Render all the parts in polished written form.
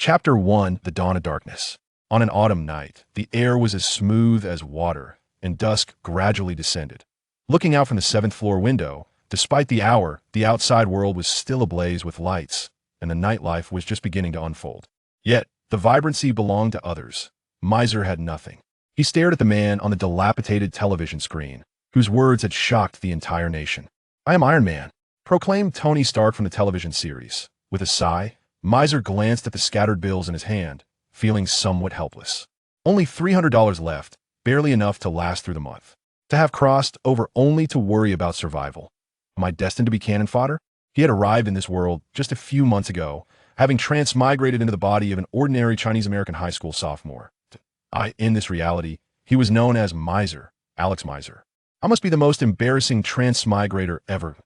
Chapter 1: The Dawn of Darkness. On an autumn night, the air was as smooth as water, and dusk gradually descended. Looking out from the seventh-floor window, despite the hour, the outside world was still ablaze with lights, and the nightlife was just beginning to unfold. Yet, the vibrancy belonged to others. Mercer had nothing. He stared at the man on the dilapidated television screen, whose words had shocked the entire nation. "I am Iron Man," proclaimed Tony Stark from the television series. With a sigh, Mercer glanced at the scattered bills in his hand, feeling somewhat helpless. Only $300 left, barely enough to last through the month. To have crossed over only to worry about survival. Am I destined to be cannon fodder? He had arrived in this world just a few months ago, having transmigrated into the body of an ordinary Chinese-American high school sophomore. In this reality, he was known as Mercer, Alex Mercer. I must be the most embarrassing transmigrator ever.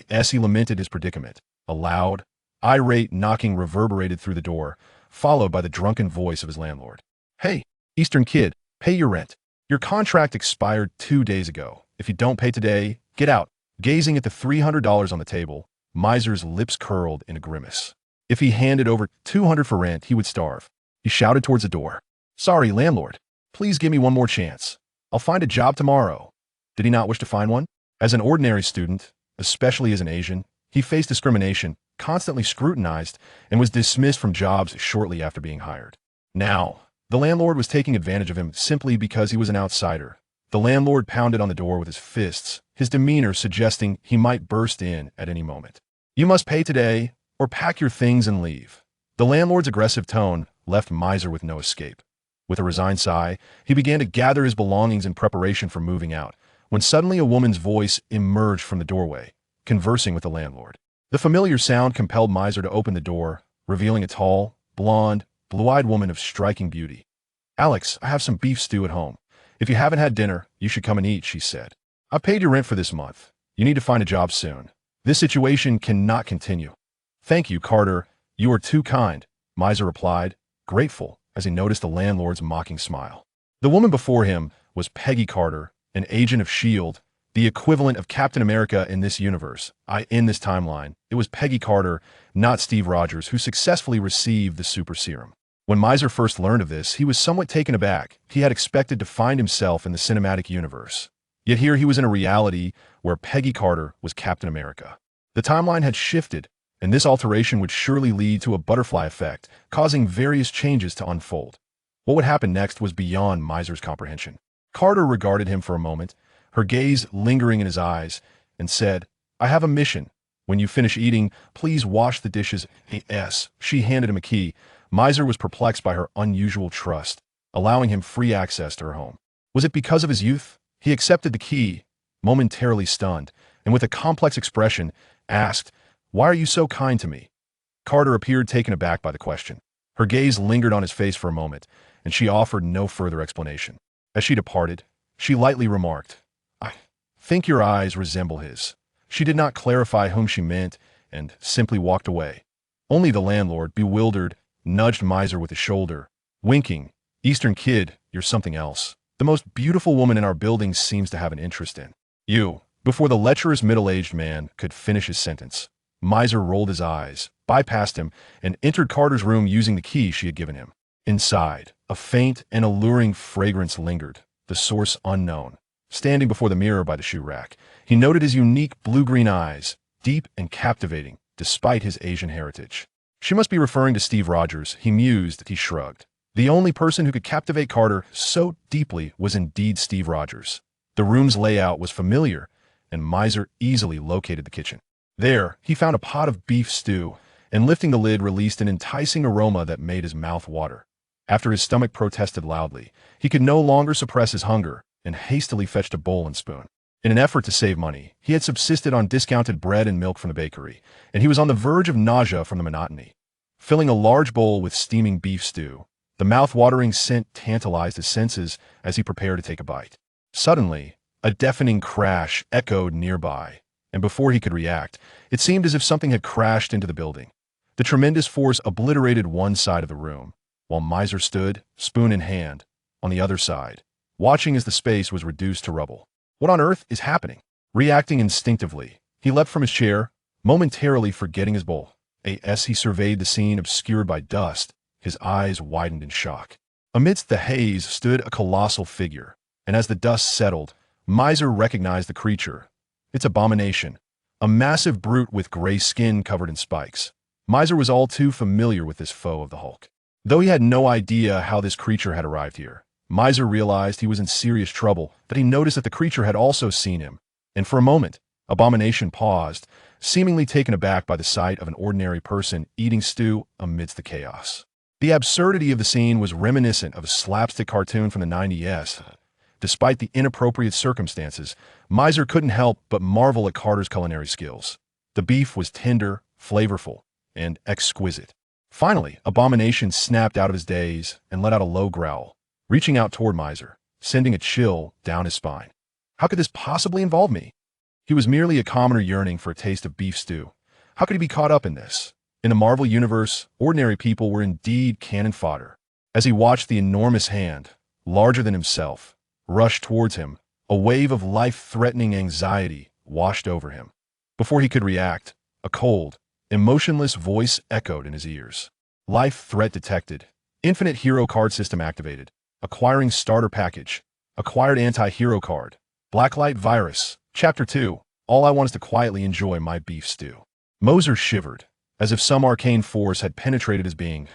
As he lamented his predicament, a loud, irate knocking reverberated through the door, followed by the drunken voice of his landlord. "Hey, Eastern kid, pay your rent. Your contract expired 2 days ago. If you don't pay today, get out." Gazing at the $300 on the table, Mercer's lips curled in a grimace. If he handed over $200 for rent, he would starve. He shouted towards the door. "Sorry, landlord. Please give me one more chance. I'll find a job tomorrow." Did he not wish to find one? As an ordinary student, especially as an Asian, he faced discrimination, constantly scrutinized, and was dismissed from jobs shortly after being hired. Now, the landlord was taking advantage of him simply because he was an outsider. The landlord pounded on the door with his fists, his demeanor suggesting he might burst in at any moment. "You must pay today, or pack your things and leave." The landlord's aggressive tone left Mercer with no escape. With a resigned sigh, he began to gather his belongings in preparation for moving out, when suddenly a woman's voice emerged from the doorway, conversing with the landlord. The familiar sound compelled Mercer to open the door, revealing a tall, blonde, blue-eyed woman of striking beauty. "Alex, I have some beef stew at home. If you haven't had dinner, you should come and eat," she said. "I've paid your rent for this month. You need to find a job soon. This situation cannot continue." "Thank you, Carter. You are too kind," Mercer replied, grateful as he noticed the landlord's mocking smile. The woman before him was Peggy Carter, an agent of S.H.I.E.L.D., the equivalent of Captain America in this universe. In this timeline, it was Peggy Carter, not Steve Rogers, who successfully received the super serum. When Mercer first learned of this, he was somewhat taken aback. He had expected to find himself in the cinematic universe. Yet here he was in a reality where Peggy Carter was Captain America. The timeline had shifted, and this alteration would surely lead to a butterfly effect, causing various changes to unfold. What would happen next was beyond Mercer's comprehension. Carter regarded him for a moment, her gaze lingering in his eyes, and said, "I have a mission. When you finish eating, please wash the dishes." She handed him a key. Mercer was perplexed by her unusual trust, allowing him free access to her home. Was it because of his youth? He accepted the key, momentarily stunned, and with a complex expression, asked, "Why are you so kind to me?" Carter appeared taken aback by the question. Her gaze lingered on his face for a moment, and she offered no further explanation. As she departed, she lightly remarked, "I think your eyes resemble his." She did not clarify whom she meant, and simply walked away. Only the landlord, bewildered, nudged Mercer with his shoulder, winking, "Eastern kid, you're something else. The most beautiful woman in our building seems to have an interest in you." Before the lecherous middle-aged man could finish his sentence, Mercer rolled his eyes, bypassed him, and entered Carter's room using the key she had given him. Inside, a faint and alluring fragrance lingered, the source unknown. Standing before the mirror by the shoe rack, he noted his unique blue-green eyes, deep and captivating, despite his Asian heritage. She must be referring to Steve Rogers, he mused. He shrugged. The only person who could captivate Carter so deeply was indeed Steve Rogers. The room's layout was familiar, and Mercer easily located the kitchen. There, he found a pot of beef stew, and lifting the lid released an enticing aroma that made his mouth water. After his stomach protested loudly, he could no longer suppress his hunger and hastily fetched a bowl and spoon. In an effort to save money, he had subsisted on discounted bread and milk from the bakery, and he was on the verge of nausea from the monotony. Filling a large bowl with steaming beef stew, the mouth-watering scent tantalized his senses as he prepared to take a bite. Suddenly, a deafening crash echoed nearby, and before he could react, it seemed as if something had crashed into the building. The tremendous force obliterated one side of the room, while Mercer stood, spoon in hand, on the other side, watching as the space was reduced to rubble. What on earth is happening? Reacting instinctively, he leapt from his chair, momentarily forgetting his bowl. As he surveyed the scene obscured by dust, his eyes widened in shock. Amidst the haze stood a colossal figure, and as the dust settled, Mercer recognized the creature. It's Abomination, a massive brute with gray skin covered in spikes. Mercer was all too familiar with this foe of the Hulk. Though he had no idea how this creature had arrived here, Mercer realized he was in serious trouble, that he noticed that the creature had also seen him. And for a moment, Abomination paused, seemingly taken aback by the sight of an ordinary person eating stew amidst the chaos. The absurdity of the scene was reminiscent of a slapstick cartoon from the 90s. Despite the inappropriate circumstances, Mercer couldn't help but marvel at Carter's culinary skills. The beef was tender, flavorful, and exquisite. Finally, Abomination snapped out of his daze and let out a low growl, reaching out toward Mercer, sending a chill down his spine. How could this possibly involve me? He was merely a commoner yearning for a taste of beef stew. How could he be caught up in this? In the Marvel Universe, ordinary people were indeed cannon fodder. As he watched the enormous hand, larger than himself, rush towards him, a wave of life-threatening anxiety washed over him. Before he could react, a cold, emotionless voice echoed in his ears. Life threat detected. Infinite hero card system activated. Acquiring starter package. Acquired anti-hero card. Blacklight virus. Chapter 2. All I want is to quietly enjoy my beef stew. Mercer shivered, as if some arcane force had penetrated his being.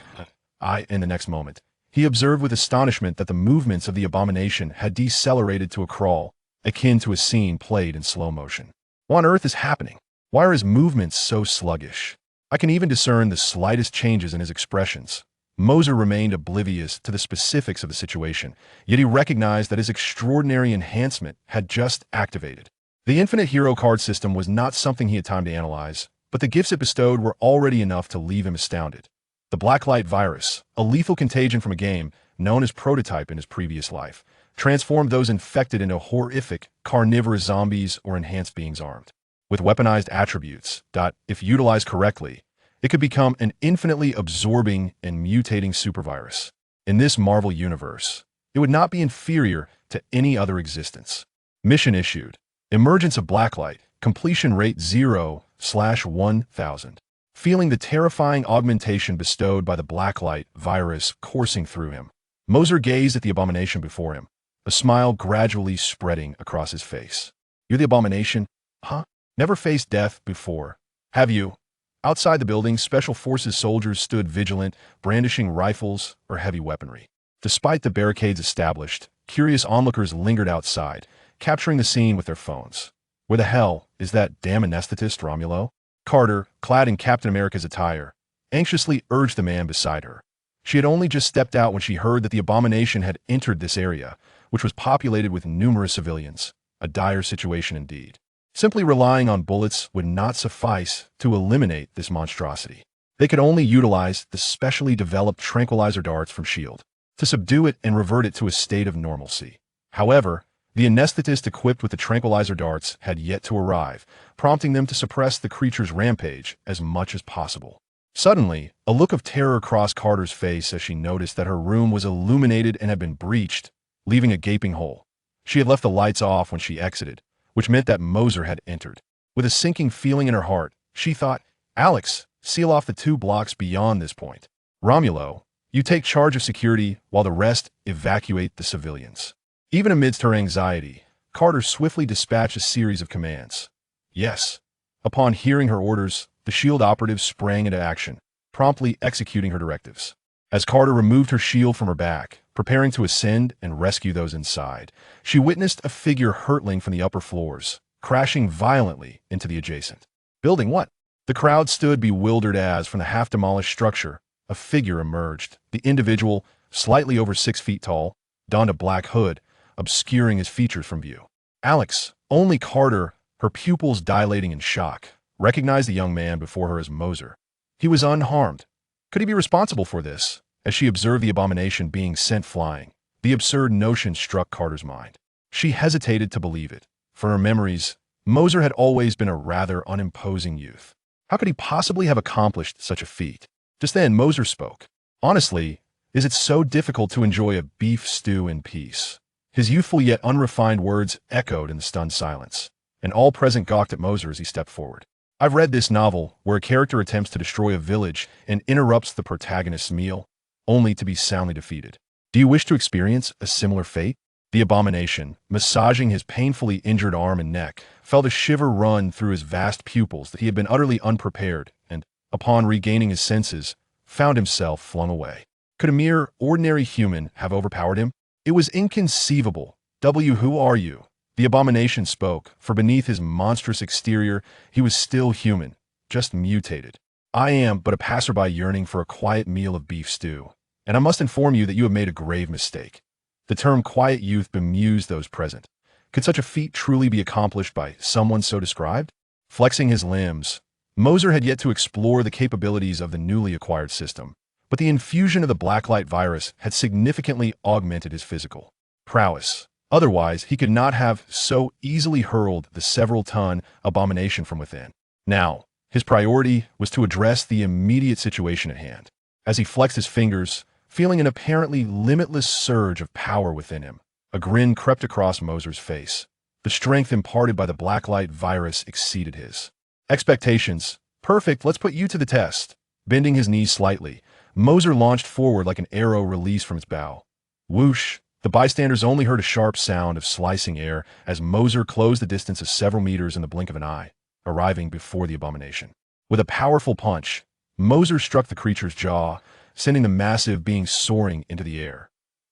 In the next moment, he observed with astonishment that the movements of the Abomination had decelerated to a crawl, akin to a scene played in slow motion. What on earth is happening? Why are his movements so sluggish? I can even discern the slightest changes in his expressions. Mercer remained oblivious to the specifics of the situation, yet he recognized that his extraordinary enhancement had just activated. The infinite hero card system was not something he had time to analyze, but the gifts it bestowed were already enough to leave him astounded. The Blacklight virus, a lethal contagion from a game known as Prototype in his previous life, transformed those infected into horrific, carnivorous zombies or enhanced beings armed with weaponized attributes that, if utilized correctly, it could become an infinitely absorbing and mutating supervirus. In this Marvel universe, it would not be inferior to any other existence. Mission issued. Emergence of Blacklight. Completion rate 0/1000. Feeling the terrifying augmentation bestowed by the Blacklight virus coursing through him, Mercer gazed at the Abomination before him, a smile gradually spreading across his face. You're the Abomination? Huh? Never faced death before, have you? Outside the building, Special Forces soldiers stood vigilant, brandishing rifles or heavy weaponry. Despite the barricades established, curious onlookers lingered outside, capturing the scene with their phones. Where the hell is that damn anesthetist, Romulo? Carter, clad in Captain America's attire, anxiously urged the man beside her. She had only just stepped out when she heard that the Abomination had entered this area, which was populated with numerous civilians. A dire situation indeed. Simply relying on bullets would not suffice to eliminate this monstrosity. They could only utilize the specially developed tranquilizer darts from S.H.I.E.L.D. to subdue it and revert it to a state of normalcy. However, the anesthetist equipped with the tranquilizer darts had yet to arrive, prompting them to suppress the creature's rampage as much as possible. Suddenly, a look of terror crossed Carter's face as she noticed that her room was illuminated and had been breached, leaving a gaping hole. She had left the lights off when she exited, which meant that Mercer had entered. With a sinking feeling in her heart, she thought, Alex, seal off the 2 blocks beyond this point. Romulo, you take charge of security while the rest evacuate the civilians. Even amidst her anxiety, Carter swiftly dispatched a series of commands. Yes. Upon hearing her orders, the S.H.I.E.L.D. operative sprang into action, promptly executing her directives. As Carter removed her shield from her back, preparing to ascend and rescue those inside, she witnessed a figure hurtling from the upper floors, crashing violently into the adjacent building. What? The crowd stood bewildered as, from the half-demolished structure, a figure emerged. The individual, slightly over 6 feet tall, donned a black hood, obscuring his features from view. Alex, only Carter, her pupils dilating in shock, recognized the young man before her as Mercer. He was unharmed. Could he be responsible for this? As she observed the Abomination being sent flying, the absurd notion struck Carter's mind. She hesitated to believe it. For her memories, Mercer had always been a rather unimposing youth. How could he possibly have accomplished such a feat? Just then, Mercer spoke. Honestly, is it so difficult to enjoy a beef stew in peace? His youthful yet unrefined words echoed in the stunned silence, and all present gawked at Mercer as he stepped forward. I've read this novel where a character attempts to destroy a village and interrupts the protagonist's meal. only to be soundly defeated. Do you wish to experience a similar fate? The Abomination, massaging his painfully injured arm and neck, felt a shiver run through his vast pupils that he had been utterly unprepared and, upon regaining his senses, found himself flung away. Could a mere ordinary human have overpowered him? It was inconceivable. Who are you? The Abomination spoke, for beneath his monstrous exterior, he was still human, just mutated. I am but a passerby yearning for a quiet meal of beef stew, and I must inform you that you have made a grave mistake. The term quiet youth bemused those present. Could such a feat truly be accomplished by someone so described? Flexing his limbs, Mercer had yet to explore the capabilities of the newly acquired system, but the infusion of the Blacklight virus had significantly augmented his physical prowess. Otherwise, he could not have so easily hurled the several-ton Abomination from within. Now, his priority was to address the immediate situation at hand. As he flexed his fingers, feeling an apparently limitless surge of power within him, a grin crept across Mercer's face. The strength imparted by the Blacklight virus exceeded his expectations. Perfect, let's put you to the test. Bending his knees slightly, Mercer launched forward like an arrow released from its bow. Whoosh! The bystanders only heard a sharp sound of slicing air as Mercer closed the distance of several meters in the blink of an eye, arriving before the Abomination. With a powerful punch, Mercer struck the creature's jaw, sending the massive being soaring into the air.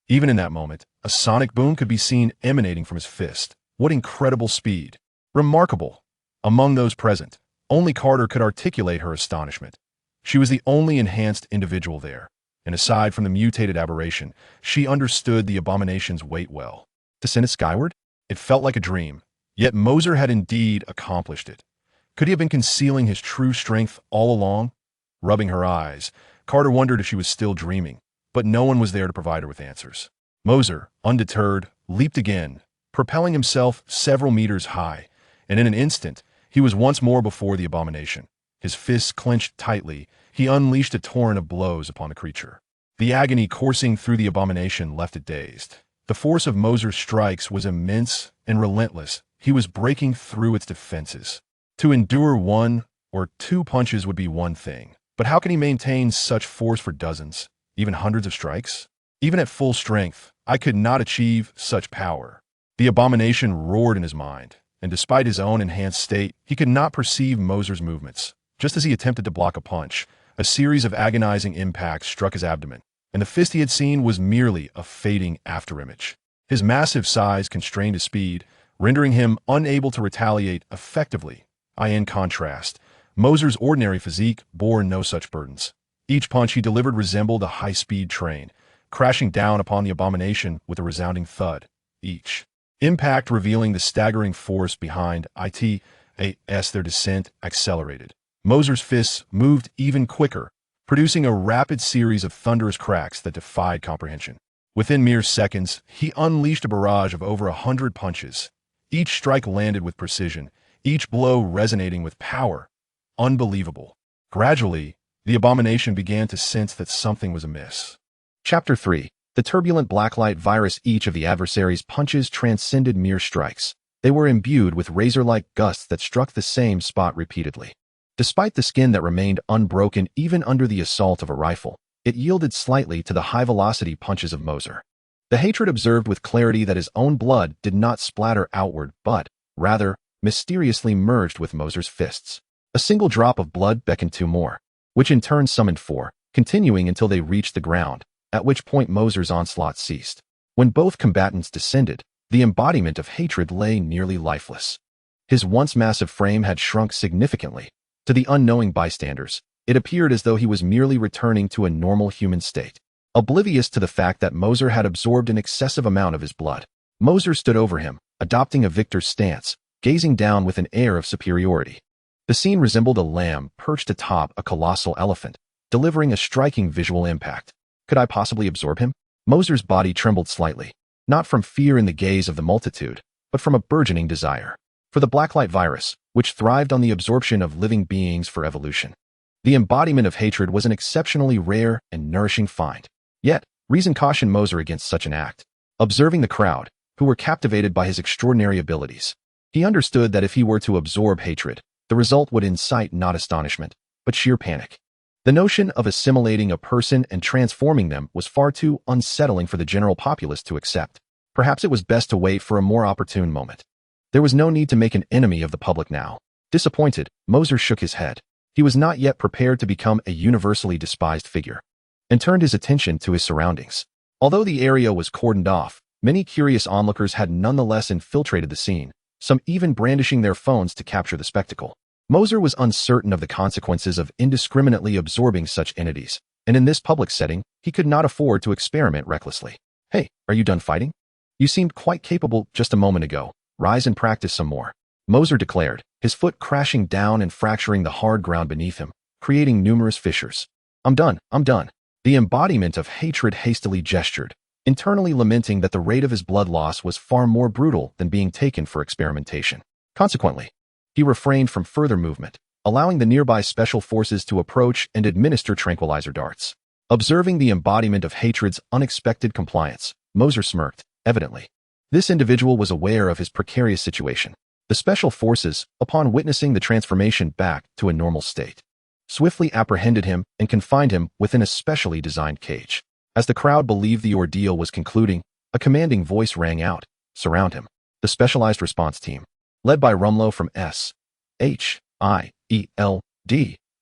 Even in that moment, a sonic boom could be seen emanating from his fist. What incredible speed! Remarkable! Among those present, only Carter could articulate her astonishment. She was the only enhanced individual there, and aside from the mutated aberration, she understood the Abomination's weight well. To send it skyward? It felt like a dream, yet Mercer had indeed accomplished it. Could he have been concealing his true strength all along? Rubbing her eyes, Carter wondered if she was still dreaming, but no one was there to provide her with answers. Mercer, undeterred, leaped again, propelling himself several meters high, and in an instant, he was once more before the Abomination. His fists clenched tightly, he unleashed a torrent of blows upon the creature. The agony coursing through the Abomination left it dazed. The force of Mercer's strikes was immense and relentless. He was breaking through its defenses. To endure one or two punches would be one thing, but how can he maintain such force for dozens, even hundreds of strikes? Even at full strength, I could not achieve such power. The Abomination roared in his mind, and despite his own enhanced state, he could not perceive Mercer's movements. Just as he attempted to block a punch, a series of agonizing impacts struck his abdomen, and the fist he had seen was merely a fading afterimage. His massive size constrained his speed, rendering him unable to retaliate effectively. In contrast, Mercer's ordinary physique bore no such burdens. Each punch he delivered resembled a high-speed train, crashing down upon the Abomination with a resounding thud. Each impact revealing the staggering force behind it as their descent accelerated. Mercer's fists moved even quicker, producing a rapid series of thunderous cracks that defied comprehension. Within mere seconds, he unleashed a barrage of over 100 punches. Each strike landed with precision, each blow resonating with power. Unbelievable. Gradually, the Abomination began to sense that something was amiss. Chapter 3. The turbulent Blacklight virus. Each of the adversary's punches transcended mere strikes. They were imbued with razor-like gusts that struck the same spot repeatedly. Despite the skin that remained unbroken even under the assault of a rifle, it yielded slightly to the high-velocity punches of Mercer. The Hatred observed with clarity that his own blood did not splatter outward but, rather, mysteriously merged with Mercer's fists. A single drop of blood beckoned two more, which in turn summoned four, continuing until they reached the ground, at which point Mercer's onslaught ceased. When both combatants descended, the embodiment of hatred lay nearly lifeless. His once massive frame had shrunk significantly. To the unknowing bystanders, it appeared as though he was merely returning to a normal human state. Oblivious to the fact that Mercer had absorbed an excessive amount of his blood, Mercer stood over him, adopting a victor's stance, gazing down with an air of superiority. The scene resembled a lamb perched atop a colossal elephant, delivering a striking visual impact. Could I possibly absorb him? Mercer's body trembled slightly, not from fear in the gaze of the multitude, but from a burgeoning desire. For the Blacklight virus, which thrived on the absorption of living beings for evolution. The embodiment of hatred was an exceptionally rare and nourishing find. Yet, reason cautioned Mercer against such an act. Observing the crowd, who were captivated by his extraordinary abilities, he understood that if he were to absorb hatred, the result would incite not astonishment, but sheer panic. The notion of assimilating a person and transforming them was far too unsettling for the general populace to accept. Perhaps it was best to wait for a more opportune moment. There was no need to make an enemy of the public now. Disappointed, Mercer shook his head. He was not yet prepared to become a universally despised figure, and turned his attention to his surroundings. Although the area was cordoned off, many curious onlookers had nonetheless infiltrated the scene, some even brandishing their phones to capture the spectacle. Mercer was uncertain of the consequences of indiscriminately absorbing such entities, and in this public setting, he could not afford to experiment recklessly. "Hey, are you done fighting? You seemed quite capable just a moment ago. Rise and practice some more," Mercer declared, his foot crashing down and fracturing the hard ground beneath him, creating numerous fissures. I'm done. The embodiment of hatred hastily gestured, internally lamenting that the rate of his blood loss was far more brutal than being taken for experimentation. Consequently, he refrained from further movement, allowing the nearby special forces to approach and administer tranquilizer darts. Observing the embodiment of hatred's unexpected compliance, Mercer smirked, evidently. This individual was aware of his precarious situation. The special forces, upon witnessing the transformation back to a normal state, swiftly apprehended him and confined him within a specially designed cage. As the crowd believed the ordeal was concluding, a commanding voice rang out, "Surround him." The specialized response team, led by Rumlow from S.H.I.E.L.D.,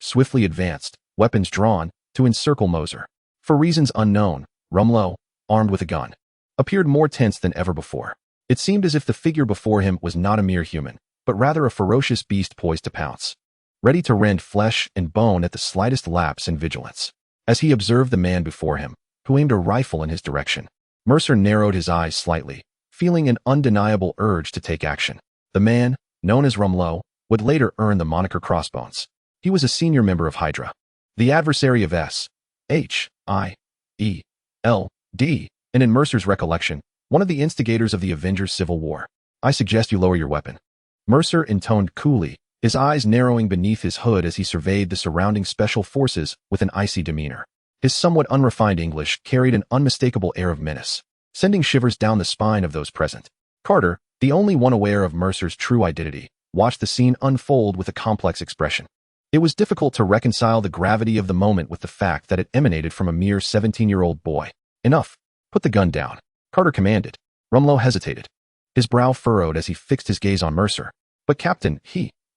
swiftly advanced, weapons drawn, to encircle Mercer. For reasons unknown, Rumlow, armed with a gun, appeared more tense than ever before. It seemed as if the figure before him was not a mere human, but rather a ferocious beast poised to pounce, ready to rend flesh and bone at the slightest lapse in vigilance. As he observed the man before him, who aimed a rifle in his direction, Mercer narrowed his eyes slightly, feeling an undeniable urge to take action. The man, known as Rumlow, would later earn the moniker Crossbones. He was a senior member of Hydra, the adversary of S.H.I.E.L.D., and in Mercer's recollection, one of the instigators of the Avengers Civil War. "I suggest you lower your weapon," Mercer intoned coolly, his eyes narrowing beneath his hood as he surveyed the surrounding special forces with an icy demeanor. His somewhat unrefined English carried an unmistakable air of menace, sending shivers down the spine of those present. Carter, the only one aware of Mercer's true identity, watched the scene unfold with a complex expression. It was difficult to reconcile the gravity of the moment with the fact that it emanated from a mere 17-year-old boy. "Enough. Put the gun down," Carter commanded. Rumlow hesitated, his brow furrowed as he fixed his gaze on Mercer. "But Captain,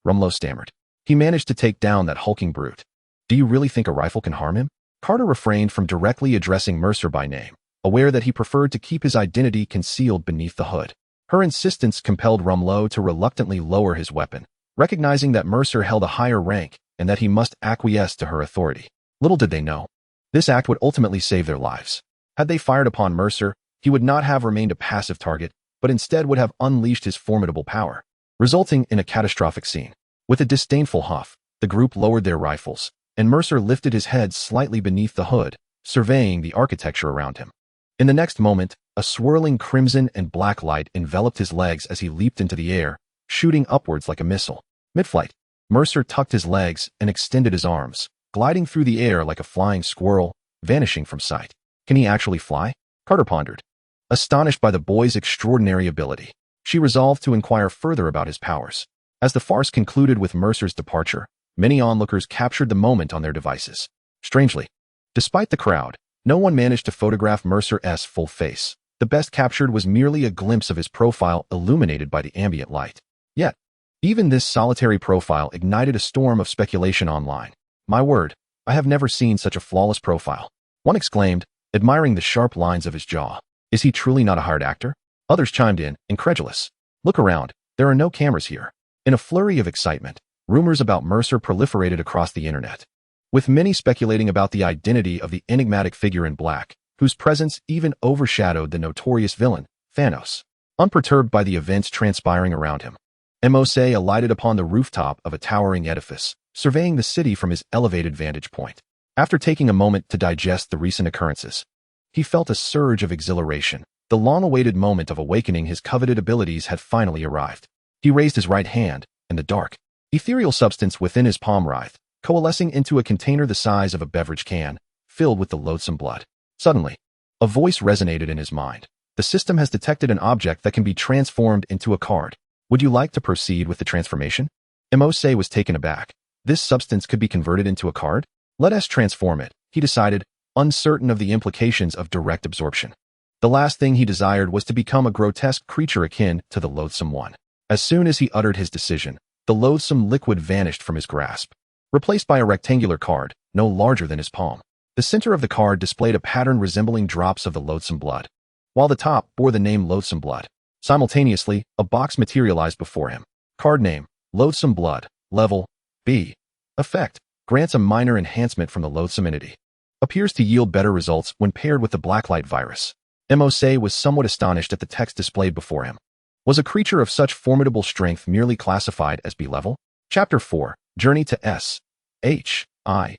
Rumlow stammered. "He managed to take down that hulking brute. Do you really think a rifle can harm him?" Carter refrained from directly addressing Mercer by name, aware that he preferred to keep his identity concealed beneath the hood. Her insistence compelled Rumlow to reluctantly lower his weapon, recognizing that Mercer held a higher rank and that he must acquiesce to her authority. Little did they know, this act would ultimately save their lives. Had they fired upon Mercer, he would not have remained a passive target, but instead would have unleashed his formidable power, resulting in a catastrophic scene. With a disdainful huff, the group lowered their rifles, and Mercer lifted his head slightly beneath the hood, surveying the architecture around him. In the next moment, a swirling crimson and black light enveloped his legs as he leaped into the air, shooting upwards like a missile. Mid-flight, Mercer tucked his legs and extended his arms, gliding through the air like a flying squirrel, vanishing from sight. Can he actually fly? Carter pondered. Astonished by the boy's extraordinary ability, she resolved to inquire further about his powers. As the farce concluded with Mercer's departure, many onlookers captured the moment on their devices. Strangely, despite the crowd, no one managed to photograph Mercer's full face. The best captured was merely a glimpse of his profile illuminated by the ambient light. Yet, even this solitary profile ignited a storm of speculation online. "My word, I have never seen such a flawless profile," one exclaimed, admiring the sharp lines of his jaw. "Is he truly not a hired actor?" Others chimed in, incredulous. "Look around, there are no cameras here." In a flurry of excitement, rumors about Mercer proliferated across the internet, with many speculating about the identity of the enigmatic figure in black, whose presence even overshadowed the notorious villain, Thanos. Unperturbed by the events transpiring around him, Mercer alighted upon the rooftop of a towering edifice, surveying the city from his elevated vantage point. After taking a moment to digest the recent occurrences, he felt a surge of exhilaration. The long-awaited moment of awakening his coveted abilities had finally arrived. He raised his right hand, and the dark, ethereal substance within his palm writhed, coalescing into a container the size of a beverage can, filled with the loathsome blood. Suddenly, a voice resonated in his mind. "The system has detected an object that can be transformed into a card. Would you like to proceed with the transformation?" Mercer was taken aback. This substance could be converted into a card? Let us transform it, he decided, uncertain of the implications of direct absorption. The last thing he desired was to become a grotesque creature akin to the loathsome one. As soon as he uttered his decision, the loathsome liquid vanished from his grasp, replaced by a rectangular card, no larger than his palm. The center of the card displayed a pattern resembling drops of the loathsome blood, while the top bore the name Loathsome Blood. Simultaneously, a box materialized before him. Card name, Loathsome Blood, level, B. Effect, grants a minor enhancement from the loathsome entity. Appears to yield better results when paired with the Blacklight virus. Mose was somewhat astonished at the text displayed before him. Was a creature of such formidable strength merely classified as B level? Chapter 4, Journey to S. H-I-E-L-D.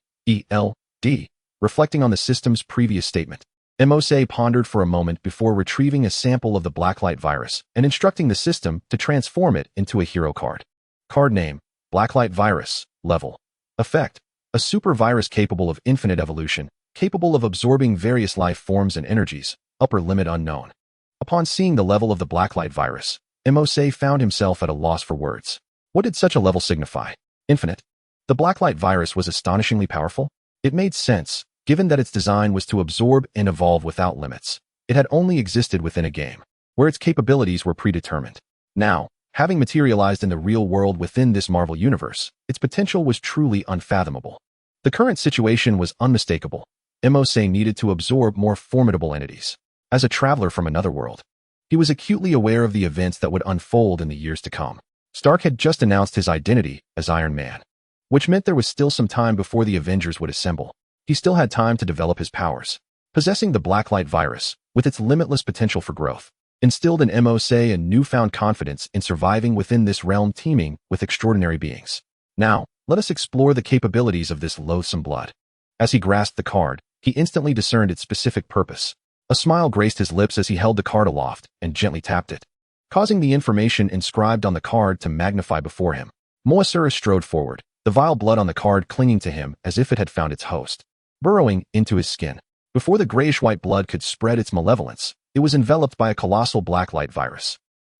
Reflecting on the system's previous statement, Mose pondered for a moment before retrieving a sample of the Blacklight virus and instructing the system to transform it into a hero card. Card name, Blacklight virus, level. Effect, a super virus capable of infinite evolution, capable of absorbing various life forms and energies, upper limit unknown. Upon seeing the level of the Blacklight virus, Mose found himself at a loss for words. What did such a level signify? Infinite? The Blacklight virus was astonishingly powerful. It made sense, given that its design was to absorb and evolve without limits. It had only existed within a game, where its capabilities were predetermined. Now, having materialized in the real world within this Marvel universe, its potential was truly unfathomable. The current situation was unmistakable. Mose needed to absorb more formidable entities. As a traveler from another world, he was acutely aware of the events that would unfold in the years to come. Stark had just announced his identity as Iron Man, which meant there was still some time before the Avengers would assemble. He still had time to develop his powers. Possessing the Blacklight virus, with its limitless potential for growth, instilled in Mose a newfound confidence in surviving within this realm teeming with extraordinary beings. Now, let us explore the capabilities of this loathsome blood. As he grasped the card, he instantly discerned its specific purpose. A smile graced his lips as he held the card aloft and gently tapped it, causing the information inscribed on the card to magnify before him. Mercer strode forward, the vile blood on the card clinging to him as if it had found its host, burrowing into his skin. Before the grayish-white blood could spread its malevolence, it was enveloped by a colossal Blacklight virus.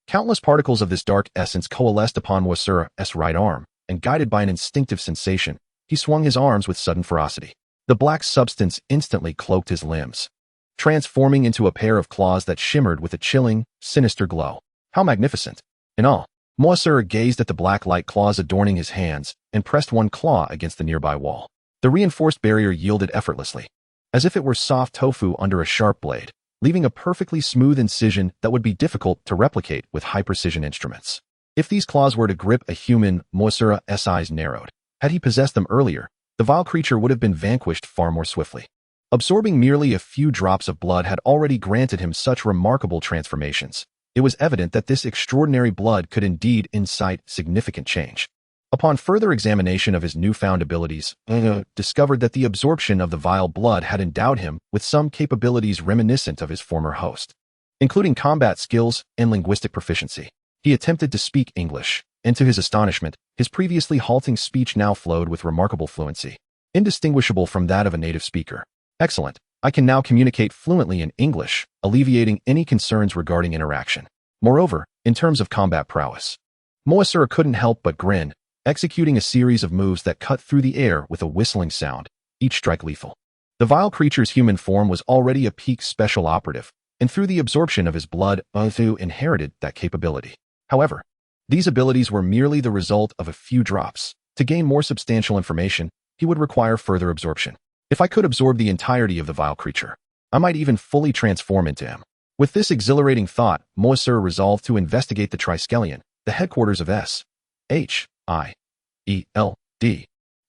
Countless particles of this dark essence coalesced upon Mercer's right arm, and guided by an instinctive sensation, he swung his arms with sudden ferocity. The black substance instantly cloaked his limbs, transforming into a pair of claws that shimmered with a chilling, sinister glow. How magnificent! In awe, Mercer gazed at the black-light claws adorning his hands and pressed one claw against the nearby wall. The reinforced barrier yielded effortlessly, as if it were soft tofu under a sharp blade, leaving a perfectly smooth incision that would be difficult to replicate with high-precision instruments. If these claws were to grip a human, Mercer's eyes narrowed. Had he possessed them earlier, the vile creature would have been vanquished far more swiftly. Absorbing merely a few drops of blood had already granted him such remarkable transformations. It was evident that this extraordinary blood could indeed incite significant change. Upon further examination of his newfound abilities, discovered that the absorption of the vile blood had endowed him with some capabilities reminiscent of his former host, including combat skills and linguistic proficiency. He attempted to speak English, and to his astonishment, his previously halting speech now flowed with remarkable fluency, indistinguishable from that of a native speaker. Excellent. I can now communicate fluently in English, alleviating any concerns regarding interaction. Moreover, in terms of combat prowess, Mercer couldn't help but grin, executing a series of moves that cut through the air with a whistling sound, each strike lethal. The vile creature's human form was already a peak special operative, and through the absorption of his blood, Uthu inherited that capability. However, these abilities were merely the result of a few drops. To gain more substantial information, he would require further absorption. If I could absorb the entirety of the vile creature, I might even fully transform into him. With this exhilarating thought, Mercer resolved to investigate the Triskelion, the headquarters of S.H.I.E.L.D.,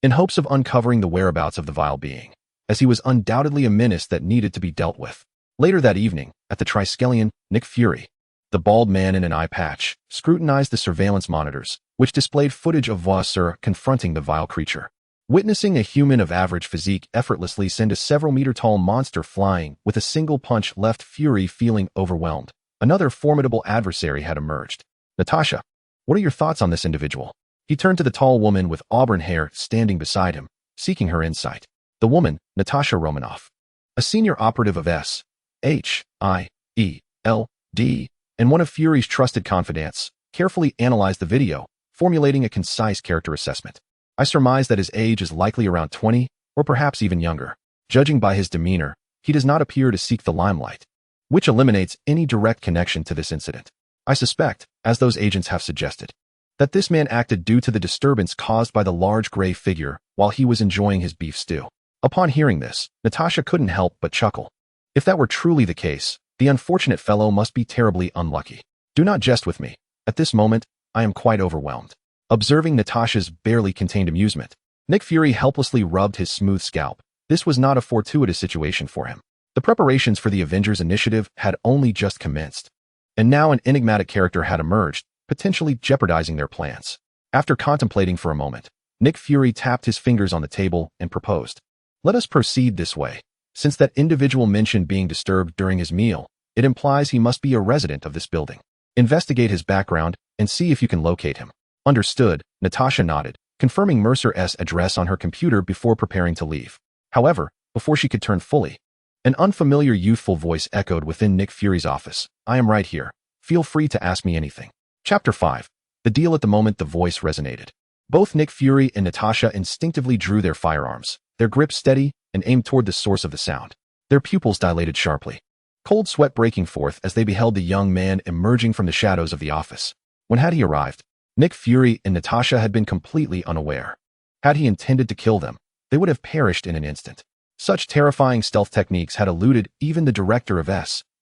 in hopes of uncovering the whereabouts of the vile being, as he was undoubtedly a menace that needed to be dealt with. Later that evening, at the Triskelion, Nick Fury, the bald man in an eye patch, scrutinized the surveillance monitors, which displayed footage of Mercer confronting the vile creature. Witnessing a human of average physique effortlessly send a several-meter-tall monster flying with a single punch left Fury feeling overwhelmed. Another formidable adversary had emerged. Natasha, what are your thoughts on this individual? He turned to the tall woman with auburn hair standing beside him, seeking her insight. The woman, Natasha Romanoff, a senior operative of S.H.I.E.L.D., and one of Fury's trusted confidants, carefully analyzed the video, formulating a concise character assessment. I surmise that his age is likely around 20 or perhaps even younger. Judging by his demeanor, he does not appear to seek the limelight, which eliminates any direct connection to this incident. I suspect, as those agents have suggested, that this man acted due to the disturbance caused by the large gray figure while he was enjoying his beef stew. Upon hearing this, Natasha couldn't help but chuckle. If that were truly the case, the unfortunate fellow must be terribly unlucky. Do not jest with me. At this moment, I am quite overwhelmed. Observing Natasha's barely contained amusement, Nick Fury helplessly rubbed his smooth scalp. This was not a fortuitous situation for him. The preparations for the Avengers initiative had only just commenced, and now an enigmatic character had emerged, potentially jeopardizing their plans. After contemplating for a moment, Nick Fury tapped his fingers on the table and proposed, "Let us proceed this way. Since that individual mentioned being disturbed during his meal, it implies he must be a resident of this building. Investigate his background and see if you can locate him." Understood, Natasha nodded, confirming Mercer's address on her computer before preparing to leave. However, before she could turn fully, an unfamiliar youthful voice echoed within Nick Fury's office. "I am right here. Feel free to ask me anything." Chapter 5. The deal. At the moment the voice resonated, both Nick Fury and Natasha instinctively drew their firearms, their grip steady, and aimed toward the source of the sound. Their pupils dilated sharply, cold sweat breaking forth as they beheld the young man emerging from the shadows of the office. When had he arrived? Nick Fury and Natasha had been completely unaware. Had he intended to kill them, they would have perished in an instant. Such terrifying stealth techniques had eluded even the director of S.H.I.E.L.D.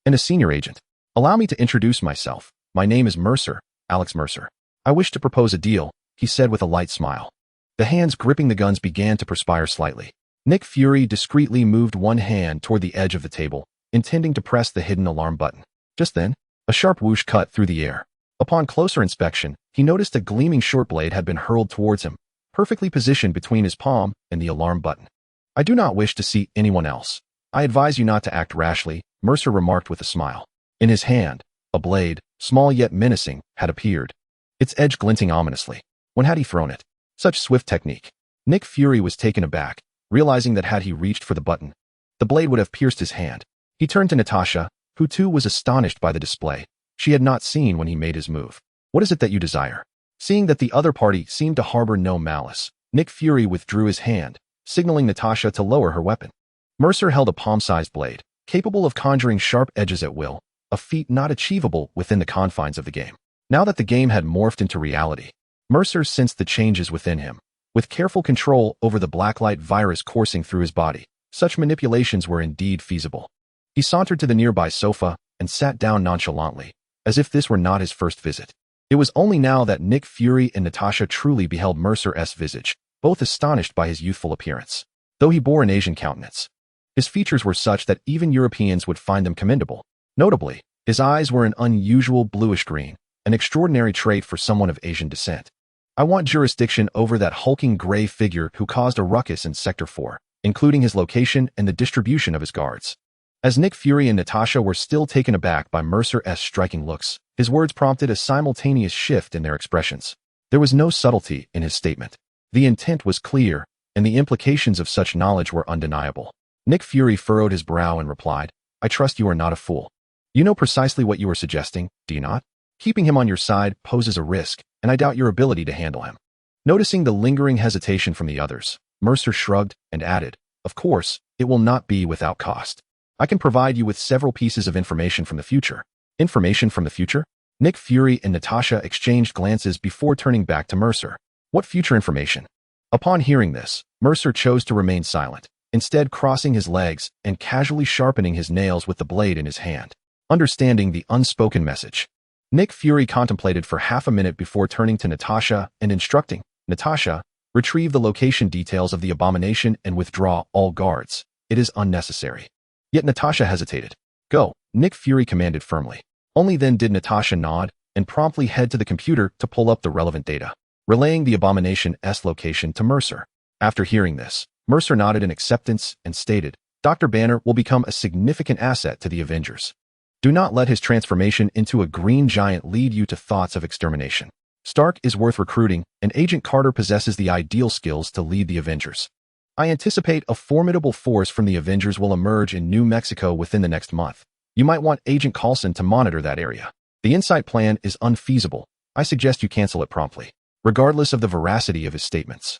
and a senior agent. "Allow me to introduce myself. My name is Mercer, Alex Mercer. I wish to propose a deal," he said with a light smile. The hands gripping the guns began to perspire slightly. Nick Fury discreetly moved one hand toward the edge of the table, intending to press the hidden alarm button. Just then, a sharp whoosh cut through the air. Upon closer inspection, he noticed a gleaming short blade had been hurled towards him, perfectly positioned between his palm and the alarm button. "I do not wish to see anyone else. I advise you not to act rashly," Mercer remarked with a smile. In his hand, a blade, small yet menacing, had appeared, its edge glinting ominously. When had he thrown it? Such swift technique. Nick Fury was taken aback, realizing that had he reached for the button, the blade would have pierced his hand. He turned to Natasha, who too was astonished by the display. She had not seen when he made his move. "What is it that you desire?" Seeing that the other party seemed to harbor no malice, Nick Fury withdrew his hand, signaling Natasha to lower her weapon. Mercer held a palm-sized blade, capable of conjuring sharp edges at will, a feat not achievable within the confines of the game. Now that the game had morphed into reality, Mercer sensed the changes within him. With careful control over the Blacklight virus coursing through his body, such manipulations were indeed feasible. He sauntered to the nearby sofa and sat down nonchalantly, as if this were not his first visit. It was only now that Nick Fury and Natasha truly beheld Mercer's visage, both astonished by his youthful appearance. Though he bore an Asian countenance, his features were such that even Europeans would find them commendable. Notably, his eyes were an unusual bluish-green, an extraordinary trait for someone of Asian descent. "I want jurisdiction over that hulking gray figure who caused a ruckus in Sector 4, including his location and the distribution of his guards." As Nick Fury and Natasha were still taken aback by Mercer's striking looks, his words prompted a simultaneous shift in their expressions. There was no subtlety in his statement. The intent was clear, and the implications of such knowledge were undeniable. Nick Fury furrowed his brow and replied, "I trust you are not a fool. You know precisely what you are suggesting, do you not? Keeping him on your side poses a risk, and I doubt your ability to handle him." Noticing the lingering hesitation from the others, Mercer shrugged and added, "Of course, it will not be without cost. I can provide you with several pieces of information from the future." Information from the future? Nick Fury and Natasha exchanged glances before turning back to Mercer. What future information? Upon hearing this, Mercer chose to remain silent, instead crossing his legs and casually sharpening his nails with the blade in his hand. Understanding the unspoken message, Nick Fury contemplated for half a minute before turning to Natasha and instructing, "Natasha, retrieve the location details of the Abomination and withdraw all guards. It is unnecessary." Yet Natasha hesitated. "Go," Nick Fury commanded firmly. Only then did Natasha nod and promptly head to the computer to pull up the relevant data, relaying the Abomination's location to Mercer. After hearing this, Mercer nodded in acceptance and stated, "Dr. Banner will become a significant asset to the Avengers. Do not let his transformation into a green giant lead you to thoughts of extermination. Stark is worth recruiting, and Agent Carter possesses the ideal skills to lead the Avengers. I anticipate a formidable force from the Avengers will emerge in New Mexico within the next month. You might want Agent Coulson to monitor that area. The Insight plan is unfeasible. I suggest you cancel it promptly." Regardless of the veracity of his statements,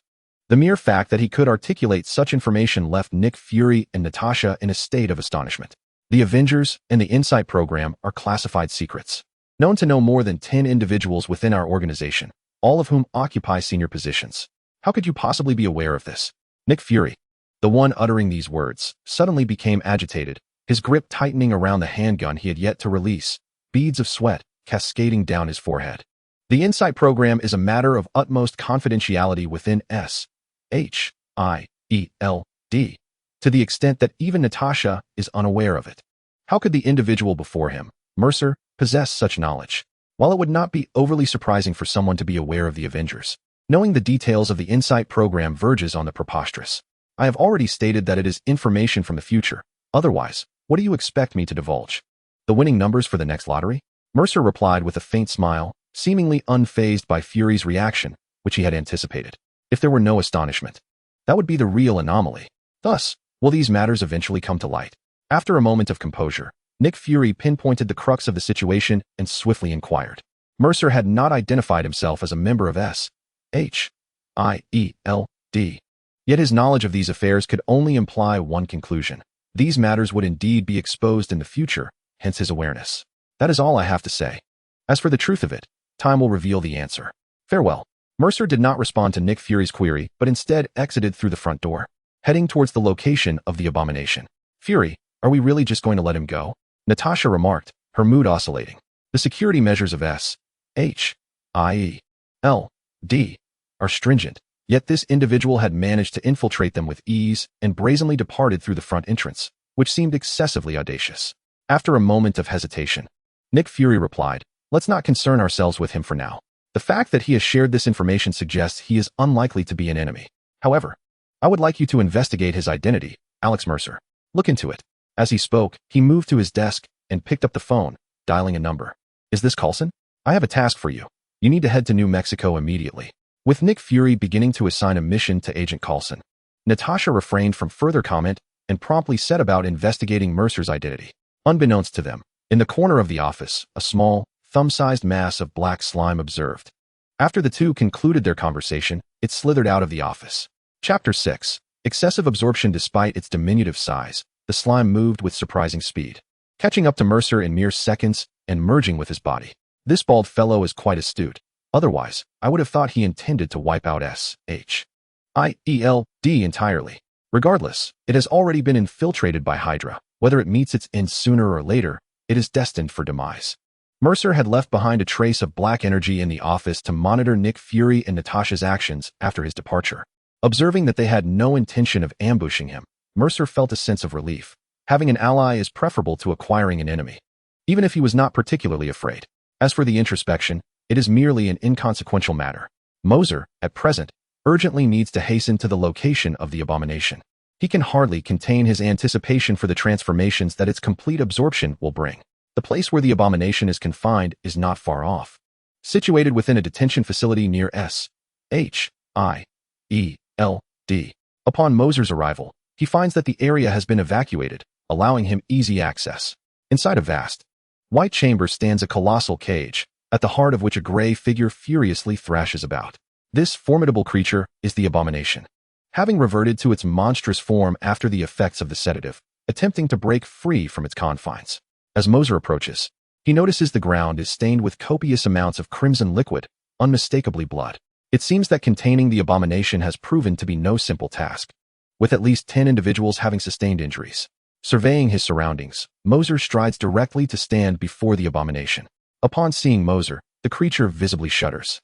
The mere fact that he could articulate such information left Nick Fury and Natasha in a state of astonishment. The Avengers and the Insight program are classified secrets, known to no more than 10 individuals within our organization, all of whom occupy senior positions. How could you possibly be aware of this? Nick Fury, the one uttering these words, suddenly became agitated, his grip tightening around the handgun he had yet to release, beads of sweat cascading down his forehead. The Insight program is a matter of utmost confidentiality within SHIELD, to the extent that even Natasha is unaware of it. How could the individual before him, Mercer, possess such knowledge? While it would not be overly surprising for someone to be aware of the Avengers, knowing the details of the Insight program verges on the preposterous. I have already stated that it is information from the future. Otherwise, what do you expect me to divulge? The winning numbers for the next lottery? Mercer replied with a faint smile, seemingly unfazed by Fury's reaction, which he had anticipated. If there were no astonishment, that would be the real anomaly. Thus, will these matters eventually come to light? After a moment of composure, Nick Fury pinpointed the crux of the situation and swiftly inquired. Mercer had not identified himself as a member of SHIELD. Yet his knowledge of these affairs could only imply one conclusion. These matters would indeed be exposed in the future, hence his awareness. That is all I have to say. As for the truth of it, time will reveal the answer. Farewell. Mercer did not respond to Nick Fury's query, but instead exited through the front door, heading towards the location of the Abomination. Fury, are we really just going to let him go? Natasha remarked, her mood oscillating. The security measures of SHIELD are stringent, yet this individual had managed to infiltrate them with ease and brazenly departed through the front entrance, which seemed excessively audacious. After a moment of hesitation, Nick Fury replied, let's not concern ourselves with him for now. The fact that he has shared this information suggests he is unlikely to be an enemy. However, I would like you to investigate his identity, Alex Mercer. Look into it. As he spoke, he moved to his desk and picked up the phone, dialing a number. Is this Coulson? I have a task for you. You need to head to New Mexico immediately. With Nick Fury beginning to assign a mission to Agent Coulson, Natasha refrained from further comment and promptly set about investigating Mercer's identity. Unbeknownst to them, in the corner of the office, a small, thumb-sized mass of black slime observed. After the two concluded their conversation, it slithered out of the office. Chapter 6. Excessive absorption. Despite its diminutive size, the slime moved with surprising speed, catching up to Mercer in mere seconds and merging with his body. This bald fellow is quite astute. Otherwise, I would have thought he intended to wipe out SHIELD entirely. Regardless, it has already been infiltrated by Hydra. Whether it meets its end sooner or later, it is destined for demise. Mercer had left behind a trace of black energy in the office to monitor Nick Fury and Natasha's actions after his departure. Observing that they had no intention of ambushing him, Mercer felt a sense of relief. Having an ally is preferable to acquiring an enemy, even if he was not particularly afraid. As for the introspection, it is merely an inconsequential matter. Mercer, at present, urgently needs to hasten to the location of the Abomination. He can hardly contain his anticipation for the transformations that its complete absorption will bring. The place where the Abomination is confined is not far off. Situated within a detention facility near SHIELD. Upon Mercer's arrival, he finds that the area has been evacuated, allowing him easy access. Inside a vast, white chamber stands a colossal cage, at the heart of which a gray figure furiously thrashes about. This formidable creature is the Abomination, having reverted to its monstrous form after the effects of the sedative, attempting to break free from its confines. As Mercer approaches, he notices the ground is stained with copious amounts of crimson liquid, unmistakably blood. It seems that containing the Abomination has proven to be no simple task, with at least 10 individuals having sustained injuries. Surveying his surroundings, Mercer strides directly to stand before the Abomination. Upon seeing Mercer, the creature visibly shudders.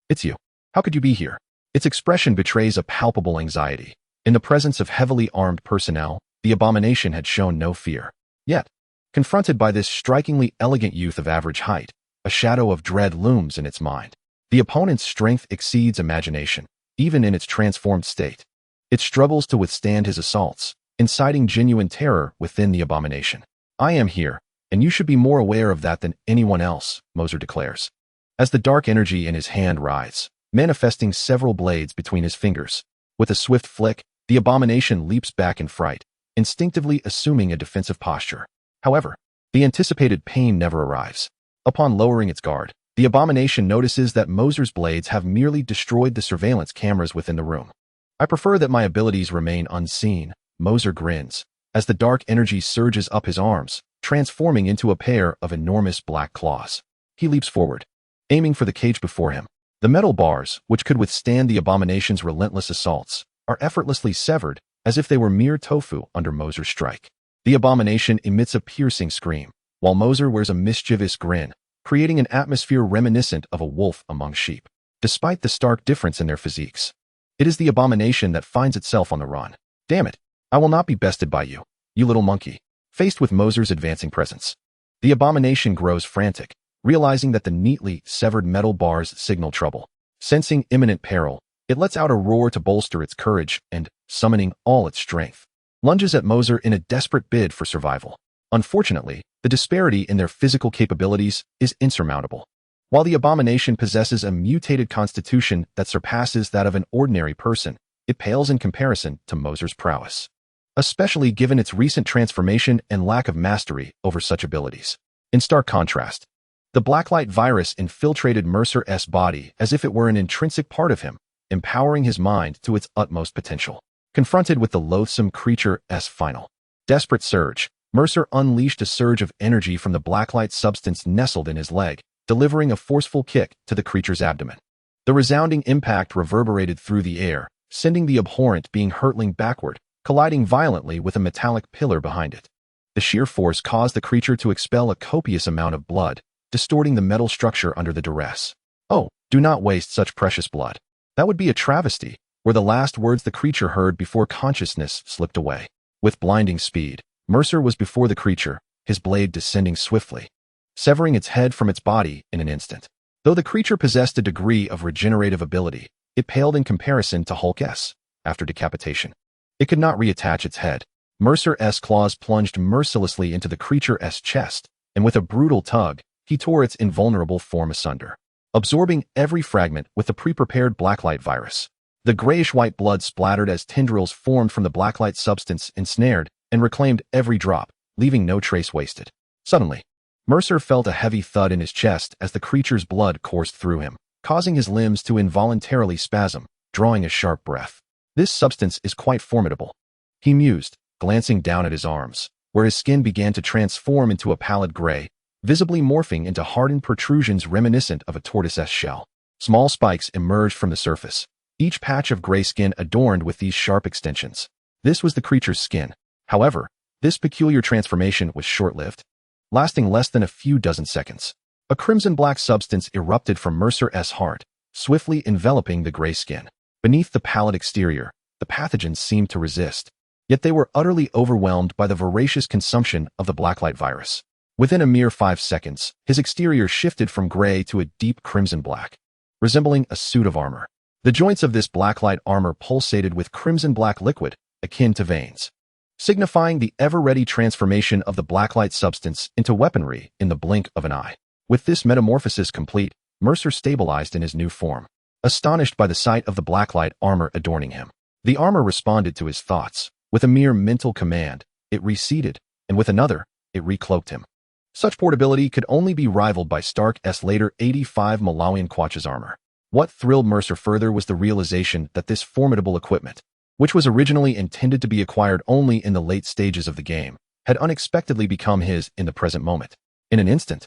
It's you. How could you be here? Its expression betrays a palpable anxiety. In the presence of heavily armed personnel, the Abomination had shown no fear. Yet, confronted by this strikingly elegant youth of average height, a shadow of dread looms in its mind. The opponent's strength exceeds imagination, even in its transformed state. It struggles to withstand his assaults, inciting genuine terror within the Abomination. I am here, and you should be more aware of that than anyone else, Mercer declares. As the dark energy in his hand writhes, manifesting several blades between his fingers, with a swift flick, the Abomination leaps back in fright, instinctively assuming a defensive posture. However, the anticipated pain never arrives. Upon lowering its guard, the Abomination notices that Mercer's blades have merely destroyed the surveillance cameras within the room. I prefer that my abilities remain unseen, Mercer grins, as the dark energy surges up his arms, transforming into a pair of enormous black claws. He leaps forward, aiming for the cage before him. The metal bars, which could withstand the Abomination's relentless assaults, are effortlessly severed as if they were mere tofu under Mercer's strike. The Abomination emits a piercing scream, while Mercer wears a mischievous grin, creating an atmosphere reminiscent of a wolf among sheep. Despite the stark difference in their physiques, it is the Abomination that finds itself on the run. Damn it, I will not be bested by you, you little monkey. Faced with Mercer's advancing presence, the Abomination grows frantic, realizing that the neatly severed metal bars signal trouble. Sensing imminent peril, it lets out a roar to bolster its courage and, summoning all its strength, lunges at Mercer in a desperate bid for survival. Unfortunately, the disparity in their physical capabilities is insurmountable. While the Abomination possesses a mutated constitution that surpasses that of an ordinary person, it pales in comparison to Mercer's prowess, especially given its recent transformation and lack of mastery over such abilities. In stark contrast, the Blacklight virus infiltrated Mercer's body as if it were an intrinsic part of him, empowering his mind to its utmost potential. Confronted with the loathsome creature's final desperate surge, Mercer unleashed a surge of energy from the Blacklight substance nestled in his leg, delivering a forceful kick to the creature's abdomen. The resounding impact reverberated through the air, sending the abhorrent being hurtling backward, colliding violently with a metallic pillar behind it. The sheer force caused the creature to expel a copious amount of blood, distorting the metal structure under the duress. "Oh, do not waste such precious blood. That would be a travesty," were the last words the creature heard before consciousness slipped away. With blinding speed, Mercer was before the creature, his blade descending swiftly, severing its head from its body in an instant. Though the creature possessed a degree of regenerative ability, it paled in comparison to Hulk's. After decapitation, it could not reattach its head. Mercer's claws plunged mercilessly into the creature's chest, and with a brutal tug, he tore its invulnerable form asunder, absorbing every fragment with the pre-prepared Blacklight virus. The grayish-white blood splattered as tendrils formed from the Blacklight substance ensnared and reclaimed every drop, leaving no trace wasted. Suddenly, Mercer felt a heavy thud in his chest as the creature's blood coursed through him, causing his limbs to involuntarily spasm, drawing a sharp breath. This substance is quite formidable, he mused, glancing down at his arms, where his skin began to transform into a pallid gray, visibly morphing into hardened protrusions reminiscent of a tortoise's shell. Small spikes emerged from the surface, each patch of gray skin adorned with these sharp extensions. This was the creature's skin. However, this peculiar transformation was short-lived, lasting less than a few dozen seconds. A crimson-black substance erupted from Mercer's heart, swiftly enveloping the gray skin. Beneath the pallid exterior, the pathogens seemed to resist, yet they were utterly overwhelmed by the voracious consumption of the Blacklight virus. Within a mere 5 seconds, his exterior shifted from gray to a deep crimson black, resembling a suit of armor. The joints of this Blacklight armor pulsated with crimson-black liquid, akin to veins, signifying the ever-ready transformation of the Blacklight substance into weaponry in the blink of an eye. With this metamorphosis complete, Mercer stabilized in his new form, astonished by the sight of the Blacklight armor adorning him. The armor responded to his thoughts. With a mere mental command, it receded, and with another, it recloaked him. Such portability could only be rivaled by Stark's later 85 Malawian Quatch's armor. What thrilled Mercer further was the realization that this formidable equipment, which was originally intended to be acquired only in the late stages of the game, had unexpectedly become his in the present moment. In an instant,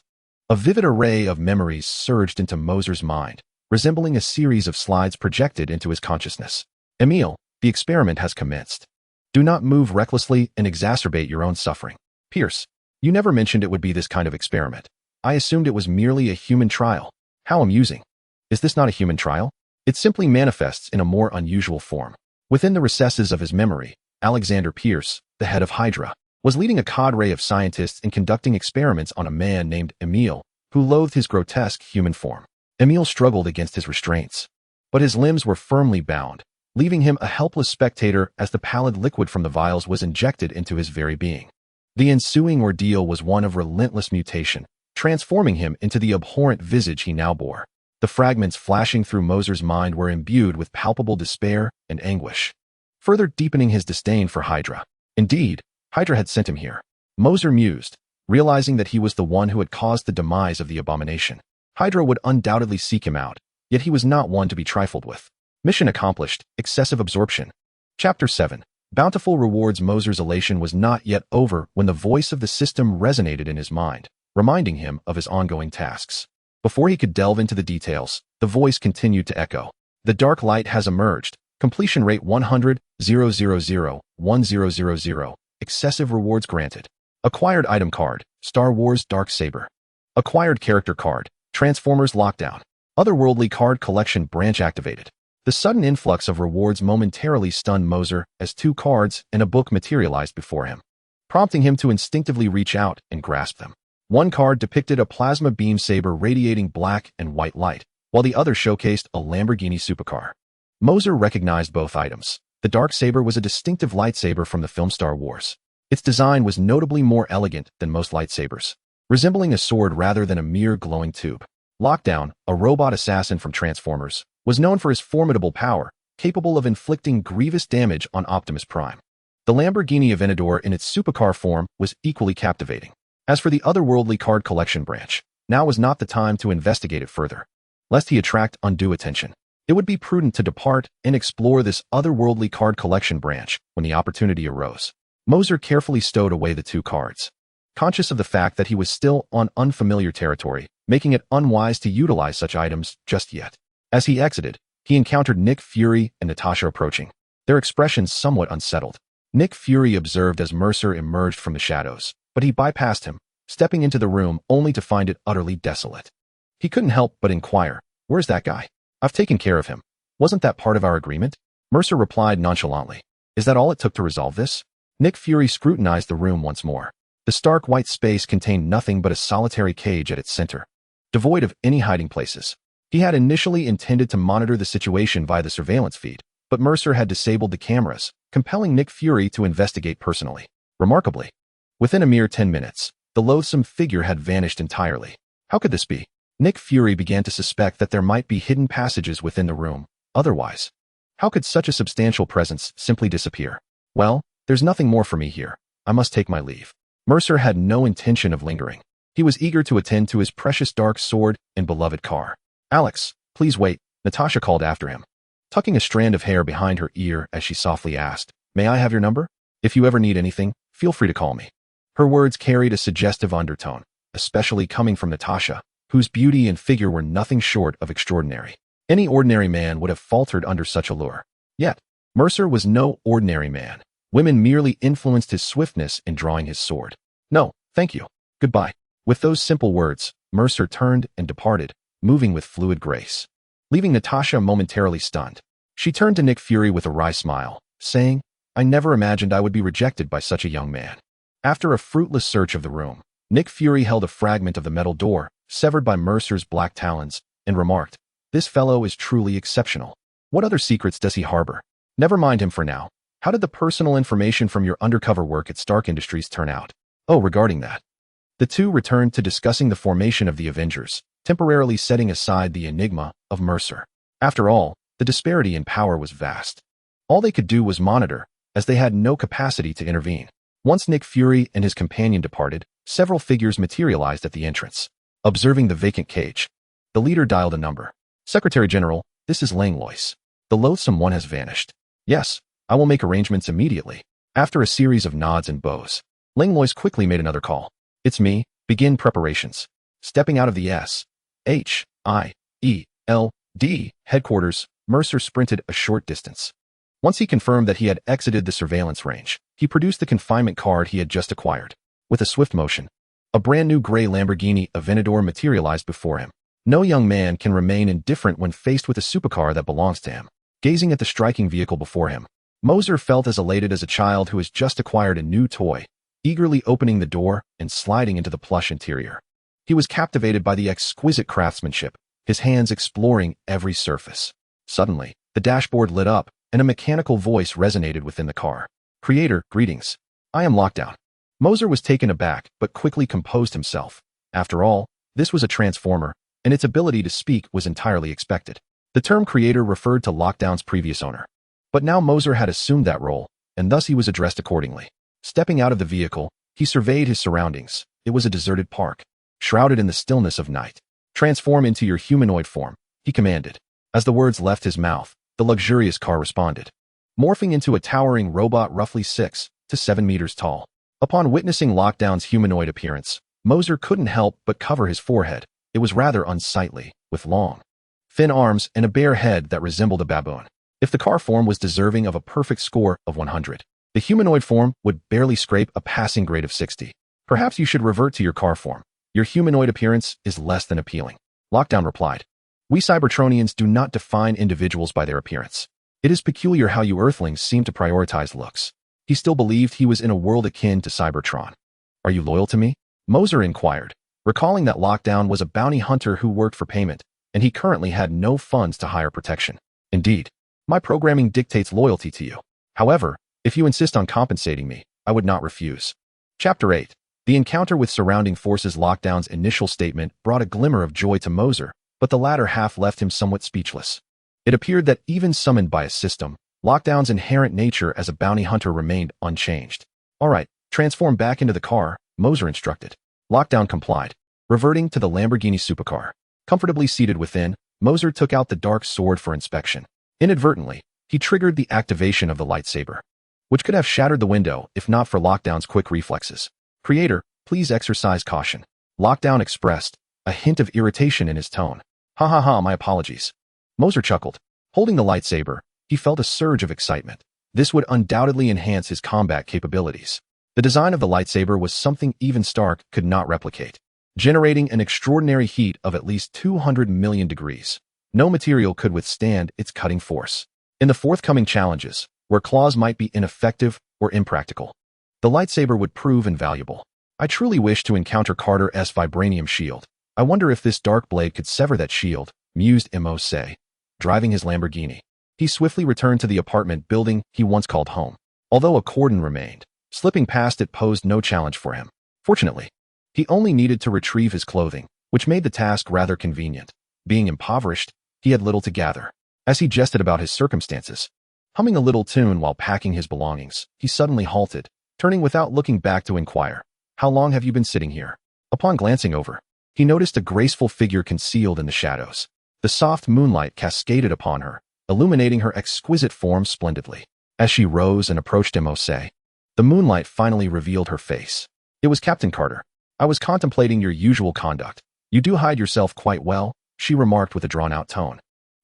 a vivid array of memories surged into Mercer's mind, resembling a series of slides projected into his consciousness. "Emil, the experiment has commenced. Do not move recklessly and exacerbate your own suffering. Pierce, you never mentioned it would be this kind of experiment. I assumed it was merely a human trial. How amusing. Is this not a human trial? It simply manifests in a more unusual form." Within the recesses of his memory, Alexander Pierce, the head of Hydra, was leading a cadre of scientists in conducting experiments on a man named Emil, who loathed his grotesque human form. Emil struggled against his restraints, but his limbs were firmly bound, leaving him a helpless spectator as the pallid liquid from the vials was injected into his very being. The ensuing ordeal was one of relentless mutation, transforming him into the abhorrent visage he now bore. The fragments flashing through Mercer's mind were imbued with palpable despair and anguish, further deepening his disdain for Hydra. Indeed, Hydra had sent him here. Mercer mused, realizing that he was the one who had caused the demise of the Abomination. Hydra would undoubtedly seek him out, yet he was not one to be trifled with. Mission accomplished. Excessive absorption. Chapter 7. Bountiful rewards. Moser's elation was not yet over when the voice of the system resonated in his mind, reminding him of his ongoing tasks. Before he could delve into the details, the voice continued to echo. The dark light has emerged. Completion rate 100,000,1000. Excessive rewards granted. Acquired item card, Star Wars Dark Saber. Acquired character card, Transformers Lockdown. Otherworldly card collection branch activated. The sudden influx of rewards momentarily stunned Moser as 2 cards and a book materialized before him, prompting him to instinctively reach out and grasp them. One card depicted a plasma beam saber radiating black and white light, while the other showcased a Lamborghini supercar. Moser recognized both items. The dark saber was a distinctive lightsaber from the film Star Wars. Its design was notably more elegant than most lightsabers, resembling a sword rather than a mere glowing tube. Lockdown, a robot assassin from Transformers, was known for his formidable power, capable of inflicting grievous damage on Optimus Prime. The Lamborghini Aventador in its supercar form was equally captivating. As for the otherworldly card collection branch, now was not the time to investigate it further, lest he attract undue attention. It would be prudent to depart and explore this otherworldly card collection branch when the opportunity arose. Moser carefully stowed away the 2 cards, conscious of the fact that he was still on unfamiliar territory, making it unwise to utilize such items just yet. As he exited, he encountered Nick Fury and Natasha approaching, their expressions somewhat unsettled. Nick Fury observed as Mercer emerged from the shadows, but he bypassed him, stepping into the room only to find it utterly desolate. He couldn't help but inquire, "Where's that guy? I've taken care of him. Wasn't that part of our agreement?" Mercer replied nonchalantly, "Is that all it took to resolve this?" Nick Fury scrutinized the room once more. The stark white space contained nothing but a solitary cage at its center, devoid of any hiding places. He had initially intended to monitor the situation via the surveillance feed, but Mercer had disabled the cameras, compelling Nick Fury to investigate personally. Remarkably, within a mere 10 minutes, the loathsome figure had vanished entirely. How could this be? Nick Fury began to suspect that there might be hidden passages within the room. Otherwise, how could such a substantial presence simply disappear? "Well, there's nothing more for me here. I must take my leave." Mercer had no intention of lingering. He was eager to attend to his precious dark sword and beloved car. "Alex, please wait," Natasha called after him, tucking a strand of hair behind her ear as she softly asked, "May I have your number? If you ever need anything, feel free to call me." Her words carried a suggestive undertone, especially coming from Natasha, whose beauty and figure were nothing short of extraordinary. Any ordinary man would have faltered under such allure. Yet, Mercer was no ordinary man. Women merely influenced his swiftness in drawing his sword. "No, thank you. Goodbye." With those simple words, Mercer turned and departed, moving with fluid grace, leaving Natasha momentarily stunned. She turned to Nick Fury with a wry smile, saying, "I never imagined I would be rejected by such a young man." After a fruitless search of the room, Nick Fury held a fragment of the metal door, severed by Mercer's black talons, and remarked, "This fellow is truly exceptional. What other secrets does he harbor? Never mind him for now. How did the personal information from your undercover work at Stark Industries turn out?" "Oh, regarding that." The two returned to discussing the formation of the Avengers, temporarily setting aside the enigma of Mercer. After all, the disparity in power was vast. All they could do was monitor, as they had no capacity to intervene. Once Nick Fury and his companion departed, several figures materialized at the entrance. Observing the vacant cage, the leader dialed a number. "Secretary General, this is Langlois. The loathsome one has vanished." "Yes, I will make arrangements immediately." After a series of nods and bows, Langlois quickly made another call. "It's me. Begin preparations." Stepping out of the SIELD headquarters, Mercer sprinted a short distance. Once he confirmed that he had exited the surveillance range, he produced the confinement card he had just acquired. With a swift motion, a brand new gray Lamborghini Aventador materialized before him. No young man can remain indifferent when faced with a supercar that belongs to him. Gazing at the striking vehicle before him, Moser felt as elated as a child who has just acquired a new toy, eagerly opening the door and sliding into the plush interior. He was captivated by the exquisite craftsmanship, his hands exploring every surface. Suddenly, the dashboard lit up, and a mechanical voice resonated within the car. "Creator, greetings. I am Lockdown." Moser was taken aback, but quickly composed himself. After all, this was a transformer, and its ability to speak was entirely expected. The term creator referred to Lockdown's previous owner. But now Moser had assumed that role, and thus he was addressed accordingly. Stepping out of the vehicle, he surveyed his surroundings. It was a deserted park, shrouded in the stillness of night. "Transform into your humanoid form," he commanded. As the words left his mouth, the luxurious car responded, morphing into a towering robot roughly 6 to 7 meters tall. Upon witnessing Lockdown's humanoid appearance, Mercer couldn't help but cover his forehead. It was rather unsightly, with long, thin arms and a bare head that resembled a baboon. If the car form was deserving of a perfect score of 100, the humanoid form would barely scrape a passing grade of 60. Perhaps you should revert to your car form. Your humanoid appearance is less than appealing. Lockdown replied, we Cybertronians do not define individuals by their appearance. It is peculiar how you Earthlings seem to prioritize looks. He still believed he was in a world akin to Cybertron. Are you loyal to me? Mercer inquired, recalling that Lockdown was a bounty hunter who worked for payment, and he currently had no funds to hire protection. Indeed, my programming dictates loyalty to you. However, if you insist on compensating me, I would not refuse. Chapter 8. The encounter with surrounding forces. Lockdown's initial statement brought a glimmer of joy to Mercer, but the latter half left him somewhat speechless. It appeared that even summoned by a system, Lockdown's inherent nature as a bounty hunter remained unchanged. All right, transform back into the car, Mercer instructed. Lockdown complied, reverting to the Lamborghini supercar. Comfortably seated within, Mercer took out the dark sword for inspection. Inadvertently, he triggered the activation of the lightsaber, which could have shattered the window if not for Lockdown's quick reflexes. Creator, please exercise caution. Lockdown expressed, a hint of irritation in his tone. Ha ha ha, my apologies. Mercer chuckled. Holding the lightsaber, he felt a surge of excitement. This would undoubtedly enhance his combat capabilities. The design of the lightsaber was something even Stark could not replicate, generating an extraordinary heat of at least 200 million degrees. No material could withstand its cutting force. In the forthcoming challenges, where claws might be ineffective or impractical, the lightsaber would prove invaluable. I truly wish to encounter Carter's vibranium shield. I wonder if this dark blade could sever that shield, mused Mercer, driving his Lamborghini. He swiftly returned to the apartment building he once called home. Although a cordon remained, slipping past it posed no challenge for him. Fortunately, he only needed to retrieve his clothing, which made the task rather convenient. Being impoverished, he had little to gather. As he jested about his circumstances, humming a little tune while packing his belongings, he suddenly halted, turning without looking back to inquire, how long have you been sitting here? Upon glancing over, he noticed a graceful figure concealed in the shadows. The soft moonlight cascaded upon her, illuminating her exquisite form splendidly. As she rose and approached Mercer, the moonlight finally revealed her face. It was Captain Carter. I was contemplating your usual conduct. You do hide yourself quite well, she remarked with a drawn-out tone,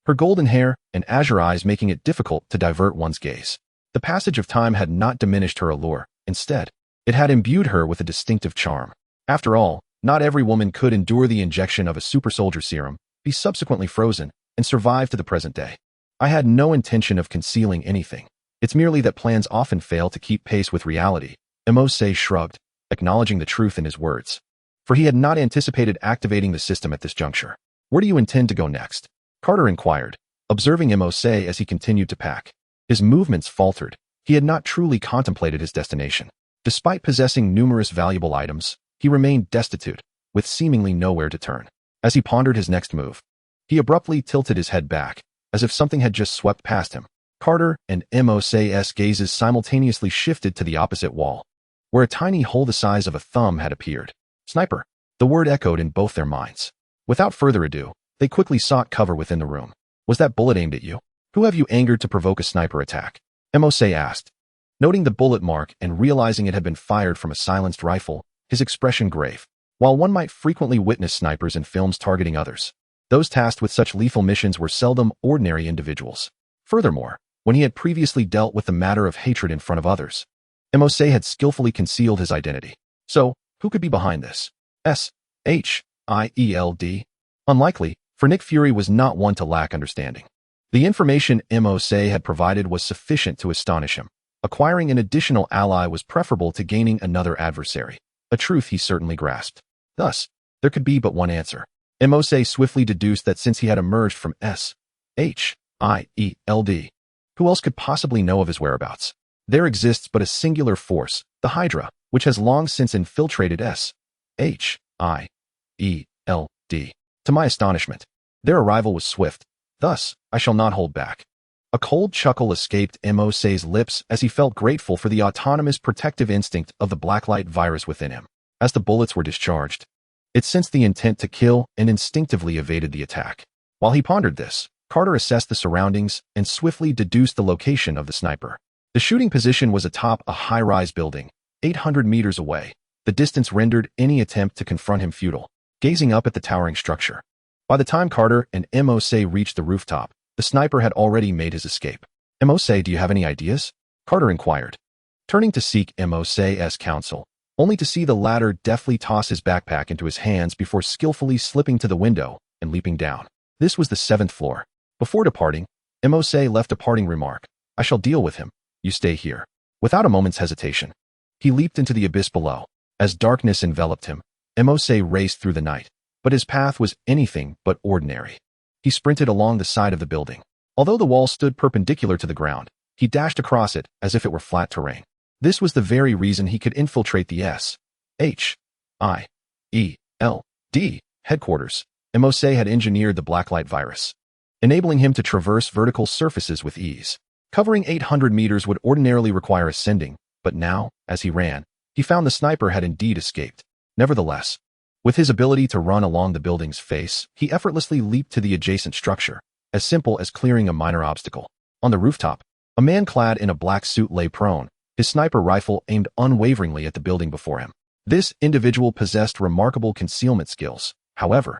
her golden hair and azure eyes making it difficult to divert one's gaze. The passage of time had not diminished her allure. Instead, it had imbued her with a distinctive charm. After all, not every woman could endure the injection of a super soldier serum, be subsequently frozen, and survive to the present day. I had no intention of concealing anything. It's merely that plans often fail to keep pace with reality. Mercer shrugged, acknowledging the truth in his words. For he had not anticipated activating the system at this juncture. Where do you intend to go next? Carter inquired, observing Mercer as he continued to pack. His movements faltered. He had not truly contemplated his destination. Despite possessing numerous valuable items, he remained destitute, with seemingly nowhere to turn. As he pondered his next move, he abruptly tilted his head back, as if something had just swept past him. Carter and Mercer's gazes simultaneously shifted to the opposite wall, where a tiny hole the size of a thumb had appeared. Sniper. The word echoed in both their minds. Without further ado, they quickly sought cover within the room. Was that bullet aimed at you? Who have you angered to provoke a sniper attack? Mercer asked. Noting the bullet mark and realizing it had been fired from a silenced rifle, his expression grave. While one might frequently witness snipers in films targeting others, those tasked with such lethal missions were seldom ordinary individuals. Furthermore, when he had previously dealt with the matter of hatred in front of others, Mercer had skillfully concealed his identity. So, who could be behind this? S-H-I-E-L-D? Unlikely, for Nick Fury was not one to lack understanding. The information Mercer had provided was sufficient to astonish him. Acquiring an additional ally was preferable to gaining another adversary, a truth he certainly grasped. Thus, there could be but one answer. Mercer swiftly deduced that since he had emerged from S-H-I-E-L-D, who else could possibly know of his whereabouts? There exists but a singular force, the Hydra, which has long since infiltrated S-H-I-E-L-D. To my astonishment, their arrival was swift. Thus, I shall not hold back. A cold chuckle escaped Mercer's lips as he felt grateful for the autonomous protective instinct of the Blacklight virus within him. As the bullets were discharged, it sensed the intent to kill and instinctively evaded the attack. While he pondered this, Carter assessed the surroundings and swiftly deduced the location of the sniper. The shooting position was atop a high-rise building, 800 meters away. The distance rendered any attempt to confront him futile. Gazing up at the towering structure. By the time Carter and Mose reached the rooftop, the sniper had already made his escape. Mose, do you have any ideas? Carter inquired, turning to seek Mose's counsel, only to see the latter deftly toss his backpack into his hands before skillfully slipping to the window and leaping down. This was the 7th floor. Before departing, Mose left a parting remark. I shall deal with him. You stay here. Without a moment's hesitation, he leaped into the abyss below. As darkness enveloped him, Mose raced through the night, but his path was anything but ordinary. He sprinted along the side of the building. Although the wall stood perpendicular to the ground, he dashed across it as if it were flat terrain. This was the very reason he could infiltrate the S.H.I.E.L.D. headquarters. Mose had engineered the Blacklight virus, enabling him to traverse vertical surfaces with ease. Covering 800 meters would ordinarily require ascending, but now, as he ran, he found the sniper had indeed escaped. Nevertheless, with his ability to run along the building's face, he effortlessly leaped to the adjacent structure, as simple as clearing a minor obstacle. On the rooftop, a man clad in a black suit lay prone, his sniper rifle aimed unwaveringly at the building before him. This individual possessed remarkable concealment skills. However,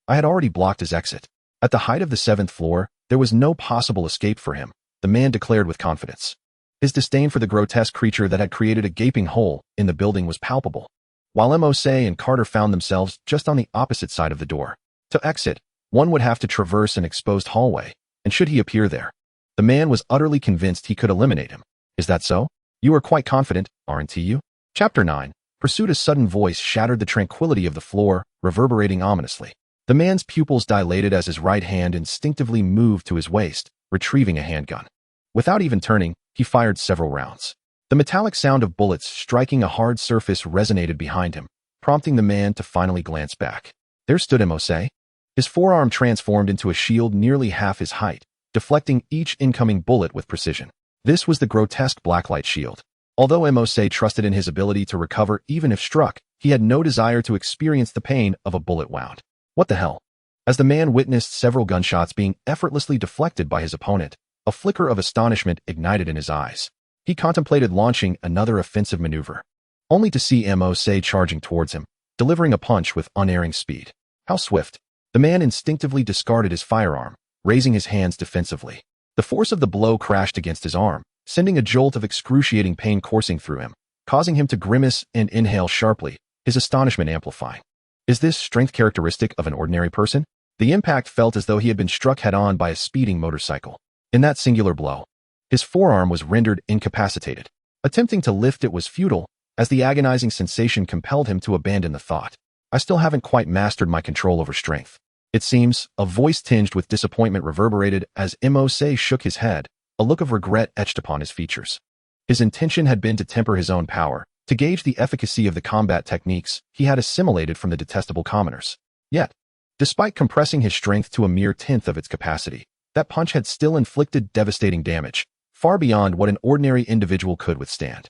I had already blocked his exit. At the height of the 7th floor, there was no possible escape for him, the man declared with confidence. His disdain for the grotesque creature that had created a gaping hole in the building was palpable. While Mose and Carter found themselves just on the opposite side of the door. To exit, one would have to traverse an exposed hallway, and should he appear there, the man was utterly convinced he could eliminate him. Is that so? You are quite confident, aren't you? Chapter 9. Pursued. A sudden voice shattered the tranquility of the floor, reverberating ominously. The man's pupils dilated as his right hand instinctively moved to his waist, retrieving a handgun. Without even turning, he fired several rounds. The metallic sound of bullets striking a hard surface resonated behind him, prompting the man to finally glance back. There stood Mose. His forearm transformed into a shield nearly half his height, deflecting each incoming bullet with precision. This was the grotesque Blacklight shield. Although Mose trusted in his ability to recover even if struck, he had no desire to experience the pain of a bullet wound. What the hell? As the man witnessed several gunshots being effortlessly deflected by his opponent, a flicker of astonishment ignited in his eyes. He contemplated launching another offensive maneuver, only to see Mose charging towards him, delivering a punch with unerring speed. How swift! The man instinctively discarded his firearm, raising his hands defensively. The force of the blow crashed against his arm, sending a jolt of excruciating pain coursing through him, causing him to grimace and inhale sharply, his astonishment amplifying. Is this strength characteristic of an ordinary person? The impact felt as though he had been struck head-on by a speeding motorcycle. In that singular blow, his forearm was rendered incapacitated. Attempting to lift it was futile, as the agonizing sensation compelled him to abandon the thought. I still haven't quite mastered my control over strength. It seems, a voice tinged with disappointment reverberated as Mose shook his head, a look of regret etched upon his features. His intention had been to temper his own power, to gauge the efficacy of the combat techniques he had assimilated from the detestable commoners. Yet, despite compressing his strength to a mere tenth of its capacity, that punch had still inflicted devastating damage, far beyond what an ordinary individual could withstand.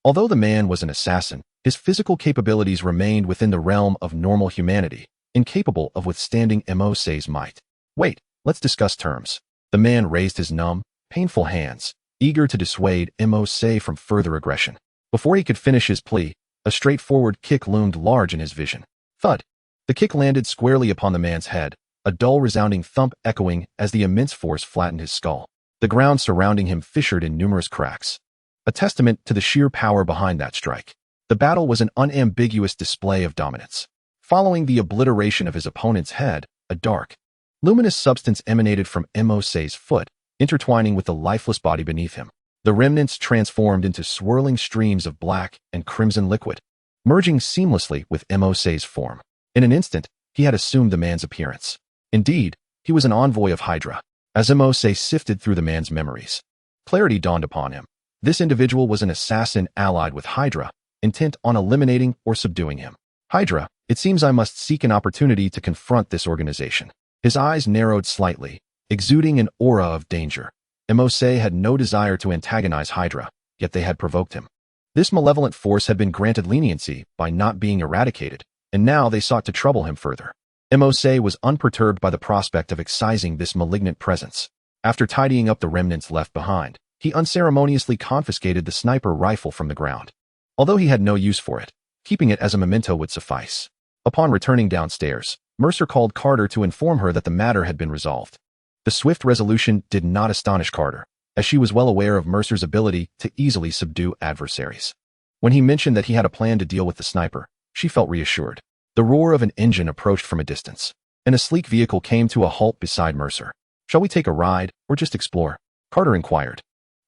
Although the man was an assassin, his physical capabilities remained within the realm of normal humanity, incapable of withstanding Mose's might. Wait, let's discuss terms. The man raised his numb, painful hands, eager to dissuade Mose from further aggression. Before he could finish his plea, a straightforward kick loomed large in his vision. Thud! The kick landed squarely upon the man's head, a dull resounding thump echoing as the immense force flattened his skull. The ground surrounding him fissured in numerous cracks, a testament to the sheer power behind that strike. The battle was an unambiguous display of dominance. Following the obliteration of his opponent's head, a dark, luminous substance emanated from Mose's foot, intertwining with the lifeless body beneath him. The remnants transformed into swirling streams of black and crimson liquid, merging seamlessly with Mose's form. In an instant, he had assumed the man's appearance. Indeed, he was an envoy of Hydra. As Mose sifted through the man's memories, clarity dawned upon him. This individual was an assassin allied with Hydra, intent on eliminating or subduing him. Hydra, it seems I must seek an opportunity to confront this organization. His eyes narrowed slightly, exuding an aura of danger. Mose had no desire to antagonize Hydra, yet they had provoked him. This malevolent force had been granted leniency by not being eradicated, and now they sought to trouble him further. Mose was unperturbed by the prospect of excising this malignant presence. After tidying up the remnants left behind, he unceremoniously confiscated the sniper rifle from the ground. Although he had no use for it, keeping it as a memento would suffice. Upon returning downstairs, Mercer called Carter to inform her that the matter had been resolved. The swift resolution did not astonish Carter, as she was well aware of Mercer's ability to easily subdue adversaries. When he mentioned that he had a plan to deal with the sniper, she felt reassured. The roar of an engine approached from a distance, and a sleek vehicle came to a halt beside Mercer. "Shall we take a ride, or just explore?" Carter inquired,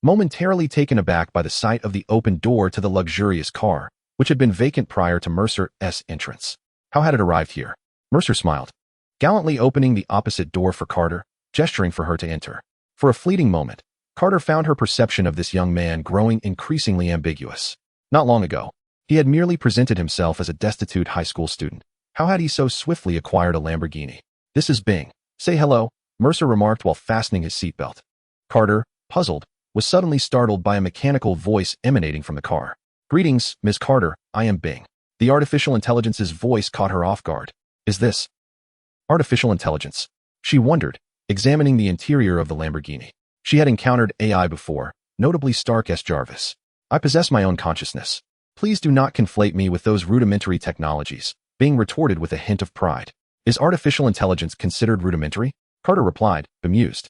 momentarily taken aback by the sight of the open door to the luxurious car, which had been vacant prior to Mercer's entrance. How had it arrived here? Mercer smiled, gallantly opening the opposite door for Carter, gesturing for her to enter. For a fleeting moment, Carter found her perception of this young man growing increasingly ambiguous. Not long ago, he had merely presented himself as a destitute high school student. How had he so swiftly acquired a Lamborghini? "This is Bing. Say hello," Mercer remarked while fastening his seatbelt. Carter, puzzled, was suddenly startled by a mechanical voice emanating from the car. "Greetings, Ms. Carter, I am Bing." The artificial intelligence's voice caught her off guard. "Is this artificial intelligence?" She wondered, examining the interior of the Lamborghini. She had encountered AI before, notably Stark S. Jarvis. "I possess my own consciousness. Please do not conflate me with those rudimentary technologies," Bing retorted with a hint of pride. "Is artificial intelligence considered rudimentary?" Carter replied, bemused.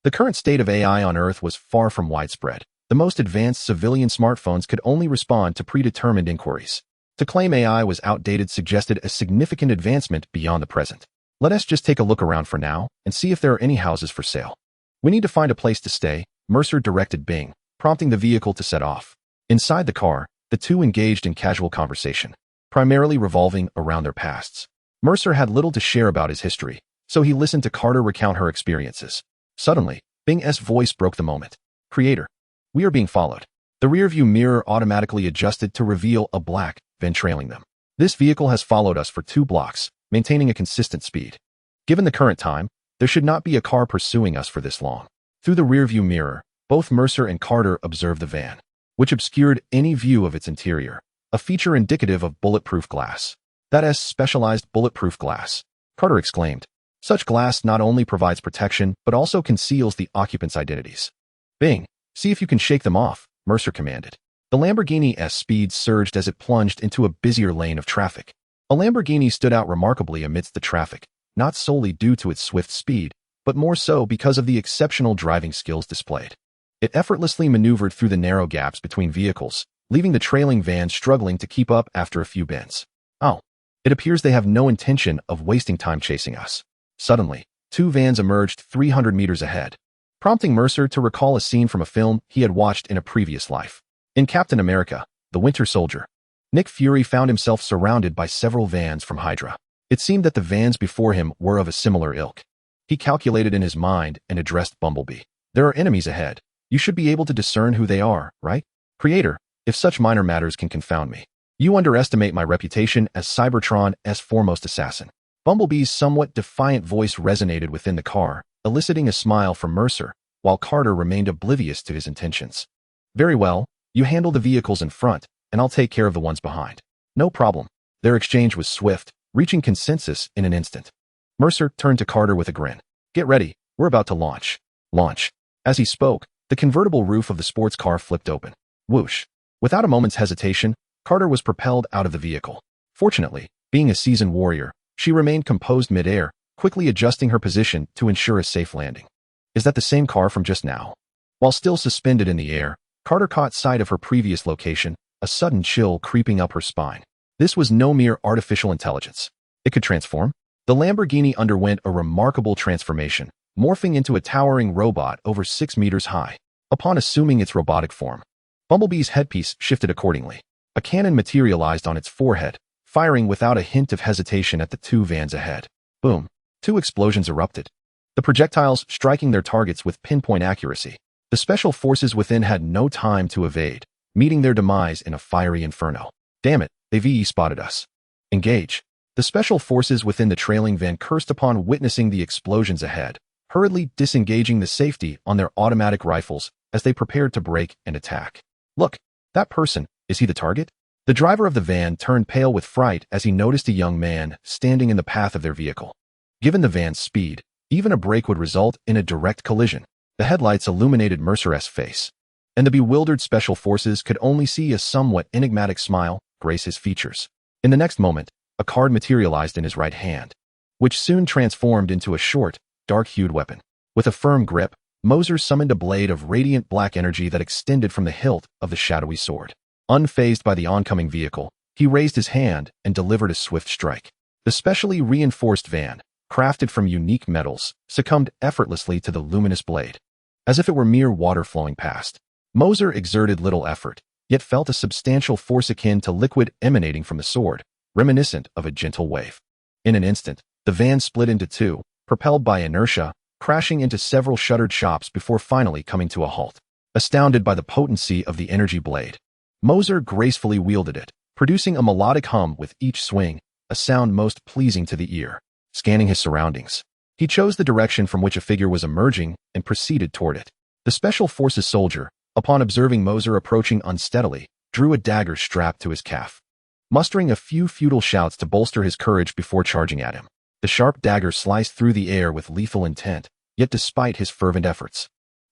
The current state of AI on Earth was far from widespread. The most advanced civilian smartphones could only respond to predetermined inquiries. To claim AI was outdated suggested a significant advancement beyond the present. "Let us just take a look around for now and see if there are any houses for sale. We need to find a place to stay," Mercer directed Bing, prompting the vehicle to set off. Inside the car, the two engaged in casual conversation, primarily revolving around their pasts. Mercer had little to share about his history, so he listened to Carter recount her experiences. Suddenly, Bing's voice broke the moment. "Creator, we are being followed." The rearview mirror automatically adjusted to reveal a black van trailing them. "This vehicle has followed us for 2 blocks, maintaining a consistent speed. Given the current time, there should not be a car pursuing us for this long." Through the rearview mirror, both Mercer and Carter observed the van, which obscured any view of its interior, a feature indicative of bulletproof glass. "That is specialized bulletproof glass," Carter exclaimed. "Such glass not only provides protection, but also conceals the occupants' identities." "Bing, see if you can shake them off," Mercer commanded. The Lamborghini's speed surged as it plunged into a busier lane of traffic. A Lamborghini stood out remarkably amidst the traffic, not solely due to its swift speed, but more so because of the exceptional driving skills displayed. It effortlessly maneuvered through the narrow gaps between vehicles, leaving the trailing van struggling to keep up after a few bends. "Oh, it appears they have no intention of wasting time chasing us." Suddenly, 2 vans emerged 300 meters ahead, prompting Mercer to recall a scene from a film he had watched in a previous life. In Captain America, the Winter Soldier, Nick Fury found himself surrounded by several vans from Hydra. It seemed that the vans before him were of a similar ilk. He calculated in his mind and addressed Bumblebee. "There are enemies ahead. You should be able to discern who they are, right? Creator, if such minor matters can confound me. You underestimate my reputation as Cybertron's foremost assassin." Bumblebee's somewhat defiant voice resonated within the car, eliciting a smile from Mercer, while Carter remained oblivious to his intentions. "Very well, you handle the vehicles in front, and I'll take care of the ones behind." "No problem." Their exchange was swift, reaching consensus in an instant. Mercer turned to Carter with a grin. "Get ready, we're about to launch." Launch. As he spoke, the convertible roof of the sports car flipped open. Whoosh. Without a moment's hesitation, Carter was propelled out of the vehicle. Fortunately, being a seasoned warrior, she remained composed mid-air, quickly adjusting her position to ensure a safe landing. "Is that the same car from just now?" While still suspended in the air, Carter caught sight of her previous location, a sudden chill creeping up her spine. This was no mere artificial intelligence. It could transform. The Lamborghini underwent a remarkable transformation, morphing into a towering robot over 6 meters high. Upon assuming its robotic form, Bumblebee's headpiece shifted accordingly. A cannon materialized on its forehead, firing without a hint of hesitation at the 2 vans ahead. Boom. 2 explosions erupted, the projectiles striking their targets with pinpoint accuracy. The special forces within had no time to evade, meeting their demise in a fiery inferno. "Damn it, they've spotted us. Engage." The special forces within the trailing van cursed upon witnessing the explosions ahead, hurriedly disengaging the safety on their automatic rifles as they prepared to break and attack. "Look, that person, is he the target?" The driver of the van turned pale with fright as he noticed a young man standing in the path of their vehicle. Given the van's speed, even a brake would result in a direct collision. The headlights illuminated Mercer's face, and the bewildered special forces could only see a somewhat enigmatic smile grace his features. In the next moment, a card materialized in his right hand, which soon transformed into a short, dark-hued weapon. With a firm grip, Mercer summoned a blade of radiant black energy that extended from the hilt of the shadowy sword. Unfazed by the oncoming vehicle, he raised his hand and delivered a swift strike. The specially reinforced van, crafted from unique metals, succumbed effortlessly to the luminous blade. As if it were mere water flowing past, Mercer exerted little effort, yet felt a substantial force akin to liquid emanating from the sword, reminiscent of a gentle wave. In an instant, the van split into two, propelled by inertia, crashing into several shuttered shops before finally coming to a halt. Astounded by the potency of the energy blade, Mercer gracefully wielded it, producing a melodic hum with each swing, a sound most pleasing to the ear. Scanning his surroundings, he chose the direction from which a figure was emerging and proceeded toward it. The Special Forces soldier, upon observing Mercer approaching unsteadily, drew a dagger strapped to his calf, mustering a few futile shouts to bolster his courage before charging at him. The sharp dagger sliced through the air with lethal intent, yet despite his fervent efforts,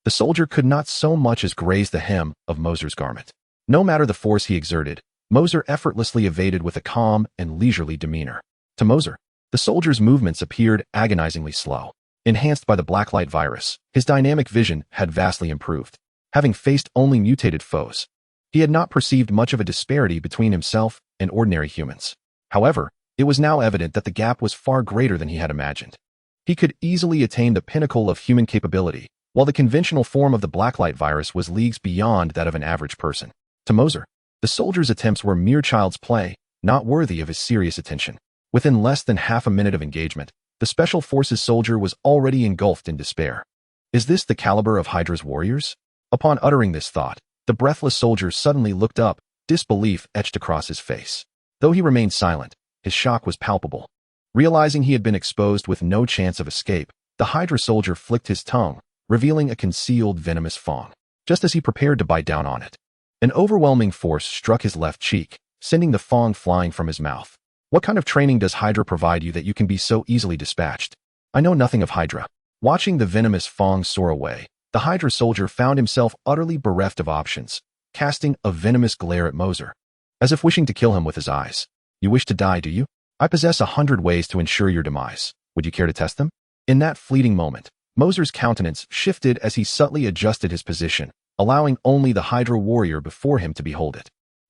the soldier could not so much as graze the hem of Mercer's garment. No matter the force he exerted, Mercer effortlessly evaded with a calm and leisurely demeanor. To Mercer, the soldier's movements appeared agonizingly slow. Enhanced by the Blacklight virus, his dynamic vision had vastly improved. Having faced only mutated foes, he had not perceived much of a disparity between himself and ordinary humans. However, it was now evident that the gap was far greater than he had imagined. He could easily attain the pinnacle of human capability, while the conventional form of the Blacklight virus was leagues beyond that of an average person. To Mercer, the soldier's attempts were mere child's play, not worthy of his serious attention. Within less than half a minute of engagement, the Special Forces soldier was already engulfed in despair. Is this the caliber of Hydra's warriors? Upon uttering this thought, the breathless soldier suddenly looked up, disbelief etched across his face. Though he remained silent, his shock was palpable. Realizing he had been exposed with no chance of escape, the Hydra soldier flicked his tongue, revealing a concealed venomous fang. Just as he prepared to bite down on it, an overwhelming force struck his left cheek, sending the fang flying from his mouth. What kind of training does Hydra provide you that you can be so easily dispatched? I know nothing of Hydra. Watching the venomous fang soar away, the Hydra soldier found himself utterly bereft of options, casting a venomous glare at Mercer, as if wishing to kill him with his eyes. You wish to die, do you? I possess 100 ways to ensure your demise. Would you care to test them? In that fleeting moment, Mercer's countenance shifted as he subtly adjusted his position, allowing only the Hydra warrior before him to behold it.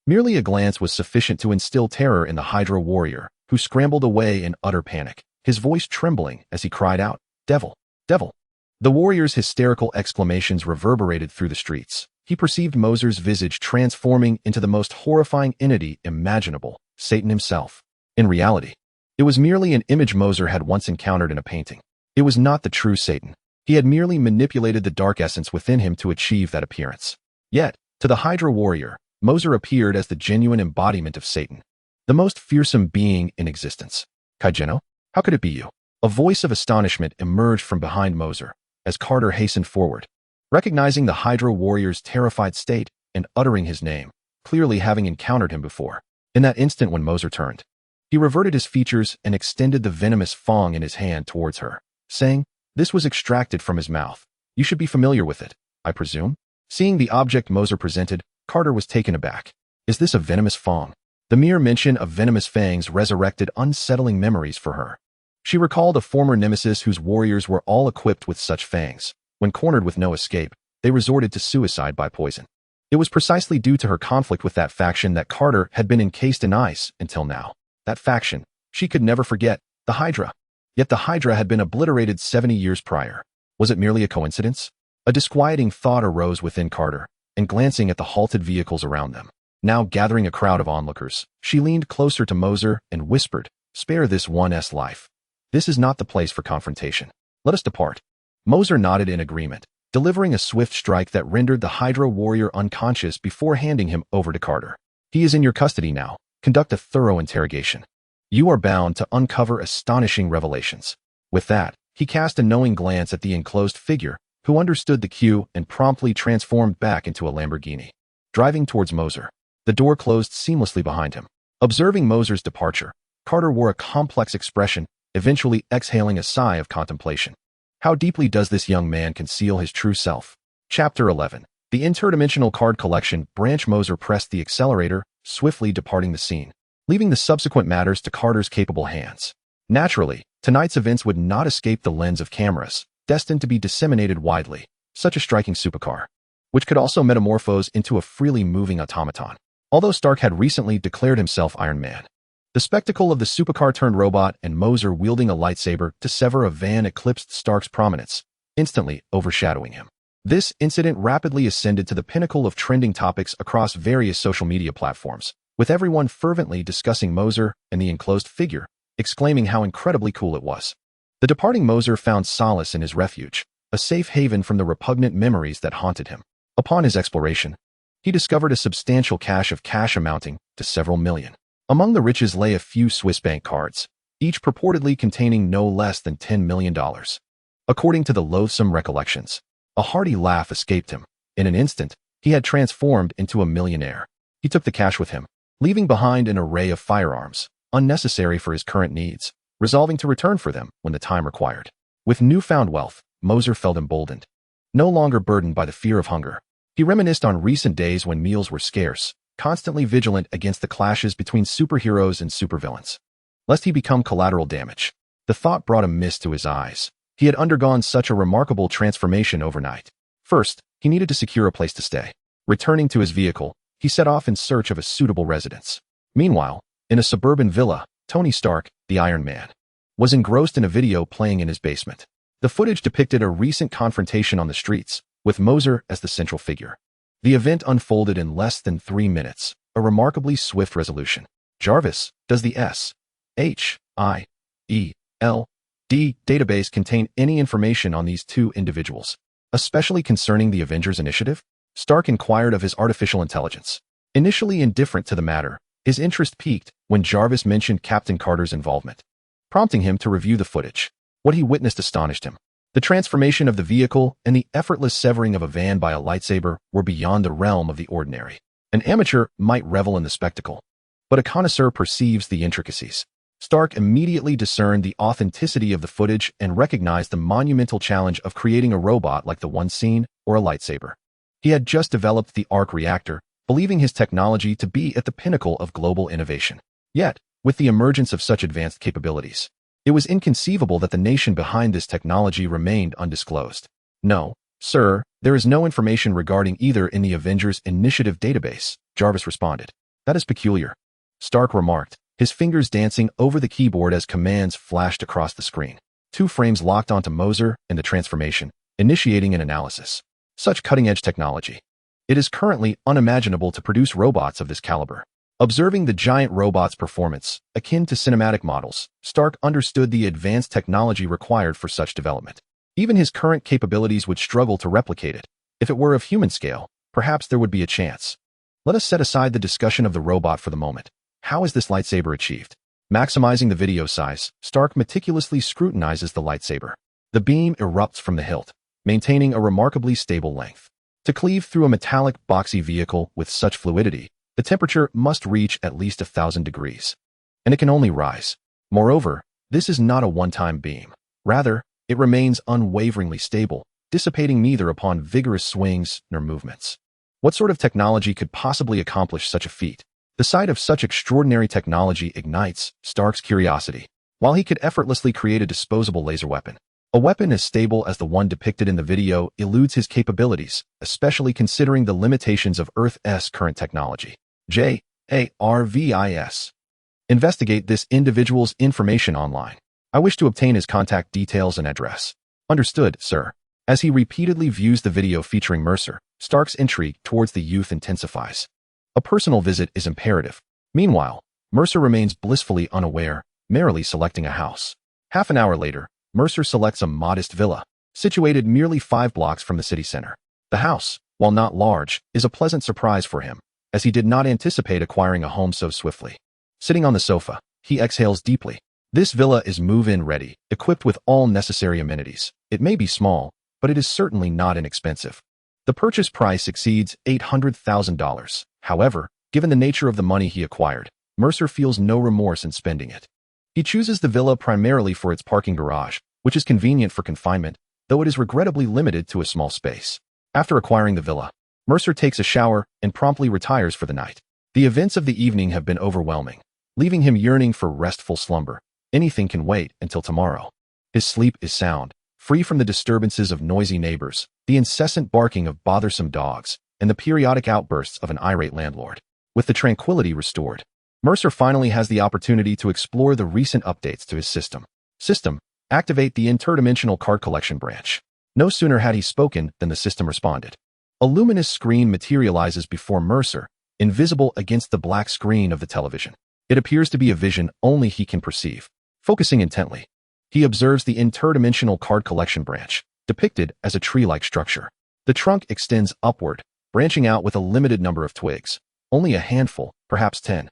Merely a glance was sufficient to instill terror in the Hydra warrior, who scrambled away in utter panic, his voice trembling as he cried out, "Devil! Devil!" The warrior's hysterical exclamations reverberated through the streets. He perceived Mercer's visage transforming into the most horrifying entity imaginable, Satan himself. In reality, it was merely an image Mercer had once encountered in a painting. It was not the true Satan. He had merely manipulated the dark essence within him to achieve that appearance. Yet, to the Hydra warrior, Mercer appeared as the genuine embodiment of Satan, the most fearsome being in existence. Kaijeno, how could it be you? A voice of astonishment emerged from behind Mercer as Carter hastened forward. Recognizing the Hydra warrior's terrified state and uttering his name, clearly having encountered him before. In that instant when Mercer turned, he reverted his features and extended the venomous fang in his hand towards her, saying, "This was extracted from his mouth. You should be familiar with it, I presume?" Seeing the object Mercer presented, Carter was taken aback. Is this a venomous fang? The mere mention of venomous fangs resurrected unsettling memories for her. She recalled a former nemesis whose warriors were all equipped with such fangs. When cornered with no escape, they resorted to suicide by poison. It was precisely due to her conflict with that faction that Carter had been encased in ice until now. That faction, she could never forget, the Hydra. Yet the Hydra had been obliterated 70 years prior. Was it merely a coincidence? A disquieting thought arose within Carter, and glancing at the halted vehicles around them, now gathering a crowd of onlookers, she leaned closer to Mercer and whispered, "Spare this one's life. This is not the place for confrontation. Let us depart." Mercer nodded in agreement, delivering a swift strike that rendered the Hydra warrior unconscious before handing him over to Carter. "He is in your custody now. Conduct a thorough interrogation. You are bound to uncover astonishing revelations." With that, he cast a knowing glance at the enclosed figure, who understood the cue and promptly transformed back into a Lamborghini, driving towards Mercer. The door closed seamlessly behind him. Observing Mercer's departure, Carter wore a complex expression, eventually exhaling a sigh of contemplation. How deeply does this young man conceal his true self? Chapter 11. The interdimensional card collection. Branch Mercer pressed the accelerator, swiftly departing the scene, leaving the subsequent matters to Carter's capable hands. Naturally, tonight's events would not escape the lens of cameras, destined to be disseminated widely, such a striking supercar, which could also metamorphose into a freely moving automaton. Although Stark had recently declared himself Iron Man, the spectacle of the supercar turned robot and Mercer wielding a lightsaber to sever a van eclipsed Stark's prominence, instantly overshadowing him. This incident rapidly ascended to the pinnacle of trending topics across various social media platforms, with everyone fervently discussing Mercer and the enclosed figure, exclaiming how incredibly cool it was. The departing Mercer found solace in his refuge, a safe haven from the repugnant memories that haunted him. Upon his exploration, he discovered a substantial cache of cash amounting to several million. Among the riches lay a few Swiss bank cards, each purportedly containing no less than $10 million. According to the loathsome recollections, a hearty laugh escaped him. In an instant, he had transformed into a millionaire. He took the cash with him, leaving behind an array of firearms, unnecessary for his current needs, resolving to return for them when the time required. With newfound wealth, Mercer felt emboldened. No longer burdened by the fear of hunger, he reminisced on recent days when meals were scarce, constantly vigilant against the clashes between superheroes and supervillains, lest he become collateral damage. The thought brought a mist to his eyes. He had undergone such a remarkable transformation overnight. First, he needed to secure a place to stay. Returning to his vehicle, he set off in search of a suitable residence. Meanwhile, in a suburban villa, Tony Stark, the Iron Man, was engrossed in a video playing in his basement. The footage depicted a recent confrontation on the streets, with Mercer as the central figure. The event unfolded in less than 3 minutes, a remarkably swift resolution. Jarvis, does the S.H.I.E.L.D. database contain any information on these two individuals, especially concerning the Avengers Initiative? Stark inquired of his artificial intelligence. Initially indifferent to the matter, his interest peaked when Jarvis mentioned Captain Carter's involvement, prompting him to review the footage. What he witnessed astonished him. The transformation of the vehicle and the effortless severing of a van by a lightsaber were beyond the realm of the ordinary. An amateur might revel in the spectacle, but a connoisseur perceives the intricacies. Stark immediately discerned the authenticity of the footage and recognized the monumental challenge of creating a robot like the one seen, or a lightsaber. He had just developed the arc reactor, believing his technology to be at the pinnacle of global innovation. Yet, with the emergence of such advanced capabilities, it was inconceivable that the nation behind this technology remained undisclosed. No, sir, there is no information regarding either in the Avengers Initiative database, Jarvis responded. That is peculiar, Stark remarked, his fingers dancing over the keyboard as commands flashed across the screen. 2 frames locked onto Mercer and the transformation, initiating an analysis. Such cutting-edge technology. It is currently unimaginable to produce robots of this caliber. Observing the giant robot's performance, akin to cinematic models, Stark understood the advanced technology required for such development. Even his current capabilities would struggle to replicate it. If it were of human scale, perhaps there would be a chance. Let us set aside the discussion of the robot for the moment. How is this lightsaber achieved? Maximizing the video size, Stark meticulously scrutinizes the lightsaber. The beam erupts from the hilt, maintaining a remarkably stable length. To cleave through a metallic, boxy vehicle with such fluidity, the temperature must reach at least 1,000 degrees, and it can only rise. Moreover, this is not a one-time beam. Rather, it remains unwaveringly stable, dissipating neither upon vigorous swings nor movements. What sort of technology could possibly accomplish such a feat? The sight of such extraordinary technology ignites Stark's curiosity. While he could effortlessly create a disposable laser weapon, a weapon as stable as the one depicted in the video eludes his capabilities, especially considering the limitations of Earth's current technology. Jarvis. Investigate this individual's information online. I wish to obtain his contact details and address. Understood, sir. As he repeatedly views the video featuring Mercer, Stark's intrigue towards the youth intensifies. A personal visit is imperative. Meanwhile, Mercer remains blissfully unaware, merrily selecting a house. Half an hour later, Mercer selects a modest villa, situated merely 5 blocks from the city center. The house, while not large, is a pleasant surprise for him, as he did not anticipate acquiring a home so swiftly. Sitting on the sofa, he exhales deeply. This villa is move-in ready, equipped with all necessary amenities. It may be small, but it is certainly not inexpensive. The purchase price exceeds $800,000. However, given the nature of the money he acquired, Mercer feels no remorse in spending it. He chooses the villa primarily for its parking garage, which is convenient for confinement, though it is regrettably limited to a small space. After acquiring the villa, Mercer takes a shower and promptly retires for the night. The events of the evening have been overwhelming, leaving him yearning for restful slumber. Anything can wait until tomorrow. His sleep is sound, free from the disturbances of noisy neighbors, the incessant barking of bothersome dogs, and the periodic outbursts of an irate landlord. With the tranquility restored, Mercer finally has the opportunity to explore the recent updates to his system. Activate the interdimensional card collection branch. No sooner had he spoken than the system responded. A luminous screen materializes before Mercer, invisible against the black screen of the television. It appears to be a vision only he can perceive. Focusing intently, he observes the interdimensional card collection branch, depicted as a tree-like structure. The trunk extends upward, branching out with a limited number of twigs, only a handful, perhaps 10.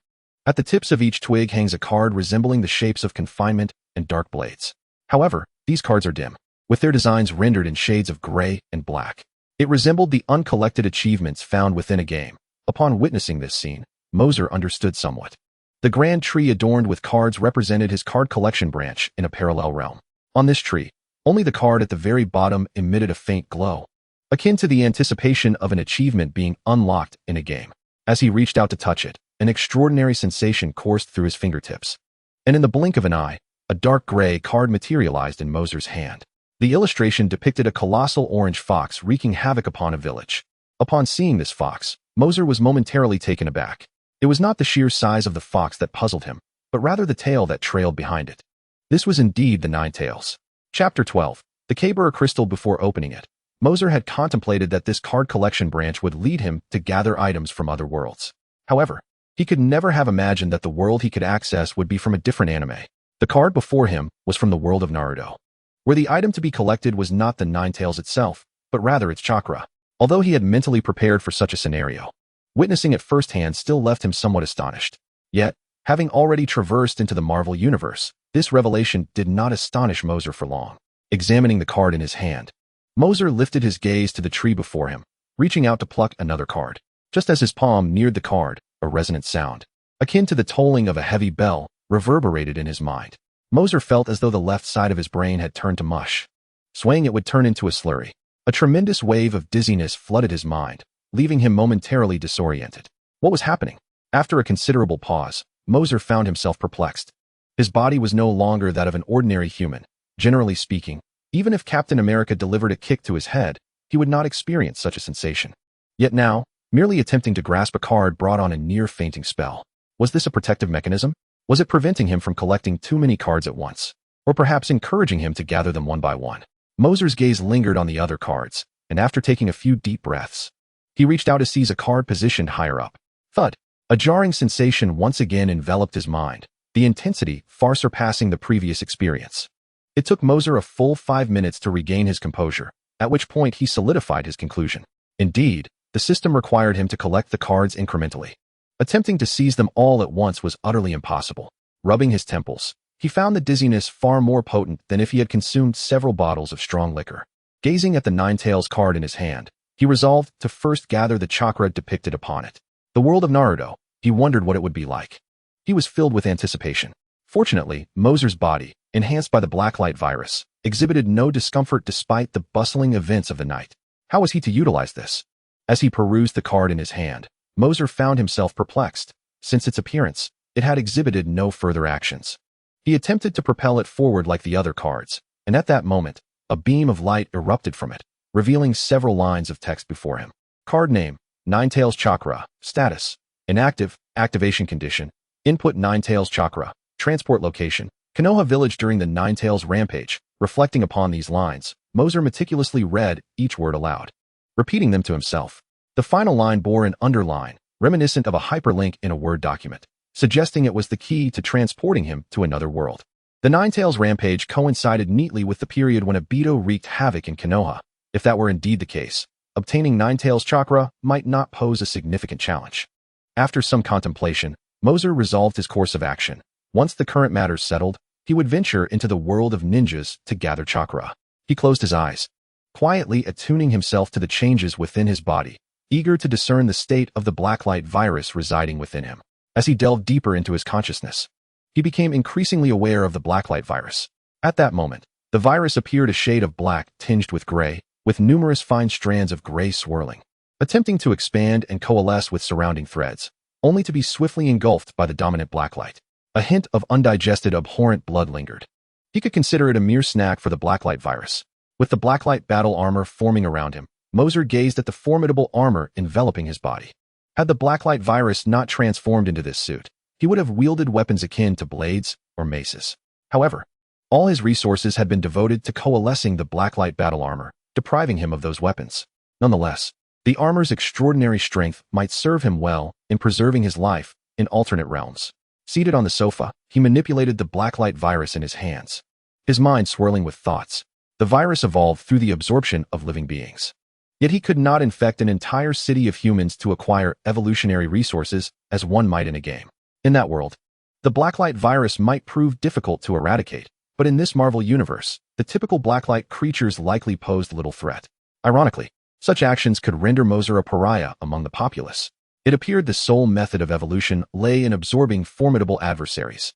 At the tips of each twig hangs a card resembling the shapes of confinement and dark blades. However, these cards are dim, with their designs rendered in shades of gray and black. It resembled the uncollected achievements found within a game. Upon witnessing this scene, Mercer understood somewhat. The grand tree adorned with cards represented his card collection branch in a parallel realm. On this tree, only the card at the very bottom emitted a faint glow, akin to the anticipation of an achievement being unlocked in a game. As he reached out to touch it, an extraordinary sensation coursed through his fingertips. And in the blink of an eye, a dark gray card materialized in Mercer's hand. The illustration depicted a colossal orange fox wreaking havoc upon a village. Upon seeing this fox, Mercer was momentarily taken aback. It was not the sheer size of the fox that puzzled him, but rather the tail that trailed behind it. This was indeed the Nine Tails. Chapter 12. The Cabra Crystal. Before opening it, Mercer had contemplated that this card collection branch would lead him to gather items from other worlds. However, he could never have imagined that the world he could access would be from a different anime. The card before him was from the world of Naruto, where the item to be collected was not the Nine Tails itself, but rather its chakra. Although he had mentally prepared for such a scenario, witnessing it firsthand still left him somewhat astonished. Yet, having already traversed into the Marvel universe, this revelation did not astonish Mercer for long. Examining the card in his hand, Mercer lifted his gaze to the tree before him, reaching out to pluck another card. Just as his palm neared the card, a resonant sound, akin to the tolling of a heavy bell, reverberated in his mind. Mercer felt as though the left side of his brain had turned to mush. Swaying it would turn into a slurry. A tremendous wave of dizziness flooded his mind, leaving him momentarily disoriented. What was happening? After a considerable pause, Mercer found himself perplexed. His body was no longer that of an ordinary human. Generally speaking, even if Captain America delivered a kick to his head, he would not experience such a sensation. Yet now, merely attempting to grasp a card brought on a near-fainting spell. Was this a protective mechanism? Was it preventing him from collecting too many cards at once? Or perhaps encouraging him to gather them one by one? Mercer's gaze lingered on the other cards, and after taking a few deep breaths, he reached out to seize a card positioned higher up. Thud! A jarring sensation once again enveloped his mind, the intensity far surpassing the previous experience. It took Mercer a full 5 minutes to regain his composure, at which point he solidified his conclusion. Indeed, the system required him to collect the cards incrementally. Attempting to seize them all at once was utterly impossible. Rubbing his temples, he found the dizziness far more potent than if he had consumed several bottles of strong liquor. Gazing at the Nine Tails card in his hand, he resolved to first gather the chakra depicted upon it. The world of Naruto, he wondered what it would be like. He was filled with anticipation. Fortunately, Mercer's body, enhanced by the Blacklight virus, exhibited no discomfort despite the bustling events of the night. How was he to utilize this? As he perused the card in his hand, Mercer found himself perplexed. Since its appearance, it had exhibited no further actions. He attempted to propel it forward like the other cards, and at that moment, a beam of light erupted from it, revealing several lines of text before him. Card name, Nine Tails Chakra. Status, inactive. Activation condition, input Nine Tails Chakra. Transport location, Konoha Village. During the Nine Tails rampage. Reflecting upon these lines, Mercer meticulously read each word aloud, repeating them to himself. The final line bore an underline, reminiscent of a hyperlink in a Word document, suggesting it was the key to transporting him to another world. The Nine Tails rampage coincided neatly with the period when Obito wreaked havoc in Konoha. If that were indeed the case, obtaining Nine Tails Chakra might not pose a significant challenge. After some contemplation, Mercer resolved his course of action. Once the current matters settled, he would venture into the world of ninjas to gather chakra. He closed his eyes, quietly attuning himself to the changes within his body, eager to discern the state of the Blacklight virus residing within him. As he delved deeper into his consciousness, he became increasingly aware of the Blacklight virus. At that moment, the virus appeared a shade of black tinged with gray, with numerous fine strands of gray swirling, attempting to expand and coalesce with surrounding threads, only to be swiftly engulfed by the dominant Blacklight. A hint of undigested abhorrent blood lingered. He could consider it a mere snack for the Blacklight virus. With the Blacklight battle armor forming around him, Mercer gazed at the formidable armor enveloping his body. Had the Blacklight virus not transformed into this suit, he would have wielded weapons akin to blades or maces. However, all his resources had been devoted to coalescing the Blacklight battle armor, depriving him of those weapons. Nonetheless, the armor's extraordinary strength might serve him well in preserving his life in alternate realms. Seated on the sofa, he manipulated the Blacklight virus in his hands, his mind swirling with thoughts. The virus evolved through the absorption of living beings. Yet he could not infect an entire city of humans to acquire evolutionary resources as one might in a game. In that world, the Blacklight virus might prove difficult to eradicate, but in this Marvel universe, the typical Blacklight creatures likely posed little threat. Ironically, such actions could render Mercer a pariah among the populace. It appeared the sole method of evolution lay in absorbing formidable adversaries.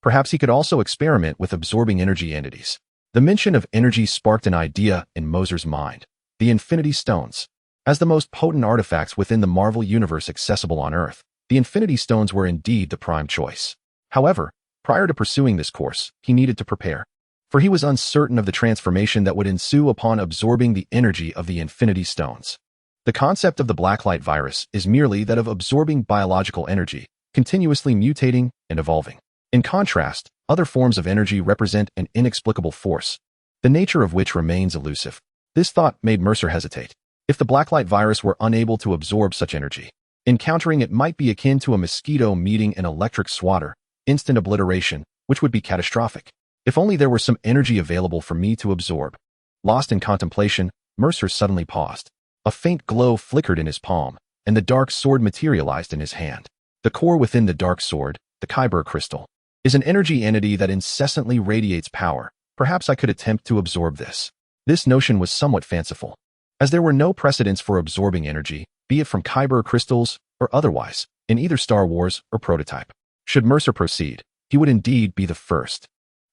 Perhaps he could also experiment with absorbing energy entities. The mention of energy sparked an idea in Mercer's mind: the Infinity Stones. As the most potent artifacts within the Marvel universe accessible on Earth, the Infinity Stones were indeed the prime choice. However, prior to pursuing this course, he needed to prepare, for he was uncertain of the transformation that would ensue upon absorbing the energy of the Infinity Stones. The concept of the Blacklight virus is merely that of absorbing biological energy, continuously mutating and evolving. In contrast, other forms of energy represent an inexplicable force, the nature of which remains elusive. This thought made Mercer hesitate. If the Blacklight virus were unable to absorb such energy, encountering it might be akin to a mosquito meeting an electric swatter, instant obliteration, which would be catastrophic. If only there were some energy available for me to absorb. Lost in contemplation, Mercer suddenly paused. A faint glow flickered in his palm, and the dark sword materialized in his hand. The core within the dark sword, the Kyber crystal, is an energy entity that incessantly radiates power. Perhaps I could attempt to absorb this. This notion was somewhat fanciful, as there were no precedents for absorbing energy, be it from Kyber crystals or otherwise, in either Star Wars or prototype. Should Mercer proceed, he would indeed be the first.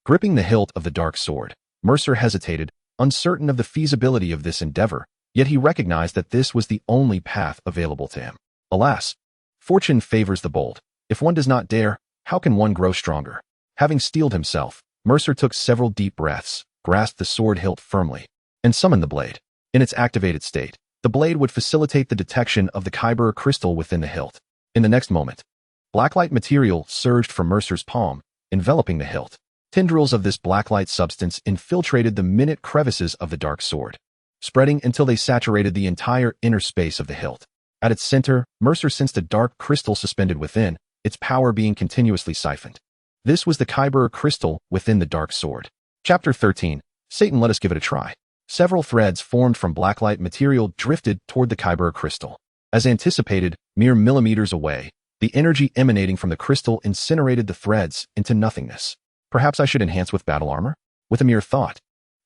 Gripping the hilt of the dark sword, Mercer hesitated, uncertain of the feasibility of this endeavor, yet he recognized that this was the only path available to him. Alas, fortune favors the bold. If one does not dare, how can one grow stronger? Having steeled himself, Mercer took several deep breaths, grasped the sword hilt firmly, and summoned the blade. In its activated state, the blade would facilitate the detection of the Kyber crystal within the hilt. In the next moment, Blacklight material surged from Mercer's palm, enveloping the hilt. Tendrils of this Blacklight substance infiltrated the minute crevices of the dark sword, spreading until they saturated the entire inner space of the hilt. At its center, Mercer sensed a dark crystal suspended within, its power being continuously siphoned. This was the Kyber crystal within the dark sword. Chapter 13. Satan, let us give it a try. Several threads formed from Blacklight material drifted toward the Kyber crystal. As anticipated, mere millimeters away, the energy emanating from the crystal incinerated the threads into nothingness. Perhaps I should enhance with battle armor? With a mere thought,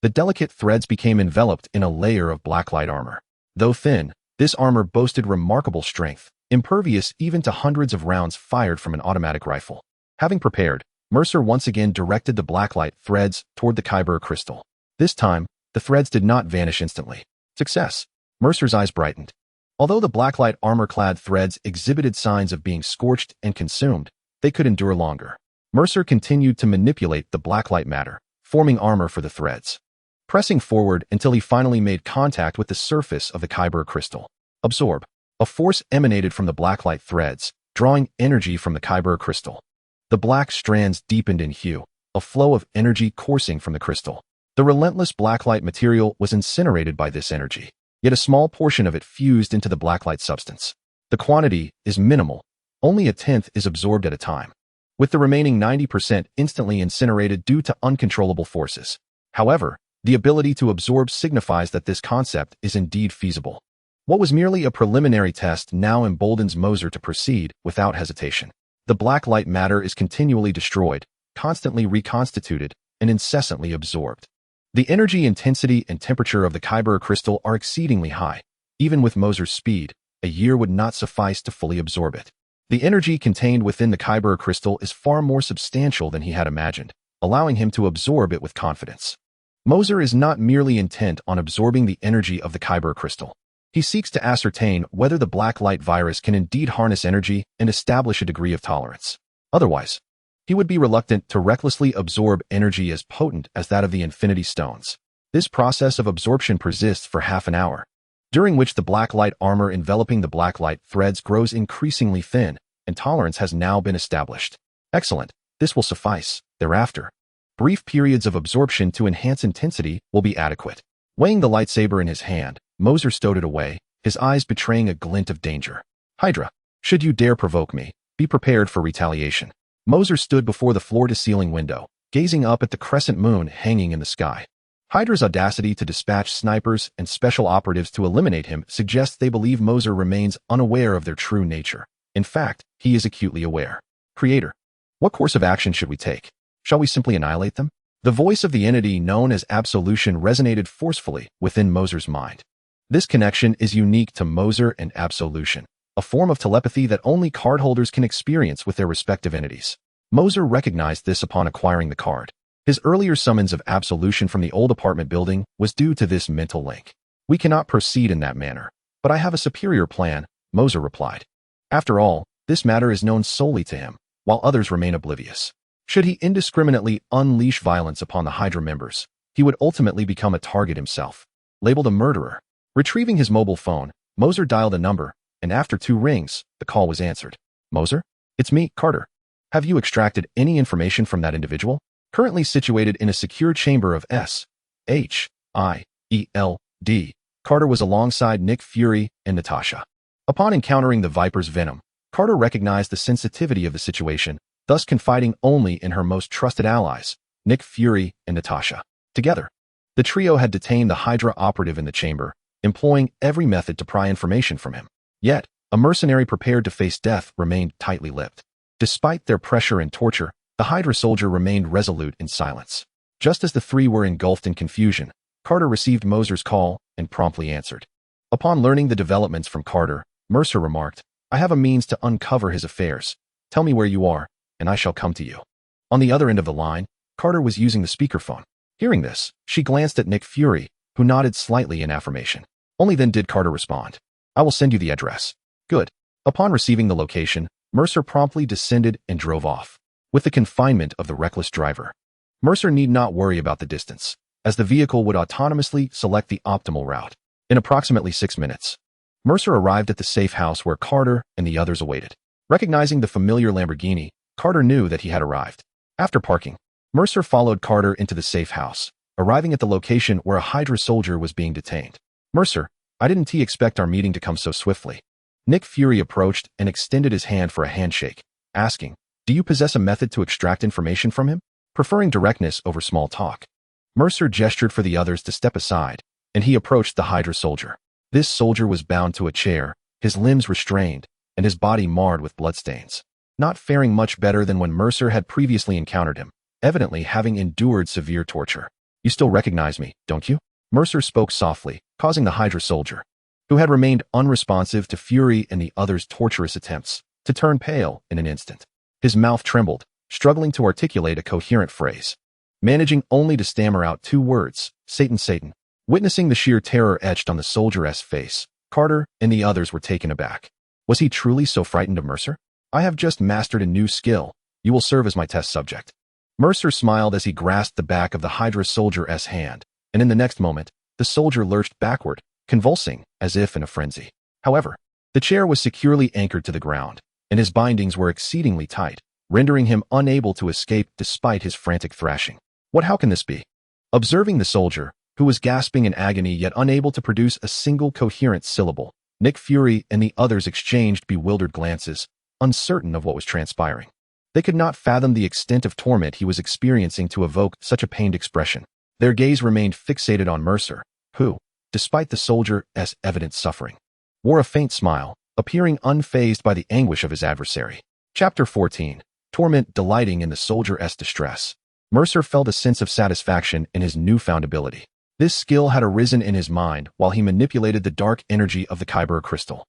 the delicate threads became enveloped in a layer of Blacklight armor. Though thin, this armor boasted remarkable strength, impervious even to hundreds of rounds fired from an automatic rifle. Having prepared, Mercer once again directed the Blacklight threads toward the Kyber crystal. This time, the threads did not vanish instantly. Success! Mercer's eyes brightened. Although the Blacklight armor-clad threads exhibited signs of being scorched and consumed, they could endure longer. Mercer continued to manipulate the Blacklight matter, forming armor for the threads, pressing forward until he finally made contact with the surface of the Kyber crystal. Absorb. A force emanated from the Blacklight threads, drawing energy from the Kyber crystal. The black strands deepened in hue, a flow of energy coursing from the crystal. The relentless Blacklight material was incinerated by this energy, yet a small portion of it fused into the Blacklight substance. The quantity is minimal, only a tenth is absorbed at a time, with the remaining 90% instantly incinerated due to uncontrollable forces. However, the ability to absorb signifies that this concept is indeed feasible. What was merely a preliminary test now emboldens Mercer to proceed without hesitation. The Blacklight matter is continually destroyed, constantly reconstituted, and incessantly absorbed. The energy intensity and temperature of the Kyber crystal are exceedingly high. Even with Mercer's speed, a year would not suffice to fully absorb it. The energy contained within the Kyber crystal is far more substantial than he had imagined, allowing him to absorb it with confidence. Mercer is not merely intent on absorbing the energy of the Kyber crystal. He seeks to ascertain whether the Blacklight virus can indeed harness energy and establish a degree of tolerance. Otherwise, he would be reluctant to recklessly absorb energy as potent as that of the Infinity Stones. This process of absorption persists for half an hour, during which the Blacklight armor enveloping the Blacklight threads grows increasingly thin, and tolerance has now been established. Excellent. This will suffice. Thereafter, brief periods of absorption to enhance intensity will be adequate. Weighing the lightsaber in his hand, Mercer stowed it away, his eyes betraying a glint of danger. Hydra, should you dare provoke me, be prepared for retaliation. Mercer stood before the floor-to-ceiling window, gazing up at the crescent moon hanging in the sky. Hydra's audacity to dispatch snipers and special operatives to eliminate him suggests they believe Mercer remains unaware of their true nature. In fact, he is acutely aware. Creator, what course of action should we take? Shall we simply annihilate them? The voice of the entity known as Absolution resonated forcefully within Mercer's mind. This connection is unique to Mercer and Absolution, a form of telepathy that only cardholders can experience with their respective entities. Mercer recognized this upon acquiring the card. His earlier summons of Absolution from the old apartment building was due to this mental link. We cannot proceed in that manner, but I have a superior plan, Mercer replied. After all, this matter is known solely to him, while others remain oblivious. Should he indiscriminately unleash violence upon the Hydra members, he would ultimately become a target himself. Labeled a murderer. Retrieving his mobile phone, Mercer dialed a number, and after 2 rings, the call was answered. Mercer? It's me, Carter. Have you extracted any information from that individual? Currently situated in a secure chamber of S.H.I.E.L.D., Carter was alongside Nick Fury and Natasha. Upon encountering the Viper's venom, Carter recognized the sensitivity of the situation, thus confiding only in her most trusted allies, Nick Fury and Natasha. Together, the trio had detained the Hydra operative in the chamber, employing every method to pry information from him. Yet, a mercenary prepared to face death remained tightly lipped. Despite their pressure and torture, the Hydra soldier remained resolute in silence. Just as the 3 were engulfed in confusion, Carter received Mercer's call and promptly answered. Upon learning the developments from Carter, Mercer remarked, I have a means to uncover his affairs. Tell me where you are, and I shall come to you. On the other end of the line, Carter was using the speakerphone. Hearing this, she glanced at Nick Fury, who nodded slightly in affirmation. Only then did Carter respond. I will send you the address. Good. Upon receiving the location, Mercer promptly descended and drove off. With the confinement of the reckless driver, Mercer need not worry about the distance, as the vehicle would autonomously select the optimal route. In approximately 6 minutes, Mercer arrived at the safe house where Carter and the others awaited. Recognizing the familiar Lamborghini, Carter knew that he had arrived. After parking, Mercer followed Carter into the safe house, arriving at the location where a Hydra soldier was being detained. Mercer, I didn't expect our meeting to come so swiftly. Nick Fury approached and extended his hand for a handshake, asking, do you possess a method to extract information from him? Preferring directness over small talk, Mercer gestured for the others to step aside, and he approached the Hydra soldier. This soldier was bound to a chair, his limbs restrained, and his body marred with bloodstains. Not faring much better than when Mercer had previously encountered him, evidently having endured severe torture. You still recognize me, don't you? Mercer spoke softly, causing the Hydra soldier, who had remained unresponsive to Fury and the others' torturous attempts, to turn pale in an instant. His mouth trembled, struggling to articulate a coherent phrase. Managing only to stammer out 2 words, Satan, Satan. Witnessing the sheer terror etched on the soldier's face, Carter and the others were taken aback. Was he truly so frightened of Mercer? I have just mastered a new skill. You will serve as my test subject. Mercer smiled as he grasped the back of the Hydra soldier's hand, and in the next moment, the soldier lurched backward, convulsing as if in a frenzy. However, the chair was securely anchored to the ground, and his bindings were exceedingly tight, rendering him unable to escape despite his frantic thrashing. How can this be? Observing the soldier, who was gasping in agony yet unable to produce a single coherent syllable, Nick Fury and the others exchanged bewildered glances, uncertain of what was transpiring. They could not fathom the extent of torment he was experiencing to evoke such a pained expression. Their gaze remained fixated on Mercer, who, despite the soldier's evident suffering, wore a faint smile, appearing unfazed by the anguish of his adversary. Chapter 14. Torment. Delighting in the soldier's distress, Mercer felt a sense of satisfaction in his newfound ability. This skill had arisen in his mind while he manipulated the dark energy of the Kyber crystal.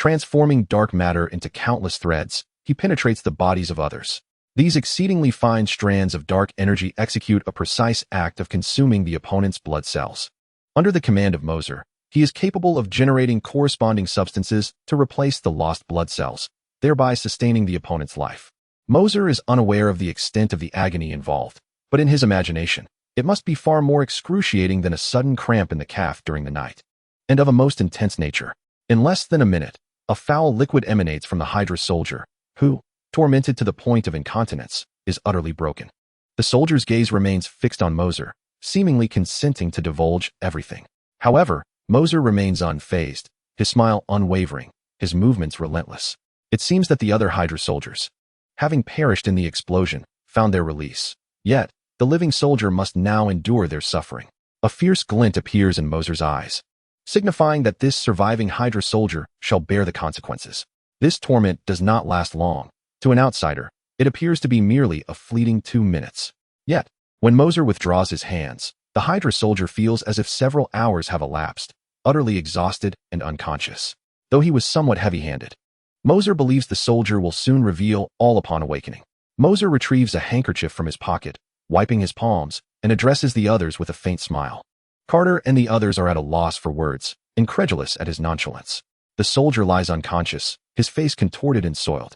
Transforming dark matter into countless threads, he penetrates the bodies of others. These exceedingly fine strands of dark energy execute a precise act of consuming the opponent's blood cells. Under the command of Mercer, he is capable of generating corresponding substances to replace the lost blood cells, thereby sustaining the opponent's life. Mercer is unaware of the extent of the agony involved, but in his imagination, it must be far more excruciating than a sudden cramp in the calf during the night, and of a most intense nature. In less than a minute, a foul liquid emanates from the Hydra soldier, who, tormented to the point of incontinence, is utterly broken. The soldier's gaze remains fixed on Mercer, seemingly consenting to divulge everything. However, Mercer remains unfazed, his smile unwavering, his movements relentless. It seems that the other Hydra soldiers, having perished in the explosion, found their release. Yet, the living soldier must now endure their suffering. A fierce glint appears in Mercer's eyes, signifying that this surviving Hydra soldier shall bear the consequences. This torment does not last long. To an outsider, it appears to be merely a fleeting 2 minutes. Yet, when Mercer withdraws his hands, the Hydra soldier feels as if several hours have elapsed, utterly exhausted and unconscious. Though he was somewhat heavy-handed, Mercer believes the soldier will soon reveal all upon awakening. Mercer retrieves a handkerchief from his pocket, wiping his palms, and addresses the others with a faint smile. Carter and the others are at a loss for words, incredulous at his nonchalance. The soldier lies unconscious, his face contorted and soiled.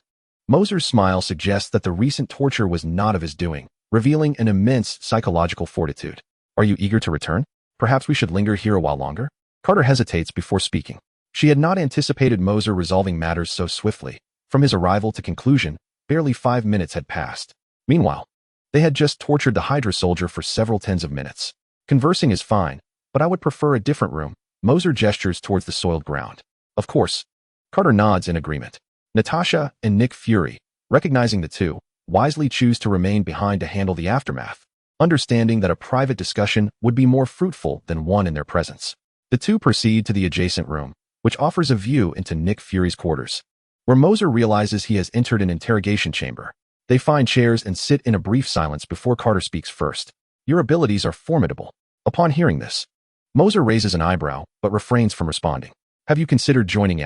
Mercer's smile suggests that the recent torture was not of his doing, revealing an immense psychological fortitude. Are you eager to return? Perhaps we should linger here a while longer? Carter hesitates before speaking. She had not anticipated Mercer resolving matters so swiftly. From his arrival to conclusion, barely 5 minutes had passed. Meanwhile, they had just tortured the Hydra soldier for several tens of minutes. Conversing is fine, but I would prefer a different room. Mercer gestures towards the soiled ground. Of course. Carter nods in agreement. Natasha and Nick Fury, recognizing the two, wisely choose to remain behind to handle the aftermath, understanding that a private discussion would be more fruitful than one in their presence. The two proceed to the adjacent room, which offers a view into Nick Fury's quarters, where Mercer realizes he has entered an interrogation chamber. They find chairs and sit in a brief silence before Carter speaks first. Your abilities are formidable. Upon hearing this, Mercer raises an eyebrow, but refrains from responding. Have you considered joining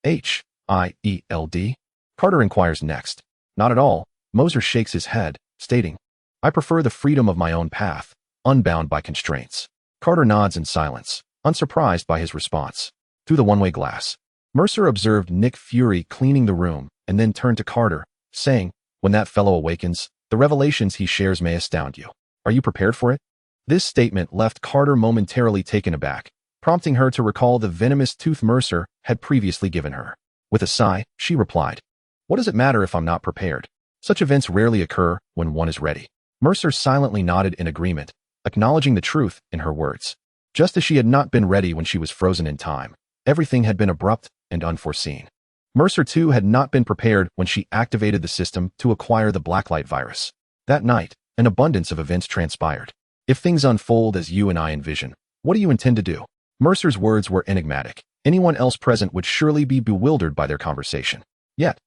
SHIELD? Carter inquires next. Not at all. Mercer shakes his head, stating, I prefer the freedom of my own path, unbound by constraints. Carter nods in silence, unsurprised by his response. Through the one-way glass, Mercer observed Nick Fury cleaning the room and then turned to Carter, saying, when that fellow awakens, the revelations he shares may astound you. Are you prepared for it? This statement left Carter momentarily taken aback, prompting her to recall the venomous tooth Mercer had previously given her. With a sigh, she replied, what does it matter if I'm not prepared? Such events rarely occur when one is ready. Mercer silently nodded in agreement, acknowledging the truth in her words. Just as she had not been ready when she was frozen in time, everything had been abrupt and unforeseen. Mercer, too, had not been prepared when she activated the system to acquire the Blacklight virus. That night, an abundance of events transpired. If things unfold as you and I envision, what do you intend to do? Mercer's words were enigmatic. Anyone else present would surely be bewildered by their conversation. Yet,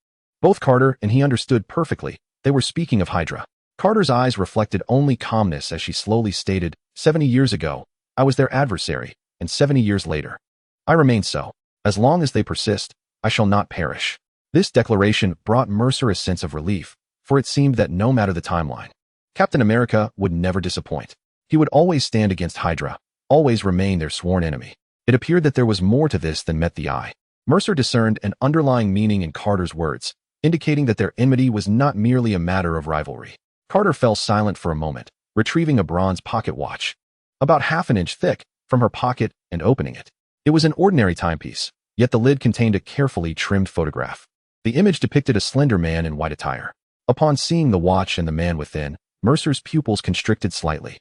both Carter and he understood perfectly. They were speaking of Hydra. Carter's eyes reflected only calmness as she slowly stated, 70 years ago, I was their adversary, and 70 years later, I remain so. As long as they persist, I shall not perish. This declaration brought Mercer a sense of relief, for it seemed that no matter the timeline, Captain America would never disappoint. He would always stand against Hydra, always remain their sworn enemy. It appeared that there was more to this than met the eye. Mercer discerned an underlying meaning in Carter's words, indicating that their enmity was not merely a matter of rivalry. Carter fell silent for a moment, retrieving a bronze pocket watch, about half an inch thick, from her pocket and opening it. It was an ordinary timepiece, yet the lid contained a carefully trimmed photograph. The image depicted a slender man in white attire. Upon seeing the watch and the man within, Mercer's pupils constricted slightly.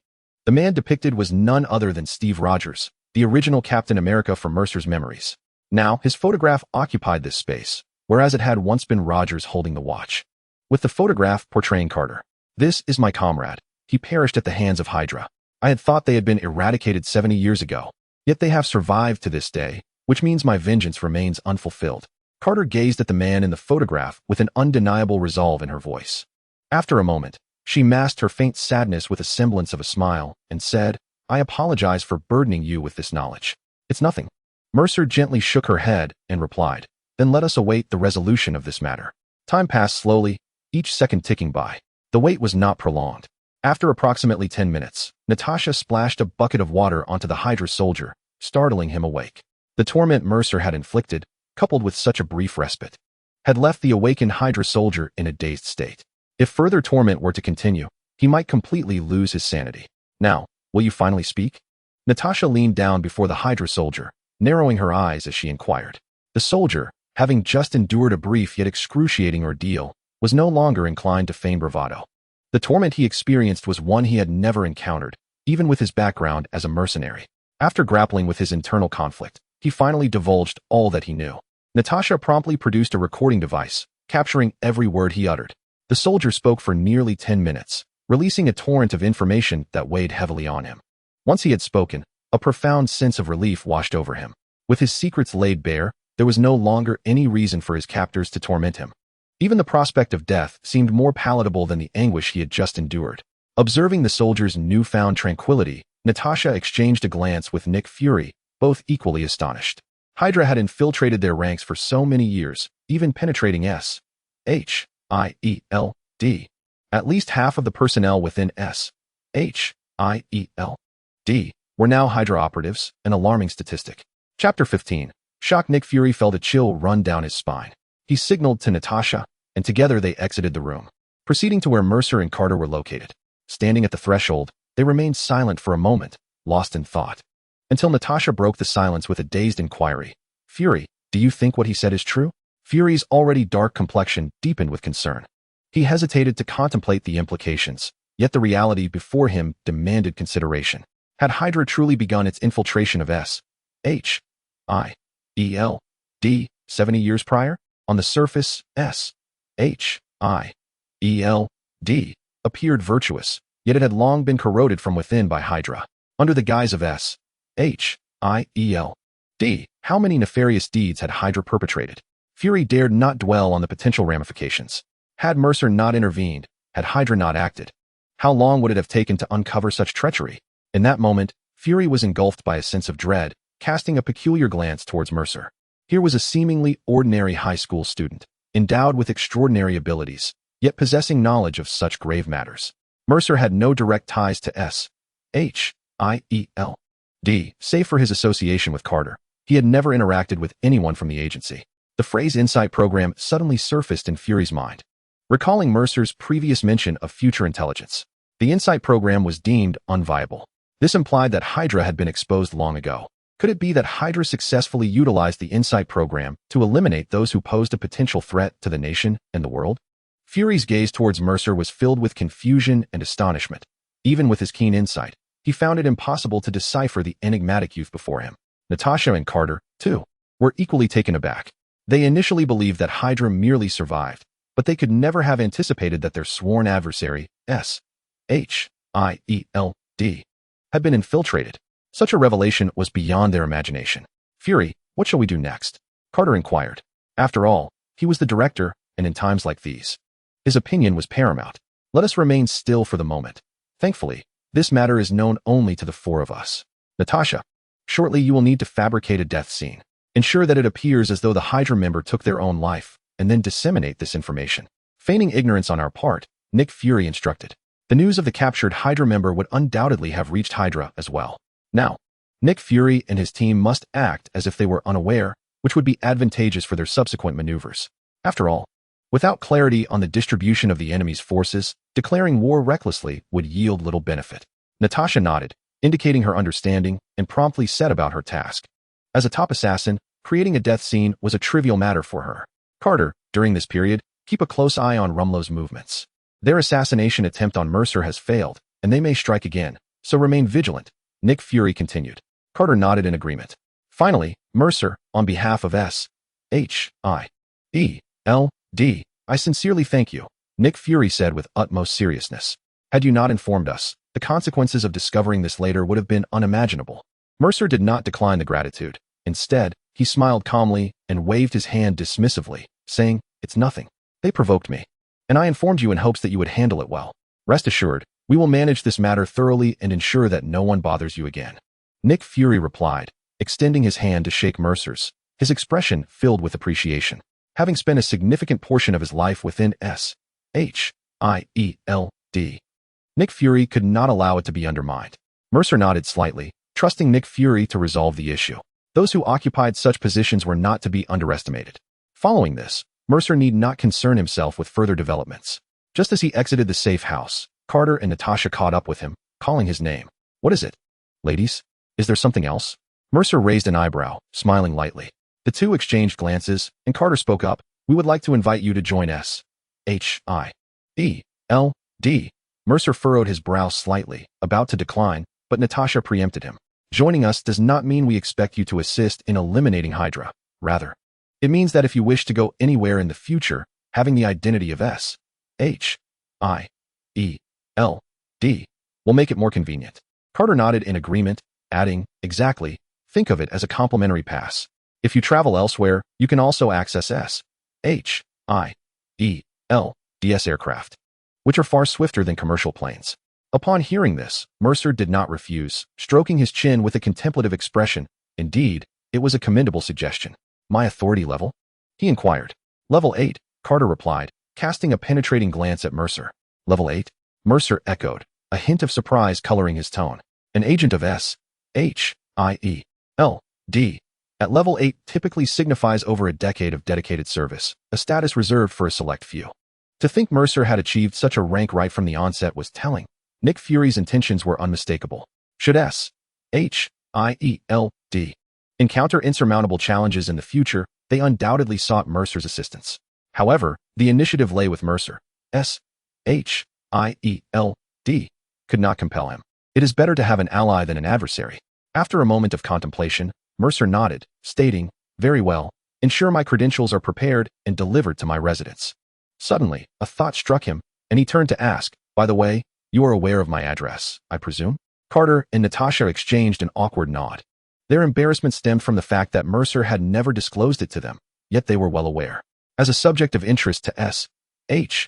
The man depicted was none other than Steve Rogers, the original Captain America from Mercer's memories. Now, his photograph occupied this space, whereas it had once been Rogers holding the watch, with the photograph portraying Carter. This is my comrade. He perished at the hands of Hydra. I had thought they had been eradicated 70 years ago, yet they have survived to this day, which means my vengeance remains unfulfilled. Carter gazed at the man in the photograph with an undeniable resolve in her voice. After a moment, she masked her faint sadness with a semblance of a smile and said, I apologize for burdening you with this knowledge. It's nothing. Mercer gently shook her head and replied, Then let us await the resolution of this matter. Time passed slowly, each second ticking by. The wait was not prolonged. After approximately 10 minutes, Natasha splashed a bucket of water onto the Hydra soldier, startling him awake. The torment Mercer had inflicted, coupled with such a brief respite, had left the awakened Hydra soldier in a dazed state. If further torment were to continue, he might completely lose his sanity. Now, will you finally speak? Natasha leaned down before the Hydra soldier, narrowing her eyes as she inquired. The soldier, having just endured a brief yet excruciating ordeal, was no longer inclined to feign bravado. The torment he experienced was one he had never encountered, even with his background as a mercenary. After grappling with his internal conflict, he finally divulged all that he knew. Natasha promptly produced a recording device, capturing every word he uttered. The soldier spoke for nearly 10 minutes, releasing a torrent of information that weighed heavily on him. Once he had spoken, a profound sense of relief washed over him. With his secrets laid bare, there was no longer any reason for his captors to torment him. Even the prospect of death seemed more palatable than the anguish he had just endured. Observing the soldier's newfound tranquility, Natasha exchanged a glance with Nick Fury, both equally astonished. Hydra had infiltrated their ranks for so many years, even penetrating S.H.I.E.L.D. At least half of the personnel within S.H.I.E.L.D. were now Hydra operatives, an alarming statistic. Chapter 15. Shocked Nick Fury felt a chill run down his spine. He signaled to Natasha, and together they exited the room, proceeding to where Mercer and Carter were located. Standing at the threshold, they remained silent for a moment, lost in thought, until Natasha broke the silence with a dazed inquiry. Fury, do you think what he said is true? Fury's already dark complexion deepened with concern. He hesitated to contemplate the implications, yet the reality before him demanded consideration. Had Hydra truly begun its infiltration of S.H.I.E.L.D. 70 years prior? On the surface, S.H.I.E.L.D. appeared virtuous, yet it had long been corroded from within by Hydra. Under the guise of S.H.I.E.L.D., how many nefarious deeds had Hydra perpetrated? Fury dared not dwell on the potential ramifications. Had Mercer not intervened, had Hydra not acted, how long would it have taken to uncover such treachery? In that moment, Fury was engulfed by a sense of dread, casting a peculiar glance towards Mercer. Here was a seemingly ordinary high school student, endowed with extraordinary abilities, yet possessing knowledge of such grave matters. Mercer had no direct ties to S.H.I.E.L.D., save for his association with Carter. He had never interacted with anyone from the agency. The phrase Insight Program suddenly surfaced in Fury's mind, recalling Mercer's previous mention of future intelligence. The Insight Program was deemed unviable. This implied that Hydra had been exposed long ago. Could it be that Hydra successfully utilized the Insight Program to eliminate those who posed a potential threat to the nation and the world? Fury's gaze towards Mercer was filled with confusion and astonishment. Even with his keen insight, he found it impossible to decipher the enigmatic youth before him. Natasha and Carter, too, were equally taken aback. They initially believed that Hydra merely survived, but they could never have anticipated that their sworn adversary, S.H.I.E.L.D., had been infiltrated. Such a revelation was beyond their imagination. Fury, what shall we do next? Carter inquired. After all, he was the director, and in times like these, his opinion was paramount. Let us remain still for the moment. Thankfully, this matter is known only to the four of us. Natasha, shortly you will need to fabricate a death scene. Ensure that it appears as though the Hydra member took their own life, and then disseminate this information. Feigning ignorance on our part, Nick Fury instructed. The news of the captured Hydra member would undoubtedly have reached Hydra as well. Now, Nick Fury and his team must act as if they were unaware, which would be advantageous for their subsequent maneuvers. After all, without clarity on the distribution of the enemy's forces, declaring war recklessly would yield little benefit. Natasha nodded, indicating her understanding, and promptly set about her task. As a top assassin, creating a death scene was a trivial matter for her. Carter, during this period, keep a close eye on Rumlow's movements. Their assassination attempt on Mercer has failed, and they may strike again, so remain vigilant. Nick Fury continued. Carter nodded in agreement. Finally, Mercer, on behalf of S.H.I.E.L.D., I sincerely thank you, Nick Fury said with utmost seriousness. Had you not informed us, the consequences of discovering this later would have been unimaginable. Mercer did not decline the gratitude. Instead, he smiled calmly and waved his hand dismissively, saying, "It's nothing. They provoked me, and I informed you in hopes that you would handle it well. Rest assured, we will manage this matter thoroughly and ensure that no one bothers you again." Nick Fury replied, extending his hand to shake Mercer's. his expression filled with appreciation. Having spent a significant portion of his life within S.H.I.E.L.D., Nick Fury could not allow it to be undermined. Mercer nodded slightly, trusting Nick Fury to resolve the issue. Those who occupied such positions were not to be underestimated. Following this, Mercer need not concern himself with further developments. Just as he exited the safe house, Carter and Natasha caught up with him, calling his name. What is it? Ladies? Is there something else? Mercer raised an eyebrow, smiling lightly. The two exchanged glances, and Carter spoke up. We would like to invite you to join S.H.I.E.L.D. Mercer furrowed his brow slightly, about to decline, but Natasha preempted him. Joining us does not mean we expect you to assist in eliminating Hydra. Rather, it means that if you wish to go anywhere in the future, having the identity of S.H.I.E.L.D. will make it more convenient. Carter nodded in agreement, adding, exactly, think of it as a complimentary pass. If you travel elsewhere, you can also access S.H.I.E.L.D.'s aircraft, which are far swifter than commercial planes. Upon hearing this, Mercer did not refuse, stroking his chin with a contemplative expression. Indeed, it was a commendable suggestion. My authority level? He inquired. Level 8, Carter replied, casting a penetrating glance at Mercer. Level 8? Mercer echoed, a hint of surprise coloring his tone. An agent of S.H.I.E.L.D. at level 8 typically signifies over a decade of dedicated service, a status reserved for a select few. To think Mercer had achieved such a rank right from the onset was telling. Nick Fury's intentions were unmistakable. Should S.H.I.E.L.D. encounter insurmountable challenges in the future, they undoubtedly sought Mercer's assistance. However, the initiative lay with Mercer. S.H.I.E.L.D. could not compel him. It is better to have an ally than an adversary. After a moment of contemplation, Mercer nodded, stating, very well, ensure my credentials are prepared and delivered to my residence. Suddenly, a thought struck him, and he turned to ask, by the way, you are aware of my address, I presume? Carter and Natasha exchanged an awkward nod. Their embarrassment stemmed from the fact that Mercer had never disclosed it to them, yet they were well aware. As a subject of interest to S.H.I.E.L.D.,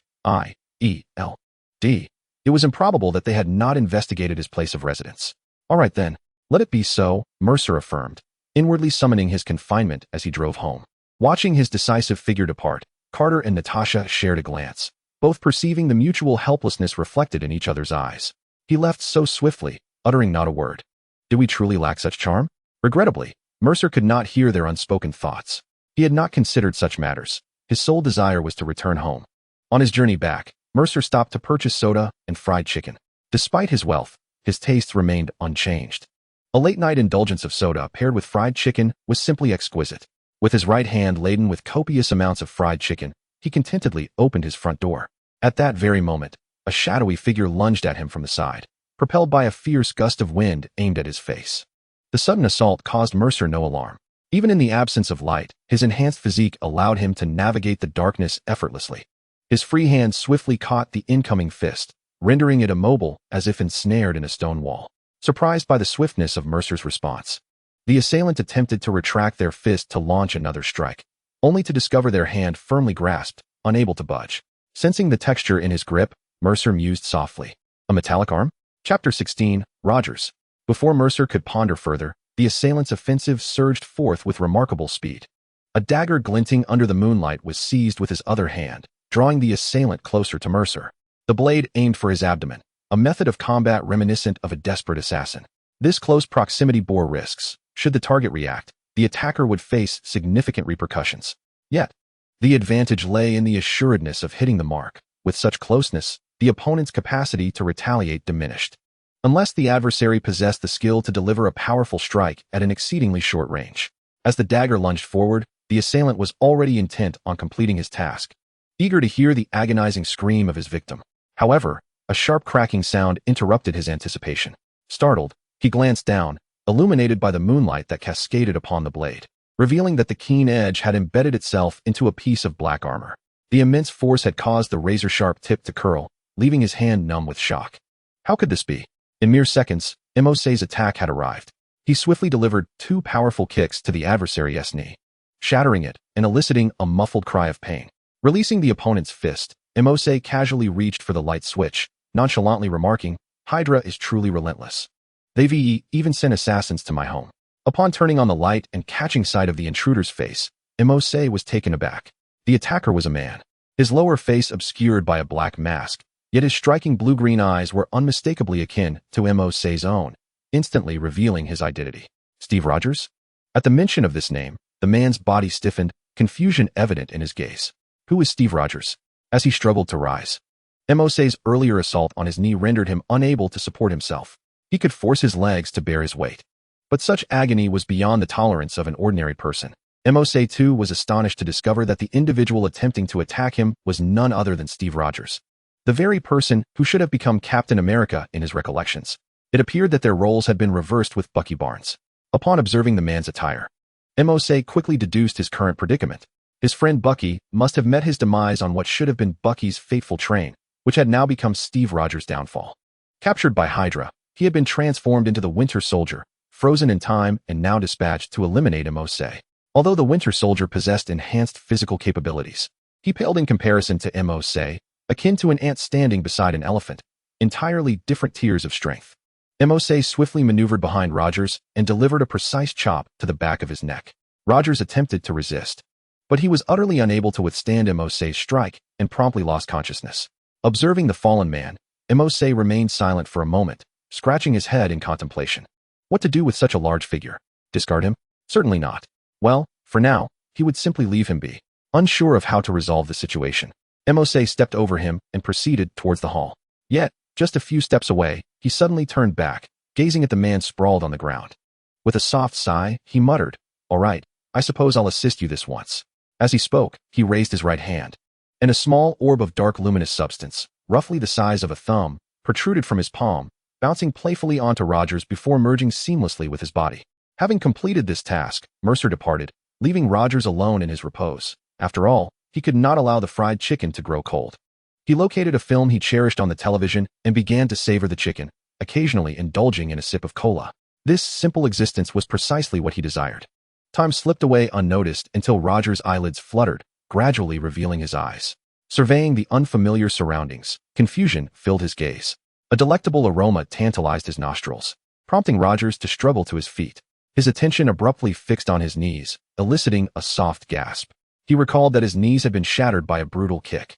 it was improbable that they had not investigated his place of residence. All right then, let it be so, Mercer affirmed, inwardly summoning his confinement as he drove home. Watching his decisive figure depart, Carter and Natasha shared a glance, both perceiving the mutual helplessness reflected in each other's eyes. He left so swiftly, uttering not a word. Did we truly lack such charm? Regrettably, Mercer could not hear their unspoken thoughts. He had not considered such matters. His sole desire was to return home. On his journey back, Mercer stopped to purchase soda and fried chicken. Despite his wealth, his tastes remained unchanged. A late-night indulgence of soda paired with fried chicken was simply exquisite. With his right hand laden with copious amounts of fried chicken, he contentedly opened his front door. At that very moment, a shadowy figure lunged at him from the side, propelled by a fierce gust of wind aimed at his face. The sudden assault caused Mercer no alarm. Even in the absence of light, his enhanced physique allowed him to navigate the darkness effortlessly. His free hand swiftly caught the incoming fist, rendering it immobile as if ensnared in a stone wall. Surprised by the swiftness of Mercer's response, the assailant attempted to retract their fist to launch another strike, only to discover their hand firmly grasped, unable to budge. Sensing the texture in his grip, Mercer mused softly. A metallic arm? Chapter 16, Rogers. Before Mercer could ponder further, the assailant's offensive surged forth with remarkable speed. A dagger glinting under the moonlight was seized with his other hand, drawing the assailant closer to Mercer. The blade aimed for his abdomen, a method of combat reminiscent of a desperate assassin. This close proximity bore risks. Should the target react, the attacker would face significant repercussions. Yet, the advantage lay in the assuredness of hitting the mark. With such closeness, the opponent's capacity to retaliate diminished. Unless the adversary possessed the skill to deliver a powerful strike at an exceedingly short range. As the dagger lunged forward, the assailant was already intent on completing his task, eager to hear the agonizing scream of his victim. However, a sharp cracking sound interrupted his anticipation. Startled, he glanced down, illuminated by the moonlight that cascaded upon the blade, revealing that the keen edge had embedded itself into a piece of black armor. The immense force had caused the razor-sharp tip to curl, leaving his hand numb with shock. How could this be? In mere seconds, Mose's attack had arrived. He swiftly delivered 2 powerful kicks to the adversary's knee, shattering it and eliciting a muffled cry of pain. Releasing the opponent's fist, Mose casually reached for the light switch, nonchalantly remarking, Hydra is truly relentless. They've even sent assassins to my home. Upon turning on the light and catching sight of the intruder's face, Mose was taken aback. The attacker was a man, his lower face obscured by a black mask, yet his striking blue-green eyes were unmistakably akin to Mose's own, instantly revealing his identity. Steve Rogers? At the mention of this name, the man's body stiffened, confusion evident in his gaze. Who is Steve Rogers? As he struggled to rise, Mose's earlier assault on his knee rendered him unable to support himself. He could force his legs to bear his weight, but such agony was beyond the tolerance of an ordinary person. Mose too was astonished to discover that the individual attempting to attack him was none other than Steve Rogers, the very person who should have become Captain America in his recollections. It appeared that their roles had been reversed with Bucky Barnes. Upon observing the man's attire, Mose quickly deduced his current predicament. His friend Bucky must have met his demise on what should have been Bucky's fateful train, which had now become Steve Rogers' downfall. Captured by Hydra, he had been transformed into the Winter Soldier, frozen in time and now dispatched to eliminate Mose. Although the Winter Soldier possessed enhanced physical capabilities, he paled in comparison to Mose, akin to an ant standing beside an elephant, entirely different tiers of strength. Mose swiftly maneuvered behind Rogers and delivered a precise chop to the back of his neck. Rogers attempted to resist, but he was utterly unable to withstand Mose's strike and promptly lost consciousness. Observing the fallen man, Mose remained silent for a moment, scratching his head in contemplation. What to do with such a large figure? Discard him? Certainly not. Well, for now, he would simply leave him be. Unsure of how to resolve the situation, Mose stepped over him and proceeded towards the hall. Yet, just a few steps away, he suddenly turned back, gazing at the man sprawled on the ground. With a soft sigh, he muttered, "All right, I suppose I'll assist you this once." As he spoke, he raised his right hand, and a small orb of dark luminous substance, roughly the size of a thumb, protruded from his palm, bouncing playfully onto Rogers before merging seamlessly with his body. Having completed this task, Mercer departed, leaving Rogers alone in his repose. After all, he could not allow the fried chicken to grow cold. He located a film he cherished on the television and began to savor the chicken, occasionally indulging in a sip of cola. This simple existence was precisely what he desired. Time slipped away unnoticed until Rogers' eyelids fluttered, gradually revealing his eyes. Surveying the unfamiliar surroundings, confusion filled his gaze. A delectable aroma tantalized his nostrils, prompting Rogers to struggle to his feet. His attention abruptly fixed on his knees, eliciting a soft gasp. He recalled that his knees had been shattered by a brutal kick.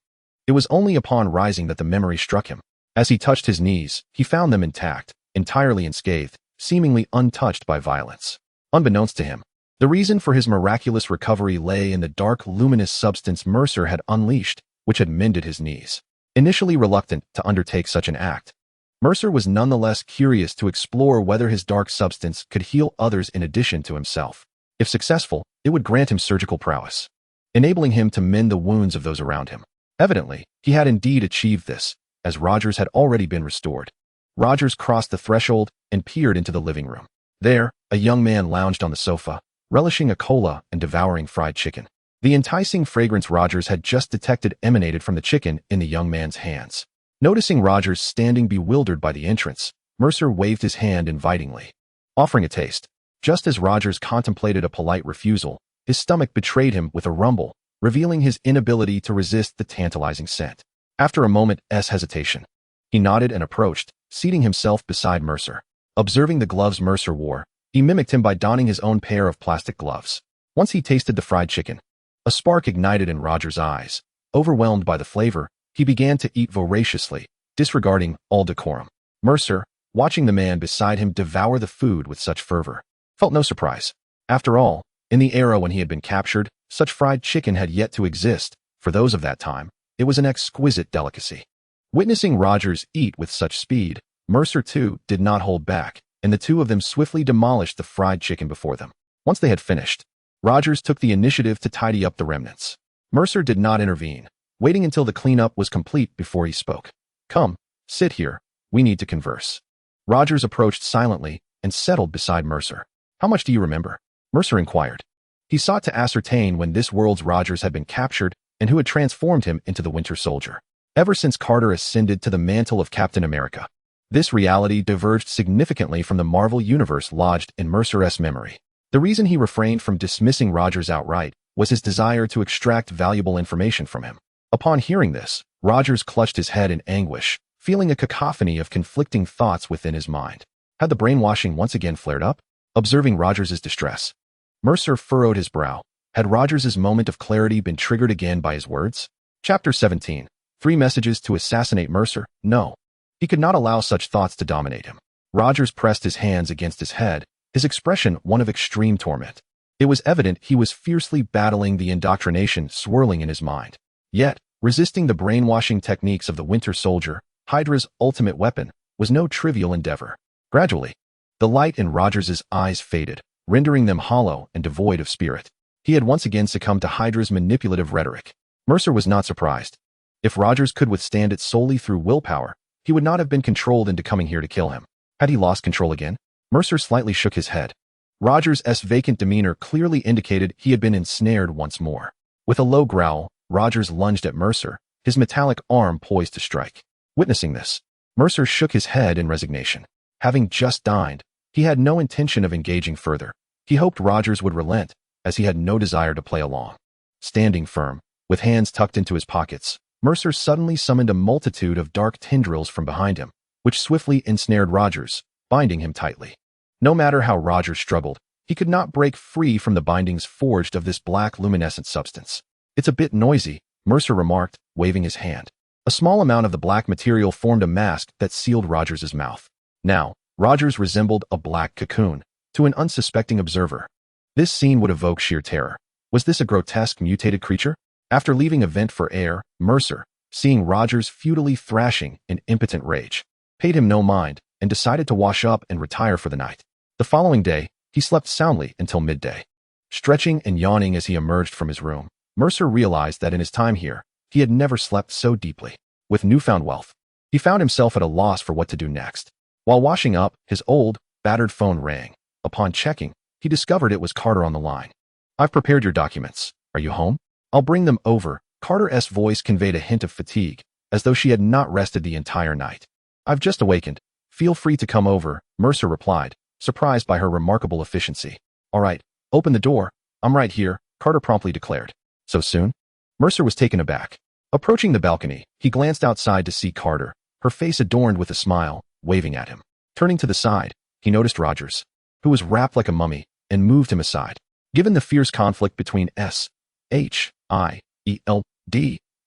It was only upon rising that the memory struck him. As he touched his knees, he found them intact, entirely unscathed, seemingly untouched by violence. Unbeknownst to him, the reason for his miraculous recovery lay in the dark, luminous substance Mercer had unleashed, which had mended his knees. Initially reluctant to undertake such an act, Mercer was nonetheless curious to explore whether his dark substance could heal others in addition to himself. If successful, it would grant him surgical prowess, enabling him to mend the wounds of those around him. Evidently, he had indeed achieved this, as Rogers had already been restored. Rogers crossed the threshold and peered into the living room. There, a young man lounged on the sofa, relishing a cola and devouring fried chicken. The enticing fragrance Rogers had just detected emanated from the chicken in the young man's hands. Noticing Rogers standing bewildered by the entrance, Mercer waved his hand invitingly, offering a taste. Just as Rogers contemplated a polite refusal, his stomach betrayed him with a rumble, revealing his inability to resist the tantalizing scent. After a moment's hesitation, he nodded and approached, seating himself beside Mercer. Observing the gloves Mercer wore, he mimicked him by donning his own pair of plastic gloves. Once he tasted the fried chicken, a spark ignited in Rogers' eyes. Overwhelmed by the flavor, he began to eat voraciously, disregarding all decorum. Mercer, watching the man beside him devour the food with such fervor, felt no surprise. After all, in the era when he had been captured, such fried chicken had yet to exist. For those of that time, it was an exquisite delicacy. Witnessing Rogers eat with such speed, Mercer too did not hold back, and the two of them swiftly demolished the fried chicken before them. Once they had finished, Rogers took the initiative to tidy up the remnants. Mercer did not intervene, waiting until the cleanup was complete before he spoke. "Come, sit here, we need to converse." Rogers approached silently and settled beside Mercer. "How much do you remember?" Mercer inquired. He sought to ascertain when this world's Rogers had been captured and who had transformed him into the Winter Soldier. Ever since Carter ascended to the mantle of Captain America, this reality diverged significantly from the Marvel Universe lodged in Mercer's memory. The reason he refrained from dismissing Rogers outright was his desire to extract valuable information from him. Upon hearing this, Rogers clutched his head in anguish, feeling a cacophony of conflicting thoughts within his mind. Had the brainwashing once again flared up? observing Rogers's distress. Mercer furrowed his brow. Had Rogers's moment of clarity been triggered again by his words? Chapter 17. 3 messages to assassinate Mercer. No. He could not allow such thoughts to dominate him. Rogers pressed his hands against his head, his expression one of extreme torment. It was evident he was fiercely battling the indoctrination swirling in his mind. Yet, resisting the brainwashing techniques of the Winter Soldier, Hydra's ultimate weapon, was no trivial endeavor. Gradually, the light in Rogers's eyes faded, rendering them hollow and devoid of spirit. He had once again succumbed to Hydra's manipulative rhetoric. Mercer was not surprised. If Rogers could withstand it solely through willpower, he would not have been controlled into coming here to kill him. Had he lost control again? Mercer slightly shook his head. Rogers's vacant demeanor clearly indicated he had been ensnared once more. With a low growl, Rogers lunged at Mercer, his metallic arm poised to strike. Witnessing this, Mercer shook his head in resignation. Having just dined, he had no intention of engaging further. He hoped Rogers would relent, as he had no desire to play along. Standing firm, with hands tucked into his pockets, Mercer suddenly summoned a multitude of dark tendrils from behind him, which swiftly ensnared Rogers, binding him tightly. No matter how Rogers struggled, he could not break free from the bindings forged of this black luminescent substance. It's a bit noisy, Mercer remarked, waving his hand. A small amount of the black material formed a mask that sealed Rogers's mouth. Now, Rogers resembled a black cocoon to an unsuspecting observer. This scene would evoke sheer terror. Was this a grotesque mutated creature? After leaving a vent for air, Mercer, seeing Rogers futilely thrashing in impotent rage, paid him no mind and decided to wash up and retire for the night. The following day, he slept soundly until midday. Stretching and yawning as he emerged from his room, Mercer realized that in his time here, he had never slept so deeply. With newfound wealth, he found himself at a loss for what to do next. While washing up, his old, battered phone rang. Upon checking, he discovered it was Carter on the line. "I've prepared your documents. Are you home? I'll bring them over." Carter's voice conveyed a hint of fatigue, as though she had not rested the entire night. "I've just awakened. Feel free to come over," Mercer replied, surprised by her remarkable efficiency. "All right, open the door. I'm right here," Carter promptly declared. "So soon?" Mercer was taken aback. Approaching the balcony, he glanced outside to see Carter, her face adorned with a smile, waving at him. Turning to the side, he noticed Rogers, who was wrapped like a mummy, and moved him aside. Given the fierce conflict between Hydra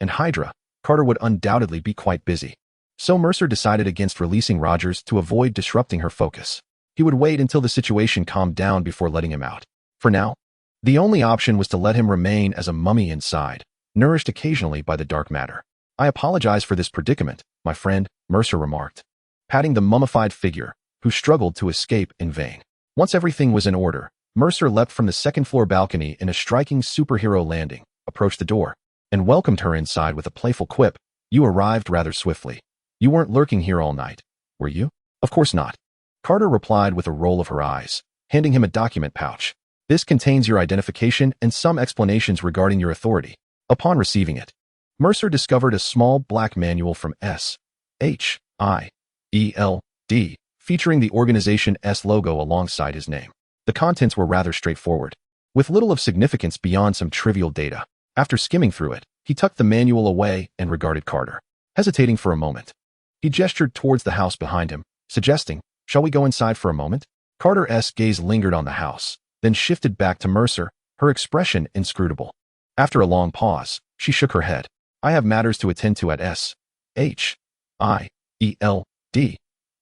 and Hydra, Carter would undoubtedly be quite busy. So Mercer decided against releasing Rogers to avoid disrupting her focus. He would wait until the situation calmed down before letting him out. For now, the only option was to let him remain as a mummy inside, nourished occasionally by the dark matter. "I apologize for this predicament, my friend," Mercer remarked, patting the mummified figure, who struggled to escape in vain. Once everything was in order, Mercer leapt from the second-floor balcony in a striking superhero landing, approached the door, and welcomed her inside with a playful quip. "You arrived rather swiftly. You weren't lurking here all night, were you?" "Of course not," Carter replied with a roll of her eyes, handing him a document pouch. "This contains your identification and some explanations regarding your authority." Upon receiving it, Mercer discovered a small black manual from SHIELD, featuring the organization's logo alongside his name. The contents were rather straightforward, with little of significance beyond some trivial data. After skimming through it, he tucked the manual away and regarded Carter. Hesitating for a moment, he gestured towards the house behind him, suggesting, "Shall we go inside for a moment?" Carter's gaze lingered on the house, then shifted back to Mercer, her expression inscrutable. After a long pause, she shook her head. "I have matters to attend to at SHIELD.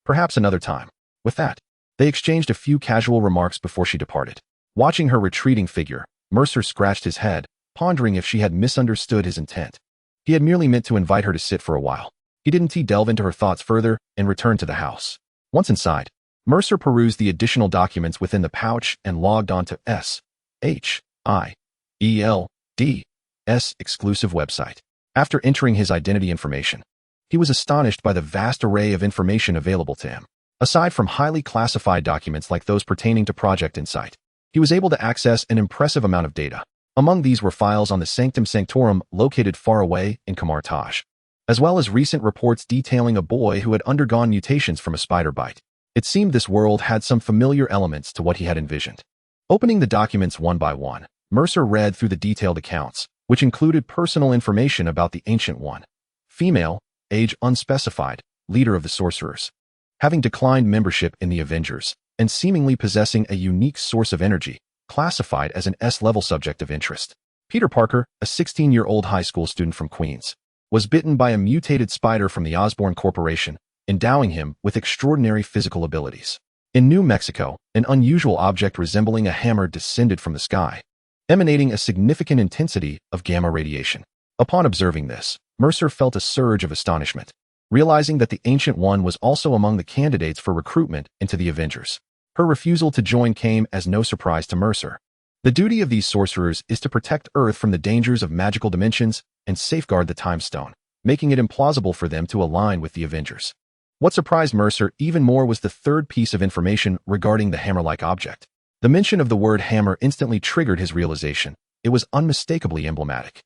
Perhaps another time." With that, they exchanged a few casual remarks before she departed. Watching her retreating figure, Mercer scratched his head, pondering if she had misunderstood his intent. He had merely meant to invite her to sit for a while. He didn't delve into her thoughts further and returned to the house. Once inside, Mercer perused the additional documents within the pouch and logged on to SHIELD's exclusive website. After entering his identity information, he was astonished by the vast array of information available to him. Aside from highly classified documents like those pertaining to Project Insight, he was able to access an impressive amount of data. Among these were files on the Sanctum Sanctorum located far away in Kamartaj, as well as recent reports detailing a boy who had undergone mutations from a spider bite. It seemed this world had some familiar elements to what he had envisioned. Opening the documents one by one, Mercer read through the detailed accounts, which included personal information about the Ancient One. Female, age unspecified, leader of the sorcerers. Having declined membership in the Avengers, and seemingly possessing a unique source of energy, classified as an S-level subject of interest. Peter Parker, a 16-year-old high school student from Queens, was bitten by a mutated spider from the Osborn Corporation, endowing him with extraordinary physical abilities. In New Mexico, an unusual object resembling a hammer descended from the sky, emanating a significant intensity of gamma radiation. Upon observing this, Mercer felt a surge of astonishment, realizing that the Ancient One was also among the candidates for recruitment into the Avengers. Her refusal to join came as no surprise to Mercer. The duty of these sorcerers is to protect Earth from the dangers of magical dimensions and safeguard the Time Stone, making it implausible for them to align with the Avengers. What surprised Mercer even more was the third piece of information regarding the hammer-like object. The mention of the word hammer instantly triggered his realization. It was unmistakably emblematic.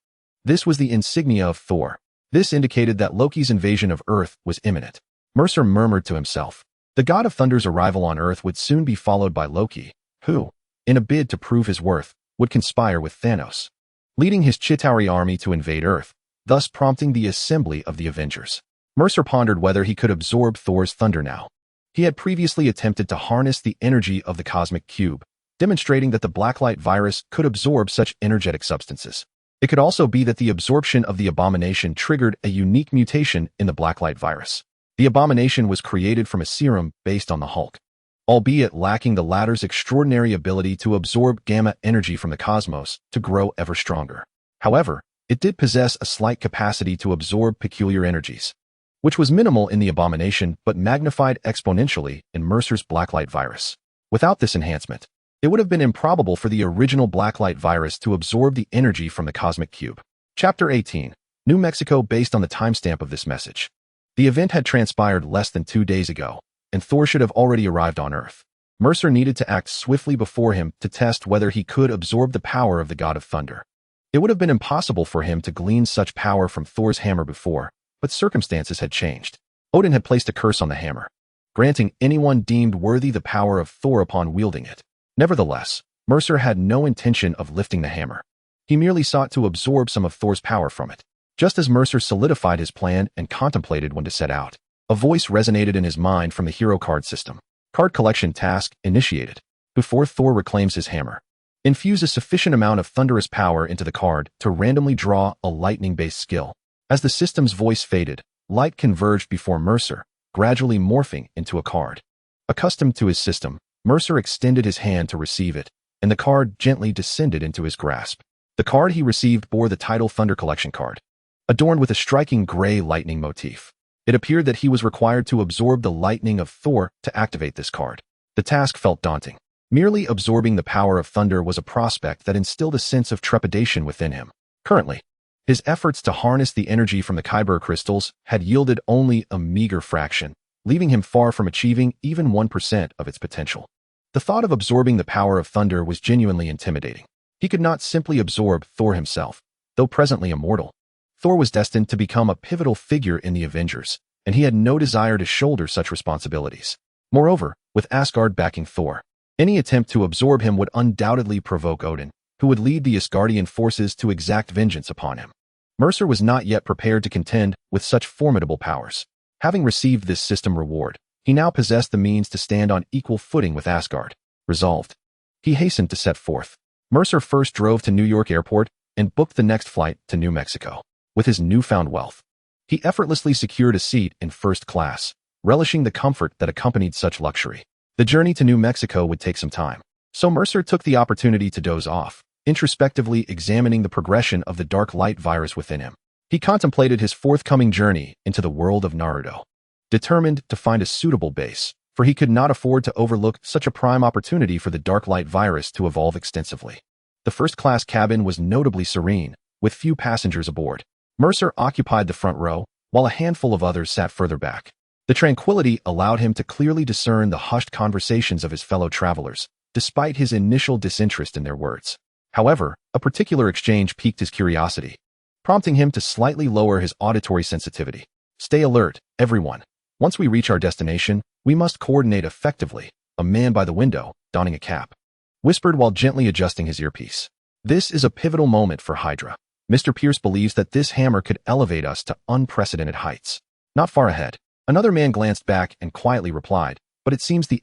This was the insignia of Thor. This indicated that Loki's invasion of Earth was imminent. Mercer murmured to himself. The god of thunder's arrival on Earth would soon be followed by Loki, who, in a bid to prove his worth, would conspire with Thanos, leading his Chitauri army to invade Earth, thus prompting the assembly of the Avengers. Mercer pondered whether he could absorb Thor's thunder now. He had previously attempted to harness the energy of the cosmic cube, demonstrating that the Blacklight virus could absorb such energetic substances. It could also be that the absorption of the Abomination triggered a unique mutation in the Blacklight virus. The Abomination was created from a serum based on the Hulk, albeit lacking the latter's extraordinary ability to absorb gamma energy from the cosmos to grow ever stronger. However, it did possess a slight capacity to absorb peculiar energies, which was minimal in the Abomination but magnified exponentially in Mercer's Blacklight virus. Without this enhancement, it would have been improbable for the original Blacklight virus to absorb the energy from the cosmic cube. Chapter 18, New Mexico. Based on the timestamp of this message, the event had transpired less than 2 days ago, and Thor should have already arrived on Earth. Mercer needed to act swiftly before him to test whether he could absorb the power of the god of thunder. It would have been impossible for him to glean such power from Thor's hammer before, but circumstances had changed. Odin had placed a curse on the hammer, granting anyone deemed worthy the power of Thor upon wielding it. Nevertheless, Mercer had no intention of lifting the hammer. He merely sought to absorb some of Thor's power from it. Just as Mercer solidified his plan and contemplated when to set out, a voice resonated in his mind from the hero card system. Card collection task initiated. Before Thor reclaims his hammer, infuse a sufficient amount of thunderous power into the card to randomly draw a lightning-based skill. As the system's voice faded, light converged before Mercer, gradually morphing into a card. Accustomed to his system, Mercer extended his hand to receive it, and the card gently descended into his grasp. The card he received bore the title Thunder Collection card, adorned with a striking gray lightning motif. It appeared that he was required to absorb the lightning of Thor to activate this card. The task felt daunting. Merely absorbing the power of thunder was a prospect that instilled a sense of trepidation within him. Currently, his efforts to harness the energy from the Kyber crystals had yielded only a meager fraction, leaving him far from achieving even 1% of its potential. The thought of absorbing the power of thunder was genuinely intimidating. He could not simply absorb Thor himself. Though presently immortal, Thor was destined to become a pivotal figure in the Avengers, and he had no desire to shoulder such responsibilities. Moreover, with Asgard backing Thor, any attempt to absorb him would undoubtedly provoke Odin, who would lead the Asgardian forces to exact vengeance upon him. Mercer was not yet prepared to contend with such formidable powers. Having received this system reward, he now possessed the means to stand on equal footing with Asgard. Resolved, he hastened to set forth. Mercer first drove to New York Airport and booked the next flight to New Mexico. With his newfound wealth, he effortlessly secured a seat in first class, relishing the comfort that accompanied such luxury. The journey to New Mexico would take some time, so Mercer took the opportunity to doze off, introspectively examining the progression of the dark light virus within him. He contemplated his forthcoming journey into the world of Naruto, determined to find a suitable base, for he could not afford to overlook such a prime opportunity for the dark light virus to evolve extensively. The first-class cabin was notably serene, with few passengers aboard. Mercer occupied the front row, while a handful of others sat further back. The tranquility allowed him to clearly discern the hushed conversations of his fellow travelers, despite his initial disinterest in their words. However, a particular exchange piqued his curiosity, prompting him to slightly lower his auditory sensitivity. "Stay alert, everyone. Once we reach our destination, we must coordinate effectively," a man by the window, donning a cap, whispered while gently adjusting his earpiece. "This is a pivotal moment for Hydra. Mr. Pierce believes that this hammer could elevate us to unprecedented heights." Not far ahead, another man glanced back and quietly replied, "But it seems the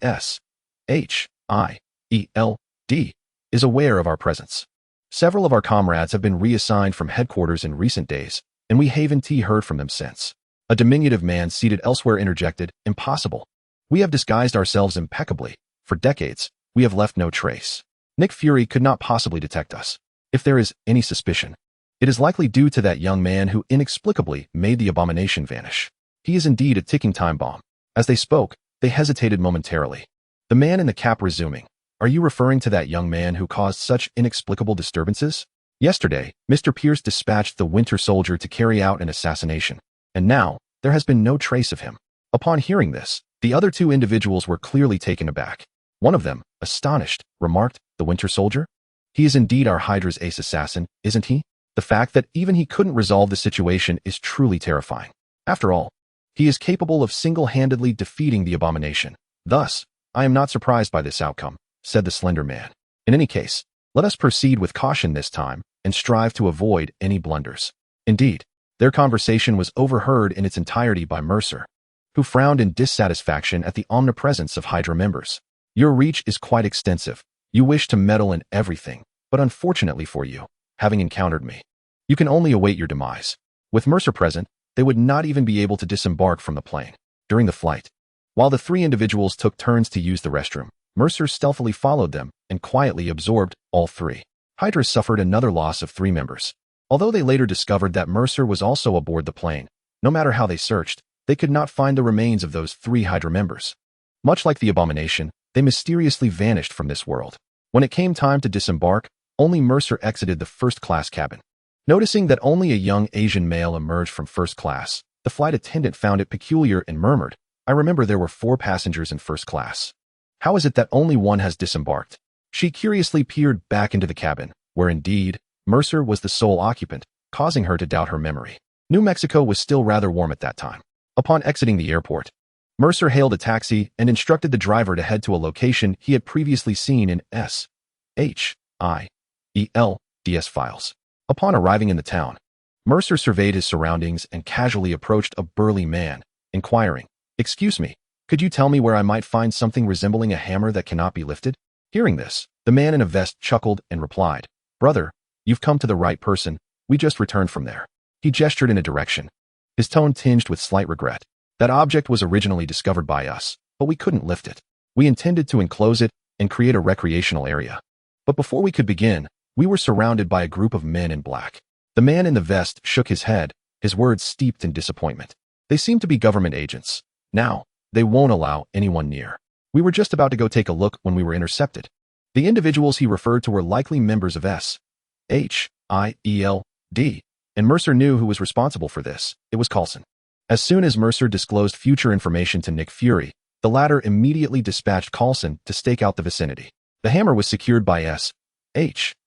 H-I-E-L-D, is aware of our presence. Several of our comrades have been reassigned from headquarters in recent days, and we haven't heard from them since. A diminutive man seated elsewhere interjected, "Impossible. We have disguised ourselves impeccably. For decades, we have left no trace. Nick Fury could not possibly detect us. If there is any suspicion, it is likely due to that young man who inexplicably made the Abomination vanish. He is indeed a ticking time bomb." As they spoke, they hesitated momentarily. The man in the cap resuming, "Are you referring to that young man who caused such inexplicable disturbances? Yesterday, Mr. Pierce dispatched the Winter Soldier to carry out an assassination, and now there has been no trace of him." Upon hearing this, the other two individuals were clearly taken aback. One of them, astonished, remarked, "The Winter Soldier? He is indeed our Hydra's ace assassin, isn't he? The fact that even he couldn't resolve the situation is truly terrifying. After all, he is capable of single-handedly defeating the Abomination. Thus, I am not surprised by this outcome," said the slender man. "In any case, let us proceed with caution this time and strive to avoid any blunders." Indeed, their conversation was overheard in its entirety by Mercer, who frowned in dissatisfaction at the omnipresence of Hydra members. "Your reach is quite extensive. You wish to meddle in everything, but unfortunately for you, having encountered me, you can only await your demise." With Mercer present, they would not even be able to disembark from the plane. During the flight, while the three individuals took turns to use the restroom, Mercer stealthily followed them and quietly absorbed all three. Hydra suffered another loss of 3 members. Although they later discovered that Mercer was also aboard the plane, no matter how they searched, they could not find the remains of those 3 Hydra members. Much like the Abomination, they mysteriously vanished from this world. When it came time to disembark, only Mercer exited the first-class cabin. Noticing that only a young Asian male emerged from first class, the flight attendant found it peculiar and murmured, "I remember there were 4 passengers in first class. How is it that only one has disembarked?" She curiously peered back into the cabin, where indeed, Mercer was the sole occupant, causing her to doubt her memory. New Mexico was still rather warm at that time. Upon exiting the airport, Mercer hailed a taxi and instructed the driver to head to a location he had previously seen in S-H-I-E-L-D-S files. Upon arriving in the town, Mercer surveyed his surroundings and casually approached a burly man, inquiring, "Excuse me, could you tell me where I might find something resembling a hammer that cannot be lifted?" Hearing this, the man in a vest chuckled and replied, "Brother, you've come to the right person. We just returned from there." He gestured in a direction, his tone tinged with slight regret. "That object was originally discovered by us, but we couldn't lift it. We intended to enclose it and create a recreational area. But before we could begin, we were surrounded by a group of men in black." The man in the vest shook his head, his words steeped in disappointment. "They seem to be government agents. Now, they won't allow anyone near. We were just about to go take a look when we were intercepted." The individuals he referred to were likely members of S-H-I-E-L-D, and Mercer knew who was responsible for this. It was Coulson. As soon as Mercer disclosed future information to Nick Fury, the latter immediately dispatched Coulson to stake out the vicinity. The hammer was secured by S-H-I-E-L-D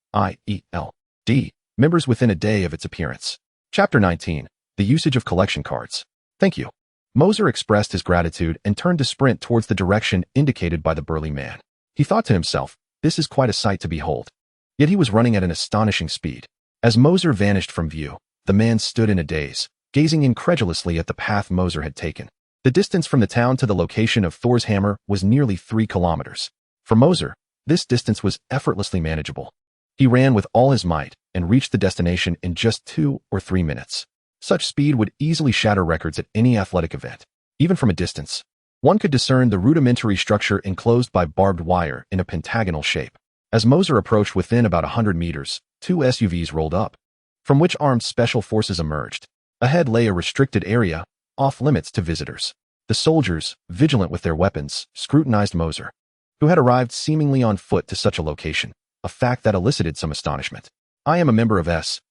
members within a day of its appearance. Chapter 19. The Usage of Collection Cards. "Thank you." Moser expressed his gratitude and turned to sprint towards the direction indicated by the burly man. He thought to himself, "This is quite a sight to behold." Yet he was running at an astonishing speed. As Moser vanished from view, the man stood in a daze, gazing incredulously at the path Moser had taken. The distance from the town to the location of Thor's hammer was nearly 3 kilometers. For Moser, this distance was effortlessly manageable. He ran with all his might and reached the destination in just 2 or 3 minutes. Such speed would easily shatter records at any athletic event. Even from a distance, one could discern the rudimentary structure enclosed by barbed wire in a pentagonal shape. As Moser approached within about 100 meters, 2 SUVs rolled up, from which armed special forces emerged. Ahead lay a restricted area, off-limits to visitors. The soldiers, vigilant with their weapons, scrutinized Moser, who had arrived seemingly on foot to such a location, a fact that elicited some astonishment. "I am a member of S-H-I-E-L-D.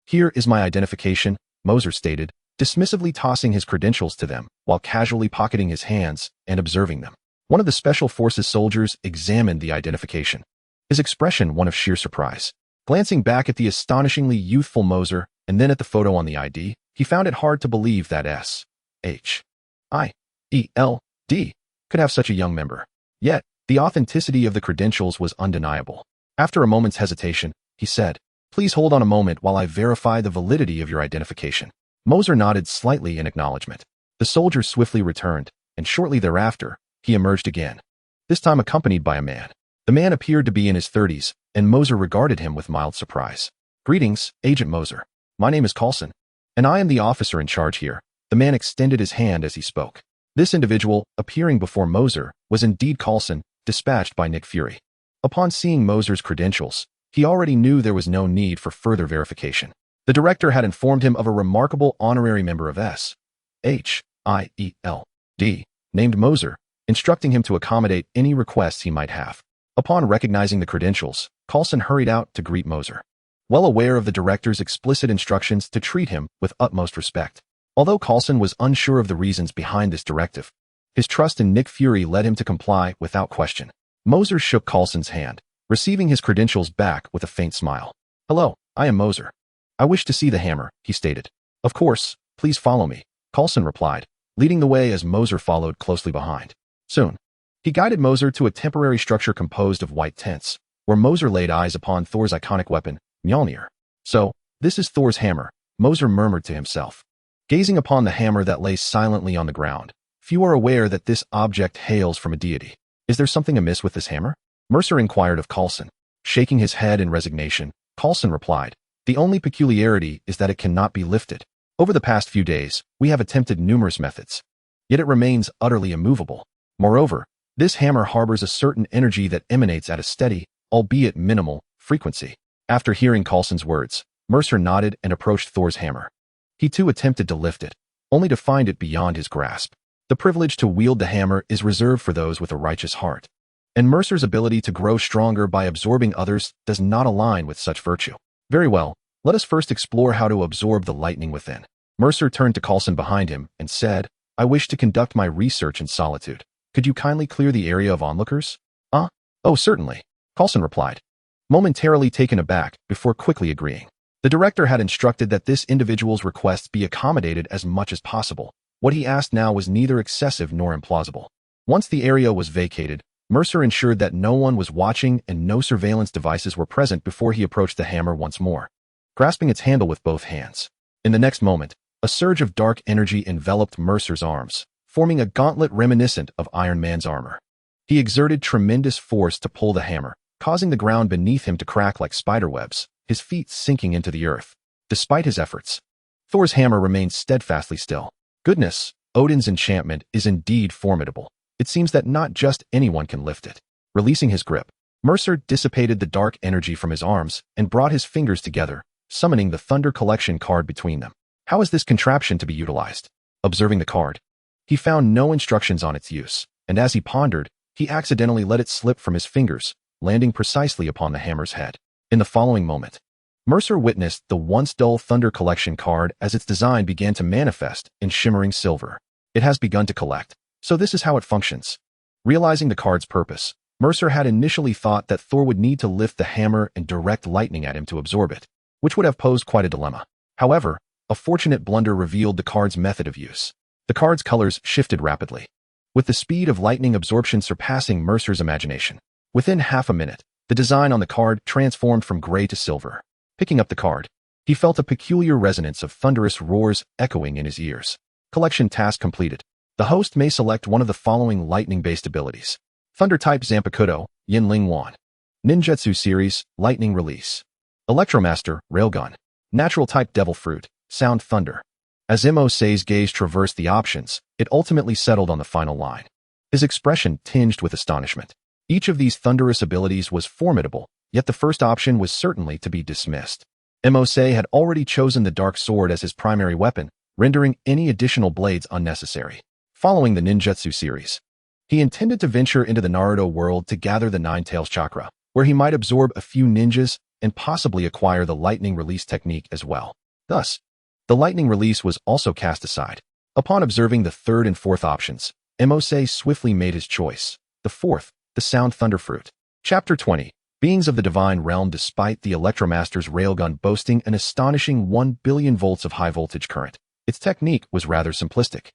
Here is my identification," Moser stated, dismissively tossing his credentials to them while casually pocketing his hands and observing them. One of the Special Forces soldiers examined the identification, his expression one of sheer surprise. Glancing back at the astonishingly youthful Moser and then at the photo on the ID, he found it hard to believe that S-H-I-E-L-D could have such a young member. Yet, the authenticity of the credentials was undeniable. After a moment's hesitation, he said, "Please hold on a moment while I verify the validity of your identification." Moser nodded slightly in acknowledgement. The soldier swiftly returned, and shortly thereafter, he emerged again, this time accompanied by a man. The man appeared to be in his 30s, and Mercer regarded him with mild surprise. "Greetings, Agent Mercer. My name is Coulson, and I am the officer in charge here." The man extended his hand as he spoke. This individual, appearing before Mercer, was indeed Coulson, dispatched by Nick Fury. Upon seeing Mercer's credentials, he already knew there was no need for further verification. The director had informed him of a remarkable honorary member of S.H.I.E.L.D., named Mercer, instructing him to accommodate any requests he might have. Upon recognizing the credentials, Coulson hurried out to greet Mercer, well aware of the director's explicit instructions to treat him with utmost respect. Although Coulson was unsure of the reasons behind this directive, his trust in Nick Fury led him to comply without question. Mercer shook Coulson's hand, receiving his credentials back with a faint smile. "Hello, I am Mercer. I wish to see the hammer," he stated. "Of course, please follow me," Coulson replied, leading the way as Mercer followed closely behind. Soon, he guided Mercer to a temporary structure composed of white tents, where Mercer laid eyes upon Thor's iconic weapon, Mjolnir. "So, this is Thor's hammer," Mercer murmured to himself. Gazing upon the hammer that lay silently on the ground, few are aware that this object hails from a deity. "Is there something amiss with this hammer?" Mercer inquired of Coulson. Shaking his head in resignation, Coulson replied, "The only peculiarity is that it cannot be lifted. Over the past few days, we have attempted numerous methods, yet it remains utterly immovable. Moreover, this hammer harbors a certain energy that emanates at a steady, albeit minimal, frequency." After hearing Coulson's words, Mercer nodded and approached Thor's hammer. He too attempted to lift it, only to find it beyond his grasp. The privilege to wield the hammer is reserved for those with a righteous heart, and Mercer's ability to grow stronger by absorbing others does not align with such virtue. "Very well, let us first explore how to absorb the lightning within." Mercer turned to Coulson behind him and said, "I wish to conduct my research in solitude. Could you kindly clear the area of onlookers?" "Oh, certainly," Coulson replied, momentarily taken aback before quickly agreeing. The director had instructed that this individual's requests be accommodated as much as possible. What he asked now was neither excessive nor implausible. Once the area was vacated, Mercer ensured that no one was watching and no surveillance devices were present before he approached the hammer once more, grasping its handle with both hands. In the next moment, a surge of dark energy enveloped Mercer's arms, forming a gauntlet reminiscent of Iron Man's armor. He exerted tremendous force to pull the hammer, causing the ground beneath him to crack like spiderwebs, his feet sinking into the earth. Despite his efforts, Thor's hammer remained steadfastly still. Goodness, Odin's enchantment is indeed formidable. It seems that not just anyone can lift it. Releasing his grip, Mercer dissipated the dark energy from his arms and brought his fingers together, summoning the Thunder Collection card between them. How is this contraption to be utilized? Observing the card, he found no instructions on its use, and as he pondered, he accidentally let it slip from his fingers, landing precisely upon the hammer's head. In the following moment, Mercer witnessed the once dull Thunder Collection card as its design began to manifest in shimmering silver. It has begun to collect, so this is how it functions. Realizing the card's purpose, Mercer had initially thought that Thor would need to lift the hammer and direct lightning at him to absorb it, which would have posed quite a dilemma. However, a fortunate blunder revealed the card's method of use. The card's colors shifted rapidly, with the speed of lightning absorption surpassing Mercer's imagination. Within half a minute, the design on the card transformed from gray to silver. Picking up the card, he felt a peculiar resonance of thunderous roars echoing in his ears. Collection task completed. The host may select one of the following lightning-based abilities: Thunder-type Zanpakuto, Yinling Wan. Ninjutsu series, Lightning Release. Electromaster, Railgun. Natural-type Devil Fruit, Sound Thunder. As Mercer's gaze traversed the options, it ultimately settled on the final line, his expression tinged with astonishment. Each of these thunderous abilities was formidable, yet the first option was certainly to be dismissed. Mercer had already chosen the Dark Sword as his primary weapon, rendering any additional blades unnecessary. Following the ninjutsu series, he intended to venture into the Naruto world to gather the Nine Tails Chakra, where he might absorb a few ninjas and possibly acquire the lightning release technique as well. Thus, the lightning release was also cast aside. Upon observing the third and fourth options, Mercer swiftly made his choice. The fourth, the Sound Thunder Fruit. Chapter 20. Beings of the Divine Realm. Despite the Electromaster's railgun boasting an astonishing 1 billion volts of high-voltage current, its technique was rather simplistic,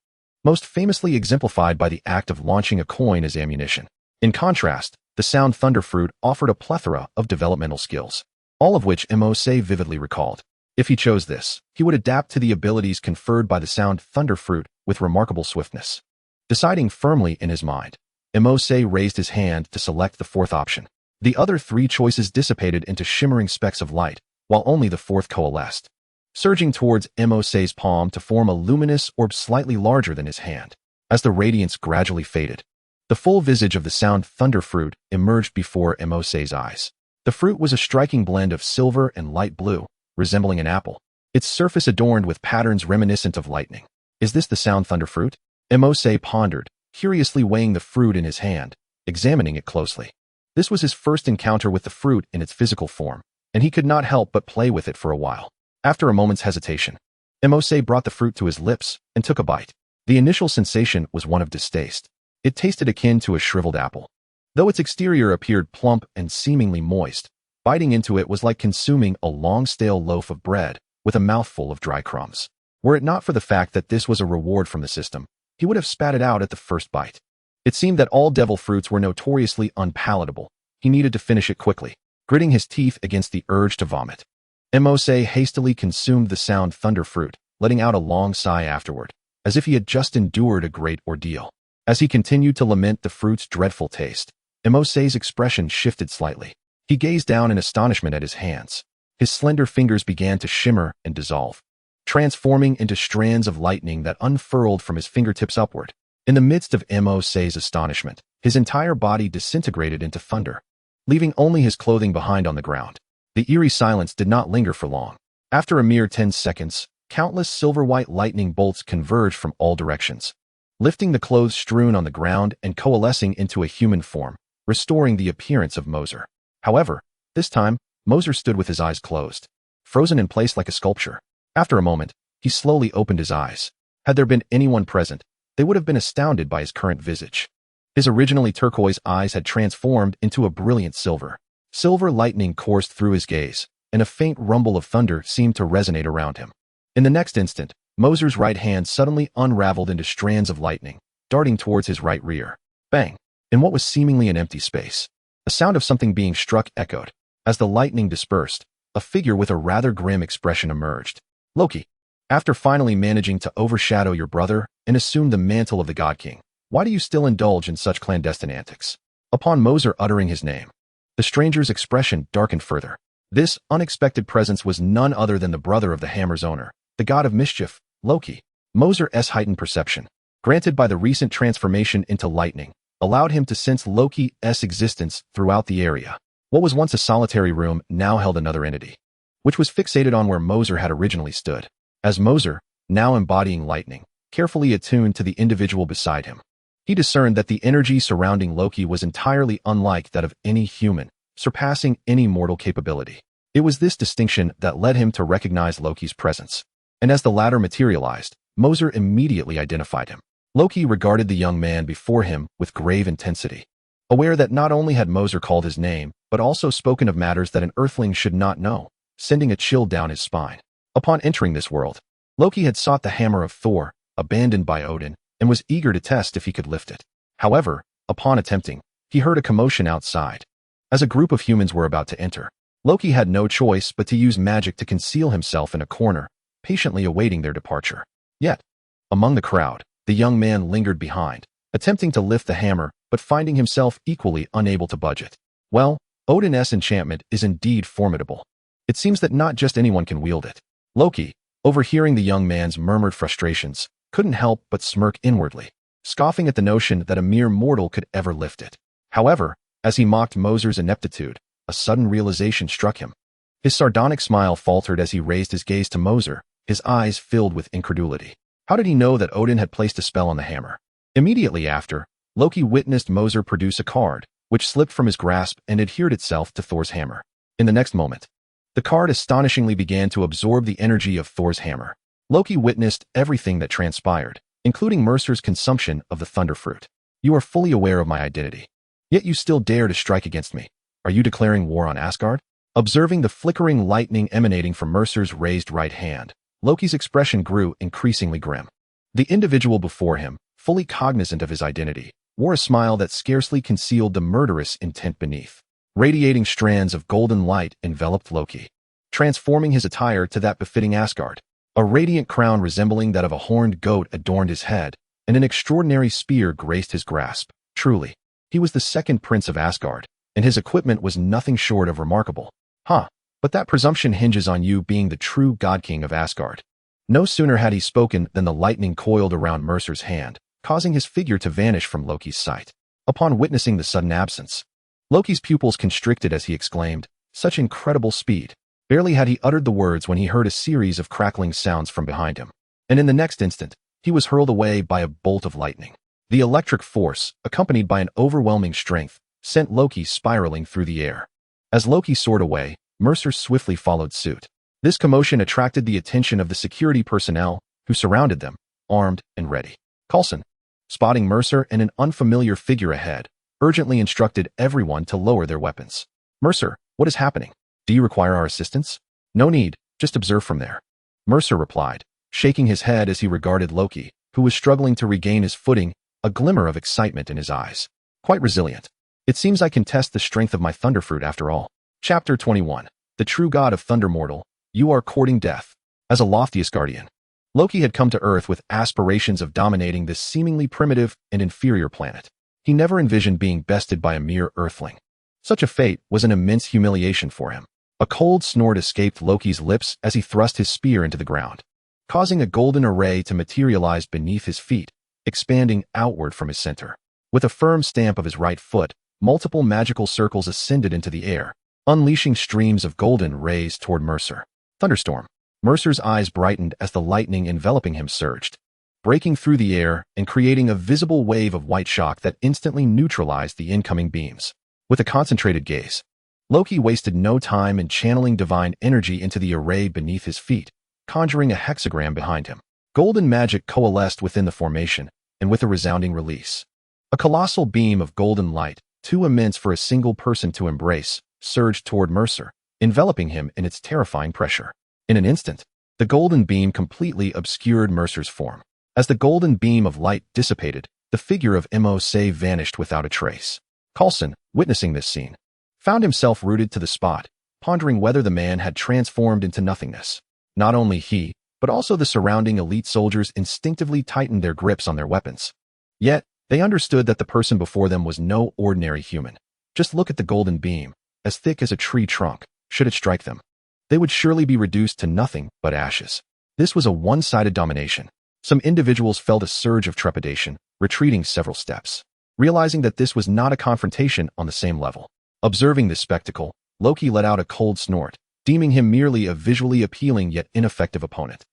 most famously exemplified by the act of launching a coin as ammunition. In contrast, the Sound Thunder Fruit offered a plethora of developmental skills, all of which Mercer vividly recalled. If he chose this, he would adapt to the abilities conferred by the Sound Thunder Fruit with remarkable swiftness. Deciding firmly in his mind, Imose raised his hand to select the fourth option. The other three choices dissipated into shimmering specks of light, while only the fourth coalesced, surging towards Imose's palm to form a luminous orb slightly larger than his hand. As the radiance gradually faded, the full visage of the sound thunder fruit emerged before Imose's eyes. The fruit was a striking blend of silver and light blue, resembling an apple, its surface adorned with patterns reminiscent of lightning. Is this the sound thunder fruit? Imose pondered, curiously weighing the fruit in his hand, examining it closely. This was his first encounter with the fruit in its physical form, and he could not help but play with it for a while. After a moment's hesitation, Imose brought the fruit to his lips and took a bite. The initial sensation was one of distaste. It tasted akin to a shriveled apple. Though its exterior appeared plump and seemingly moist, biting into it was like consuming a long stale loaf of bread with a mouthful of dry crumbs. Were it not for the fact that this was a reward from the system, he would have spat it out at the first bite. It seemed that all devil fruits were notoriously unpalatable. He needed to finish it quickly, gritting his teeth against the urge to vomit. Imose hastily consumed the sound thunder fruit, letting out a long sigh afterward, as if he had just endured a great ordeal. As he continued to lament the fruit's dreadful taste, Imose's expression shifted slightly. He gazed down in astonishment at his hands. His slender fingers began to shimmer and dissolve, transforming into strands of lightning that unfurled from his fingertips upward. In the midst of Imose's astonishment, his entire body disintegrated into thunder, leaving only his clothing behind on the ground. The eerie silence did not linger for long. After a mere 10 seconds, countless silver-white lightning bolts converged from all directions, lifting the clothes strewn on the ground and coalescing into a human form, restoring the appearance of Mercer. However, this time, Mercer stood with his eyes closed, frozen in place like a sculpture. After a moment, he slowly opened his eyes. Had there been anyone present, they would have been astounded by his current visage. His originally turquoise eyes had transformed into a brilliant silver. Silver lightning coursed through his gaze, and a faint rumble of thunder seemed to resonate around him. In the next instant, Mercer's right hand suddenly unraveled into strands of lightning, darting towards his right rear. Bang! In what was seemingly an empty space, a sound of something being struck echoed. As the lightning dispersed, a figure with a rather grim expression emerged. Loki, after finally managing to overshadow your brother and assume the mantle of the God King, why do you still indulge in such clandestine antics? Upon Mercer uttering his name, the stranger's expression darkened further. This unexpected presence was none other than the brother of the hammer's owner, the god of mischief, Loki. Mercer's heightened perception, granted by the recent transformation into lightning, allowed him to sense Loki's existence throughout the area. What was once a solitary room now held another entity, which was fixated on where Mercer had originally stood. As Mercer, now embodying lightning, carefully attuned to the individual beside him, he discerned that the energy surrounding Loki was entirely unlike that of any human, surpassing any mortal capability. It was this distinction that led him to recognize Loki's presence, and as the latter materialized, Mercer immediately identified him. Loki regarded the young man before him with grave intensity, aware that not only had Mercer called his name, but also spoken of matters that an earthling should not know, sending a chill down his spine. Upon entering this world, Loki had sought the hammer of Thor, abandoned by Odin, and was eager to test if he could lift it. However, upon attempting, he heard a commotion outside. As a group of humans were about to enter, Loki had no choice but to use magic to conceal himself in a corner, patiently awaiting their departure. Yet, among the crowd, the young man lingered behind, attempting to lift the hammer, but finding himself equally unable to budge it. Well, Odin's enchantment is indeed formidable. It seems that not just anyone can wield it. Loki, overhearing the young man's murmured frustrations, couldn't help but smirk inwardly, scoffing at the notion that a mere mortal could ever lift it. However, as he mocked Mercer's ineptitude, a sudden realization struck him. His sardonic smile faltered as he raised his gaze to Mercer, his eyes filled with incredulity. How did he know that Odin had placed a spell on the hammer? Immediately after, Loki witnessed Mercer produce a card, which slipped from his grasp and adhered itself to Thor's hammer. In the next moment, the card astonishingly began to absorb the energy of Thor's hammer. Loki witnessed everything that transpired, including Mercer's consumption of the thunder fruit. You are fully aware of my identity, yet you still dare to strike against me. Are you declaring war on Asgard? Observing the flickering lightning emanating from Mercer's raised right hand, Loki's expression grew increasingly grim. The individual before him, fully cognizant of his identity, wore a smile that scarcely concealed the murderous intent beneath. Radiating strands of golden light enveloped Loki, transforming his attire to that befitting Asgard. A radiant crown resembling that of a horned goat adorned his head, and an extraordinary spear graced his grasp. Truly, he was the second prince of Asgard, and his equipment was nothing short of remarkable. Huh, but that presumption hinges on you being the true God King of Asgard. No sooner had he spoken than the lightning coiled around Mercer's hand, causing his figure to vanish from Loki's sight. Upon witnessing the sudden absence, Loki's pupils constricted as he exclaimed, "Such incredible speed." Barely had he uttered the words when he heard a series of crackling sounds from behind him. And in the next instant, he was hurled away by a bolt of lightning. The electric force, accompanied by an overwhelming strength, sent Loki spiraling through the air. As Loki soared away, Mercer swiftly followed suit. This commotion attracted the attention of the security personnel, who surrounded them, armed and ready. Coulson, spotting Mercer and an unfamiliar figure ahead, urgently instructed everyone to lower their weapons. "Mercer, what is happening? Do you require our assistance?" "No need, just observe from there," Mercer replied, shaking his head as he regarded Loki, who was struggling to regain his footing, a glimmer of excitement in his eyes. "Quite resilient. It seems I can test the strength of my thunderfruit after all." Chapter 21. The true god of thunder. Mortal, you are courting death. As a loftiest guardian, Loki had come to Earth with aspirations of dominating this seemingly primitive and inferior planet. He never envisioned being bested by a mere earthling. Such a fate was an immense humiliation for him. A cold snort escaped Loki's lips as he thrust his spear into the ground, causing a golden array to materialize beneath his feet, expanding outward from his center. With a firm stamp of his right foot, multiple magical circles ascended into the air, unleashing streams of golden rays toward Mercer. Thunderstorm. Mercer's eyes brightened as the lightning enveloping him surged, breaking through the air and creating a visible wave of white shock that instantly neutralized the incoming beams. With a concentrated gaze, Loki wasted no time in channeling divine energy into the array beneath his feet, conjuring a hexagram behind him. Golden magic coalesced within the formation, and with a resounding release, a colossal beam of golden light, too immense for a single person to embrace, surged toward Mercer, enveloping him in its terrifying pressure. In an instant, the golden beam completely obscured Mercer's form. As the golden beam of light dissipated, the figure of Mercer vanished without a trace. Coulson, witnessing this scene, found himself rooted to the spot, pondering whether the man had transformed into nothingness. Not only he, but also the surrounding elite soldiers instinctively tightened their grips on their weapons. Yet, they understood that the person before them was no ordinary human. Just look at the golden beam, as thick as a tree trunk. Should it strike them, they would surely be reduced to nothing but ashes. This was a one-sided domination. Some individuals felt a surge of trepidation, retreating several steps, realizing that this was not a confrontation on the same level. Observing this spectacle, Loki let out a cold snort, deeming him merely a visually appealing yet ineffective opponent.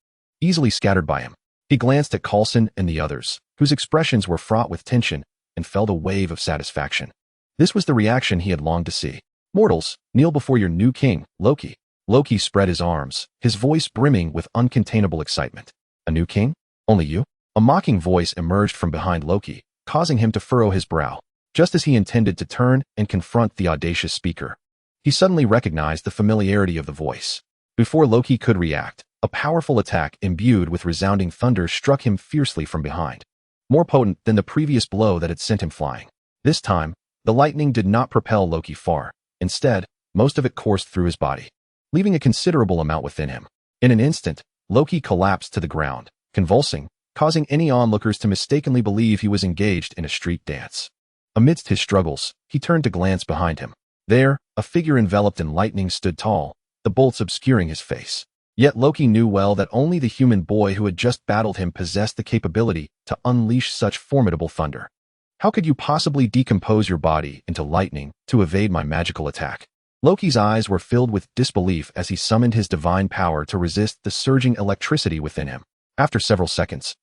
Easily scattered by him, he glanced at Coulson and the others, whose expressions were fraught with tension, and felt a wave of satisfaction. This was the reaction he had longed to see. "Mortals, kneel before your new king, Loki." Loki spread his arms, his voice brimming with uncontainable excitement. "A new king? Only you?" A mocking voice emerged from behind Loki, causing him to furrow his brow. Just as he intended to turn and confront the audacious speaker, he suddenly recognized the familiarity of the voice. Before Loki could react, a powerful attack imbued with resounding thunder struck him fiercely from behind, more potent than the previous blow that had sent him flying. This time, the lightning did not propel Loki far. Instead, most of it coursed through his body, leaving a considerable amount within him. In an instant, Loki collapsed to the ground, convulsing, causing any onlookers to mistakenly believe he was engaged in a street dance. Amidst his struggles, he turned to glance behind him. There, a figure enveloped in lightning stood tall, the bolts obscuring his face. Yet Loki knew well that only the human boy who had just battled him possessed the capability to unleash such formidable thunder. "How could you possibly decompose your body into lightning to evade my magical attack?" Loki's eyes were filled with disbelief as he summoned his divine power to resist the surging electricity within him. After several seconds,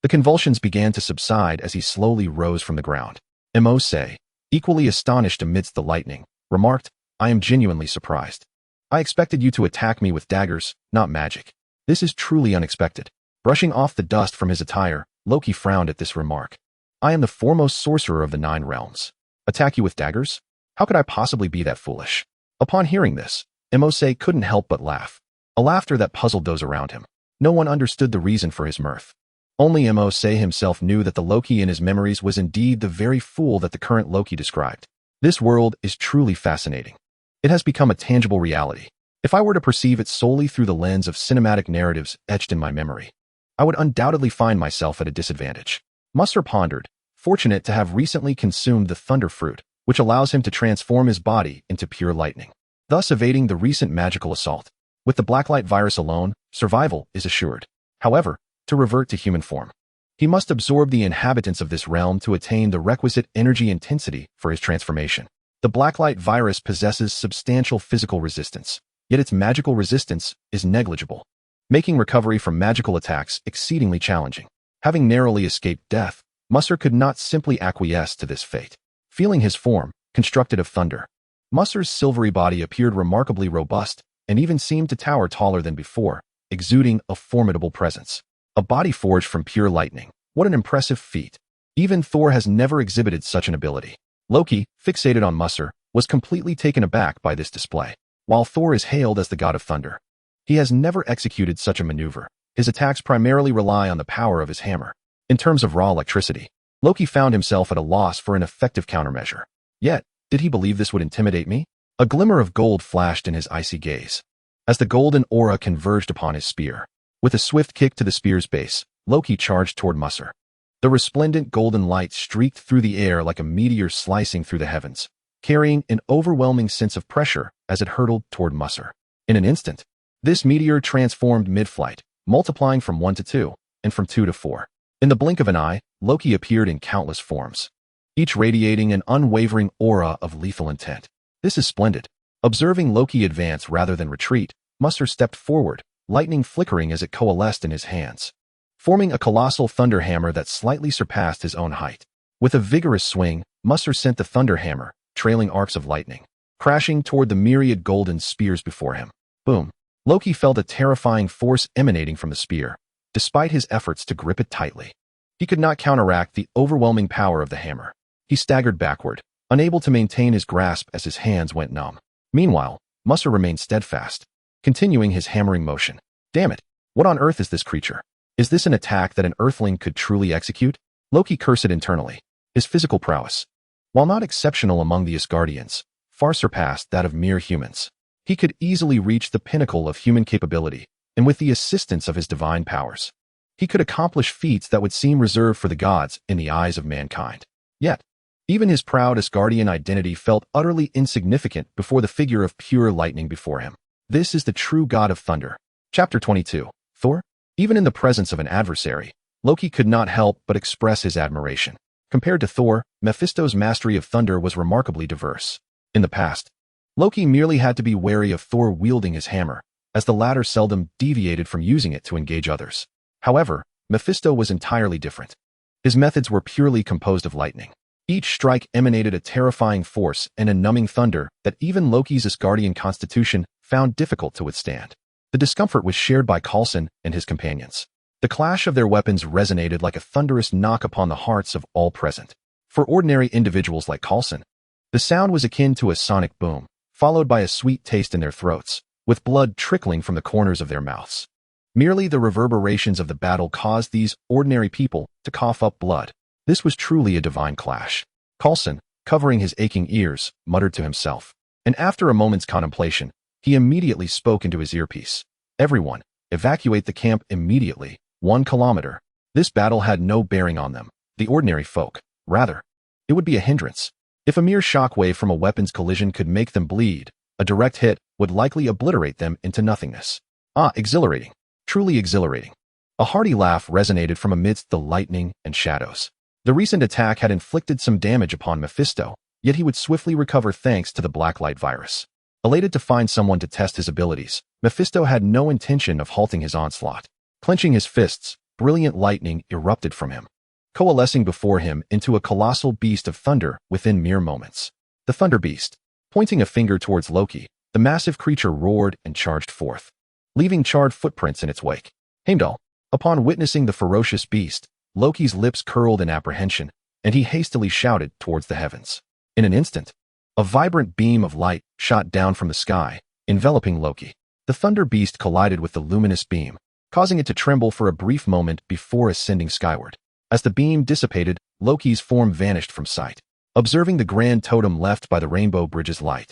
the convulsions began to subside as he slowly rose from the ground. Mercer, equally astonished amidst the lightning, remarked, "I am genuinely surprised. I expected you to attack me with daggers, not magic. This is truly unexpected." Brushing off the dust from his attire, Loki frowned at this remark. "I am the foremost sorcerer of the 9 realms. Attack you with daggers? How could I possibly be that foolish?" Upon hearing this, Mercer couldn't help but laugh, a laughter that puzzled those around him. No one understood the reason for his mirth. Only Mercer himself knew that the Loki in his memories was indeed the very fool that the current Loki described. This world is truly fascinating. It has become a tangible reality. If I were to perceive it solely through the lens of cinematic narratives etched in my memory, I would undoubtedly find myself at a disadvantage. Mercer pondered, fortunate to have recently consumed the thunder fruit, which allows him to transform his body into pure lightning, thus evading the recent magical assault. With the Blacklight virus alone, survival is assured. However, to revert to human form, he must absorb the inhabitants of this realm to attain the requisite energy intensity for his transformation. The Blacklight virus possesses substantial physical resistance, yet its magical resistance is negligible, making recovery from magical attacks exceedingly challenging. Having narrowly escaped death, Mercer could not simply acquiesce to this fate. Feeling his form, constructed of thunder, Mercer's silvery body appeared remarkably robust and even seemed to tower taller than before, exuding a formidable presence. A body forged from pure lightning. What an impressive feat. Even Thor has never exhibited such an ability. Loki, fixated on Mercer, was completely taken aback by this display. While Thor is hailed as the god of thunder, he has never executed such a maneuver. His attacks primarily rely on the power of his hammer. In terms of raw electricity, Loki found himself at a loss for an effective countermeasure. Yet, did he believe this would intimidate me? A glimmer of gold flashed in his icy gaze, as the golden aura converged upon his spear. With a swift kick to the spear's base, Loki charged toward Mercer. The resplendent golden light streaked through the air like a meteor slicing through the heavens, carrying an overwhelming sense of pressure as it hurtled toward Mercer. In an instant, this meteor transformed mid-flight, multiplying from 1 to 2, and from 2 to 4. In the blink of an eye, Loki appeared in countless forms, each radiating an unwavering aura of lethal intent. This is splendid. Observing Loki advance rather than retreat, Mercer stepped forward, lightning flickering as it coalesced in his hands, forming a colossal thunder hammer that slightly surpassed his own height. With a vigorous swing, Mercer sent the thunder hammer, trailing arcs of lightning, crashing toward the myriad golden spears before him. Boom! Loki felt a terrifying force emanating from the spear, despite his efforts to grip it tightly. He could not counteract the overwhelming power of the hammer. He staggered backward, unable to maintain his grasp as his hands went numb. Meanwhile, Mercer remained steadfast, continuing his hammering motion. Damn it! What on earth is this creature? Is this an attack that an earthling could truly execute? Loki cursed internally. His physical prowess, while not exceptional among the Asgardians, far surpassed that of mere humans. He could easily reach the pinnacle of human capability, and with the assistance of his divine powers, he could accomplish feats that would seem reserved for the gods in the eyes of mankind. Yet, even his proud Asgardian identity felt utterly insignificant before the figure of pure lightning before him. This is the true god of thunder. Chapter 22. Thor? Even in the presence of an adversary, Loki could not help but express his admiration. Compared to Thor, Mephisto's mastery of thunder was remarkably diverse. In the past, Loki merely had to be wary of Thor wielding his hammer, as the latter seldom deviated from using it to engage others. However, Mephisto was entirely different. His methods were purely composed of lightning. Each strike emanated a terrifying force and a numbing thunder that even Loki's Asgardian constitution found difficult to withstand. The discomfort was shared by Coulson and his companions. The clash of their weapons resonated like a thunderous knock upon the hearts of all present. For ordinary individuals like Coulson, the sound was akin to a sonic boom, followed by a sweet taste in their throats, with blood trickling from the corners of their mouths. Merely the reverberations of the battle caused these ordinary people to cough up blood. This was truly a divine clash. Coulson, covering his aching ears, muttered to himself, and after a moment's contemplation, he immediately spoke into his earpiece. Everyone, evacuate the camp immediately, 1 kilometer. This battle had no bearing on them, the ordinary folk. Rather, it would be a hindrance. If a mere shockwave from a weapon's collision could make them bleed, a direct hit would likely obliterate them into nothingness. Ah, exhilarating. Truly exhilarating. A hearty laugh resonated from amidst the lightning and shadows. The recent attack had inflicted some damage upon Mephisto, yet he would swiftly recover thanks to the Blacklight virus. Elated to find someone to test his abilities, Mephisto had no intention of halting his onslaught. Clenching his fists, brilliant lightning erupted from him, coalescing before him into a colossal beast of thunder within mere moments. The Thunder Beast. Pointing a finger towards Loki, the massive creature roared and charged forth, leaving charred footprints in its wake. Heimdall. Upon witnessing the ferocious beast, Loki's lips curled in apprehension, and he hastily shouted towards the heavens. In an instant, a vibrant beam of light shot down from the sky, enveloping Loki. The Thunder Beast collided with the luminous beam, causing it to tremble for a brief moment before ascending skyward. As the beam dissipated, Loki's form vanished from sight. Observing the grand totem left by the Rainbow Bridge's light,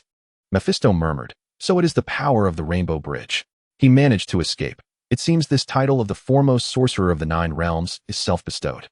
Mephisto murmured, "So it is the power of the Rainbow Bridge." He managed to escape. It seems this title of the foremost sorcerer of the 9 realms is self-bestowed.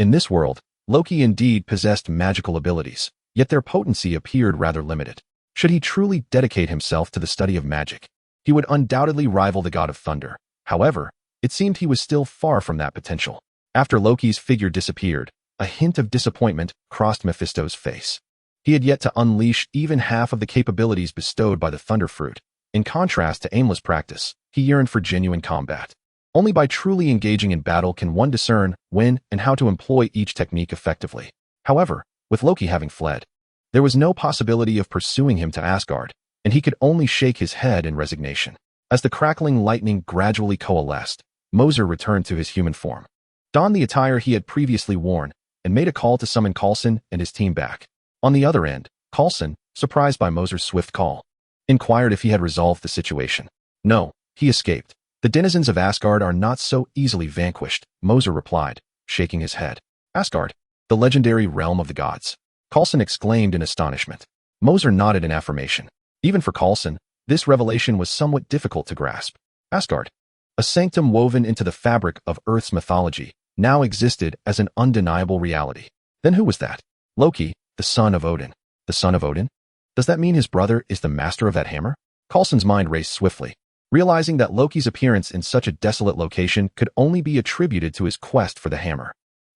In this world, Loki indeed possessed magical abilities, yet their potency appeared rather limited. Should he truly dedicate himself to the study of magic, he would undoubtedly rival the god of thunder. However, it seemed he was still far from that potential. After Loki's figure disappeared, a hint of disappointment crossed Mephisto's face. He had yet to unleash even half of the capabilities bestowed by the Thunder Fruit. In contrast to aimless practice, he yearned for genuine combat. Only by truly engaging in battle can one discern when and how to employ each technique effectively. However, with Loki having fled, there was no possibility of pursuing him to Asgard, and he could only shake his head in resignation. As the crackling lightning gradually coalesced, Mercer returned to his human form, donned the attire he had previously worn, and made a call to summon Coulson and his team back. On the other end, Coulson, surprised by Mercer's swift call, inquired if he had resolved the situation. No, he escaped. The denizens of Asgard are not so easily vanquished, Mercer replied, shaking his head. Asgard, the legendary realm of the gods, Coulson exclaimed in astonishment. Mercer nodded in affirmation. Even for Coulson, this revelation was somewhat difficult to grasp. Asgard, a sanctum woven into the fabric of Earth's mythology, now existed as an undeniable reality. Then who was that? Loki, the son of Odin. The son of Odin? Does that mean his brother is the master of that hammer? Coulson's mind raced swiftly, realizing that Loki's appearance in such a desolate location could only be attributed to his quest for the hammer.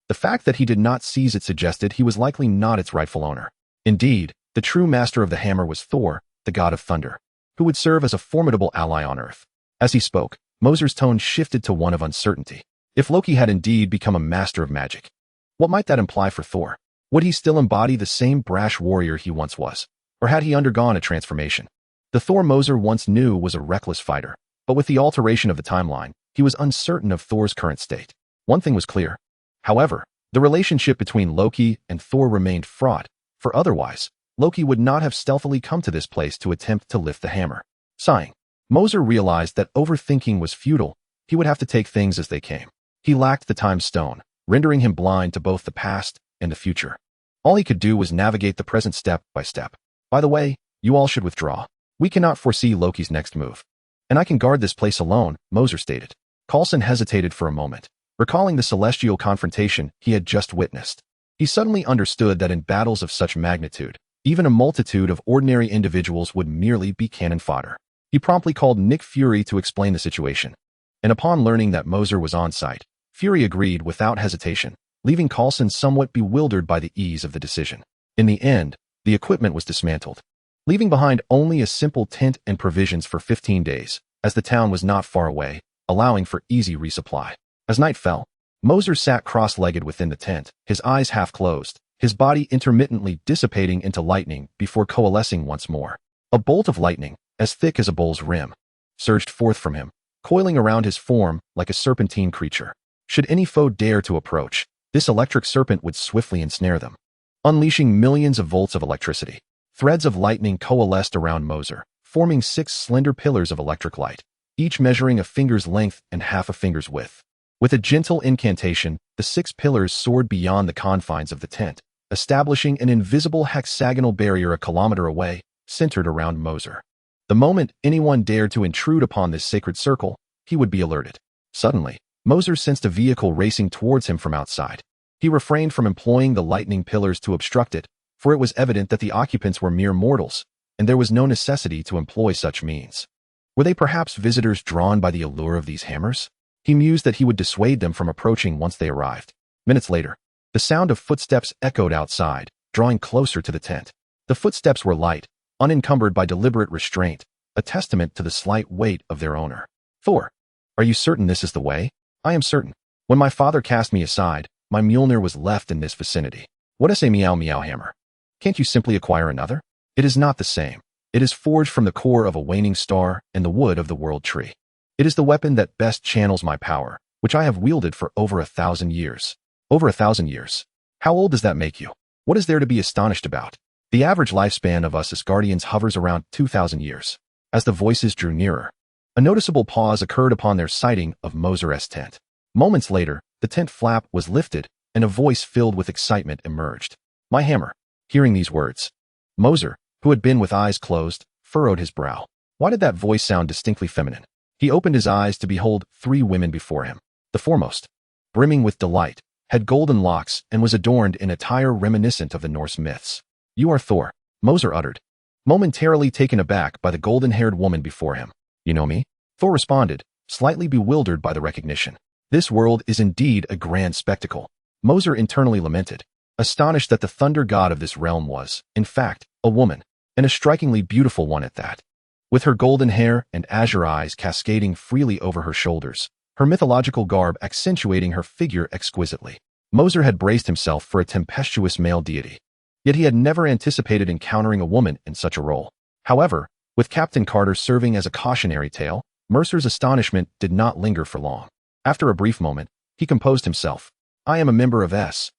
The fact that he did not seize it suggested he was likely not its rightful owner. Indeed, the true master of the hammer was Thor, the god of thunder, who would serve as a formidable ally on Earth. As he spoke, Mercer's tone shifted to one of uncertainty. If Loki had indeed become a master of magic, what might that imply for Thor? Would he still embody the same brash warrior he once was? Or had he undergone a transformation? The Thor Mercer once knew was a reckless fighter, but with the alteration of the timeline, he was uncertain of Thor's current state. One thing was clear. However, the relationship between Loki and Thor remained fraught, for otherwise, Loki would not have stealthily come to this place to attempt to lift the hammer. Sighing, Mercer realized that overthinking was futile. He would have to take things as they came. He lacked the time stone, rendering him blind to both the past and the future. All he could do was navigate the present step by step. By the way, you all should withdraw. We cannot foresee Loki's next move. And I can guard this place alone, Mercer stated. Coulson hesitated for a moment, recalling the celestial confrontation he had just witnessed. He suddenly understood that in battles of such magnitude, even a multitude of ordinary individuals would merely be cannon fodder. He promptly called Nick Fury to explain the situation. And upon learning that Mercer was on site, Fury agreed without hesitation, leaving Coulson somewhat bewildered by the ease of the decision. In the end, the equipment was dismantled, leaving behind only a simple tent and provisions for 15 days, as the town was not far away, allowing for easy resupply. As night fell, Mercer sat cross-legged within the tent, his eyes half closed, his body intermittently dissipating into lightning before coalescing once more. A bolt of lightning, as thick as a bowl's rim, surged forth from him, coiling around his form like a serpentine creature. Should any foe dare to approach, this electric serpent would swiftly ensnare them, unleashing millions of volts of electricity. Threads of lightning coalesced around Mercer, forming 6 slender pillars of electric light, each measuring a finger's length and half a finger's width. With a gentle incantation, the 6 pillars soared beyond the confines of the tent, establishing an invisible hexagonal barrier a kilometer away, centered around Mercer. The moment anyone dared to intrude upon this sacred circle, he would be alerted. Suddenly, Mercer sensed a vehicle racing towards him from outside. He refrained from employing the lightning pillars to obstruct it, for it was evident that the occupants were mere mortals, and there was no necessity to employ such means. Were they perhaps visitors drawn by the allure of these hammers? He mused that he would dissuade them from approaching once they arrived. Minutes later, the sound of footsteps echoed outside, drawing closer to the tent. The footsteps were light, unencumbered by deliberate restraint, a testament to the slight weight of their owner. Thor, are you certain this is the way? I am certain. When my father cast me aside, my Mjolnir was left in this vicinity. What is a meow meow hammer? Can't you simply acquire another? It is not the same. It is forged from the core of a waning star and the wood of the world tree. It is the weapon that best channels my power, which I have wielded for over 1,000 years. Over 1,000 years. How old does that make you? What is there to be astonished about? The average lifespan of us Asgardians hovers around 2,000 years. As the voices drew nearer, a noticeable pause occurred upon their sighting of Mercer's tent. Moments later, the tent flap was lifted, and a voice filled with excitement emerged. My hammer. Hearing these words, Mercer, who had been with eyes closed, furrowed his brow. Why did that voice sound distinctly feminine? He opened his eyes to behold 3 women before him. The foremost, brimming with delight, had golden locks, and was adorned in attire reminiscent of the Norse myths. "You are Thor," Mercer uttered, momentarily taken aback by the golden-haired woman before him. "You know me?" Thor responded, slightly bewildered by the recognition. This world is indeed a grand spectacle, Mercer internally lamented, astonished that the thunder god of this realm was, in fact, a woman, and a strikingly beautiful one at that. With her golden hair and azure eyes cascading freely over her shoulders, her mythological garb accentuating her figure exquisitely. Mercer had braced himself for a tempestuous male deity. Yet he had never anticipated encountering a woman in such a role. However, with Captain Carter serving as a cautionary tale, Mercer's astonishment did not linger for long. After a brief moment, he composed himself. "I am a member of S.H.I.E.L.D.,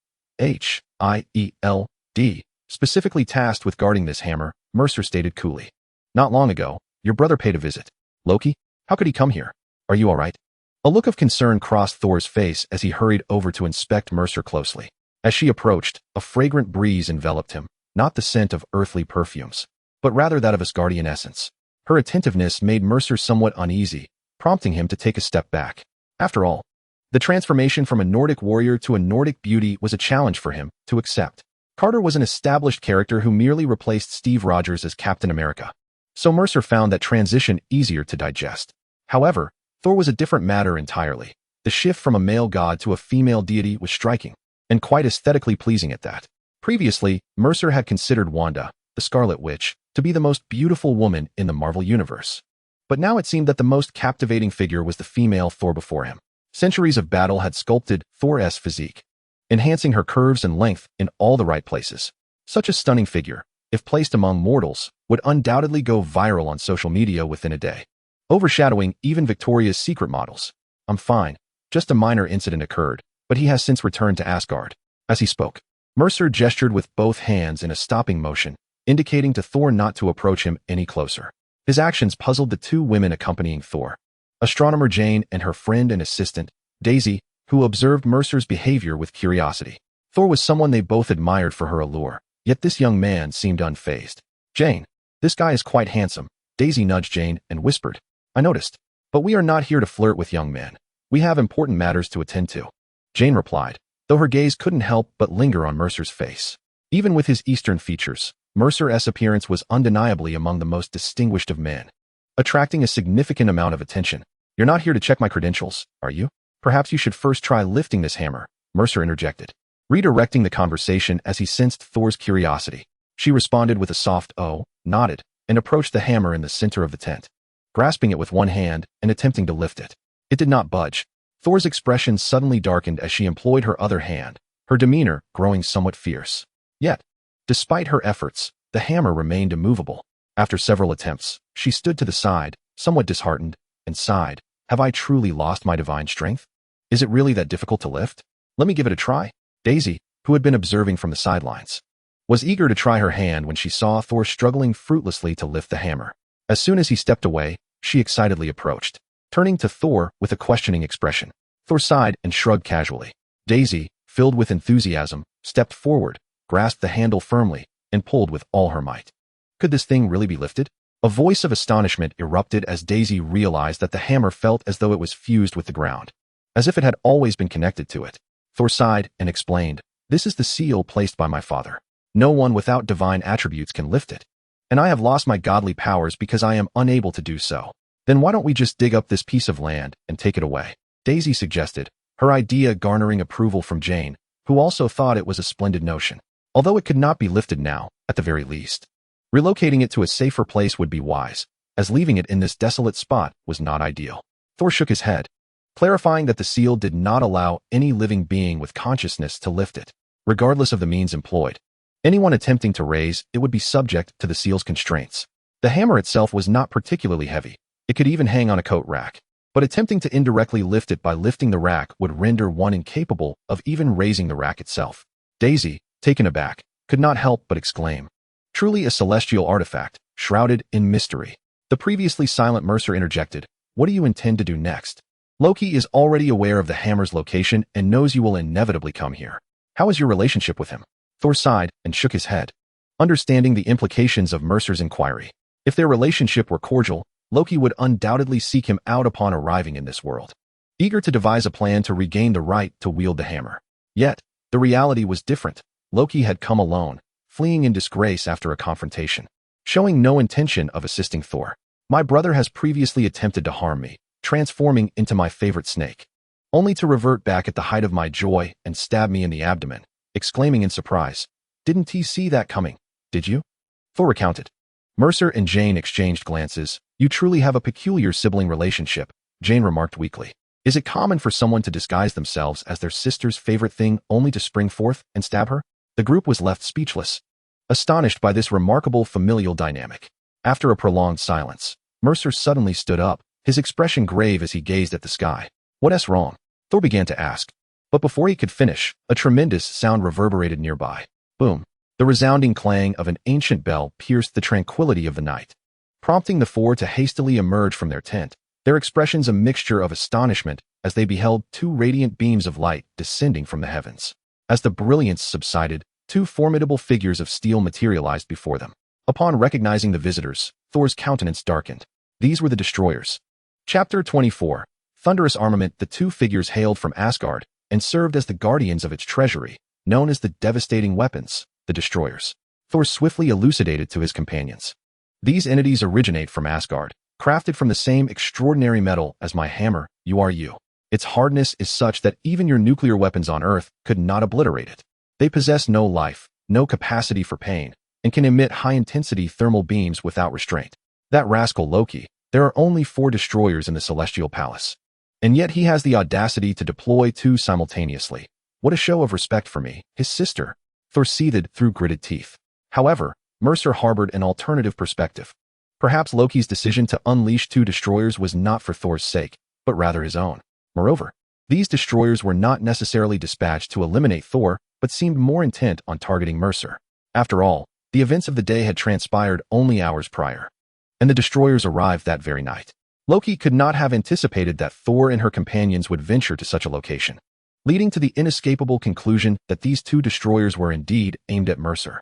specifically tasked with guarding this hammer," Mercer stated coolly. "Not long ago, your brother paid a visit. Loki? How could he come here? Are you all right?" A look of concern crossed Thor's face as he hurried over to inspect Mercer closely. As she approached, a fragrant breeze enveloped him, not the scent of earthly perfumes, but rather that of Asgardian essence. Her attentiveness made Mercer somewhat uneasy, prompting him to take a step back. After all, the transformation from a Nordic warrior to a Nordic beauty was a challenge for him to accept. Carter was an established character who merely replaced Steve Rogers as Captain America, so Mercer found that transition easier to digest. However, Thor was a different matter entirely. The shift from a male god to a female deity was striking, and quite aesthetically pleasing at that. Previously, Mercer had considered Wanda, the Scarlet Witch, to be the most beautiful woman in the Marvel Universe. But now it seemed that the most captivating figure was the female Thor before him. Centuries of battle had sculpted Thor's physique, enhancing her curves and length in all the right places. Such a stunning figure, if placed among mortals, would undoubtedly go viral on social media within a day, overshadowing even Victoria's Secret models. "I'm fine. Just a minor incident occurred, but he has since returned to Asgard." As he spoke, Mercer gestured with both hands in a stopping motion, indicating to Thor not to approach him any closer. His actions puzzled the two women accompanying Thor, astronomer Jane and her friend and assistant, Daisy, who observed Mercer's behavior with curiosity. Thor was someone they both admired for her allure, yet this young man seemed unfazed. "Jane, this guy is quite handsome," Daisy nudged Jane and whispered. "I noticed. But we are not here to flirt with young men. We have important matters to attend to," Jane replied, though her gaze couldn't help but linger on Mercer's face. Even with his Eastern features, Mercer's appearance was undeniably among the most distinguished of men, attracting a significant amount of attention. "You're not here to check my credentials, are you? Perhaps you should first try lifting this hammer," Mercer interjected, redirecting the conversation as he sensed Thor's curiosity. She responded with a soft "oh," nodded, and approached the hammer in the center of the tent, grasping it with one hand and attempting to lift it. It did not budge. Thor's expression suddenly darkened as she employed her other hand, her demeanor growing somewhat fierce. Yet, despite her efforts, the hammer remained immovable. After several attempts, she stood to the side, somewhat disheartened, and sighed. "Have I truly lost my divine strength? Is it really that difficult to lift? Let me give it a try." Daisy, who had been observing from the sidelines, was eager to try her hand when she saw Thor struggling fruitlessly to lift the hammer. As soon as he stepped away, she excitedly approached, turning to Thor with a questioning expression. Thor sighed and shrugged casually. Daisy, filled with enthusiasm, stepped forward, grasped the handle firmly, and pulled with all her might. Could this thing really be lifted? A voice of astonishment erupted as Daisy realized that the hammer felt as though it was fused with the ground, as if it had always been connected to it. Thor sighed and explained, "This is the seal placed by my father. No one without divine attributes can lift it. And I have lost my godly powers because I am unable to do so. Then why don't we just dig up this piece of land and take it away?" Daisy suggested, her idea garnering approval from Jane, who also thought it was a splendid notion. Although it could not be lifted now, at the very least, relocating it to a safer place would be wise, as leaving it in this desolate spot was not ideal. Thor shook his head, clarifying that the seal did not allow any living being with consciousness to lift it, regardless of the means employed. Anyone attempting to raise it would be subject to the seal's constraints. The hammer itself was not particularly heavy. It could even hang on a coat rack, but attempting to indirectly lift it by lifting the rack would render one incapable of even raising the rack itself. Daisy, taken aback, could not help but exclaim, "Truly a celestial artifact, shrouded in mystery." The previously silent Mercer interjected, "What do you intend to do next? Loki is already aware of the hammer's location and knows you will inevitably come here. How is your relationship with him?" Thor sighed and shook his head, understanding the implications of Mercer's inquiry. If their relationship were cordial, Loki would undoubtedly seek him out upon arriving in this world, eager to devise a plan to regain the right to wield the hammer. Yet, the reality was different. Loki had come alone, fleeing in disgrace after a confrontation, showing no intention of assisting Thor. My brother has previously attempted to harm me, transforming into my favorite snake, only to revert back at the height of my joy and stab me in the abdomen, exclaiming in surprise, "Didn't he see that coming, did you?" Thor recounted. Mercer and Jane exchanged glances. "You truly have a peculiar sibling relationship," Jane remarked weakly. "Is it common for someone to disguise themselves as their sister's favorite thing only to spring forth and stab her?" The group was left speechless, astonished by this remarkable familial dynamic. After a prolonged silence, Mercer suddenly stood up, his expression grave as he gazed at the sky. "What's wrong?" Thor began to ask. But before he could finish, a tremendous sound reverberated nearby. Boom! The resounding clang of an ancient bell pierced the tranquility of the night, prompting the four to hastily emerge from their tent, their expressions a mixture of astonishment as they beheld two radiant beams of light descending from the heavens. As the brilliance subsided, two formidable figures of steel materialized before them. Upon recognizing the visitors, Thor's countenance darkened. These were the destroyers. Chapter 24. Thunderous armament. The two figures hailed from Asgard and served as the guardians of its treasury, known as the devastating weapons, the destroyers. Thor swiftly elucidated to his companions. These entities originate from Asgard, crafted from the same extraordinary metal as my hammer, you. Its hardness is such that even your nuclear weapons on Earth could not obliterate it. They possess no life, no capacity for pain, and can emit high-intensity thermal beams without restraint. That rascal Loki, there are only 4 destroyers in the Celestial Palace. And yet he has the audacity to deploy 2 simultaneously. What a show of respect for me, his sister. Thor seethed through gritted teeth. However, Mercer harbored an alternative perspective. Perhaps Loki's decision to unleash 2 destroyers was not for Thor's sake, but rather his own. Moreover, these destroyers were not necessarily dispatched to eliminate Thor, but seemed more intent on targeting Mercer. After all, the events of the day had transpired only hours prior, and the destroyers arrived that very night. Loki could not have anticipated that Thor and her companions would venture to such a location, leading to the inescapable conclusion that these 2 destroyers were indeed aimed at Mercer.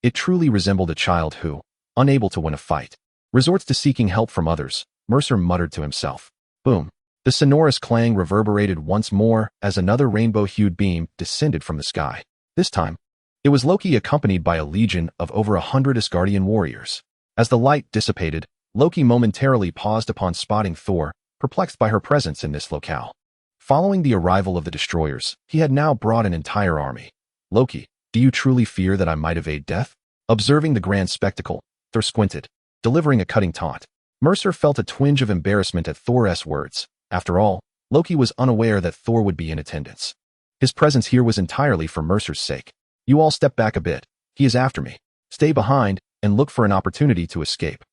It truly resembled a child who, unable to win a fight, resorts to seeking help from others, Mercer muttered to himself. Boom! The sonorous clang reverberated once more as another rainbow-hued beam descended from the sky. This time, it was Loki accompanied by a legion of over 100 Asgardian warriors. As the light dissipated, Loki momentarily paused upon spotting Thor, perplexed by her presence in this locale. Following the arrival of the destroyers, he had now brought an entire army. "Loki, do you truly fear that I might evade death?" Observing the grand spectacle, Thor squinted, delivering a cutting taunt. Mercer felt a twinge of embarrassment at Thor's words. After all, Loki was unaware that Thor would be in attendance. His presence here was entirely for Mercer's sake. "You all step back a bit. He is after me. Stay behind and look for an opportunity to escape,"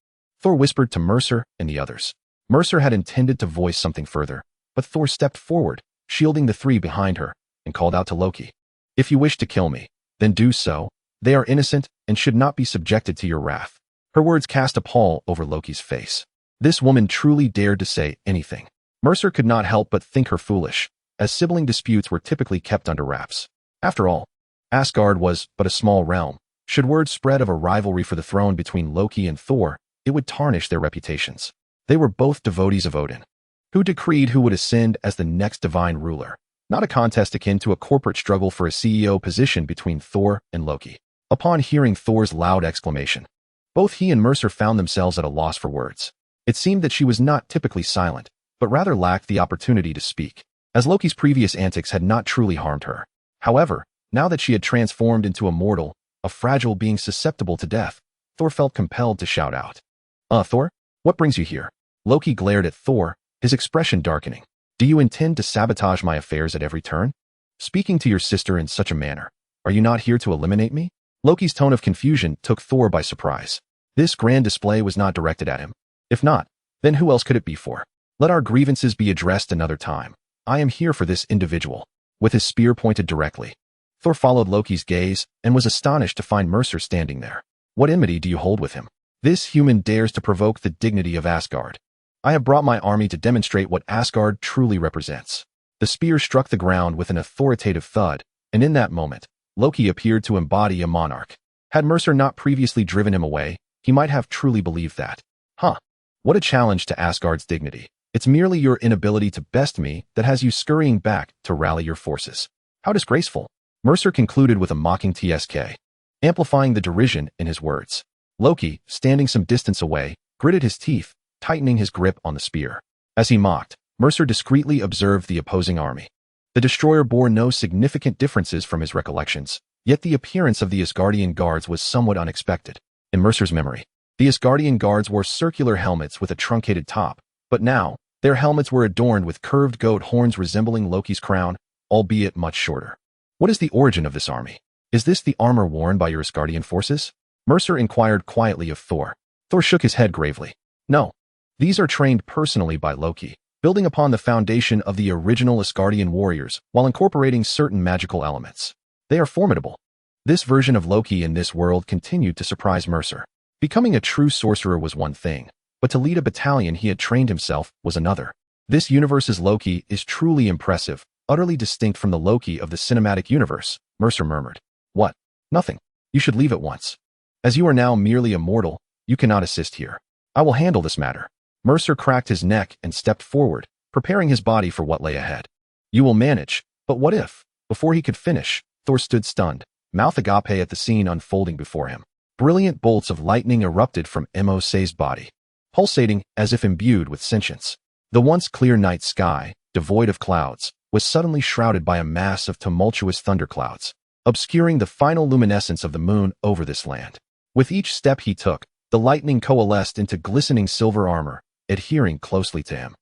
Thor whispered to Mercer and the others. Mercer had intended to voice something further, but Thor stepped forward, shielding the 3 behind her, and called out to Loki. "If you wish to kill me, then do so. They are innocent and should not be subjected to your wrath." Her words cast a pall over Loki's face. This woman truly dared to say anything. Mercer could not help but think her foolish, as sibling disputes were typically kept under wraps. After all, Asgard was but a small realm. Should word spread of a rivalry for the throne between Loki and Thor, it would tarnish their reputations. They were both devotees of Odin, who decreed who would ascend as the next divine ruler, not a contest akin to a corporate struggle for a CEO position between Thor and Loki. Upon hearing Thor's loud exclamation, both he and Mercer found themselves at a loss for words. It seemed that she was not typically silent, but rather lacked the opportunity to speak, as Loki's previous antics had not truly harmed her. However, now that she had transformed into a mortal, a fragile being susceptible to death, Thor felt compelled to shout out. Thor, what brings you here?" Loki glared at Thor, his expression darkening. "Do you intend to sabotage my affairs at every turn? Speaking to your sister in such a manner, are you not here to eliminate me?" Loki's tone of confusion took Thor by surprise. This grand display was not directed at him. If not, then who else could it be for? "Let our grievances be addressed another time. I am here for this individual." With his spear pointed directly, Thor followed Loki's gaze and was astonished to find Mercer standing there. "What enmity do you hold with him? This human dares to provoke the dignity of Asgard. I have brought my army to demonstrate what Asgard truly represents." The spear struck the ground with an authoritative thud, and in that moment, Loki appeared to embody a monarch. Had Mercer not previously driven him away, he might have truly believed that. What a challenge to Asgard's dignity. It's merely your inability to best me that has you scurrying back to rally your forces. How disgraceful. Mercer concluded with a mocking TSK, amplifying the derision in his words. Loki, standing some distance away, gritted his teeth, tightening his grip on the spear. As he mocked, Mercer discreetly observed the opposing army. The destroyer bore no significant differences from his recollections, yet the appearance of the Asgardian guards was somewhat unexpected. In Mercer's memory, the Asgardian guards wore circular helmets with a truncated top, but now, their helmets were adorned with curved goat horns resembling Loki's crown, albeit much shorter. What is the origin of this army? Is this the armor worn by your Asgardian forces? Mercer inquired quietly of Thor. Thor shook his head gravely. No. These are trained personally by Loki, building upon the foundation of the original Asgardian warriors while incorporating certain magical elements. They are formidable. This version of Loki in this world continued to surprise Mercer. Becoming a true sorcerer was one thing, but to lead a battalion he had trained himself was another. This universe's Loki is truly impressive, utterly distinct from the Loki of the cinematic universe, Mercer murmured. What? Nothing. You should leave at once. As you are now merely a mortal, you cannot assist here. I will handle this matter. Mercer cracked his neck and stepped forward, preparing his body for what lay ahead. You will manage, but what if? Before he could finish, Thor stood stunned, mouth agape at the scene unfolding before him. Brilliant bolts of lightning erupted from Mosei's body, pulsating as if imbued with sentience. The once clear night sky, devoid of clouds, was suddenly shrouded by a mass of tumultuous thunderclouds, obscuring the final luminescence of the moon over this land. With each step he took, the lightning coalesced into glistening silver armor, adhering closely to him.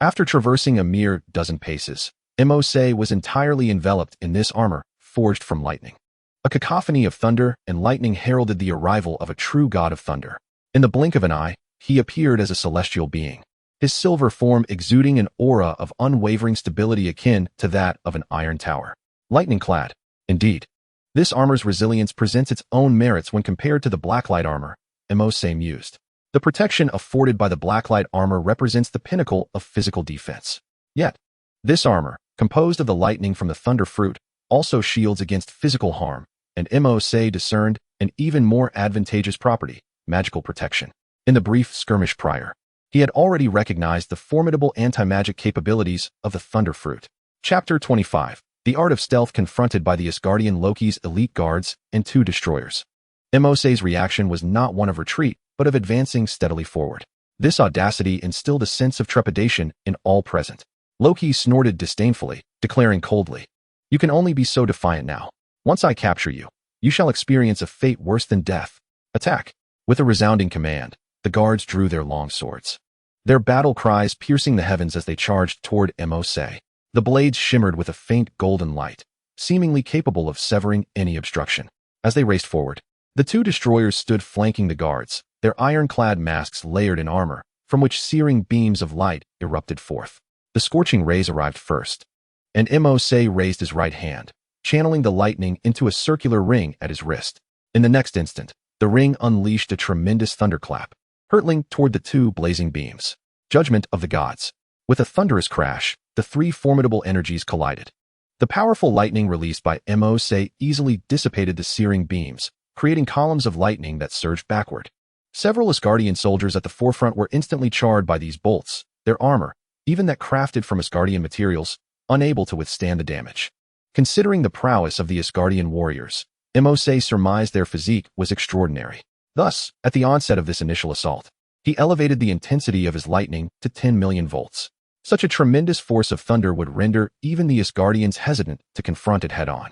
After traversing a mere dozen paces, Mosei was entirely enveloped in this armor, forged from lightning. A cacophony of thunder and lightning heralded the arrival of a true god of thunder. In the blink of an eye, he appeared as a celestial being, his silver form exuding an aura of unwavering stability akin to that of an iron tower. Lightning-clad. Indeed. This armor's resilience presents its own merits when compared to the Blacklight armor, Mosei mused. The protection afforded by the Blacklight armor represents the pinnacle of physical defense. Yet, this armor, composed of the lightning from the thunder fruit, also shields against physical harm, and Mosei discerned an even more advantageous property, magical protection. In the brief skirmish prior, he had already recognized the formidable anti-magic capabilities of the thunder fruit. Chapter 25. The art of stealth confronted by the Asgardian Loki's elite guards and two destroyers. Mosei's reaction was not one of retreat, but of advancing steadily forward. This audacity instilled a sense of trepidation in all present. Loki snorted disdainfully, declaring coldly, "You can only be so defiant now. Once I capture you, you shall experience a fate worse than death. Attack." With a resounding command, the guards drew their long swords, their battle cries piercing the heavens as they charged toward Mosei. The blades shimmered with a faint golden light, seemingly capable of severing any obstruction. As they raced forward, the two destroyers stood flanking the guards, their iron-clad masks layered in armor, from which searing beams of light erupted forth. The scorching rays arrived first, and Mosei raised his right hand, channeling the lightning into a circular ring at his wrist. In the next instant, the ring unleashed a tremendous thunderclap, hurtling toward the two blazing beams. Judgment of the gods. With a thunderous crash, the three formidable energies collided. The powerful lightning released by Mosei easily dissipated the searing beams, creating columns of lightning that surged backward. Several Asgardian soldiers at the forefront were instantly charred by these bolts, their armor, even that crafted from Asgardian materials, unable to withstand the damage. Considering the prowess of the Asgardian warriors, Mosei surmised their physique was extraordinary. Thus, at the onset of this initial assault, he elevated the intensity of his lightning to 10 million volts. Such a tremendous force of thunder would render even the Asgardians hesitant to confront it head-on.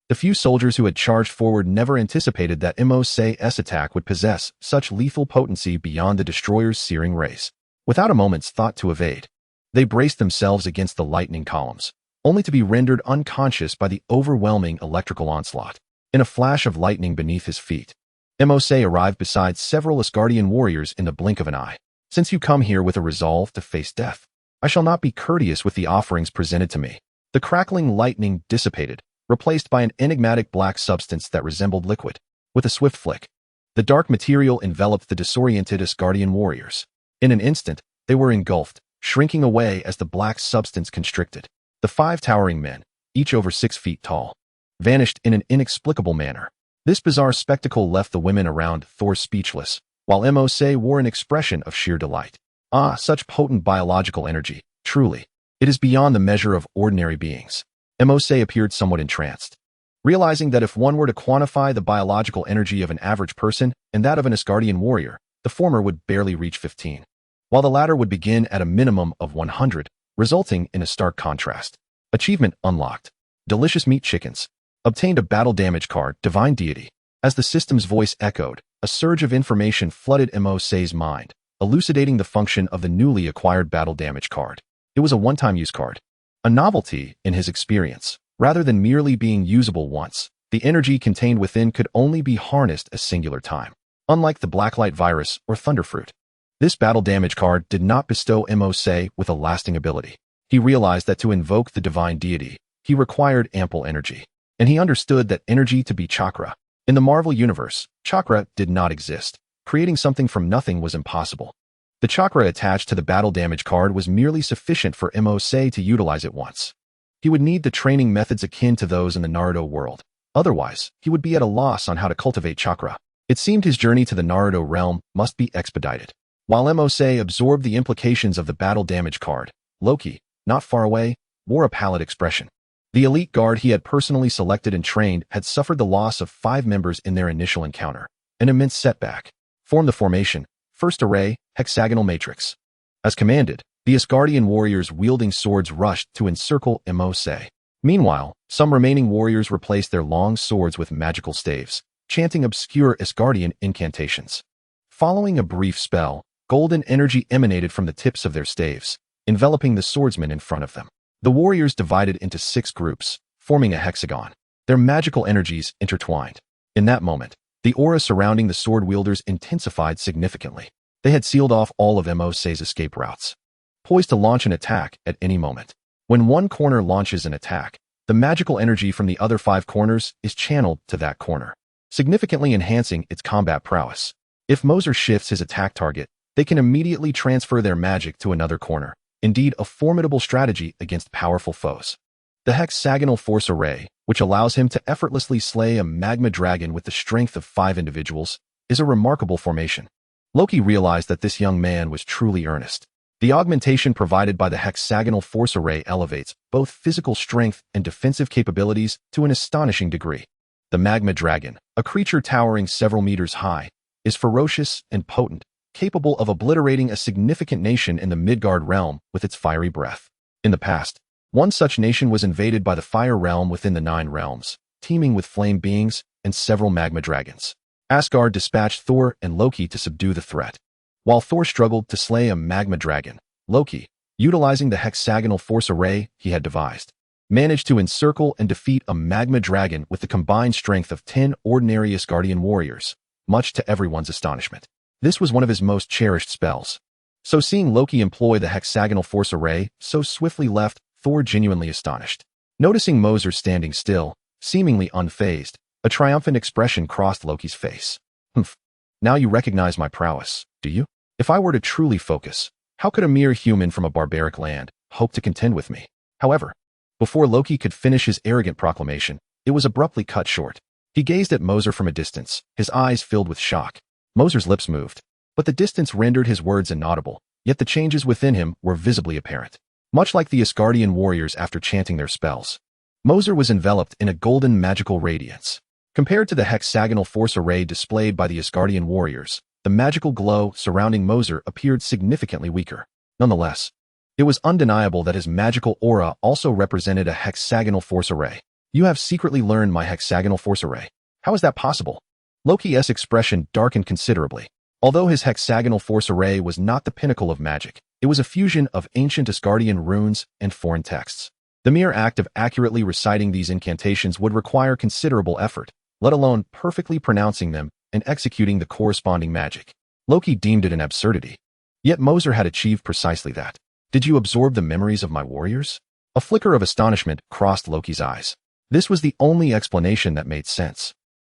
The few soldiers who had charged forward never anticipated that Mosei's attack would possess such lethal potency beyond the destroyer's searing rays. Without a moment's thought to evade, they braced themselves against the lightning columns, only to be rendered unconscious by the overwhelming electrical onslaught. In a flash of lightning beneath his feet, Mosei arrived beside several Asgardian warriors in the blink of an eye. "Since you come here with a resolve to face death, I shall not be courteous with the offerings presented to me." The crackling lightning dissipated, replaced by an enigmatic black substance that resembled liquid. With a swift flick, the dark material enveloped the disoriented Asgardian warriors. In an instant, they were engulfed, shrinking away as the black substance constricted. The five towering men, each over 6 feet tall, vanished in an inexplicable manner. This bizarre spectacle left the women around Thor speechless, while Mosei wore an expression of sheer delight. Ah, such potent biological energy, truly. It is beyond the measure of ordinary beings. Mose appeared somewhat entranced. Realizing that if one were to quantify the biological energy of an average person and that of an Asgardian warrior, the former would barely reach 15, while the latter would begin at a minimum of 100, resulting in a stark contrast. Achievement unlocked. Delicious meat chickens. Obtained a battle damage card, Divine Deity. As the system's voice echoed, a surge of information flooded Mose's mind, elucidating the function of the newly acquired battle damage card. It was a one-time use card. A novelty in his experience. Rather than merely being usable once, the energy contained within could only be harnessed a singular time. Unlike the Blacklight virus or Thunderfruit, this battle damage card did not bestow Mose with a lasting ability. He realized that to invoke the Divine Deity, he required ample energy. And he understood that energy to be chakra. In the Marvel Universe, chakra did not exist. Creating something from nothing was impossible. The chakra attached to the battle damage card was merely sufficient for Mose to utilize it once. He would need the training methods akin to those in the Naruto world. Otherwise, he would be at a loss on how to cultivate chakra. It seemed his journey to the Naruto realm must be expedited. While Mose absorbed the implications of the battle damage card, Loki, not far away, wore a pallid expression. The elite guard he had personally selected and trained had suffered the loss of 5 members in their initial encounter. An immense setback. Form the formation. First array, hexagonal matrix. As commanded, the Asgardian warriors wielding swords rushed to encircle Mose. Meanwhile, some remaining warriors replaced their long swords with magical staves, chanting obscure Asgardian incantations. Following a brief spell, golden energy emanated from the tips of their staves, enveloping the swordsmen in front of them. The warriors divided into 6 groups, forming a hexagon. Their magical energies intertwined. In that moment, the aura surrounding the sword wielders intensified significantly. They had sealed off all of Mose's escape routes, poised to launch an attack at any moment. When one corner launches an attack, the magical energy from the other 5 corners is channeled to that corner, significantly enhancing its combat prowess. If Mercer shifts his attack target, they can immediately transfer their magic to another corner. Indeed, a formidable strategy against powerful foes. The hexagonal force array, which allows him to effortlessly slay a magma dragon with the strength of 5 individuals, is a remarkable formation. Loki realized that this young man was truly earnest. The augmentation provided by the hexagonal force array elevates both physical strength and defensive capabilities to an astonishing degree. The magma dragon, a creature towering several meters high, is ferocious and potent, capable of obliterating a significant nation in the Midgard realm with its fiery breath. In the past, one such nation was invaded by the fire realm within the 9 realms, teeming with flame beings and several magma dragons. Asgard dispatched Thor and Loki to subdue the threat. While Thor struggled to slay a magma dragon, Loki, utilizing the hexagonal force array he had devised, managed to encircle and defeat a magma dragon with the combined strength of 10 ordinary Asgardian warriors, much to everyone's astonishment. This was one of his most cherished spells. So seeing Loki employ the hexagonal force array so swiftly left Thor genuinely astonished. Noticing Mercer standing still, seemingly unfazed, a triumphant expression crossed Loki's face. Humph. Now you recognize my prowess, do you? If I were to truly focus, how could a mere human from a barbaric land hope to contend with me? However, before Loki could finish his arrogant proclamation, it was abruptly cut short. He gazed at Mercer from a distance, his eyes filled with shock. Mercer's lips moved, but the distance rendered his words inaudible, yet the changes within him were visibly apparent. Much like the Asgardian warriors after chanting their spells, Mercer was enveloped in a golden magical radiance. Compared to the hexagonal force array displayed by the Asgardian warriors, the magical glow surrounding Mercer appeared significantly weaker. Nonetheless, it was undeniable that his magical aura also represented a hexagonal force array. You have secretly learned my hexagonal force array. How is that possible? Loki's expression darkened considerably. Although his hexagonal force array was not the pinnacle of magic, it was a fusion of ancient Asgardian runes and foreign texts. The mere act of accurately reciting these incantations would require considerable effort, let alone perfectly pronouncing them and executing the corresponding magic. Loki deemed it an absurdity. Yet Mercer had achieved precisely that. Did you absorb the memories of my warriors? A flicker of astonishment crossed Loki's eyes. This was the only explanation that made sense.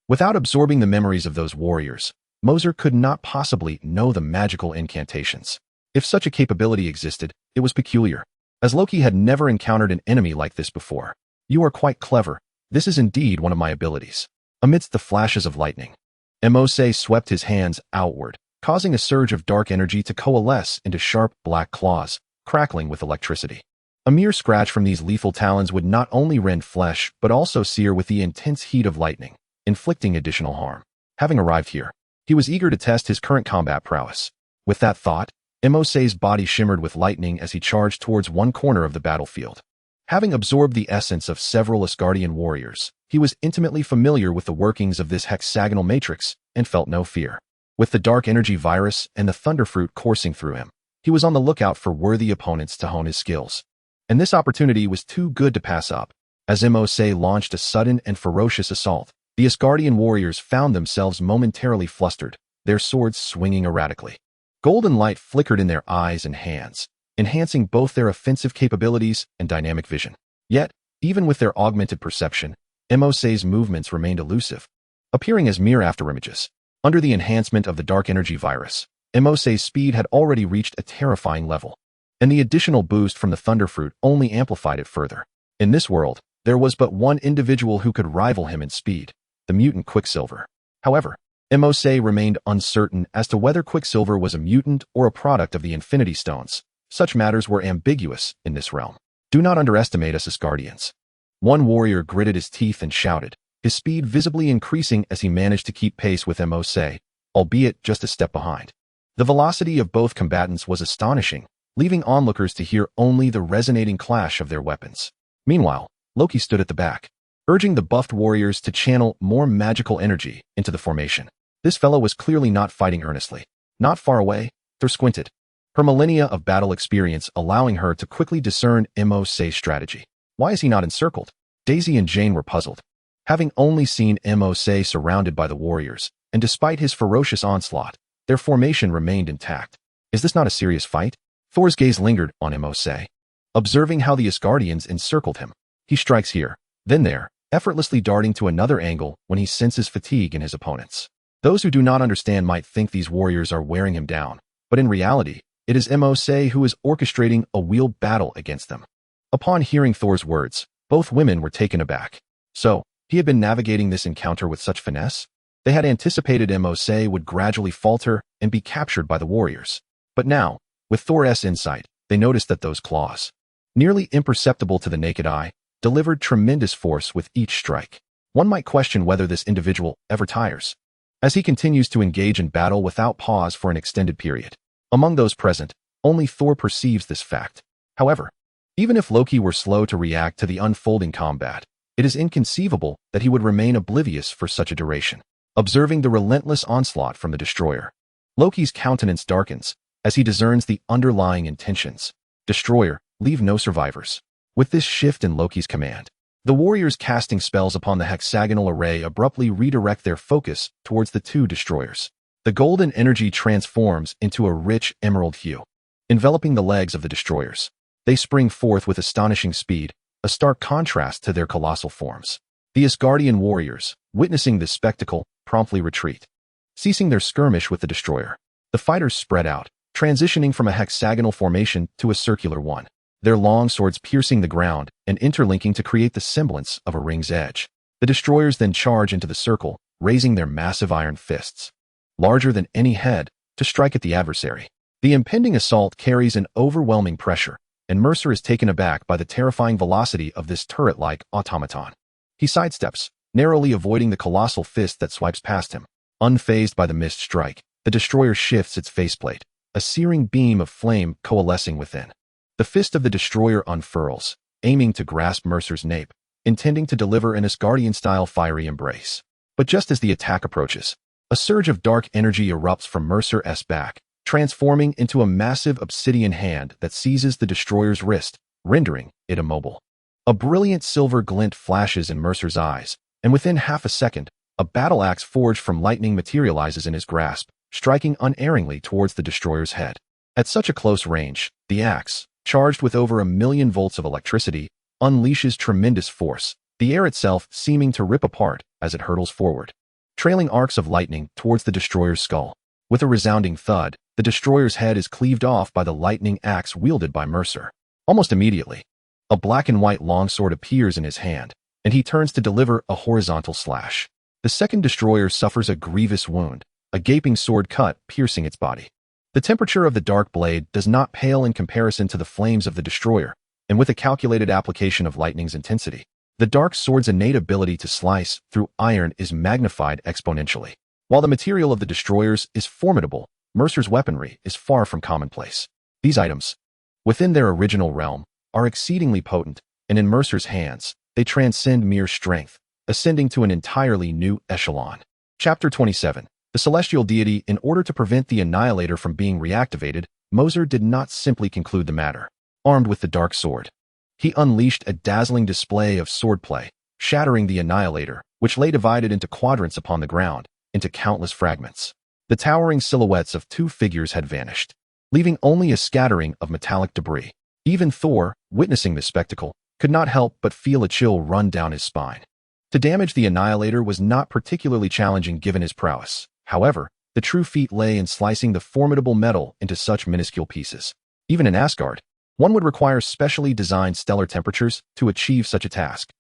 Without absorbing the memories of those warriors, Mercer could not possibly know the magical incantations. If such a capability existed, it was peculiar, as Loki had never encountered an enemy like this before. You are quite clever. This is indeed one of my abilities. Amidst the flashes of lightning, Mose swept his hands outward, causing a surge of dark energy to coalesce into sharp black claws, crackling with electricity. A mere scratch from these lethal talons would not only rend flesh, but also sear with the intense heat of lightning, inflicting additional harm. Having arrived here, he was eager to test his current combat prowess. With that thought, Mose's body shimmered with lightning as he charged towards one corner of the battlefield. Having absorbed the essence of several Asgardian warriors, he was intimately familiar with the workings of this hexagonal matrix and felt no fear. With the dark energy virus and the thunderfruit coursing through him, he was on the lookout for worthy opponents to hone his skills. And this opportunity was too good to pass up. As Mose launched a sudden and ferocious assault, the Asgardian warriors found themselves momentarily flustered, their swords swinging erratically. Golden light flickered in their eyes and hands, enhancing both their offensive capabilities and dynamic vision. Yet, even with their augmented perception, Mose's movements remained elusive, appearing as mere afterimages. Under the enhancement of the dark energy virus, Mose's speed had already reached a terrifying level, and the additional boost from the thunderfruit only amplified it further. In this world, there was but one individual who could rival him in speed, the mutant Quicksilver. However, Mose remained uncertain as to whether Quicksilver was a mutant or a product of the Infinity Stones. Such matters were ambiguous in this realm. Do not underestimate us Asgardians. One warrior gritted his teeth and shouted, his speed visibly increasing as he managed to keep pace with Mose, albeit just a step behind. The velocity of both combatants was astonishing, leaving onlookers to hear only the resonating clash of their weapons. Meanwhile, Loki stood at the back, urging the buffed warriors to channel more magical energy into the formation. This fellow was clearly not fighting earnestly. Not far away, Thor squinted, her millennia of battle experience allowing her to quickly discern Mose's strategy. Why is he not encircled? Daisy and Jane were puzzled. Having only seen Mose surrounded by the warriors, and despite his ferocious onslaught, their formation remained intact. Is this not a serious fight? Thor's gaze lingered on Mose, observing how the Asgardians encircled him. He strikes here, then there, effortlessly darting to another angle when he senses fatigue in his opponents. Those who do not understand might think these warriors are wearing him down, but in reality, it is Mose who is orchestrating a wheeled battle against them. Upon hearing Thor's words, both women were taken aback. So, he had been navigating this encounter with such finesse? They had anticipated Mose would gradually falter and be captured by the warriors. But now, with Thor's insight, they noticed that those claws, nearly imperceptible to the naked eye, delivered tremendous force with each strike. One might question whether this individual ever tires, as he continues to engage in battle without pause for an extended period. Among those present, only Thor perceives this fact. However, even if Loki were slow to react to the unfolding combat, it is inconceivable that he would remain oblivious for such a duration. Observing the relentless onslaught from the destroyer, Loki's countenance darkens as he discerns the underlying intentions. Destroyer, leave no survivors. With this shift in Loki's command, the warriors casting spells upon the hexagonal array abruptly redirect their focus towards the two destroyers. The golden energy transforms into a rich emerald hue, enveloping the legs of the destroyers. They spring forth with astonishing speed, a stark contrast to their colossal forms. The Asgardian warriors, witnessing this spectacle, promptly retreat, ceasing their skirmish with the destroyer. The fighters spread out, transitioning from a hexagonal formation to a circular one, their long swords piercing the ground and interlinking to create the semblance of a ring's edge. The destroyers then charge into the circle, raising their massive iron fists, larger than any head, to strike at the adversary. The impending assault carries an overwhelming pressure, and Mercer is taken aback by the terrifying velocity of this turret-like automaton. He sidesteps, narrowly avoiding the colossal fist that swipes past him. Unfazed by the missed strike, the destroyer shifts its faceplate, a searing beam of flame coalescing within. The fist of the destroyer unfurls, aiming to grasp Mercer's nape, intending to deliver an Asgardian-style fiery embrace. But just as the attack approaches, a surge of dark energy erupts from Mercer's back, transforming into a massive obsidian hand that seizes the destroyer's wrist, rendering it immobile. A brilliant silver glint flashes in Mercer's eyes, and within half a second, a battle axe forged from lightning materializes in his grasp, striking unerringly towards the destroyer's head. At such a close range, the axe, charged with over 1,000,000 volts of electricity, unleashes tremendous force, the air itself seeming to rip apart as it hurtles forward, trailing arcs of lightning towards the destroyer's skull. With a resounding thud, the destroyer's head is cleaved off by the lightning axe wielded by Mercer. Almost immediately, a black and white longsword appears in his hand, and he turns to deliver a horizontal slash. The second destroyer suffers a grievous wound, a gaping sword cut piercing its body. The temperature of the dark blade does not pale in comparison to the flames of the destroyer, and with a calculated application of lightning's intensity. The dark sword's innate ability to slice through iron is magnified exponentially. While the material of the destroyers is formidable, Mercer's weaponry is far from commonplace. These items, within their original realm, are exceedingly potent, and in Mercer's hands, they transcend mere strength, ascending to an entirely new echelon. Chapter 27. The Celestial Deity. In order to prevent the Annihilator from being reactivated, Mercer did not simply conclude the matter. Armed with the dark sword, he unleashed a dazzling display of swordplay, shattering the Annihilator, which lay divided into quadrants upon the ground, into countless fragments. The towering silhouettes of two figures had vanished, leaving only a scattering of metallic debris. Even Thor, witnessing this spectacle, could not help but feel a chill run down his spine. To damage the Annihilator was not particularly challenging given his prowess. However, the true feat lay in slicing the formidable metal into such minuscule pieces. Even in Asgard, one would require specially designed stellar temperatures to achieve such a task.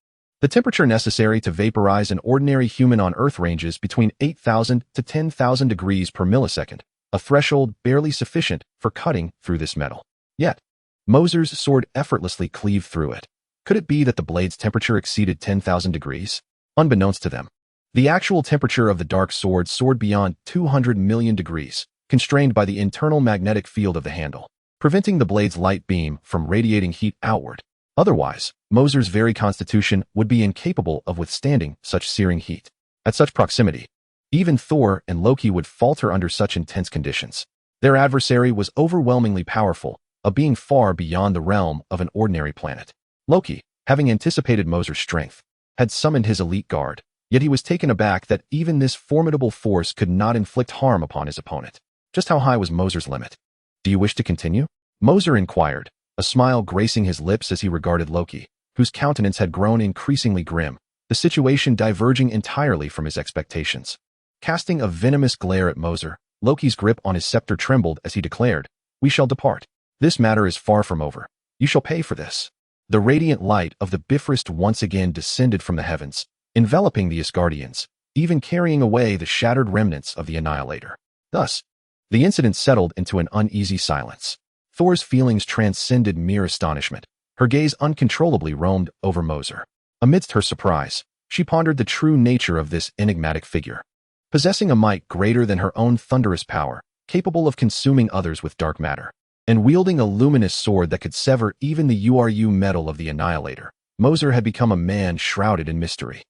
The temperature necessary to vaporize an ordinary human on Earth ranges between 8,000 to 10,000 degrees per millisecond, a threshold barely sufficient for cutting through this metal. Yet, Mercer's sword effortlessly cleaved through it. Could it be that the blade's temperature exceeded 10,000 degrees? Unbeknownst to them, the actual temperature of the dark sword soared beyond 200 million degrees, constrained by the internal magnetic field of the handle, preventing the blade's light beam from radiating heat outward. Otherwise, Mercer's very constitution would be incapable of withstanding such searing heat. At such proximity, even Thor and Loki would falter under such intense conditions. Their adversary was overwhelmingly powerful, a being far beyond the realm of an ordinary planet. Loki, having anticipated Mercer's strength, had summoned his elite guard, yet he was taken aback that even this formidable force could not inflict harm upon his opponent. Just how high was Mercer's limit? Do you wish to continue? Mercer inquired, a smile gracing his lips as he regarded Loki, whose countenance had grown increasingly grim, the situation diverging entirely from his expectations. Casting a venomous glare at Mercer, Loki's grip on his scepter trembled as he declared, "We shall depart. This matter is far from over. You shall pay for this." The radiant light of the Bifrost once again descended from the heavens, enveloping the Asgardians, even carrying away the shattered remnants of the Annihilator. Thus, the incident settled into an uneasy silence. Thor's feelings transcended mere astonishment. Her gaze uncontrollably roamed over Mercer. Amidst her surprise, she pondered the true nature of this enigmatic figure. Possessing a might greater than her own thunderous power, capable of consuming others with dark matter, and wielding a luminous sword that could sever even the URU metal of the Annihilator, Mercer had become a man shrouded in mystery.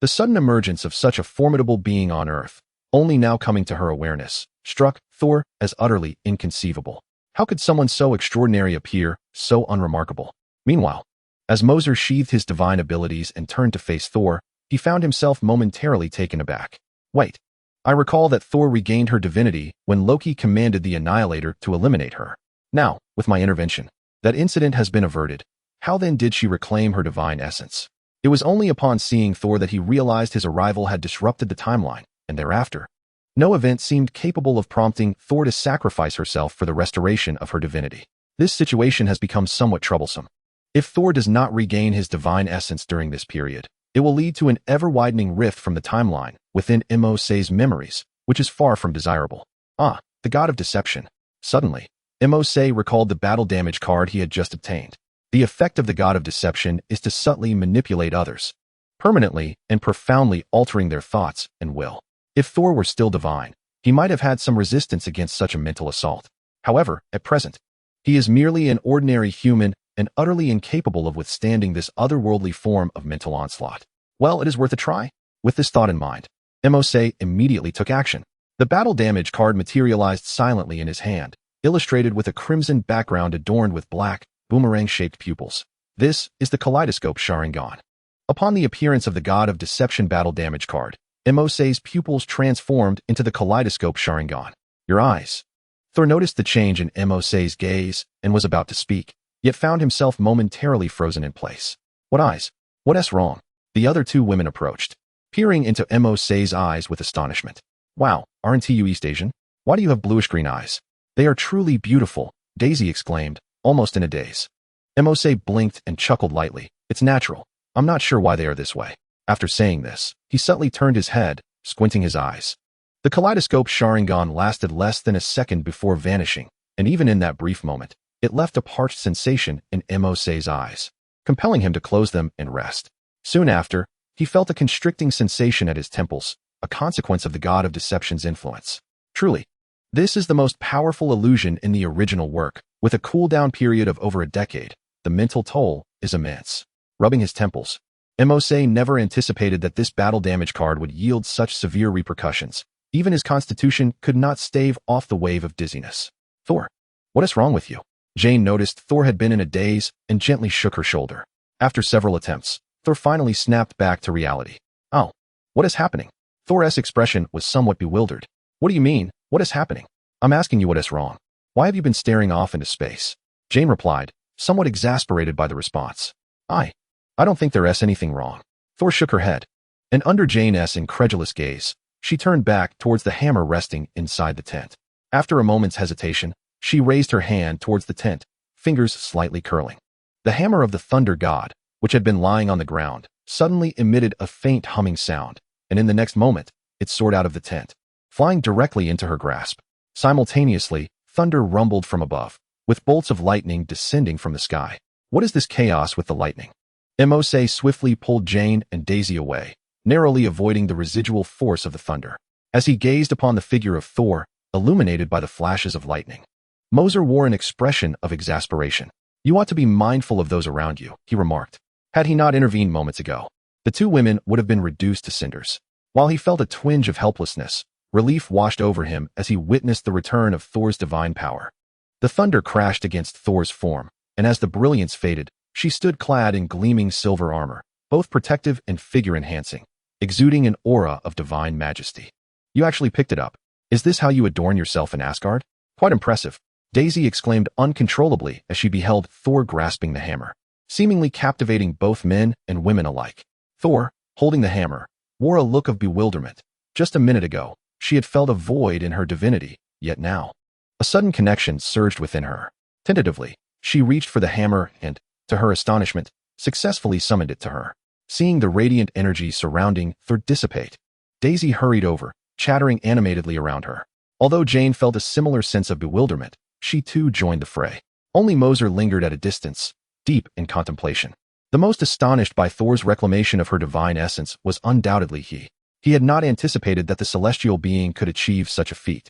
The sudden emergence of such a formidable being on Earth, only now coming to her awareness, struck Thor as utterly inconceivable. How could someone so extraordinary appear so unremarkable? Meanwhile, as Mercer sheathed his divine abilities and turned to face Thor, he found himself momentarily taken aback. Wait, I recall that Thor regained her divinity when Loki commanded the Annihilator to eliminate her. Now, with my intervention, that incident has been averted. How then did she reclaim her divine essence? It was only upon seeing Thor that he realized his arrival had disrupted the timeline, and thereafter, no event seemed capable of prompting Thor to sacrifice herself for the restoration of her divinity. This situation has become somewhat troublesome. If Thor does not regain his divine essence during this period, it will lead to an ever-widening rift from the timeline within Mercer's memories, which is far from desirable. Ah, the god of deception. Suddenly, Mercer recalled the battle damage card he had just obtained. The effect of the god of deception is to subtly manipulate others, permanently and profoundly altering their thoughts and will. If Thor were still divine, he might have had some resistance against such a mental assault. However, at present, he is merely an ordinary human and utterly incapable of withstanding this otherworldly form of mental onslaught. Well, it is worth a try. With this thought in mind, Mercer immediately took action. The battle damage card materialized silently in his hand, illustrated with a crimson background adorned with black, boomerang-shaped pupils. This is the Kaleidoscope Sharingan. Upon the appearance of the God of Deception battle damage card, Mercer's pupils transformed into the Kaleidoscope Sharingan. Your eyes. Thor noticed the change in Mercer's gaze and was about to speak, yet found himself momentarily frozen in place. What eyes? What's wrong? The other two women approached, peering into Mercer's eyes with astonishment. Wow, aren't you East Asian? Why do you have bluish-green eyes? They are truly beautiful, Daisy exclaimed, almost in a daze. Mercer blinked and chuckled lightly. It's natural. I'm not sure why they are this way. After saying this, he subtly turned his head, squinting his eyes. The Kaleidoscope Sharingan lasted less than a second before vanishing, and even in that brief moment, It left a parched sensation in Mose's eyes, compelling him to close them and rest. Soon after, he felt a constricting sensation at his temples, a consequence of the god of deception's influence. Truly, this is the most powerful illusion in the original work, with a cooldown period of over a decade. The mental toll is immense. Rubbing his temples, Mose never anticipated that this battle damage card would yield such severe repercussions. Even his constitution could not stave off the wave of dizziness. Thor, what is wrong with you? Jane noticed Thor had been in a daze and gently shook her shoulder. After several attempts, Thor finally snapped back to reality. Oh, what is happening? Thor's expression was somewhat bewildered. What do you mean, what is happening? I'm asking you what is wrong. Why have you been staring off into space? Jane replied, somewhat exasperated by the response. I don't think there is anything wrong. Thor shook her head. And under Jane's incredulous gaze, she turned back towards the hammer resting inside the tent. After a moment's hesitation, she raised her hand towards the tent, fingers slightly curling. The hammer of the thunder god, which had been lying on the ground, suddenly emitted a faint humming sound, and in the next moment, it soared out of the tent, flying directly into her grasp. Simultaneously, thunder rumbled from above, with bolts of lightning descending from the sky. What is this chaos with the lightning? Mose swiftly pulled Jane and Daisy away, narrowly avoiding the residual force of the thunder. As he gazed upon the figure of Thor, illuminated by the flashes of lightning, Mercer wore an expression of exasperation. You ought to be mindful of those around you, he remarked. Had he not intervened moments ago, the two women would have been reduced to cinders. While he felt a twinge of helplessness, relief washed over him as he witnessed the return of Thor's divine power. The thunder crashed against Thor's form, and as the brilliance faded, she stood clad in gleaming silver armor, both protective and figure-enhancing, exuding an aura of divine majesty. You actually picked it up. Is this how you adorn yourself in Asgard? Quite impressive, Daisy exclaimed uncontrollably as she beheld Thor grasping the hammer, seemingly captivating both men and women alike. Thor, holding the hammer, wore a look of bewilderment. Just a minute ago, she had felt a void in her divinity, yet now, a sudden connection surged within her. Tentatively, she reached for the hammer and, to her astonishment, successfully summoned it to her. Seeing the radiant energy surrounding Thor dissipate, Daisy hurried over, chattering animatedly around her. Although Jane felt a similar sense of bewilderment, she too joined the fray. Only Mercer lingered at a distance, deep in contemplation. The most astonished by Thor's reclamation of her divine essence was undoubtedly he. He had not anticipated that the celestial being could achieve such a feat.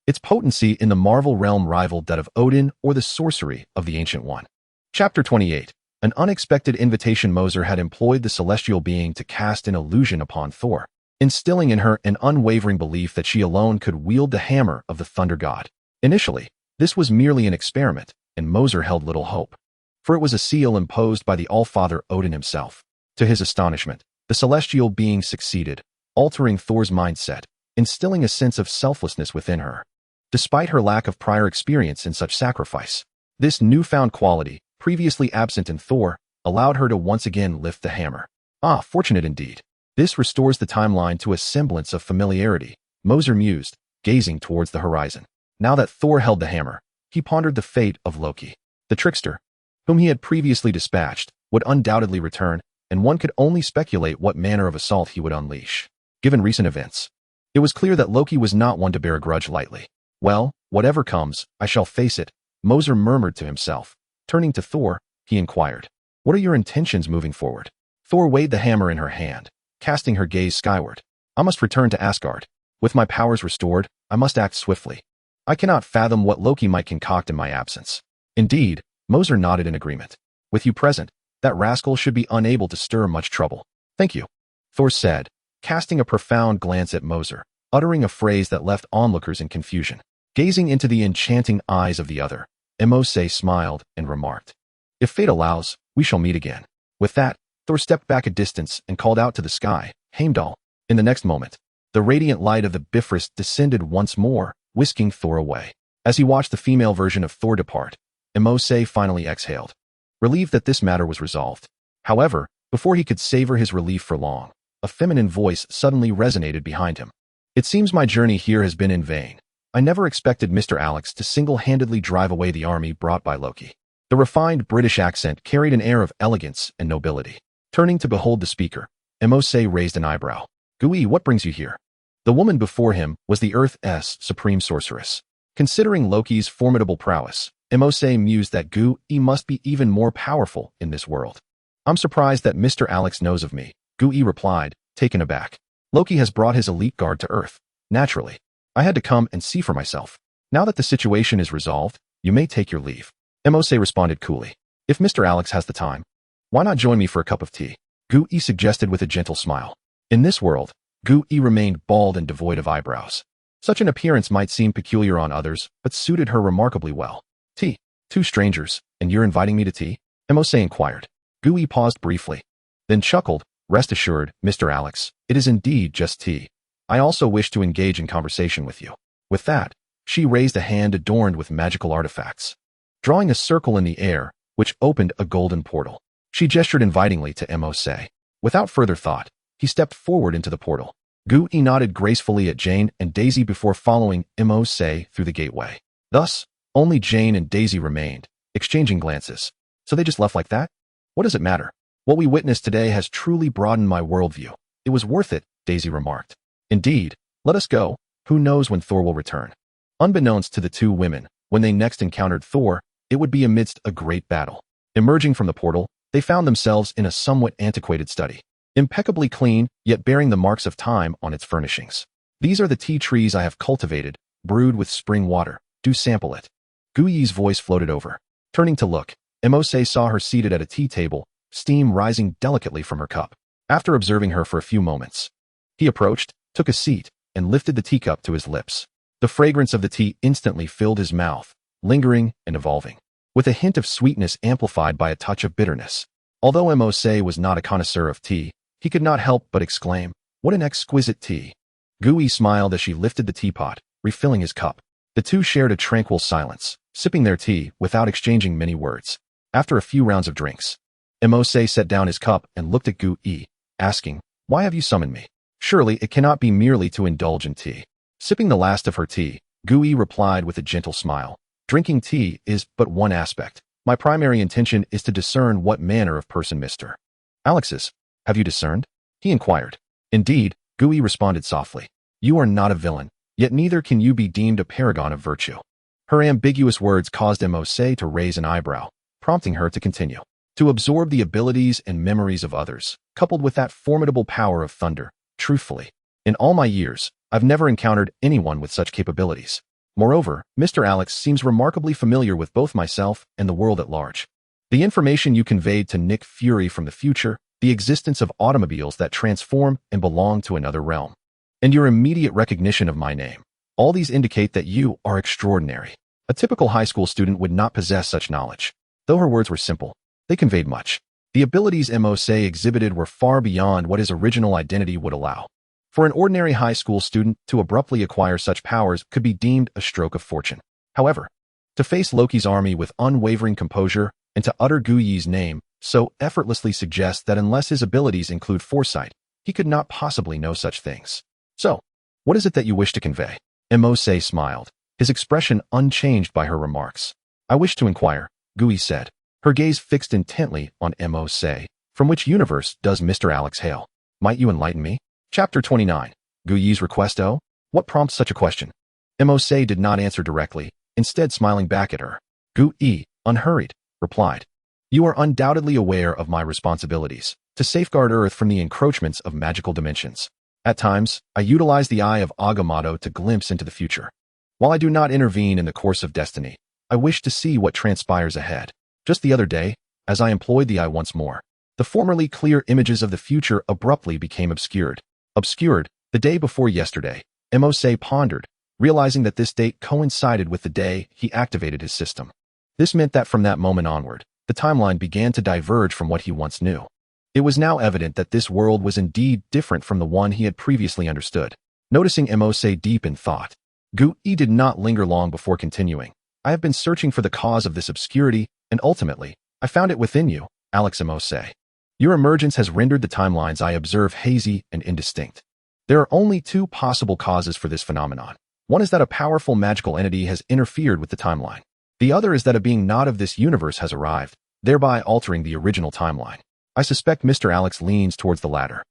Its potency in the Marvel realm rivaled that of Odin or the sorcery of the Ancient One. Chapter 28. An unexpected invitation. Mercer had employed the celestial being to cast an illusion upon Thor, instilling in her an unwavering belief that she alone could wield the hammer of the thunder god. Initially, this was merely an experiment, and Mercer held little hope, for it was a seal imposed by the Allfather Odin himself. To his astonishment, the celestial being succeeded, altering Thor's mindset, instilling a sense of selflessness within her. Despite her lack of prior experience in such sacrifice, this newfound quality, previously absent in Thor, allowed her to once again lift the hammer. Ah, fortunate indeed. This restores the timeline to a semblance of familiarity, Mercer mused, gazing towards the horizon. Now that Thor held the hammer, he pondered the fate of Loki. The trickster, whom he had previously dispatched, would undoubtedly return, and one could only speculate what manner of assault he would unleash. Given recent events, it was clear that Loki was not one to bear a grudge lightly. Well, whatever comes, I shall face it, Mercer murmured to himself. Turning to Thor, he inquired, what are your intentions moving forward? Thor weighed the hammer in her hand, casting her gaze skyward. I must return to Asgard. With my powers restored, I must act swiftly. I cannot fathom what Loki might concoct in my absence. Indeed, Mercer nodded in agreement. With you present, that rascal should be unable to stir much trouble. Thank you, Thor said, casting a profound glance at Mercer, uttering a phrase that left onlookers in confusion. Gazing into the enchanting eyes of the other, Mose smiled and remarked, if fate allows, we shall meet again. With that, Thor stepped back a distance and called out to the sky, Heimdall. In the next moment, the radiant light of the Bifrost descended once more, whisking Thor away. As he watched the female version of Thor depart, Mose finally exhaled, relieved that this matter was resolved. However, before he could savor his relief for long, a feminine voice suddenly resonated behind him. It seems my journey here has been in vain. I never expected Mr. Alex to single-handedly drive away the army brought by Loki. The refined British accent carried an air of elegance and nobility. Turning to behold the speaker, Mose raised an eyebrow. Gui, what brings you here? The woman before him was the Earth's supreme sorceress. Considering Loki's formidable prowess, Mose mused that Gu-E must be even more powerful in this world. I'm surprised that Mr. Alex knows of me, Gu-E replied, taken aback. Loki has brought his elite guard to Earth. Naturally, I had to come and see for myself. Now that the situation is resolved, you may take your leave. Mose responded coolly. If Mr. Alex has the time, why not join me for a cup of tea? Gu-E suggested with a gentle smile. In this world, Gu-E remained bald and devoid of eyebrows. Such an appearance might seem peculiar on others, but suited her remarkably well. Tea. Two strangers, and you're inviting me to tea? Mose inquired. Gu-E paused briefly, then chuckled. Rest assured, Mr. Alex, it is indeed just tea. I also wish to engage in conversation with you. With that, she raised a hand adorned with magical artifacts, drawing a circle in the air, which opened a golden portal. She gestured invitingly to Mose. Without further thought, he stepped forward into the portal. Gu-E nodded gracefully at Jane and Daisy before following Mose through the gateway. Thus, only Jane and Daisy remained, exchanging glances. So they just left like that? What does it matter? What we witnessed today has truly broadened my worldview. It was worth it, Daisy remarked. Indeed, let us go. Who knows when Thor will return? Unbeknownst to the two women, when they next encountered Thor, it would be amidst a great battle. Emerging from the portal, they found themselves in a somewhat antiquated study. Impeccably clean, yet bearing the marks of time on its furnishings. These are the tea trees I have cultivated, brewed with spring water. Do sample it. Gu-E's voice floated over. Turning to look, Mose saw her seated at a tea table, steam rising delicately from her cup. After observing her for a few moments, he approached, took a seat, and lifted the teacup to his lips. The fragrance of the tea instantly filled his mouth, lingering and evolving, with a hint of sweetness amplified by a touch of bitterness. Although Mose was not a connoisseur of tea, he could not help but exclaim, "What an exquisite tea!" Gu-E smiled as she lifted the teapot, refilling his cup. The two shared a tranquil silence, sipping their tea without exchanging many words. After a few rounds of drinks, Mose set down his cup and looked at Gu-E, asking, "Why have you summoned me? Surely it cannot be merely to indulge in tea." Sipping the last of her tea, Gu-E replied with a gentle smile, "Drinking tea is but one aspect. My primary intention is to discern what manner of person Mr. Alex is. Have you discerned?" he inquired. "Indeed," Gu-E responded softly. "You are not a villain, yet neither can you be deemed a paragon of virtue." Her ambiguous words caused Mose to raise an eyebrow, prompting her to continue. To absorb the abilities and memories of others, coupled with that formidable power of thunder, truthfully, in all my years, I've never encountered anyone with such capabilities. Moreover, Mr. Alex seems remarkably familiar with both myself and the world at large. The information you conveyed to Nick Fury from the future, the existence of automobiles that transform and belong to another realm, and your immediate recognition of my name, all these indicate that you are extraordinary. A typical high school student would not possess such knowledge. Though her words were simple, they conveyed much. The abilities Mose exhibited were far beyond what his original identity would allow. For an ordinary high school student to abruptly acquire such powers could be deemed a stroke of fortune. However, to face Loki's army with unwavering composure and to utter Gu-E's name so effortlessly suggests that unless his abilities include foresight, he could not possibly know such things. So, what is it that you wish to convey? Mose smiled, his expression unchanged by her remarks. I wish to inquire, Gu-E said, her gaze fixed intently on Mose. From which universe does Mr. Alex hail? Might you enlighten me? Chapter 29. Gu-E's request. Oh, what prompts such a question? Mose did not answer directly, instead smiling back at her. Gu-E, unhurried, replied, "You are undoubtedly aware of my responsibilities to safeguard Earth from the encroachments of magical dimensions. At times, I utilize the Eye of Agamotto to glimpse into the future. While I do not intervene in the course of destiny, I wish to see what transpires ahead. Just the other day, as I employed the eye once more, the formerly clear images of the future abruptly became obscured. Obscured, the day before yesterday, Mose pondered, realizing that this date coincided with the day he activated his system. This meant that from that moment onward, the timeline began to diverge from what he once knew. It was now evident that this world was indeed different from the one he had previously understood. Noticing Mose deep in thought, Gu-E did not linger long before continuing. I have been searching for the cause of this obscurity, and ultimately, I found it within you, Alex Mose. Your emergence has rendered the timelines I observe hazy and indistinct. There are only two possible causes for this phenomenon. One is that a powerful magical entity has interfered with the timeline. The other is that a being not of this universe has arrived, thereby altering the original timeline. I suspect Mr. Alex leans towards the latter.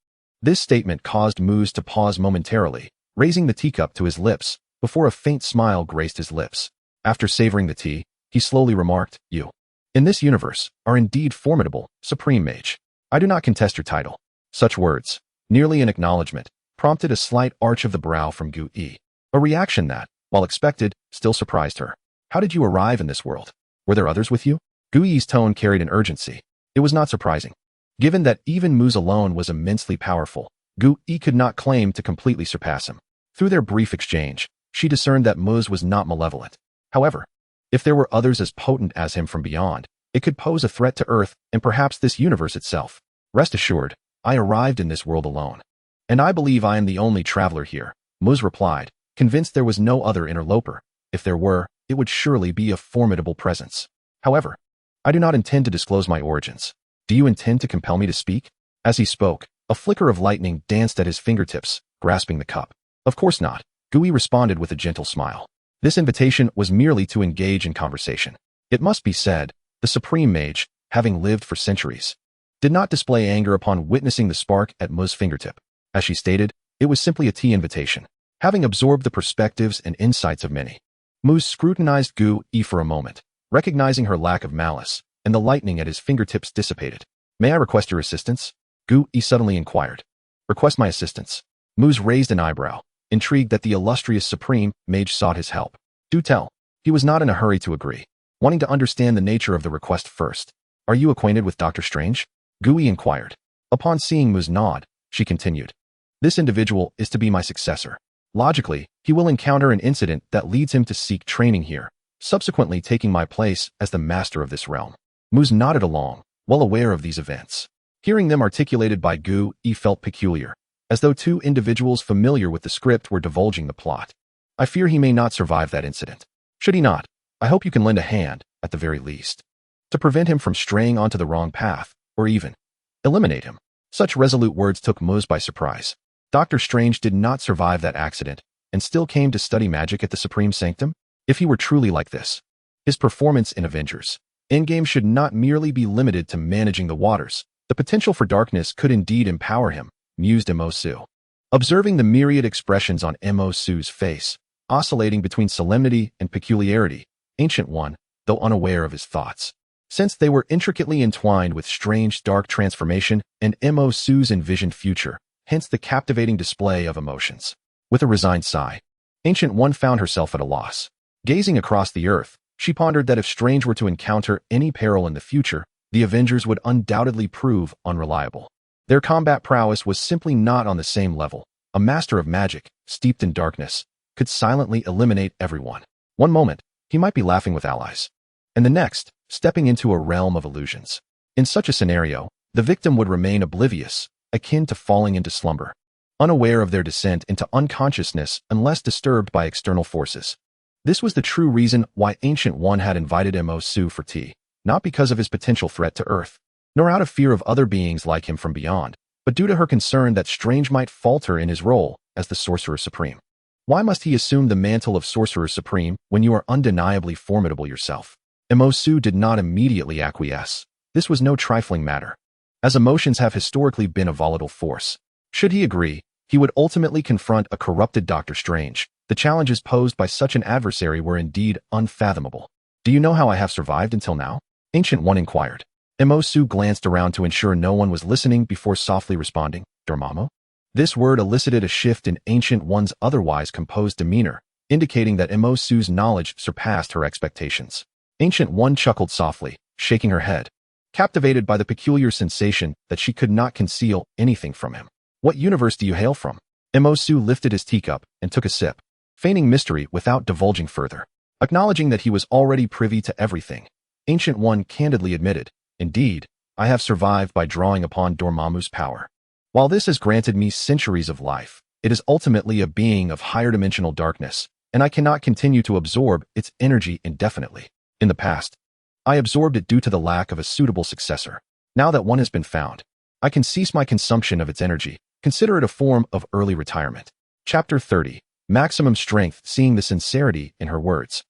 This statement caused Moose to pause momentarily, raising the teacup to his lips, before a faint smile graced his lips. After savoring the tea, he slowly remarked, "You, in this universe, are indeed formidable, Supreme Mage. I do not contest your title." Such words, nearly an acknowledgement, prompted a slight arch of the brow from Gu Yi, a reaction that, while expected, still surprised her. "How did you arrive in this world? Were there others with you?" Gu Yi's tone carried an urgency. It was not surprising. Given that even Muz alone was immensely powerful, Gu Yi could not claim to completely surpass him. Through their brief exchange, she discerned that Muz was not malevolent. However, if there were others as potent as him from beyond, it could pose a threat to Earth and perhaps this universe itself. "Rest assured, I arrived in this world alone. And I believe I am the only traveler here," Muz replied, convinced there was no other interloper. If there were, it would surely be a formidable presence. "However, I do not intend to disclose my origins. Do you intend to compel me to speak?" As he spoke, a flicker of lightning danced at his fingertips, grasping the cup. "Of course not," Gu Yi responded with a gentle smile. This invitation was merely to engage in conversation. It must be said, the Supreme Mage, having lived for centuries, did not display anger upon witnessing the spark at Muz's fingertip. As she stated, it was simply a tea invitation. Having absorbed the perspectives and insights of many, Muz scrutinized Gu Yi for a moment, recognizing her lack of malice, and the lightning at his fingertips dissipated. "May I request your assistance?" Gu Yi suddenly inquired. "Request my assistance?" Muz raised an eyebrow, intrigued that the illustrious Supreme Mage sought his help. "Do tell." He was not in a hurry to agree, wanting to understand the nature of the request first. "Are you acquainted with Dr. Strange?" Gu Yi inquired. Upon seeing Muz nod, she continued. "This individual is to be my successor. Logically, he will encounter an incident that leads him to seek training here, subsequently taking my place as the master of this realm." Muz nodded along, well aware of these events. Hearing them articulated by Gu Yi felt peculiar, as though two individuals familiar with the script were divulging the plot. "I fear he may not survive that incident. Should he not, I hope you can lend a hand, at the very least, to prevent him from straying onto the wrong path, or even eliminate him." Such resolute words took Muz by surprise. Dr. Strange did not survive that accident, and still came to study magic at the Supreme Sanctum? If he were truly like this, his performance in Avengers Endgame should not merely be limited to managing the waters. The potential for darkness could indeed empower him, mused Mo-Su. Observing the myriad expressions on Mo-Su's face, oscillating between solemnity and peculiarity, Ancient One, though unaware of his thoughts, since they were intricately entwined with strange dark transformation and Mo-Su's envisioned future, hence the captivating display of emotions. With a resigned sigh, Ancient One found herself at a loss. Gazing across the earth, she pondered that if Strange were to encounter any peril in the future, the Avengers would undoubtedly prove unreliable. Their combat prowess was simply not on the same level. A master of magic, steeped in darkness, could silently eliminate everyone. One moment, he might be laughing with allies, and the next, stepping into a realm of illusions. In such a scenario, the victim would remain oblivious, akin to falling into slumber, unaware of their descent into unconsciousness unless disturbed by external forces. This was the true reason why Ancient One had invited Mo-Su for tea, not because of his potential threat to Earth, nor out of fear of other beings like him from beyond, but due to her concern that Strange might falter in his role as the Sorcerer Supreme. Why must he assume the mantle of Sorcerer Supreme when you are undeniably formidable yourself? Mo-Su did not immediately acquiesce. This was no trifling matter, as emotions have historically been a volatile force. Should he agree, he would ultimately confront a corrupted Dr. Strange. The challenges posed by such an adversary were indeed unfathomable. "Do you know how I have survived until now?" Ancient One inquired. Mo-Su glanced around to ensure no one was listening before softly responding, "Dormammu?" This word elicited a shift in Ancient One's otherwise composed demeanor, indicating that Mo-Su's knowledge surpassed her expectations. Ancient One chuckled softly, shaking her head, captivated by the peculiar sensation that she could not conceal anything from him. "What universe do you hail from?" Mo-Su lifted his teacup and took a sip, feigning mystery without divulging further. Acknowledging that he was already privy to everything, Ancient One candidly admitted, "Indeed, I have survived by drawing upon Dormammu's power. While this has granted me centuries of life, it is ultimately a being of higher dimensional darkness, and I cannot continue to absorb its energy indefinitely. In the past, I absorbed it due to the lack of a suitable successor. Now that one has been found, I can cease my consumption of its energy. Consider it a form of early retirement." Chapter 30. Maximum Strength. Seeing the sincerity in her words,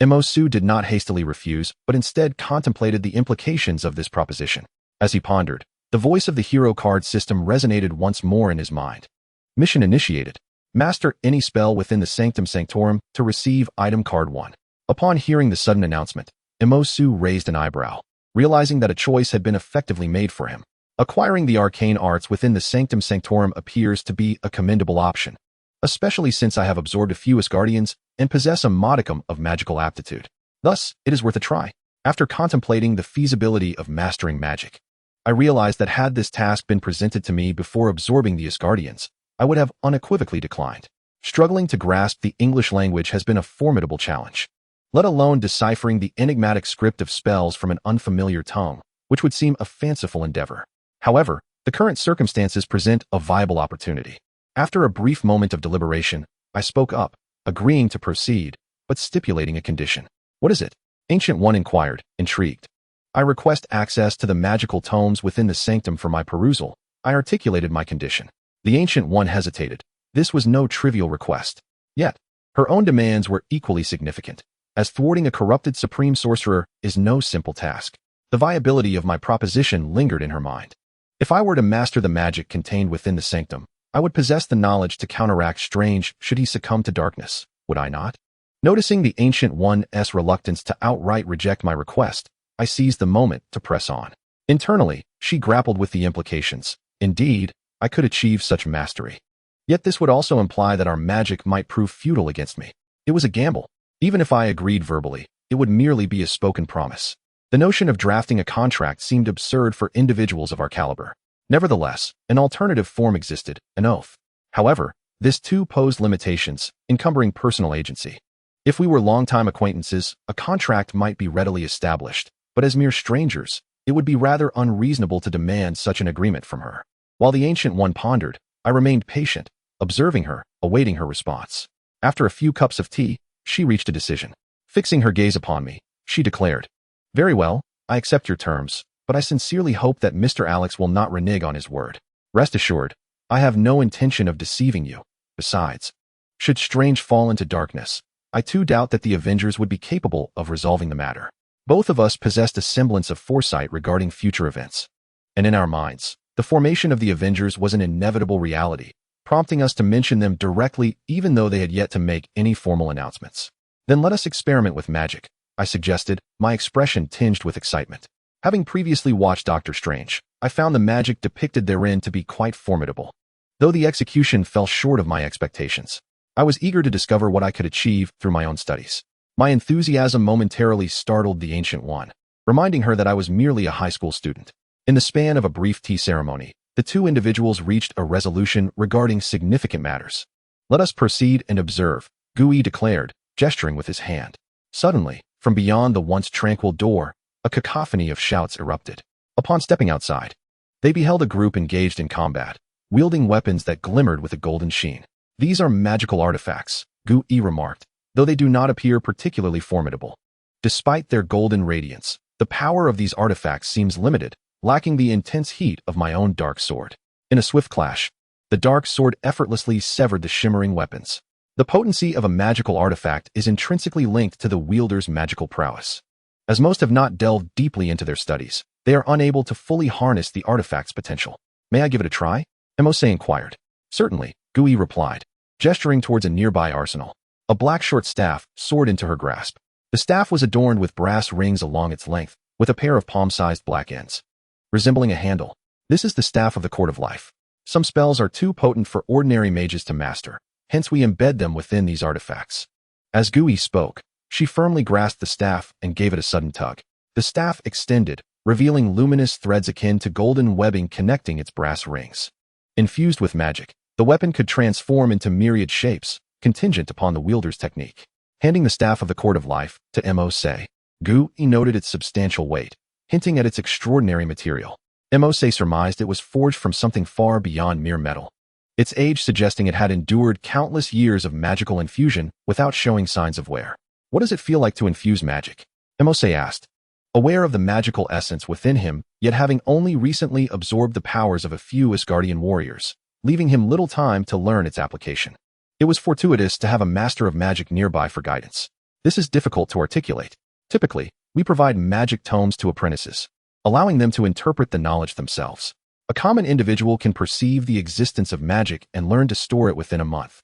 Mo-Su did not hastily refuse, but instead contemplated the implications of this proposition. As he pondered, the voice of the hero card system resonated once more in his mind. Mission initiated. Master any spell within the Sanctum Sanctorum to receive item card 1. Upon hearing the sudden announcement, Imosu raised an eyebrow, realizing that a choice had been effectively made for him. Acquiring the arcane arts within the Sanctum Sanctorum appears to be a commendable option, especially since I have absorbed a few Asgardians and possess a modicum of magical aptitude. Thus, it is worth a try. After contemplating the feasibility of mastering magic, I realized that had this task been presented to me before absorbing the Asgardians, I would have unequivocally declined. Struggling to grasp the English language has been a formidable challenge, let alone deciphering the enigmatic script of spells from an unfamiliar tongue, which would seem a fanciful endeavor. However, the current circumstances present a viable opportunity. After a brief moment of deliberation, I spoke up, agreeing to proceed, but stipulating a condition. What is it? Ancient One inquired, intrigued. I request access to the magical tomes within the sanctum for my perusal. I articulated my condition. The Ancient One hesitated. This was no trivial request. Yet, her own demands were equally significant, as thwarting a corrupted supreme sorcerer is no simple task. The viability of my proposition lingered in her mind. If I were to master the magic contained within the sanctum, I would possess the knowledge to counteract Strange should he succumb to darkness, would I not? Noticing the Ancient One's reluctance to outright reject my request, I seized the moment to press on. Internally, she grappled with the implications. Indeed, I could achieve such mastery. Yet this would also imply that our magic might prove futile against me. It was a gamble. Even if I agreed verbally, it would merely be a spoken promise. The notion of drafting a contract seemed absurd for individuals of our caliber. Nevertheless, an alternative form existed, an oath. However, this too posed limitations, encumbering personal agency. If we were longtime acquaintances, a contract might be readily established, but as mere strangers, it would be rather unreasonable to demand such an agreement from her. While the Ancient One pondered, I remained patient, observing her, awaiting her response. After a few cups of tea, she reached a decision. Fixing her gaze upon me, she declared, "Very well, I accept your terms, but I sincerely hope that Mr. Alex will not renege on his word. Rest assured, I have no intention of deceiving you. Besides, should Strange fall into darkness, I too doubt that the Avengers would be capable of resolving the matter." Both of us possessed a semblance of foresight regarding future events. And in our minds, the formation of the Avengers was an inevitable reality, prompting us to mention them directly even though they had yet to make any formal announcements. "Then let us experiment with magic," I suggested, my expression tinged with excitement. Having previously watched Doctor Strange, I found the magic depicted therein to be quite formidable. Though the execution fell short of my expectations, I was eager to discover what I could achieve through my own studies. My enthusiasm momentarily startled the Ancient One, reminding her that I was merely a high school student. In the span of a brief tea ceremony, the two individuals reached a resolution regarding significant matters. "Let us proceed and observe," Gui declared, gesturing with his hand. Suddenly, from beyond the once tranquil door, a cacophony of shouts erupted. Upon stepping outside, they beheld a group engaged in combat, wielding weapons that glimmered with a golden sheen. "These are magical artifacts," Gui remarked, "though they do not appear particularly formidable. Despite their golden radiance, the power of these artifacts seems limited, lacking the intense heat of my own dark sword." In a swift clash, the dark sword effortlessly severed the shimmering weapons. The potency of a magical artifact is intrinsically linked to the wielder's magical prowess. As most have not delved deeply into their studies, they are unable to fully harness the artifact's potential. "May I give it a try?" Mose inquired. "Certainly," Gui replied, gesturing towards a nearby arsenal. A black short staff soared into her grasp. The staff was adorned with brass rings along its length, with a pair of palm-sized black ends, resembling a handle. "This is the staff of the Court of Life. Some spells are too potent for ordinary mages to master, hence we embed them within these artifacts." As Gui spoke, she firmly grasped the staff and gave it a sudden tug. The staff extended, revealing luminous threads akin to golden webbing connecting its brass rings. Infused with magic, the weapon could transform into myriad shapes, contingent upon the wielder's technique. Handing the staff of the Court of Life to Mose, Gui noted its substantial weight, hinting at its extraordinary material. Mose surmised it was forged from something far beyond mere metal, its age suggesting it had endured countless years of magical infusion without showing signs of wear. "What does it feel like to infuse magic?" Mose asked, aware of the magical essence within him, yet having only recently absorbed the powers of a few Asgardian warriors, leaving him little time to learn its application. It was fortuitous to have a master of magic nearby for guidance. "This is difficult to articulate. Typically, we provide magic tomes to apprentices, allowing them to interpret the knowledge themselves. A common individual can perceive the existence of magic and learn to store it within a month,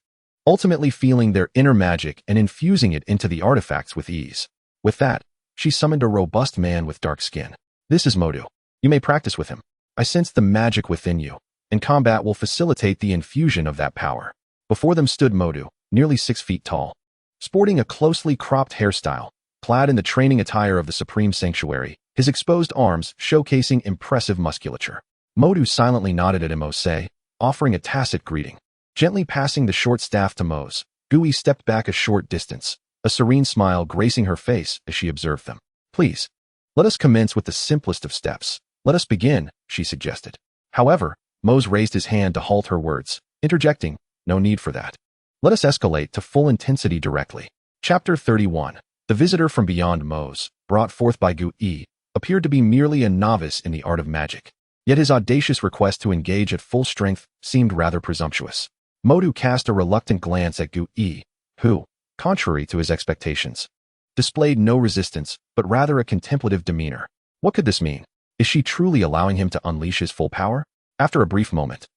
ultimately feeling their inner magic and infusing it into the artifacts with ease." With that, She summoned a robust man with dark skin. This is Modu. You may practice with him. I sense the magic within you, and combat will facilitate the infusion of that power. Before them stood Modu, nearly 6 feet tall. Sporting a closely cropped hairstyle, clad in the training attire of the Supreme Sanctuary, his exposed arms showcasing impressive musculature. Modu silently nodded at Mose, offering a tacit greeting. Gently passing the short staff to Mose, Gui stepped back a short distance, a serene smile gracing her face as she observed them. Please, let us commence with the simplest of steps. Let us begin, she suggested. However, Mose raised his hand to halt her words, interjecting, no need for that. Let us escalate to full intensity directly. Chapter 31. The visitor from beyond Mose, brought forth by Gui, appeared to be merely a novice in the art of magic. Yet his audacious request to engage at full strength seemed rather presumptuous. Modu cast a reluctant glance at Gui, who, contrary to his expectations, displayed no resistance, but rather a contemplative demeanor. What could this mean? Is she truly allowing him to unleash his full power? After a brief moment,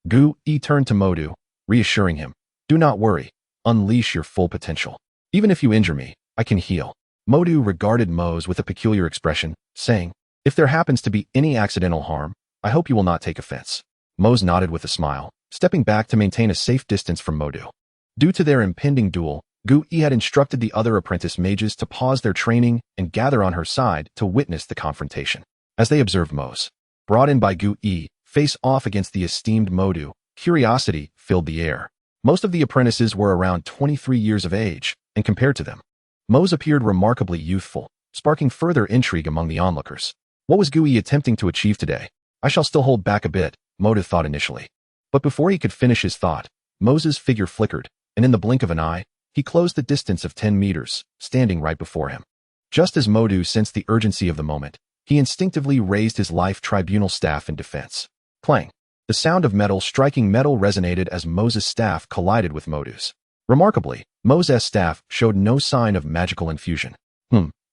Gui turned to Modu, reassuring him, do not worry, unleash your full potential. Even if you injure me, I can heal. Modu regarded Mose with a peculiar expression, saying, if there happens to be any accidental harm, I hope you will not take offense. Mose nodded with a smile, stepping back to maintain a safe distance from Modu. Due to their impending duel, Gui had instructed the other apprentice mages to pause their training and gather on her side to witness the confrontation. As they observed Mose, brought in by Gui, face off against the esteemed Modu, curiosity filled the air. Most of the apprentices were around 23 years of age, and compared to them, Mose appeared remarkably youthful, sparking further intrigue among the onlookers. What was Gui attempting to achieve today? I shall still hold back a bit, Modu thought initially. But before he could finish his thought, Mose's figure flickered, and in the blink of an eye, he closed the distance of 10 meters, standing right before him. Just as Modu sensed the urgency of the moment, he instinctively raised his life tribunal staff in defense. Clang! The sound of metal striking metal resonated as Mose's staff collided with Modu's. Remarkably, Mose's staff showed no sign of magical infusion.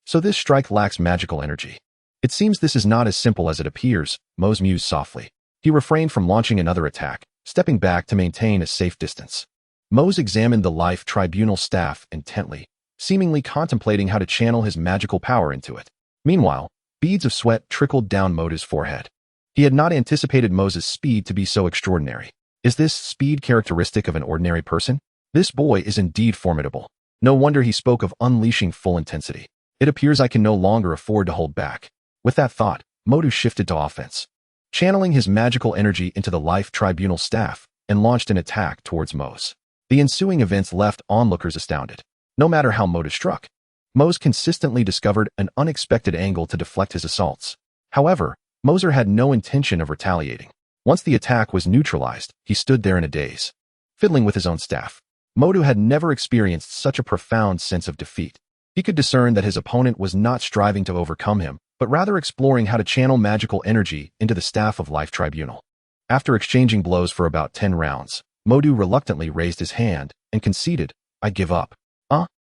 So this strike lacks magical energy. It seems this is not as simple as it appears, Mose mused softly. He refrained from launching another attack, stepping back to maintain a safe distance. Mose examined the life tribunal staff intently, seemingly contemplating how to channel his magical power into it. Meanwhile, beads of sweat trickled down Modu's forehead. He had not anticipated Mose's speed to be so extraordinary. Is this speed characteristic of an ordinary person? This boy is indeed formidable. No wonder he spoke of unleashing full intensity. It appears I can no longer afford to hold back. With that thought, Modu shifted to offense, channeling his magical energy into the life tribunal staff, and launched an attack towards Mose. The ensuing events left onlookers astounded. No matter how Modu struck, Mose consistently discovered an unexpected angle to deflect his assaults. However, Moser had no intention of retaliating. Once the attack was neutralized, he stood there in a daze, fiddling with his own staff. Modu had never experienced such a profound sense of defeat. He could discern that his opponent was not striving to overcome him, but rather exploring how to channel magical energy into the staff of Life Tribunal. After exchanging blows for about 10 rounds, Modu reluctantly raised his hand and conceded, I give up.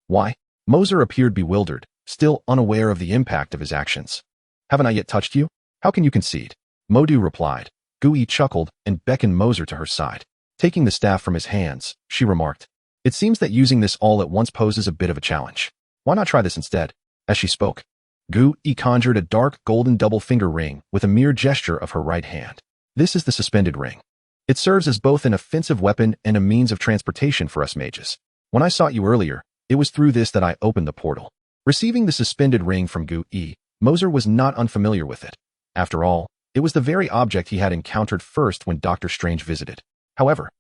Why? Moser appeared bewildered, still unaware of the impact of his actions. Haven't I yet touched you? How can you concede? Modu replied. Gui chuckled and beckoned Moser to her side. Taking the staff from his hands, she remarked, it seems that using this all at once poses a bit of a challenge. Why not try this instead? As she spoke, Gui conjured a dark golden double-finger ring with a mere gesture of her right hand. This is the suspended ring. It serves as both an offensive weapon and a means of transportation for us mages. When I sought you earlier, it was through this that I opened the portal. Receiving the suspended ring from Gui, Moser was not unfamiliar with it. After all, it was the very object he had encountered first when Dr. Strange visited. However,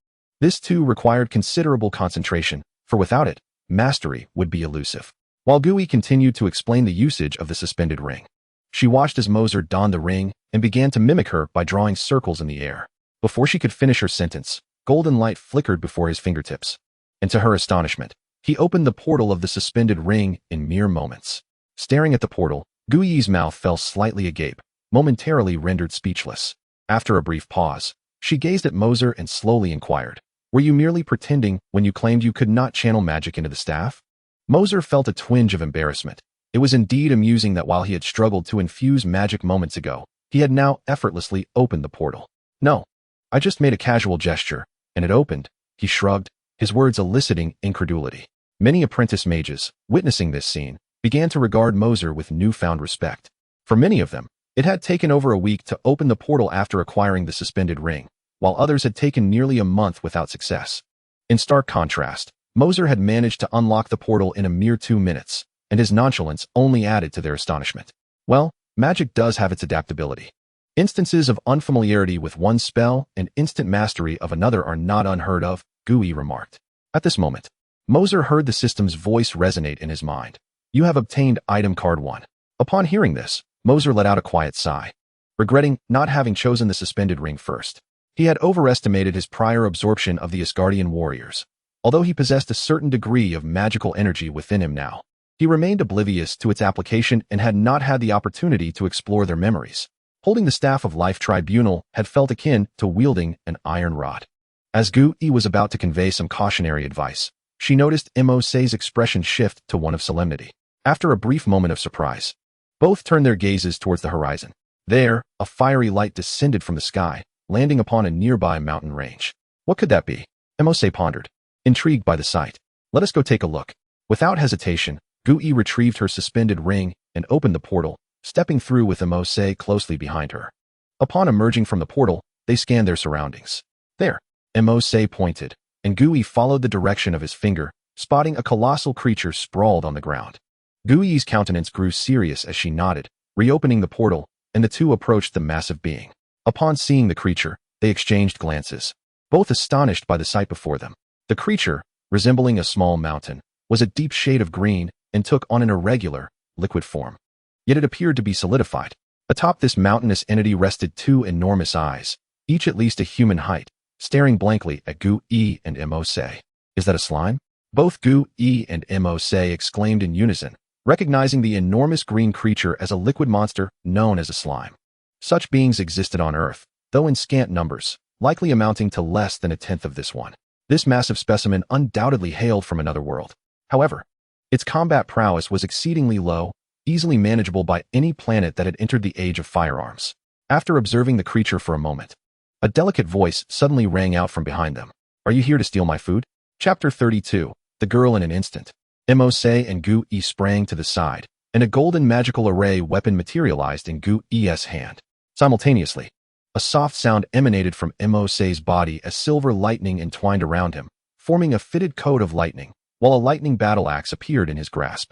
this too required considerable concentration, for without it, mastery would be elusive. While Gui continued to explain the usage of the suspended ring, she watched as Moser donned the ring and began to mimic her by drawing circles in the air. Before she could finish her sentence, golden light flickered before his fingertips, and to her astonishment, he opened the portal of the suspended ring in mere moments. Staring at the portal, Gui's mouth fell slightly agape, momentarily rendered speechless. After a brief pause, she gazed at Moser and slowly inquired, were you merely pretending when you claimed you could not channel magic into the staff? Moser felt a twinge of embarrassment. It was indeed amusing that while he had struggled to infuse magic moments ago, he had now effortlessly opened the portal. No, I just made a casual gesture, and it opened, he shrugged, his words eliciting incredulity. Many apprentice mages, witnessing this scene, began to regard Mercer with newfound respect. For many of them, it had taken over a week to open the portal after acquiring the suspended ring, while others had taken nearly a month without success. In stark contrast, Mercer had managed to unlock the portal in a mere 2 minutes, and his nonchalance only added to their astonishment. Well, magic does have its adaptability. Instances of unfamiliarity with one spell and instant mastery of another are not unheard of, Gui remarked. At this moment, Mercer heard the system's voice resonate in his mind. You have obtained item card 1. Upon hearing this, Mercer let out a quiet sigh, regretting not having chosen the suspended ring first. He had overestimated his prior absorption of the Asgardian warriors. Although he possessed a certain degree of magical energy within him now, he remained oblivious to its application and had not had the opportunity to explore their memories. Holding the Staff of Life Tribunal had felt akin to wielding an iron rod. As Gui was about to convey some cautionary advice, she noticed Mercer's expression shift to one of solemnity. After a brief moment of surprise, both turned their gazes towards the horizon. There, a fiery light descended from the sky, landing upon a nearby mountain range. What could that be? Mercer pondered, intrigued by the sight. Let us go take a look. Without hesitation, Gui retrieved her suspended ring and opened the portal, stepping through with Mercer closely behind her. Upon emerging from the portal, they scanned their surroundings. There, Mercer pointed, and Gui followed the direction of his finger, spotting a colossal creature sprawled on the ground. Gui's countenance grew serious as she nodded, reopening the portal, and the two approached the massive being. Upon seeing the creature, they exchanged glances, both astonished by the sight before them. The creature, resembling a small mountain, was a deep shade of green and took on an irregular, liquid form. Yet it appeared to be solidified. Atop this mountainous entity rested 2 enormous eyes, each at least a human height, staring blankly at Gui and Mercer. Is that a slime? Both Gui and Mercer exclaimed in unison, recognizing the enormous green creature as a liquid monster known as a slime. Such beings existed on Earth, though in scant numbers, likely amounting to less than a tenth of this one. This massive specimen undoubtedly hailed from another world. However, its combat prowess was exceedingly low, easily manageable by any planet that had entered the age of firearms. After observing the creature for a moment, a delicate voice suddenly rang out from behind them. Are you here to steal my food? Chapter 32. The girl in an instant. Mercer and Gui sprang to the side, and a golden magical array weapon materialized in Gui's hand. Simultaneously, a soft sound emanated from Mercer's body as silver lightning entwined around him, forming a fitted coat of lightning, while a lightning battle axe appeared in his grasp.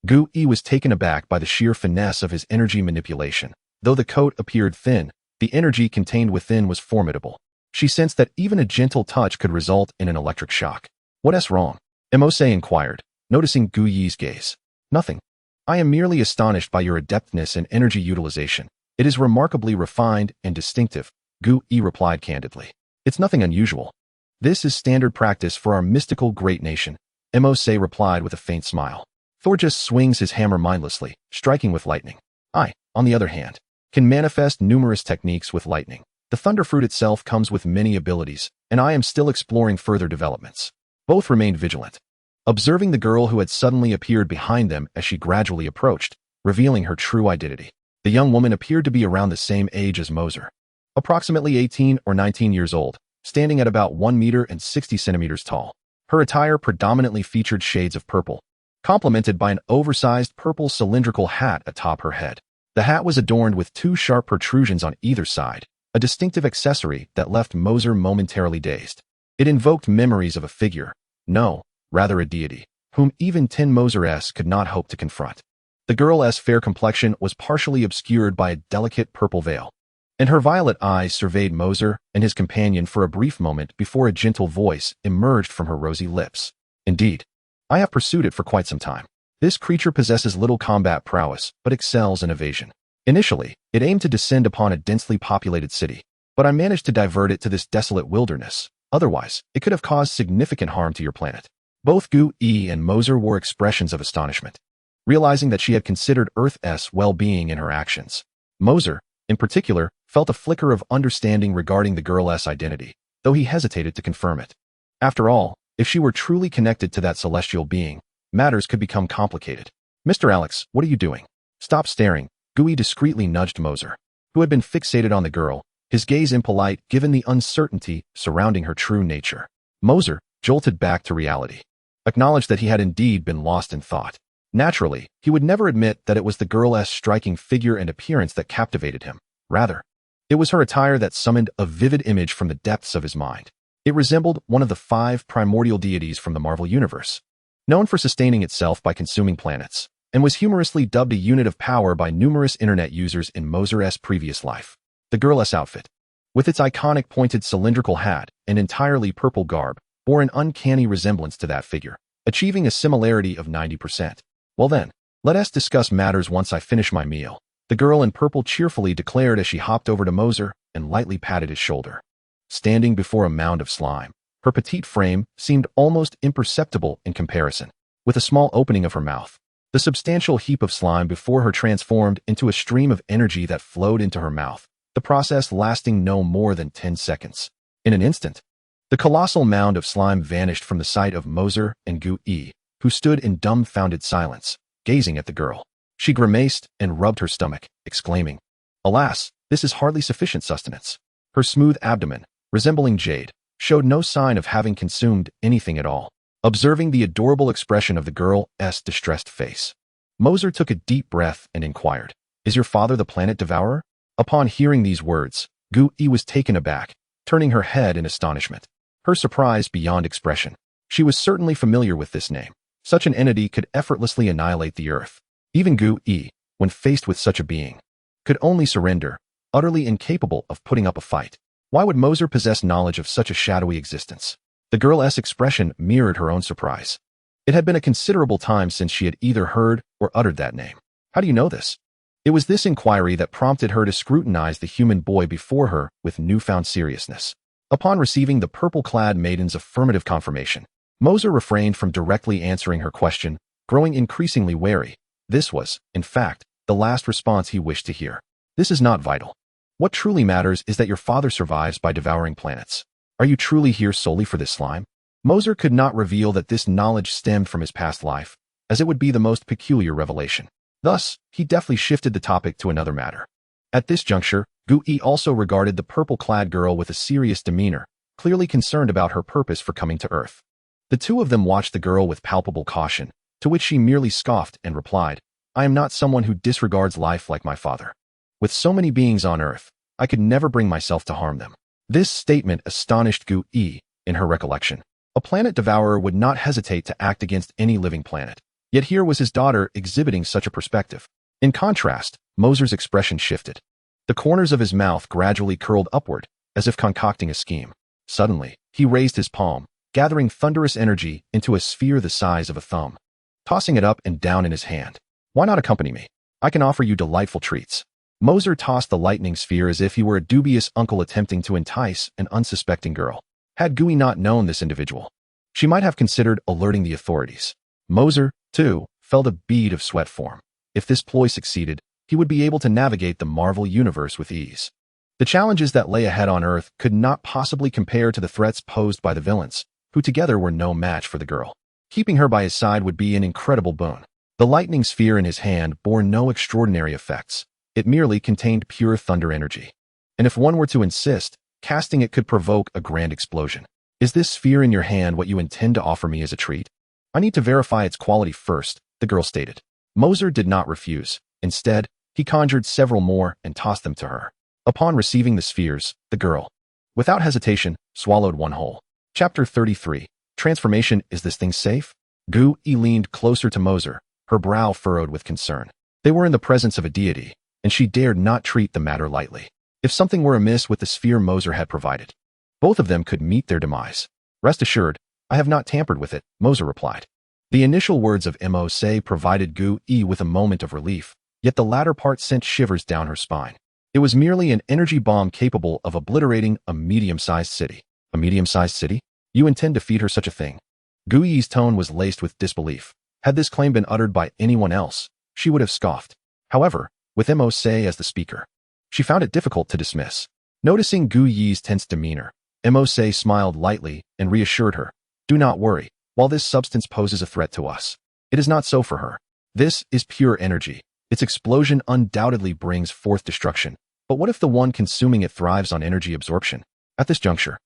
Gui was taken aback by the sheer finesse of his energy manipulation. Though the coat appeared thin, the energy contained within was formidable. She sensed that even a gentle touch could result in an electric shock. What's wrong? Mercer inquired, noticing Gui's gaze. Nothing. I am merely astonished by your adeptness and energy utilization. It is remarkably refined and distinctive, Gui replied candidly. It's nothing unusual. This is standard practice for our mystical great nation, Mercer replied with a faint smile. Thor just swings his hammer mindlessly, striking with lightning. I, on the other hand, can manifest numerous techniques with lightning. The thunder fruit itself comes with many abilities, and I am still exploring further developments. Both remained vigilant, observing the girl who had suddenly appeared behind them as she gradually approached, revealing her true identity. The young woman appeared to be around the same age as Mercer, approximately 18 or 19 years old, standing at about 1 meter and 60 centimeters tall. Her attire predominantly featured shades of purple, complemented by an oversized purple cylindrical hat atop her head. The hat was adorned with 2 sharp protrusions on either side, a distinctive accessory that left Mercer momentarily dazed. It invoked memories of a figure, no, rather a deity, whom even 10 Mercers could not hope to confront. The girl's fair complexion was partially obscured by a delicate purple veil, and her violet eyes surveyed Mercer and his companion for a brief moment before a gentle voice emerged from her rosy lips. Indeed, I have pursued it for quite some time. This creature possesses little combat prowess, but excels in evasion. Initially, it aimed to descend upon a densely populated city, but I managed to divert it to this desolate wilderness. Otherwise, it could have caused significant harm to your planet. Both Gui and Mercer wore expressions of astonishment, realizing that she had considered Earth's well-being in her actions. Mercer, in particular, felt a flicker of understanding regarding the girl's identity, though he hesitated to confirm it. After all, if she were truly connected to that celestial being, matters could become complicated. Mr. Alex, what are you doing? Stop staring, Gui discreetly nudged Mercer, who had been fixated on the girl, his gaze impolite given the uncertainty surrounding her true nature. Mercer, jolted back to reality, acknowledged that he had indeed been lost in thought. Naturally, he would never admit that it was the girl's striking figure and appearance that captivated him. Rather, it was her attire that summoned a vivid image from the depths of his mind. It resembled one of the 5 primordial deities from the Marvel Universe, known for sustaining itself by consuming planets, and was humorously dubbed a unit of power by numerous internet users in Mercer's previous life. The girl's outfit, with its iconic pointed cylindrical hat and entirely purple garb, bore an uncanny resemblance to that figure, achieving a similarity of 90%. Well then, let us discuss matters once I finish my meal, the girl in purple cheerfully declared as she hopped over to Mercer and lightly patted his shoulder. Standing before a mound of slime, her petite frame seemed almost imperceptible in comparison. With a small opening of her mouth, the substantial heap of slime before her transformed into a stream of energy that flowed into her mouth, the process lasting no more than 10 seconds. In an instant, the colossal mound of slime vanished from the sight of Mercer and Gui, who stood in dumbfounded silence, gazing at the girl. She grimaced and rubbed her stomach, exclaiming, "Alas, this is hardly sufficient sustenance." Her smooth abdomen, resembling jade, showed no sign of having consumed anything at all. Observing the adorable expression of the girl's distressed face, Mercer took a deep breath and inquired, "Is your father the planet devourer?" Upon hearing these words, Gui was taken aback, turning her head in astonishment, her surprise beyond expression. She was certainly familiar with this name. Such an entity could effortlessly annihilate the earth. Even Gui, when faced with such a being, could only surrender, utterly incapable of putting up a fight. Why would Mercer possess knowledge of such a shadowy existence? The girl's expression mirrored her own surprise. It had been a considerable time since she had either heard or uttered that name. "How do you know this?" It was this inquiry that prompted her to scrutinize the human boy before her with newfound seriousness. Upon receiving the purple-clad maiden's affirmative confirmation, Mercer refrained from directly answering her question, growing increasingly wary. This was, in fact, the last response he wished to hear. "This is not vital. What truly matters is that your father survives by devouring planets. Are you truly here solely for this slime?" Mercer could not reveal that this knowledge stemmed from his past life, as it would be the most peculiar revelation. Thus, he deftly shifted the topic to another matter. At this juncture, Gui also regarded the purple-clad girl with a serious demeanor, clearly concerned about her purpose for coming to Earth. The two of them watched the girl with palpable caution, to which she merely scoffed and replied, "I am not someone who disregards life like my father. With so many beings on Earth, I could never bring myself to harm them." This statement astonished Gui, in her recollection. A planet devourer would not hesitate to act against any living planet. Yet here was his daughter exhibiting such a perspective. In contrast, Mercer's expression shifted. The corners of his mouth gradually curled upward, as if concocting a scheme. Suddenly, he raised his palm, gathering thunderous energy into a sphere the size of a thumb. Tossing it up and down in his hand. "Why not accompany me? I can offer you delightful treats." Mercer tossed the lightning sphere as if he were a dubious uncle attempting to entice an unsuspecting girl. Had Gui not known this individual, she might have considered alerting the authorities. Mercer, too, felt a bead of sweat form. If this ploy succeeded, he would be able to navigate the Marvel Universe with ease. The challenges that lay ahead on Earth could not possibly compare to the threats posed by the villains, who together were no match for the girl. Keeping her by his side would be an incredible boon. The lightning sphere in his hand bore no extraordinary effects. It merely contained pure thunder energy. And if one were to insist, casting it could provoke a grand explosion. "Is this sphere in your hand what you intend to offer me as a treat?" "I need to verify its quality first," the girl stated. Mercer did not refuse. Instead, he conjured several more and tossed them to her. Upon receiving the spheres, the girl, without hesitation, swallowed one whole. Chapter 33. Transformation. Is this thing safe? Gui leaned closer to Mercer, her brow furrowed with concern. They were in the presence of a deity, and she dared not treat the matter lightly. If something were amiss with the sphere Mercer had provided, both of them could meet their demise. "Rest assured, I have not tampered with it," Mercer replied. The initial words of Mercer provided Gui with a moment of relief, yet the latter part sent shivers down her spine. It was merely an energy bomb capable of obliterating a medium-sized city. "A medium-sized city? You intend to feed her such a thing?" Gui's tone was laced with disbelief. Had this claim been uttered by anyone else, she would have scoffed. However, with Mercer as the speaker, she found it difficult to dismiss. Noticing Gui's tense demeanor, Mercer smiled lightly and reassured her, "Do not worry. While this substance poses a threat to us, it is not so for her. This is pure energy. Its explosion undoubtedly brings forth destruction. But what if the one consuming it thrives on energy absorption?" At this juncture,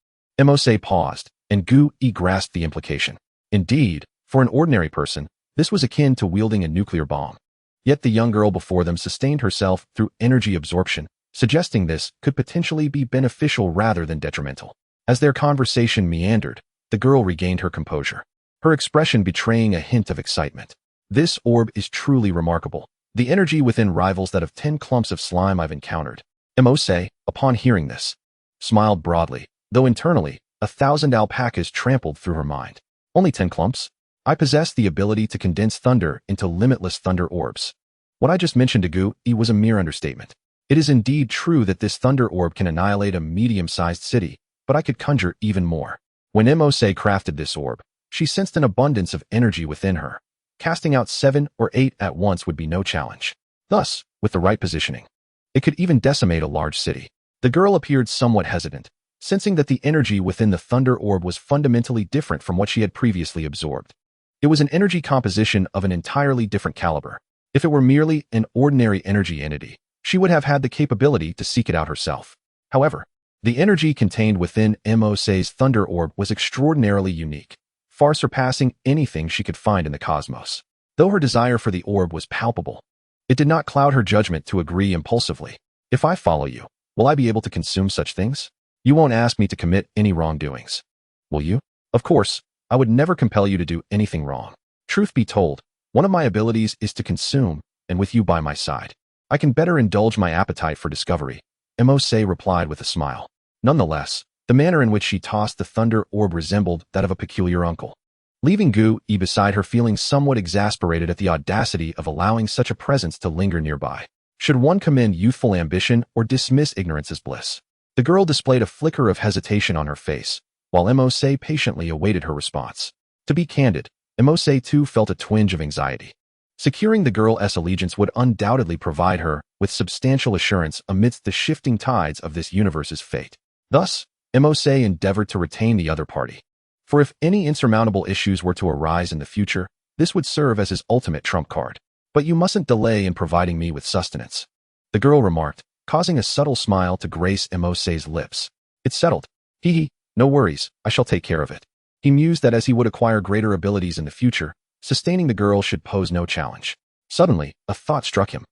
Mercer paused, and Gui grasped the implication. Indeed, for an ordinary person, This was akin to wielding a nuclear bomb. Yet the young girl before them sustained herself through energy absorption, suggesting this could potentially be beneficial rather than detrimental. As their conversation meandered, the girl regained her composure, her expression betraying a hint of excitement. This orb is truly remarkable. The energy within rivals that of 10 clumps of slime I've encountered. Mose, upon hearing this, smiled broadly, though internally, 1,000 alpacas trampled through her mind. Only 10 clumps? I possess the ability to condense thunder into limitless thunder orbs. What I just mentioned to Gu-E was a mere understatement. It is indeed true that this thunder orb can annihilate a medium-sized city, but I could conjure even more. When Mose crafted this orb, she sensed an abundance of energy within her. Casting out 7 or 8 at once would be no challenge. Thus, with the right positioning, it could even decimate a large city. The girl appeared somewhat hesitant, sensing that the energy within the thunder orb was fundamentally different from what she had previously absorbed. It was an energy composition of an entirely different caliber. If it were merely an ordinary energy entity, she would have had the capability to seek it out herself. However, the energy contained within Mose's thunder orb was extraordinarily unique, far surpassing anything she could find in the cosmos. Though her desire for the orb was palpable, it did not cloud her judgment to agree impulsively. If I follow you, will I be able to consume such things? You won't ask me to commit any wrongdoings, will you? Of course, I would never compel you to do anything wrong. Truth be told, one of my abilities is to consume, and with you by my side, I can better indulge my appetite for discovery, Mose replied with a smile. Nonetheless, the manner in which she tossed the thunder orb resembled that of a peculiar uncle. Leaving Gu-E beside her feeling somewhat exasperated at the audacity of allowing such a presence to linger nearby. Should one commend youthful ambition or dismiss ignorance as bliss? The girl displayed a flicker of hesitation on her face, while Mose patiently awaited her response. To be candid, Mose too felt a twinge of anxiety. Securing the girl's allegiance would undoubtedly provide her with substantial assurance amidst the shifting tides of this universe's fate. Thus, Mose endeavored to retain the other party. For if any insurmountable issues were to arise in the future, this would serve as his ultimate trump card. But you mustn't delay in providing me with sustenance, the girl remarked, causing a subtle smile to grace Mose's lips. It's settled. Hee, no worries, I shall take care of it. He mused that as he would acquire greater abilities in the future, sustaining the girl should pose no challenge. Suddenly, a thought struck him.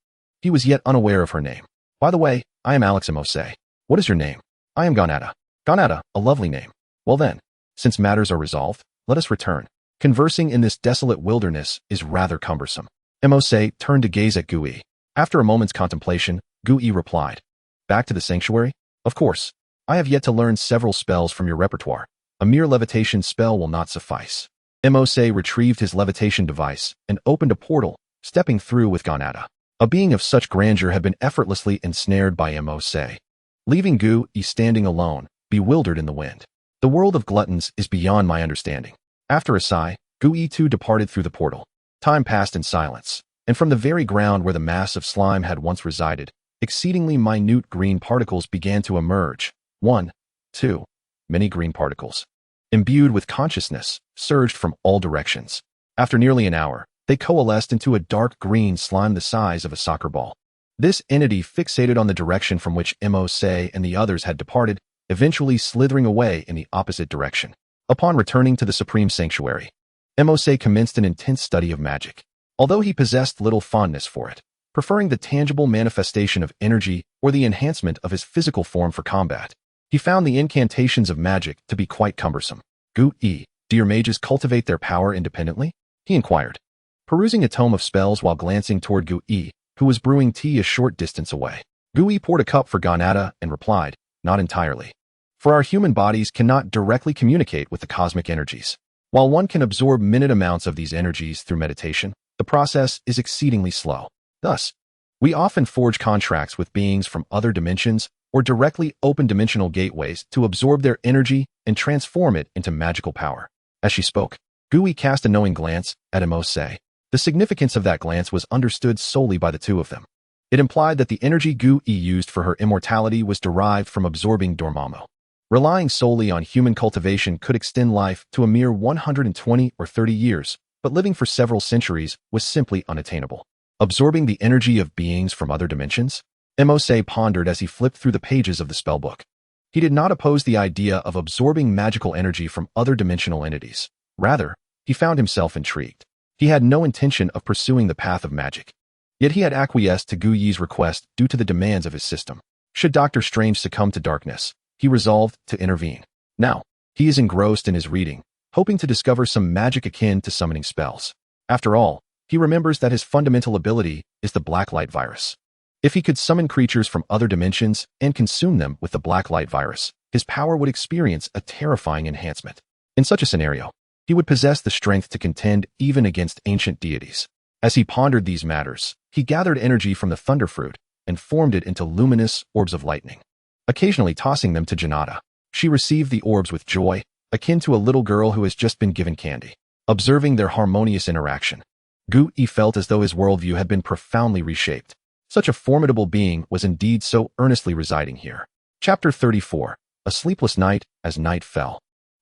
He was yet unaware of her name. By the way, I am Alex Mose. What is your name? I am Ganata. Ganata, a lovely name. Well then, since matters are resolved, let us return. Conversing in this desolate wilderness is rather cumbersome. Mose turned to gaze at Gu-E. After a moment's contemplation, Gu-E replied, Back to the sanctuary? Of course. I have yet to learn several spells from your repertoire. A mere levitation spell will not suffice. Mose retrieved his levitation device and opened a portal, stepping through with Ganata. A being of such grandeur had been effortlessly ensnared by Mose, leaving Gu-E standing alone, bewildered in the wind. The world of gluttons is beyond my understanding. After a sigh, Gu-E too departed through the portal. Time passed in silence, and from the very ground where the mass of slime had once resided, exceedingly minute green particles began to emerge. 1, 2, many green particles, imbued with consciousness, surged from all directions. After nearly an hour, they coalesced into a dark green slime the size of a soccer ball. This entity fixated on the direction from which Mose and the others had departed, eventually slithering away in the opposite direction. Upon returning to the Supreme Sanctuary, Mose commenced an intense study of magic. Although he possessed little fondness for it, preferring the tangible manifestation of energy or the enhancement of his physical form for combat, he found the incantations of magic to be quite cumbersome. Gu-E, do your mages cultivate their power independently? He inquired, perusing a tome of spells while glancing toward Gu-E, who was brewing tea a short distance away. Gu-E poured a cup for Ganata and replied, Not entirely. For our human bodies cannot directly communicate with the cosmic energies. While one can absorb minute amounts of these energies through meditation, the process is exceedingly slow. Thus, we often forge contracts with beings from other dimensions or directly open dimensional gateways to absorb their energy and transform it into magical power. As she spoke, Gu-E cast a knowing glance at Mose. The significance of that glance was understood solely by the two of them. It implied that the energy Gu-E used for her immortality was derived from absorbing Dormammu. Relying solely on human cultivation could extend life to a mere 120 or 30 years, but living for several centuries was simply unattainable. Absorbing the energy of beings from other dimensions? Mose pondered as he flipped through the pages of the spellbook. He did not oppose the idea of absorbing magical energy from other dimensional entities. Rather, he found himself intrigued. He had no intention of pursuing the path of magic. Yet he had acquiesced to Gu Yi's request due to the demands of his system. Should Doctor Strange succumb to darkness, he resolved to intervene. Now, he is engrossed in his reading, hoping to discover some magic akin to summoning spells. After all, he remembers that his fundamental ability is the Blacklight virus. If he could summon creatures from other dimensions and consume them with the Blacklight virus, his power would experience a terrifying enhancement. In such a scenario, he would possess the strength to contend even against ancient deities. As he pondered these matters, he gathered energy from the Thunderfruit and formed it into luminous orbs of lightning, occasionally tossing them to Janata. She received the orbs with joy, akin to a little girl who has just been given candy. Observing their harmonious interaction, Gu Yi felt as though his worldview had been profoundly reshaped. Such a formidable being was indeed so earnestly residing here. Chapter 34. A Sleepless Night. As night fell,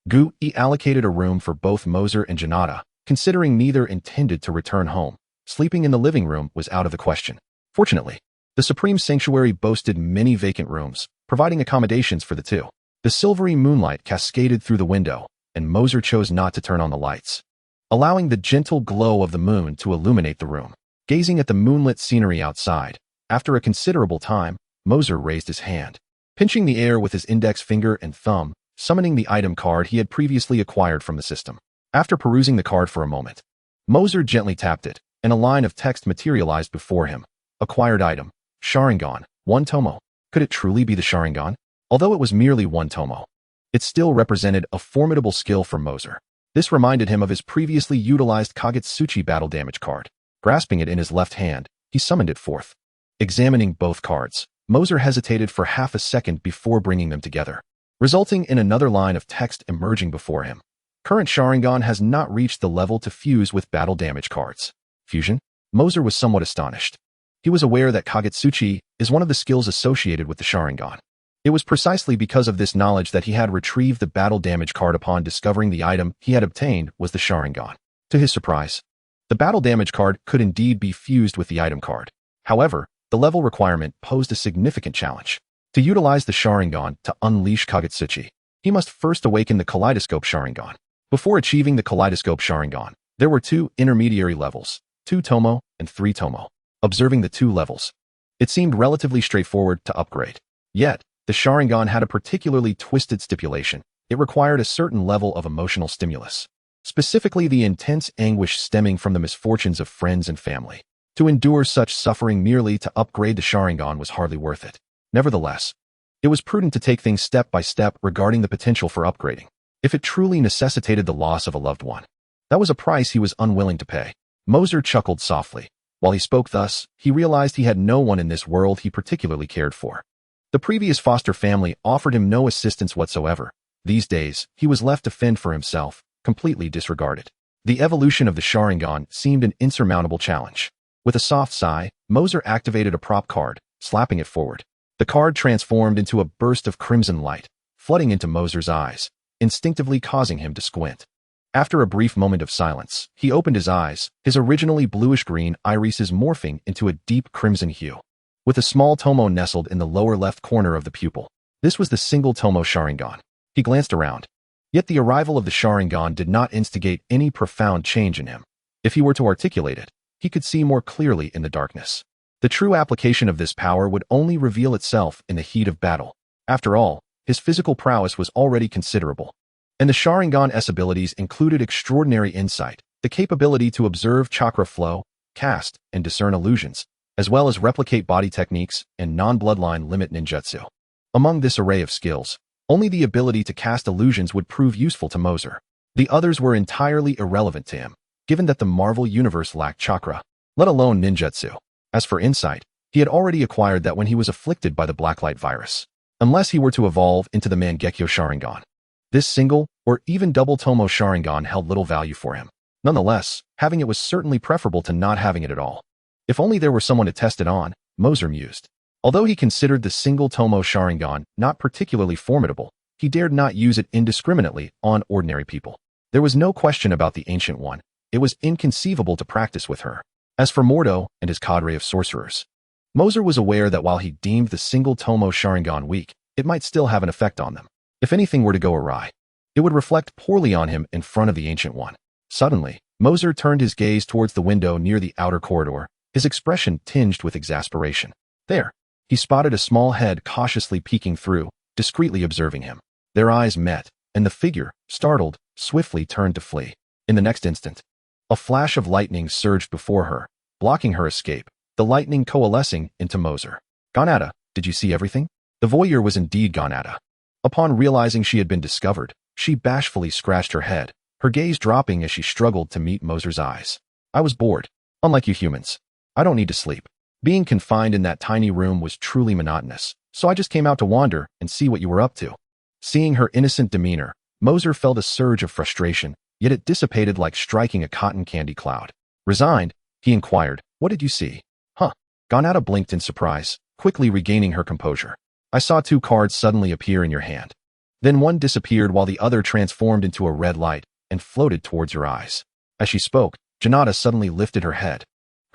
Gu Yi allocated a room for both Mercer and Janata, considering neither intended to return home. Sleeping in the living room was out of the question. Fortunately, the Supreme Sanctuary boasted many vacant rooms, providing accommodations for the two. The silvery moonlight cascaded through the window, and Mercer chose not to turn on the lights, allowing the gentle glow of the moon to illuminate the room. Gazing at the moonlit scenery outside, after a considerable time, Mercer raised his hand, pinching the air with his index finger and thumb, summoning the item card he had previously acquired from the system. After perusing the card for a moment, Mercer gently tapped it, and a line of text materialized before him. Acquired item, Sharingan, 1 tomo. Could it truly be the Sharingan? Although it was merely 1 tomo, it still represented a formidable skill for Mercer. This reminded him of his previously utilized Kagutsuchi battle damage card. Grasping it in his left hand, he summoned it forth. Examining both cards, Mercer hesitated for half a second before bringing them together, resulting in another line of text emerging before him. Current Sharingan has not reached the level to fuse with battle damage cards. Fusion? Mercer was somewhat astonished. He was aware that Kagutsuchi is one of the skills associated with the Sharingan. It was precisely because of this knowledge that he had retrieved the battle damage card upon discovering the item he had obtained was the Sharingan. To his surprise, the battle damage card could indeed be fused with the item card. However, the level requirement posed a significant challenge. To utilize the Sharingan to unleash Kagutsuchi, he must first awaken the Kaleidoscope Sharingan. Before achieving the Kaleidoscope Sharingan, there were 2 intermediary levels, 2 tomo and 3 tomo. Observing the 2 levels, it seemed relatively straightforward to upgrade. Yet, the Sharingan had a particularly twisted stipulation. It required a certain level of emotional stimulus, specifically the intense anguish stemming from the misfortunes of friends and family. To endure such suffering merely to upgrade the Sharingan was hardly worth it. Nevertheless, it was prudent to take things step by step regarding the potential for upgrading, if it truly necessitated the loss of a loved one. That was a price he was unwilling to pay. Mercer chuckled softly. While he spoke thus, he realized he had no one in this world he particularly cared for. The previous foster family offered him no assistance whatsoever. These days, he was left to fend for himself, completely disregarded. The evolution of the Sharingan seemed an insurmountable challenge. With a soft sigh, Mercer activated a prop card, slapping it forward. The card transformed into a burst of crimson light, flooding into Mercer's eyes, instinctively causing him to squint. After a brief moment of silence, he opened his eyes, his originally bluish-green irises morphing into a deep crimson hue, with a small tomo nestled in the lower left corner of the pupil. This was the single tomo Sharingan. He glanced around. Yet the arrival of the Sharingan did not instigate any profound change in him. If he were to articulate it, he could see more clearly in the darkness. The true application of this power would only reveal itself in the heat of battle. After all, his physical prowess was already considerable, and the Sharingan's abilities included extraordinary insight, the capability to observe chakra flow, cast, and discern illusions, as well as replicate body techniques and non-bloodline limit ninjutsu. Among this array of skills, only the ability to cast illusions would prove useful to Mercer. The others were entirely irrelevant to him, given that the Marvel Universe lacked chakra, let alone ninjutsu. As for insight, he had already acquired that when he was afflicted by the Blacklight virus, unless he were to evolve into the Mangekyo Sharingan. This single, or even double tomo Sharingan held little value for him. Nonetheless, having it was certainly preferable to not having it at all. If only there were someone to test it on, Mercer mused. Although he considered the single tomo Sharingan not particularly formidable, he dared not use it indiscriminately on ordinary people. There was no question about the Ancient One. It was inconceivable to practice with her. As for Mordo and his cadre of sorcerers, Mercer was aware that while he deemed the single tomo Sharingan weak, it might still have an effect on them. If anything were to go awry, it would reflect poorly on him in front of the Ancient One. Suddenly, Mercer turned his gaze towards the window near the outer corridor, his expression tinged with exasperation. There, he spotted a small head cautiously peeking through, discreetly observing him. Their eyes met, and the figure, startled, swiftly turned to flee. In the next instant, a flash of lightning surged before her, blocking her escape, the lightning coalescing into Mercer. Gonata, did you see everything? The voyeur was indeed Gonata. Upon realizing she had been discovered, she bashfully scratched her head, her gaze dropping as she struggled to meet Mercer's eyes. I was bored. Unlike you humans. I don't need to sleep. Being confined in that tiny room was truly monotonous, so I just came out to wander and see what you were up to. Seeing her innocent demeanor, Mercer felt a surge of frustration, yet it dissipated like striking a cotton candy cloud. Resigned, he inquired, what did you see? Huh. Gonata blinked in surprise, quickly regaining her composure. I saw 2 cards suddenly appear in your hand. Then one disappeared while the other transformed into a red light and floated towards your eyes. As she spoke, Gonata suddenly lifted her head.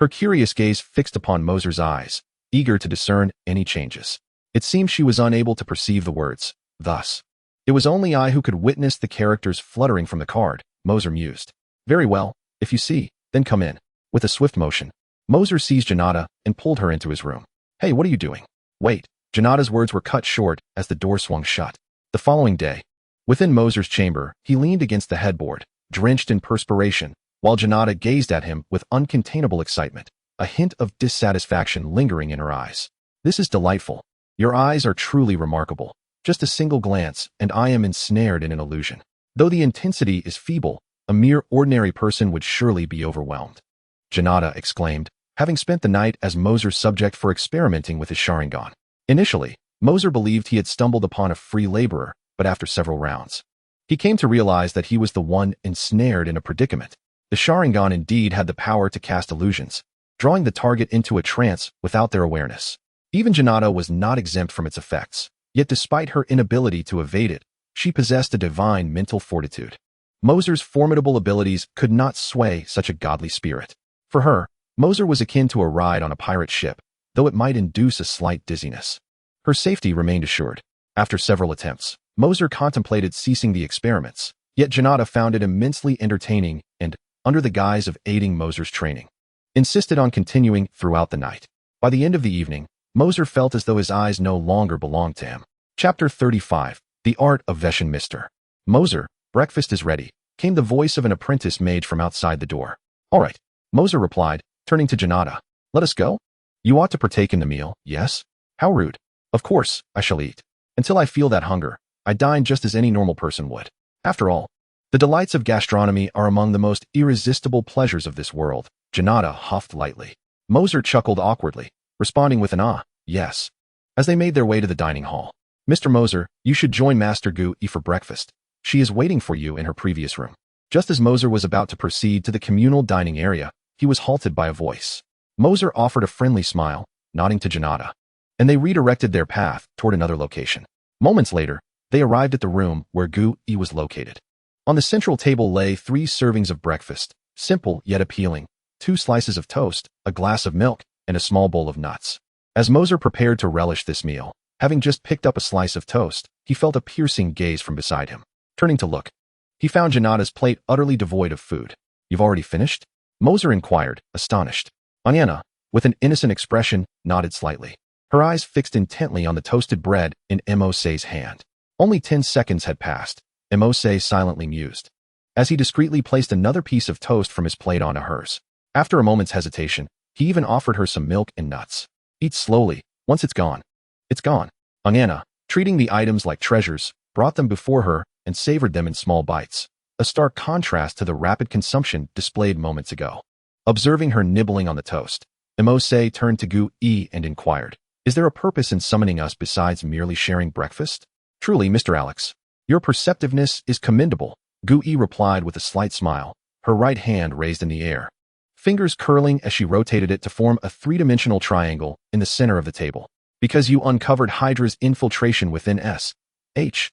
Her curious gaze fixed upon Mercer's eyes, eager to discern any changes. It seemed she was unable to perceive the words. Thus, it was only I who could witness the characters fluttering from the card, Mercer mused. Very well, if you see, then come in. With a swift motion, Mercer seized Gonata and pulled her into his room. Hey, what are you doing? Wait. Gonata's words were cut short as the door swung shut. The following day, within Mercer's chamber, he leaned against the headboard, drenched in perspiration, while Gonata gazed at him with uncontainable excitement, a hint of dissatisfaction lingering in her eyes. This is delightful. Your eyes are truly remarkable. Just a single glance, and I am ensnared in an illusion. Though the intensity is feeble, a mere ordinary person would surely be overwhelmed. Gonata exclaimed, having spent the night as Mercer's subject for experimenting with his Sharingan. Initially, Mercer believed he had stumbled upon a free laborer, but after several rounds, he came to realize that he was the one ensnared in a predicament. The Sharingan indeed had the power to cast illusions, drawing the target into a trance without their awareness. Even Gonata was not exempt from its effects, yet despite her inability to evade it, she possessed a divine mental fortitude. Mercer's formidable abilities could not sway such a godly spirit. For her, Mercer was akin to a ride on a pirate ship, though it might induce a slight dizziness. Her safety remained assured. After several attempts, Mercer contemplated ceasing the experiments, yet Gonata found it immensely entertaining and, under the guise of aiding Mercer's training, insisted on continuing throughout the night. By the end of the evening, Mercer felt as though his eyes no longer belonged to him. Chapter 35. The Art of Veshin Mister. Mercer, breakfast is ready, came the voice of an apprentice mage from outside the door. All right, Mercer replied, turning to Gonata. Let us go? You ought to partake in the meal, yes? How rude. Of course, I shall eat. Until I feel that hunger, I dine just as any normal person would. After all, the delights of gastronomy are among the most irresistible pleasures of this world. Gonata huffed lightly. Mercer chuckled awkwardly, responding with an yes. As they made their way to the dining hall. Mr. Mercer, you should join Master Gu for breakfast. She is waiting for you in her previous room. Just as Mercer was about to proceed to the communal dining area, he was halted by a voice. Mercer offered a friendly smile, nodding to Gonata, and they redirected their path toward another location. Moments later, they arrived at the room where Gu was located. On the central table lay 3 servings of breakfast, simple yet appealing, 2 slices of toast, a glass of milk, and a small bowl of nuts. As Mercer prepared to relish this meal, having just picked up a slice of toast, he felt a piercing gaze from beside him. Turning to look, he found Gonata's plate utterly devoid of food. You've already finished? Mercer inquired, astonished. Onyena, with an innocent expression, nodded slightly. Her eyes fixed intently on the toasted bread in Mose's hand. Only 10 seconds had passed, and Mose silently mused, as he discreetly placed another piece of toast from his plate onto hers. After a moment's hesitation, he even offered her some milk and nuts. Eat slowly, once it's gone. It's gone. Onyena, treating the items like treasures, brought them before her and savored them in small bites, a stark contrast to the rapid consumption displayed moments ago. Observing her nibbling on the toast, Mose turned to Gu and inquired, is there a purpose in summoning us besides merely sharing breakfast? Truly, Mr. Alex, your perceptiveness is commendable, Gu replied with a slight smile, her right hand raised in the air, fingers curling as she rotated it to form a 3-dimensional triangle in the center of the table. Because you uncovered Hydra's infiltration within S.H.I.E.L.D.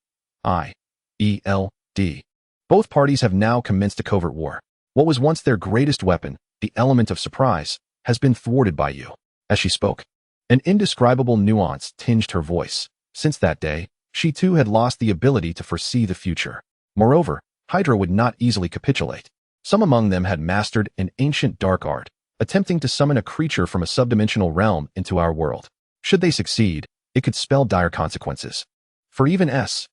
Both parties have now commenced a covert war. What was once their greatest weapon, the element of surprise, has been thwarted by you. As she spoke, an indescribable nuance tinged her voice. Since that day, she too had lost the ability to foresee the future. Moreover, Hydra would not easily capitulate. Some among them had mastered an ancient dark art, attempting to summon a creature from a subdimensional realm into our world. Should they succeed, it could spell dire consequences. For even S.H.I.E.L.D.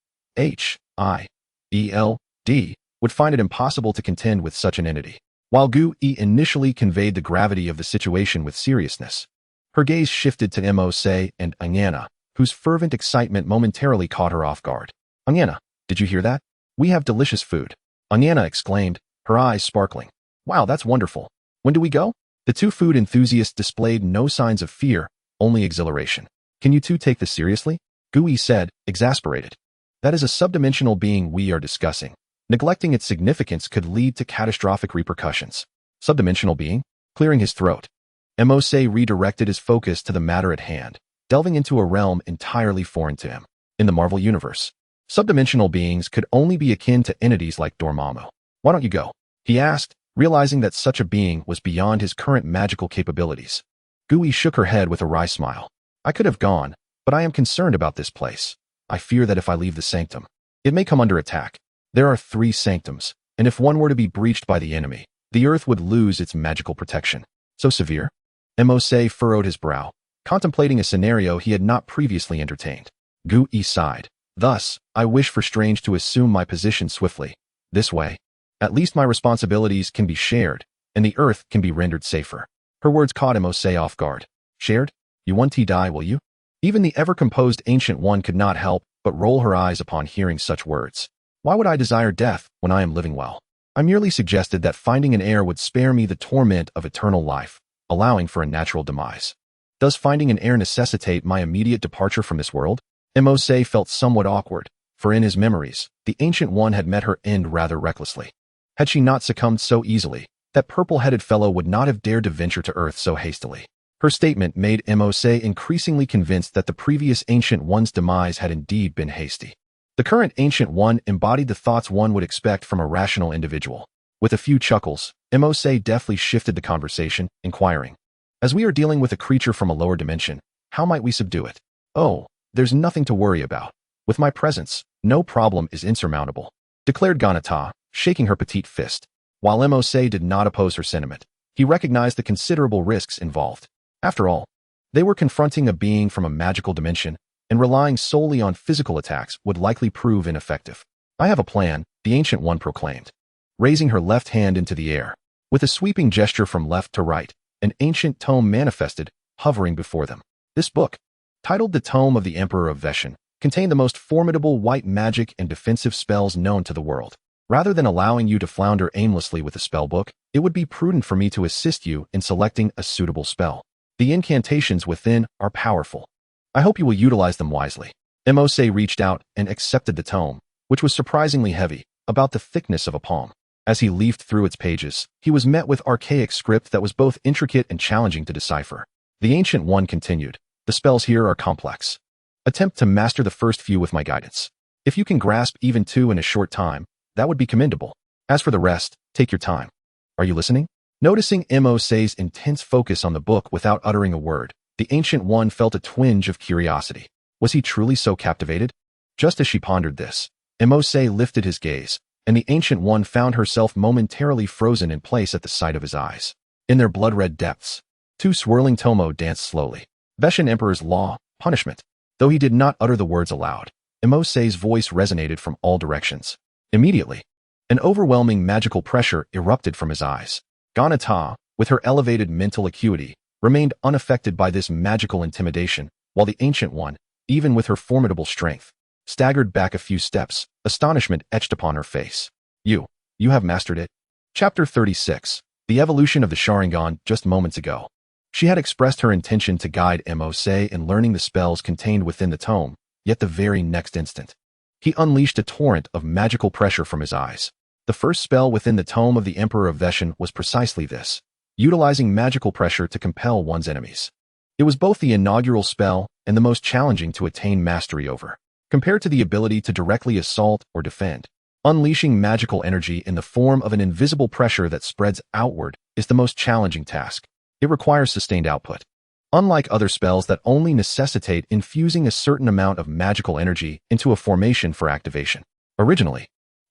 would find it impossible to contend with such an entity. While Gu-E initially conveyed the gravity of the situation with seriousness, her gaze shifted to Mose and Anyana, whose fervent excitement momentarily caught her off guard. Anyana, did you hear that? We have delicious food. Anyana exclaimed, her eyes sparkling. Wow, that's wonderful. When do we go? The two food enthusiasts displayed no signs of fear, only exhilaration. Can you two take this seriously? Gu-E said, exasperated. That is a subdimensional being we are discussing. Neglecting its significance could lead to catastrophic repercussions. Subdimensional being? Clearing his throat. Mose redirected his focus to the matter at hand, delving into a realm entirely foreign to him. In the Marvel Universe, subdimensional beings could only be akin to entities like Dormammu. Why don't you go? He asked, realizing that such a being was beyond his current magical capabilities. Gu-E shook her head with a wry smile. I could have gone, but I am concerned about this place. I fear that if I leave the sanctum, it may come under attack. There are 3 sanctums, and if one were to be breached by the enemy, the earth would lose its magical protection. So severe? Mose furrowed his brow, contemplating a scenario he had not previously entertained. Gu-E sighed. Thus, I wish for Strange to assume my position swiftly. This way, at least my responsibilities can be shared, and the earth can be rendered safer. Her words caught Mose off guard. Shared? You won't die, will you? Even the ever-composed Ancient One could not help but roll her eyes upon hearing such words. Why would I desire death when I am living well? I merely suggested that finding an heir would spare me the torment of eternal life, allowing for a natural demise. Does finding an heir necessitate my immediate departure from this world? Mose felt somewhat awkward, for in his memories, the Ancient One had met her end rather recklessly. Had she not succumbed so easily, that purple-headed fellow would not have dared to venture to Earth so hastily. Her statement made Mose increasingly convinced that the previous Ancient One's demise had indeed been hasty. The current Ancient One embodied the thoughts one would expect from a rational individual. With a few chuckles, Mose deftly shifted the conversation, inquiring, as we are dealing with a creature from a lower dimension, how might we subdue it? Oh, there's nothing to worry about. With my presence, no problem is insurmountable, declared Ganata, shaking her petite fist. While Mose did not oppose her sentiment, he recognized the considerable risks involved. After all, they were confronting a being from a magical dimension, and relying solely on physical attacks would likely prove ineffective. I have a plan, the Ancient One proclaimed, raising her left hand into the air. With a sweeping gesture from left to right, an ancient tome manifested, hovering before them. This book, titled The Tome of the Emperor of Veshin, contained the most formidable white magic and defensive spells known to the world. Rather than allowing you to flounder aimlessly with the spellbook, it would be prudent for me to assist you in selecting a suitable spell. The incantations within are powerful. I hope you will utilize them wisely. Mose reached out and accepted the tome, which was surprisingly heavy, about the thickness of a palm. As he leafed through its pages, he was met with archaic script that was both intricate and challenging to decipher. The Ancient One continued, the spells here are complex. Attempt to master the first few with my guidance. If you can grasp even 2 in a short time, that would be commendable. As for the rest, take your time. Are you listening? Noticing Mose's intense focus on the book without uttering a word, the Ancient One felt a twinge of curiosity. Was he truly so captivated? Just as she pondered this, Mose lifted his gaze, and the Ancient One found herself momentarily frozen in place at the sight of his eyes. In their blood-red depths, 2 swirling tomo danced slowly. Veshin Emperor's law, punishment. Though he did not utter the words aloud, Mose's voice resonated from all directions. Immediately, an overwhelming magical pressure erupted from his eyes. Ganata, with her elevated mental acuity, remained unaffected by this magical intimidation, while the Ancient One, even with her formidable strength, staggered back a few steps, astonishment etched upon her face. You have mastered it. Chapter 36. The evolution of the Sharingan just moments ago. She had expressed her intention to guide Mose in learning the spells contained within the tome, yet the very next instant, he unleashed a torrent of magical pressure from his eyes. The first spell within the tome of the Emperor of Veshin was precisely this, utilizing magical pressure to compel one's enemies. It was both the inaugural spell and the most challenging to attain mastery over. Compared to the ability to directly assault or defend, unleashing magical energy in the form of an invisible pressure that spreads outward is the most challenging task. It requires sustained output. Unlike other spells that only necessitate infusing a certain amount of magical energy into a formation for activation. Originally,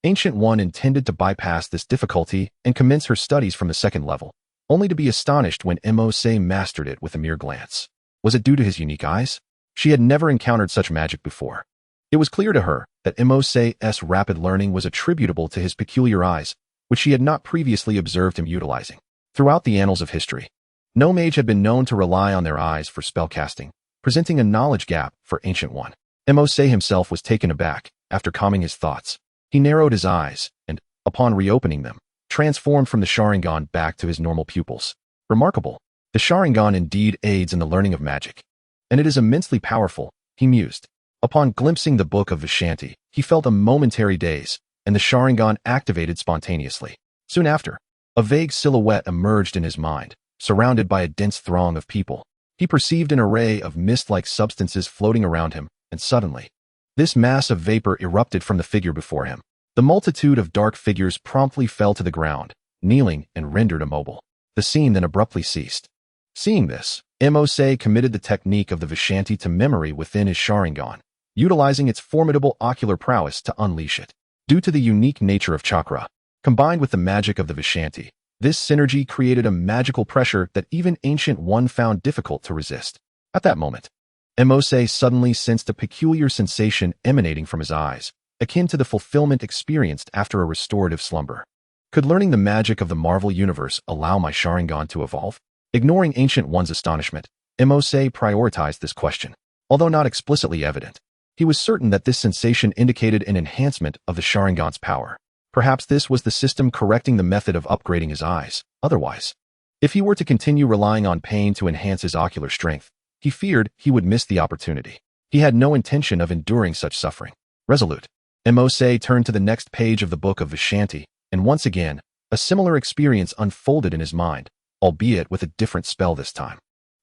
Ancient One intended to bypass this difficulty and commence her studies from the second level, only to be astonished when Mose mastered it with a mere glance. Was it due to his unique eyes? She had never encountered such magic before. It was clear to her that Mose's rapid learning was attributable to his peculiar eyes, which she had not previously observed him utilizing. Throughout the annals of history, no mage had been known to rely on their eyes for spellcasting, presenting a knowledge gap for Ancient One. Mose himself was taken aback. After calming his thoughts, he narrowed his eyes and, upon reopening them, transformed from the Sharingan back to his normal pupils. Remarkable. The Sharingan indeed aids in the learning of magic, and it is immensely powerful, he mused. Upon glimpsing the Book of Vishanti, he felt a momentary daze, and the Sharingan activated spontaneously. Soon after, a vague silhouette emerged in his mind, surrounded by a dense throng of people. He perceived an array of mist-like substances floating around him, and suddenly, this mass of vapor erupted from the figure before him. The multitude of dark figures promptly fell to the ground, kneeling and rendered immobile. The scene then abruptly ceased. Seeing this, Mose committed the technique of the Vishanti to memory within his Sharingan, utilizing its formidable ocular prowess to unleash it. Due to the unique nature of chakra, combined with the magic of the Vishanti, this synergy created a magical pressure that even Ancient One found difficult to resist. At that moment, Mose suddenly sensed a peculiar sensation emanating from his eyes, akin to the fulfillment experienced after a restorative slumber. Could learning the magic of the Marvel Universe allow my Sharingan to evolve? Ignoring Ancient One's astonishment, Mose prioritized this question. Although not explicitly evident, he was certain that this sensation indicated an enhancement of the Sharingan's power. Perhaps this was the system correcting the method of upgrading his eyes. Otherwise, if he were to continue relying on pain to enhance his ocular strength, he feared he would miss the opportunity. He had no intention of enduring such suffering. Resolute, Mose turned to the next page of the Book of Vishanti, and once again, a similar experience unfolded in his mind, albeit with a different spell this time.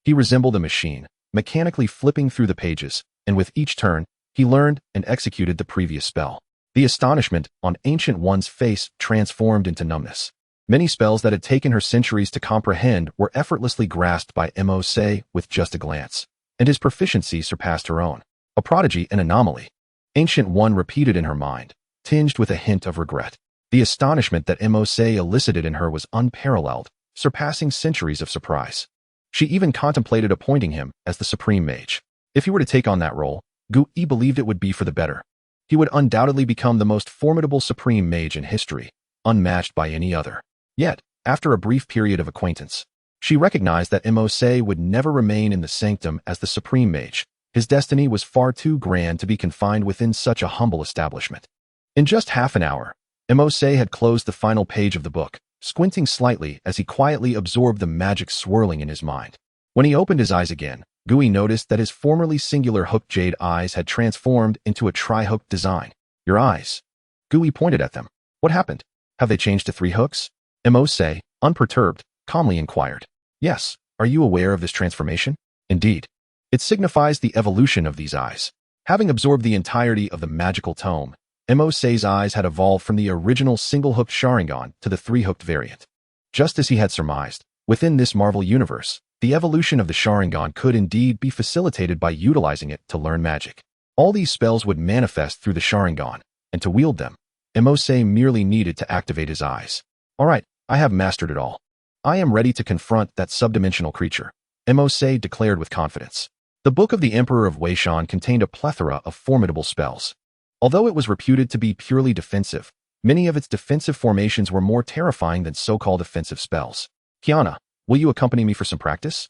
He resembled a machine, mechanically flipping through the pages, and with each turn, he learned and executed the previous spell. The astonishment on Ancient One's face transformed into numbness. Many spells that had taken her centuries to comprehend were effortlessly grasped by Mose with just a glance, and his proficiency surpassed her own. A prodigy and anomaly, Ancient One repeated in her mind, tinged with a hint of regret. The astonishment that Mose elicited in her was unparalleled, surpassing centuries of surprise. She even contemplated appointing him as the Supreme Mage. If he were to take on that role, Gui believed it would be for the better. He would undoubtedly become the most formidable Supreme Mage in history, unmatched by any other. Yet, after a brief period of acquaintance, she recognized that Mose would never remain in the sanctum as the Supreme Mage. His destiny was far too grand to be confined within such a humble establishment. In just half an hour, Mose had closed the final page of the book, squinting slightly as he quietly absorbed the magic swirling in his mind. When he opened his eyes again, Gui noticed that his formerly singular hooked jade eyes had transformed into a tri-hooked design. Your eyes. Gui pointed at them. What happened? Have they changed to 3 hooks? Mose, unperturbed, calmly inquired. Yes, are you aware of this transformation? Indeed. It signifies the evolution of these eyes. Having absorbed the entirety of the magical tome, Mose's eyes had evolved from the original single-hooked Sharingan to the 3-hooked variant. Just as he had surmised, within this Marvel universe, the evolution of the Sharingan could indeed be facilitated by utilizing it to learn magic. All these spells would manifest through the Sharingan, and to wield them, Mose merely needed to activate his eyes. All right, I have mastered it all. I am ready to confront that subdimensional creature, Mose declared with confidence. The Book of the Emperor of Weishan contained a plethora of formidable spells. Although it was reputed to be purely defensive, many of its defensive formations were more terrifying than so-called offensive spells. Kiana, will you accompany me for some practice?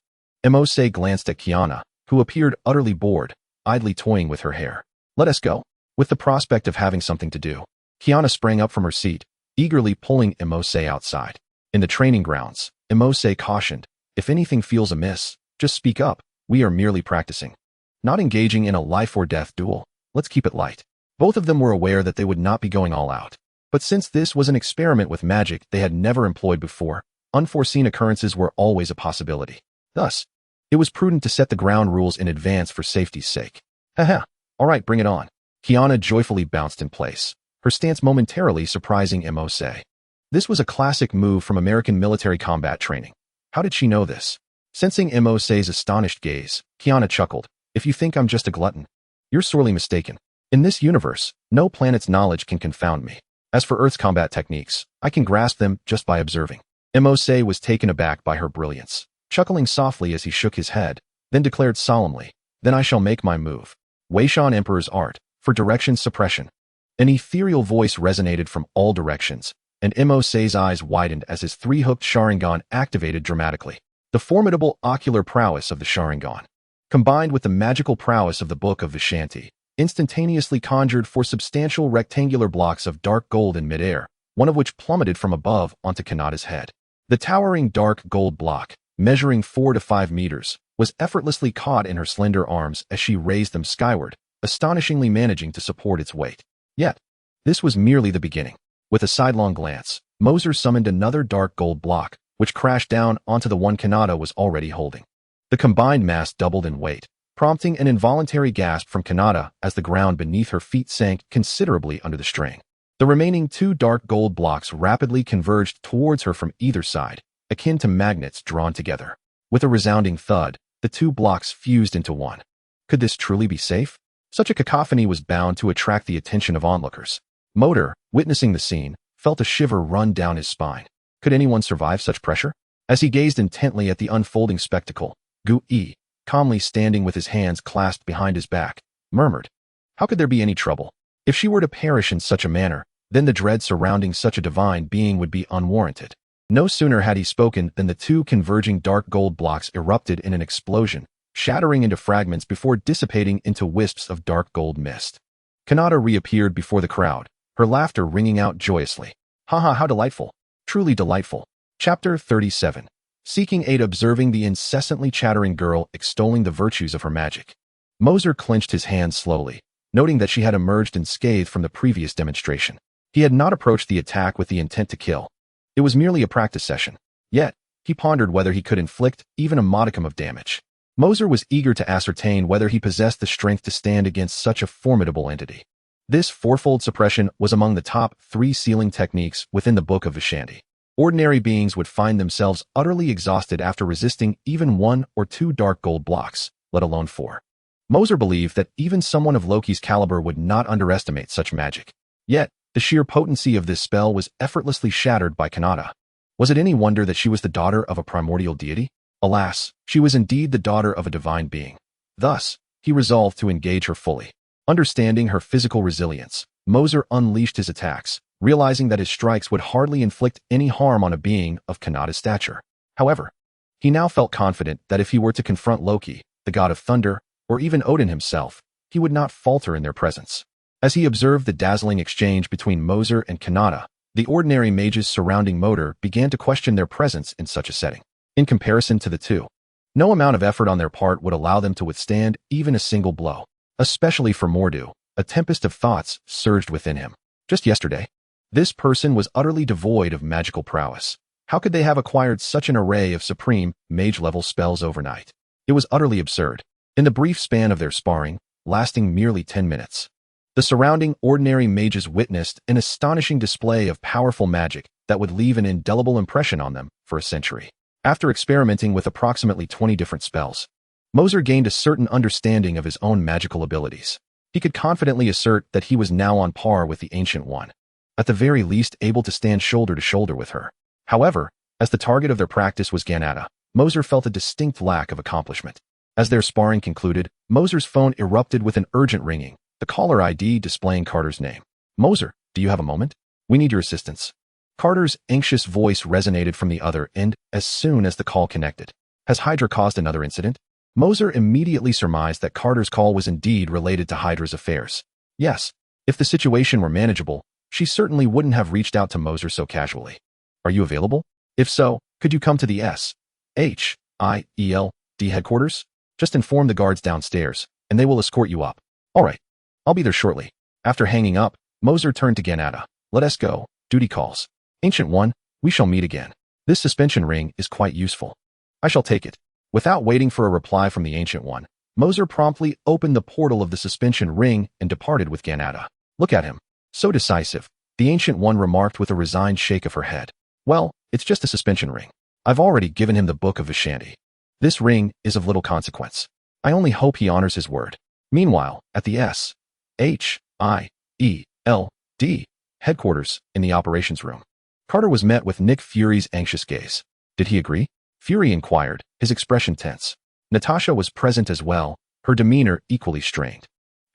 Mose glanced at Kiana, who appeared utterly bored, idly toying with her hair. Let us go. With the prospect of having something to do, Kiana sprang up from her seat, eagerly pulling Mose outside. In the training grounds, Mose cautioned, if anything feels amiss, just speak up. We are merely practicing. Not engaging in a life-or-death duel. Let's keep it light. Both of them were aware that they would not be going all out. But since this was an experiment with magic they had never employed before, unforeseen occurrences were always a possibility. Thus, it was prudent to set the ground rules in advance for safety's sake. Haha, all right, bring it on. Kiana joyfully bounced in place, her stance momentarily surprising Mose. This was a classic move from American military combat training. How did she know this? Sensing Mose's astonished gaze, Kiana chuckled. If you think I'm just a glutton, you're sorely mistaken. In this universe, no planet's knowledge can confound me. As for Earth's combat techniques, I can grasp them just by observing. Mose was taken aback by her brilliance, chuckling softly as he shook his head, then declared solemnly, "Then I shall make my move. Weishan Emperor's art, for direction suppression." An ethereal voice resonated from all directions, and Mose's eyes widened as his three-hooked Sharingan activated dramatically. The formidable ocular prowess of the Sharingan, combined with the magical prowess of the Book of Vishanti, instantaneously conjured four substantial rectangular blocks of dark gold in midair, one of which plummeted from above onto Kanata's head. The towering dark gold block, measuring 4 to 5 meters, was effortlessly caught in her slender arms as she raised them skyward, astonishingly managing to support its weight. Yet, this was merely the beginning. With a sidelong glance, Moser summoned another dark gold block, which crashed down onto the one Kanata was already holding. The combined mass doubled in weight, prompting an involuntary gasp from Kanata as the ground beneath her feet sank considerably under the strain. The remaining 2 dark gold blocks rapidly converged towards her from either side, akin to magnets drawn together. With a resounding thud, the 2 blocks fused into one. Could this truly be safe? Such a cacophony was bound to attract the attention of onlookers. Motor, witnessing the scene, felt a shiver run down his spine. Could anyone survive such pressure? As he gazed intently at the unfolding spectacle, Gu-E, calmly standing with his hands clasped behind his back, murmured, "How could there be any trouble? If she were to perish in such a manner, then the dread surrounding such a divine being would be unwarranted." No sooner had he spoken than the 2 converging dark gold blocks erupted in an explosion, shattering into fragments before dissipating into wisps of dark gold mist. Kanata reappeared before the crowd, her laughter ringing out joyously. "Haha, how delightful. Truly delightful." Chapter 37. Seeking aid. Observing the incessantly chattering girl extolling the virtues of her magic, Moser clenched his hands slowly, noting that she had emerged unscathed from the previous demonstration. He had not approached the attack with the intent to kill. It was merely a practice session. Yet, he pondered whether he could inflict even a modicum of damage. Moser was eager to ascertain whether he possessed the strength to stand against such a formidable entity. This fourfold suppression was among the top 3 sealing techniques within the Book of Vishanti. Ordinary beings would find themselves utterly exhausted after resisting even 1 or 2 dark gold blocks, let alone 4. Moser believed that even someone of Loki's caliber would not underestimate such magic. Yet, the sheer potency of this spell was effortlessly shattered by Kanata. Was it any wonder that she was the daughter of a primordial deity? Alas, she was indeed the daughter of a divine being. Thus, he resolved to engage her fully. Understanding her physical resilience, Moser unleashed his attacks, realizing that his strikes would hardly inflict any harm on a being of Kanata's stature. However, he now felt confident that if he were to confront Loki, the god of thunder, or even Odin himself, he would not falter in their presence. As he observed the dazzling exchange between Moser and Kanata, the ordinary mages surrounding Motor began to question their presence in such a setting. In comparison to the 2, no amount of effort on their part would allow them to withstand even a single blow. Especially for Mordu, a tempest of thoughts surged within him. Just yesterday, this person was utterly devoid of magical prowess. How could they have acquired such an array of supreme, mage-level spells overnight? It was utterly absurd. In the brief span of their sparring, lasting merely 10 minutes, the surrounding ordinary mages witnessed an astonishing display of powerful magic that would leave an indelible impression on them for a century. After experimenting with approximately 20 different spells, Moser gained a certain understanding of his own magical abilities. He could confidently assert that he was now on par with the Ancient One, at the very least able to stand shoulder to shoulder with her. However, as the target of their practice was Ganata, Moser felt a distinct lack of accomplishment. As their sparring concluded, Moser's phone erupted with an urgent ringing, the caller ID displaying Carter's name. "Moser, do you have a moment? We need your assistance." Carter's anxious voice resonated from the other end as soon as the call connected. "Has Hydra caused another incident?" Moser immediately surmised that Carter's call was indeed related to Hydra's affairs. Yes, if the situation were manageable, she certainly wouldn't have reached out to Moser so casually. "Are you available? If so, could you come to the S.H.I.E.L.D. headquarters? Just inform the guards downstairs, and they will escort you up." "All right, I'll be there shortly." After hanging up, Moser turned to Ganata. "Let us go, duty calls. Ancient One, we shall meet again. This suspension ring is quite useful. I shall take it." Without waiting for a reply from the Ancient One, Moser promptly opened the portal of the suspension ring and departed with Ganata. "Look at him. So decisive," the Ancient One remarked with a resigned shake of her head. "Well, it's just a suspension ring. I've already given him the Book of Vishanti. This ring is of little consequence. I only hope he honors his word." Meanwhile, at the S.H.I.E.L.D. headquarters, in the operations room. Carter was met with Nick Fury's anxious gaze. Did he agree? Fury inquired, his expression tense. Natasha was present as well, her demeanor equally strained.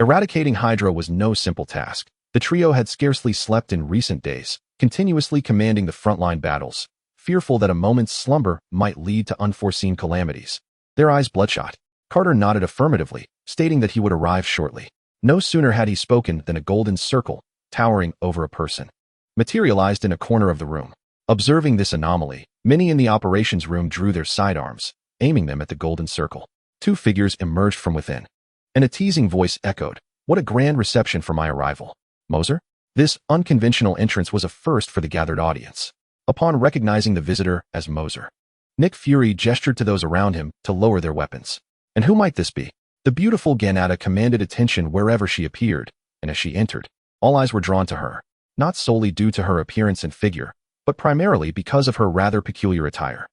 Eradicating Hydra was no simple task. The trio had scarcely slept in recent days, continuously commanding the frontline battles, fearful that a moment's slumber might lead to unforeseen calamities. Their eyes bloodshot. Carter nodded affirmatively, stating that he would arrive shortly. No sooner had he spoken than a golden circle, towering over a person, materialized in a corner of the room. Observing this anomaly, many in the operations room drew their sidearms, aiming them at the golden circle. Two figures emerged from within, and a teasing voice echoed, "What a grand reception for my arrival. Mercer?" This unconventional entrance was a first for the gathered audience. Upon recognizing the visitor as Mercer, Nick Fury gestured to those around him to lower their weapons. And who might this be? The beautiful Ganata commanded attention wherever she appeared, and as she entered, all eyes were drawn to her, not solely due to her appearance and figure, but primarily because of her rather peculiar attire.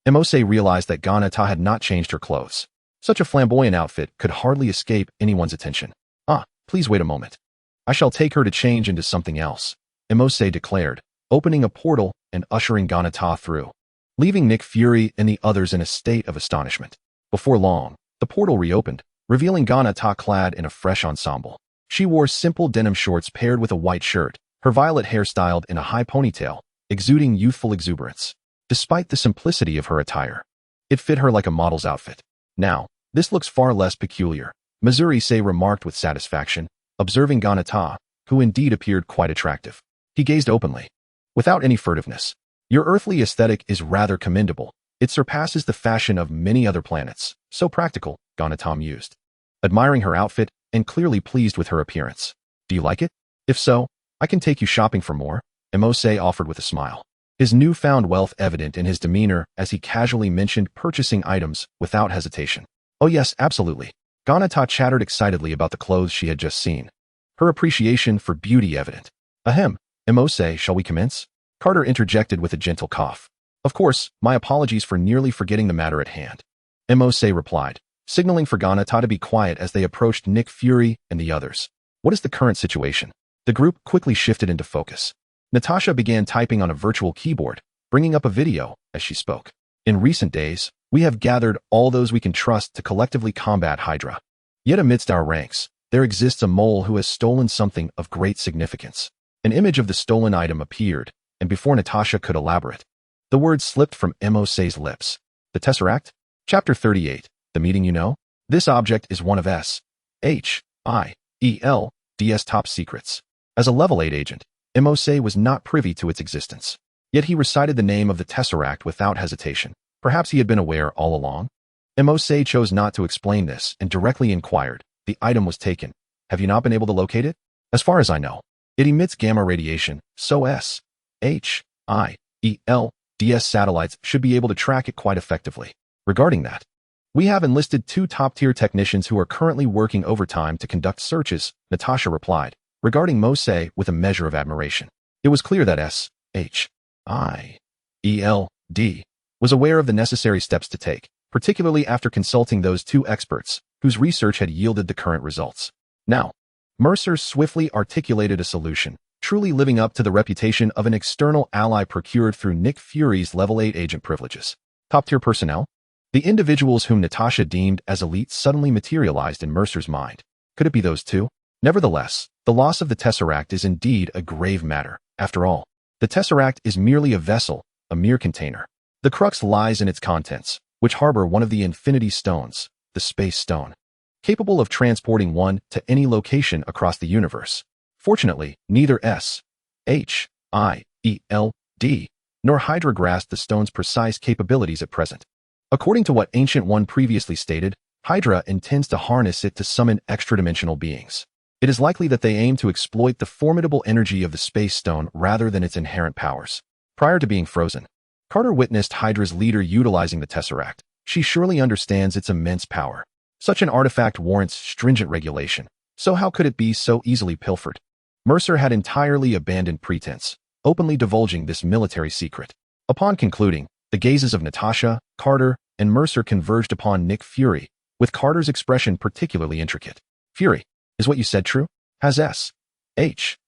Mose realized that Ganata had not changed her clothes. Such a flamboyant outfit could hardly escape anyone's attention. Please wait a moment. I shall take her to change into something else, Mose declared, opening a portal and ushering Ganata through, leaving Nick Fury and the others in a state of astonishment. Before long, the portal reopened, revealing Ganata clad in a fresh ensemble. She wore simple denim shorts paired with a white shirt, her violet hair styled in a high ponytail, exuding youthful exuberance. Despite the simplicity of her attire, it fit her like a model's outfit. Now, this looks far less peculiar, Mercer remarked with satisfaction, observing Ganata, who indeed appeared quite attractive. He gazed openly, without any furtiveness. Your earthly aesthetic is rather commendable. It surpasses the fashion of many other planets. So practical, Ganata mused, admiring her outfit and clearly pleased with her appearance. Do you like it? If so, I can take you shopping for more, Mose offered with a smile, his newfound wealth evident in his demeanor as he casually mentioned purchasing items without hesitation. Oh yes, absolutely. Ganata chattered excitedly about the clothes she had just seen, her appreciation for beauty evident. Ahem, Mose, shall we commence? Carter interjected with a gentle cough. Of course, my apologies for nearly forgetting the matter at hand, Mose replied, signaling for Ganata to be quiet as they approached Nick Fury and the others. What is the current situation? The group quickly shifted into focus. Natasha began typing on a virtual keyboard, bringing up a video as she spoke. In recent days, we have gathered all those we can trust to collectively combat Hydra. Yet amidst our ranks, there exists a mole who has stolen something of great significance. An image of the stolen item appeared, and before Natasha could elaborate, the words slipped from Mose's lips. The Tesseract? Chapter 38, The Meeting You Know? This object is one of S.H.I.E.L.D.'s top secrets. As a level 8 agent, Mose was not privy to its existence. Yet he recited the name of the Tesseract without hesitation. Perhaps he had been aware all along? Mose chose not to explain this and directly inquired. The item was taken. Have you not been able to locate it? As far as I know, it emits gamma radiation, so S.H.I.E.L.D.'s satellites should be able to track it quite effectively. Regarding that, we have enlisted 2 top-tier technicians who are currently working overtime to conduct searches, Natasha replied, regarding Mose with a measure of admiration. It was clear that S.H.I.E.L.D. was aware of the necessary steps to take, particularly after consulting those 2 experts whose research had yielded the current results. Now, Mercer swiftly articulated a solution, truly living up to the reputation of an external ally procured through Nick Fury's level 8 agent privileges. Top-tier personnel? The individuals whom Natasha deemed as elite suddenly materialized in Mercer's mind. Could it be those 2? Nevertheless, the loss of the Tesseract is indeed a grave matter. After all, the Tesseract is merely a vessel, a mere container. The crux lies in its contents, which harbor one of the Infinity Stones, the Space Stone, capable of transporting one to any location across the universe. Fortunately, neither S.H.I.E.L.D. nor Hydra grasped the stone's precise capabilities at present. According to what Ancient One previously stated, Hydra intends to harness it to summon extra-dimensional beings. It is likely that they aim to exploit the formidable energy of the Space Stone rather than its inherent powers. Prior to being frozen, Carter witnessed Hydra's leader utilizing the Tesseract. She surely understands its immense power. Such an artifact warrants stringent regulation, so how could it be so easily pilfered? Mercer had entirely abandoned pretense, openly divulging this military secret. Upon concluding, the gazes of Natasha, Carter, and Mercer converged upon Nick Fury, with Carter's expression particularly intricate. Fury, is what you said true? Has S.H.I.E.L.D.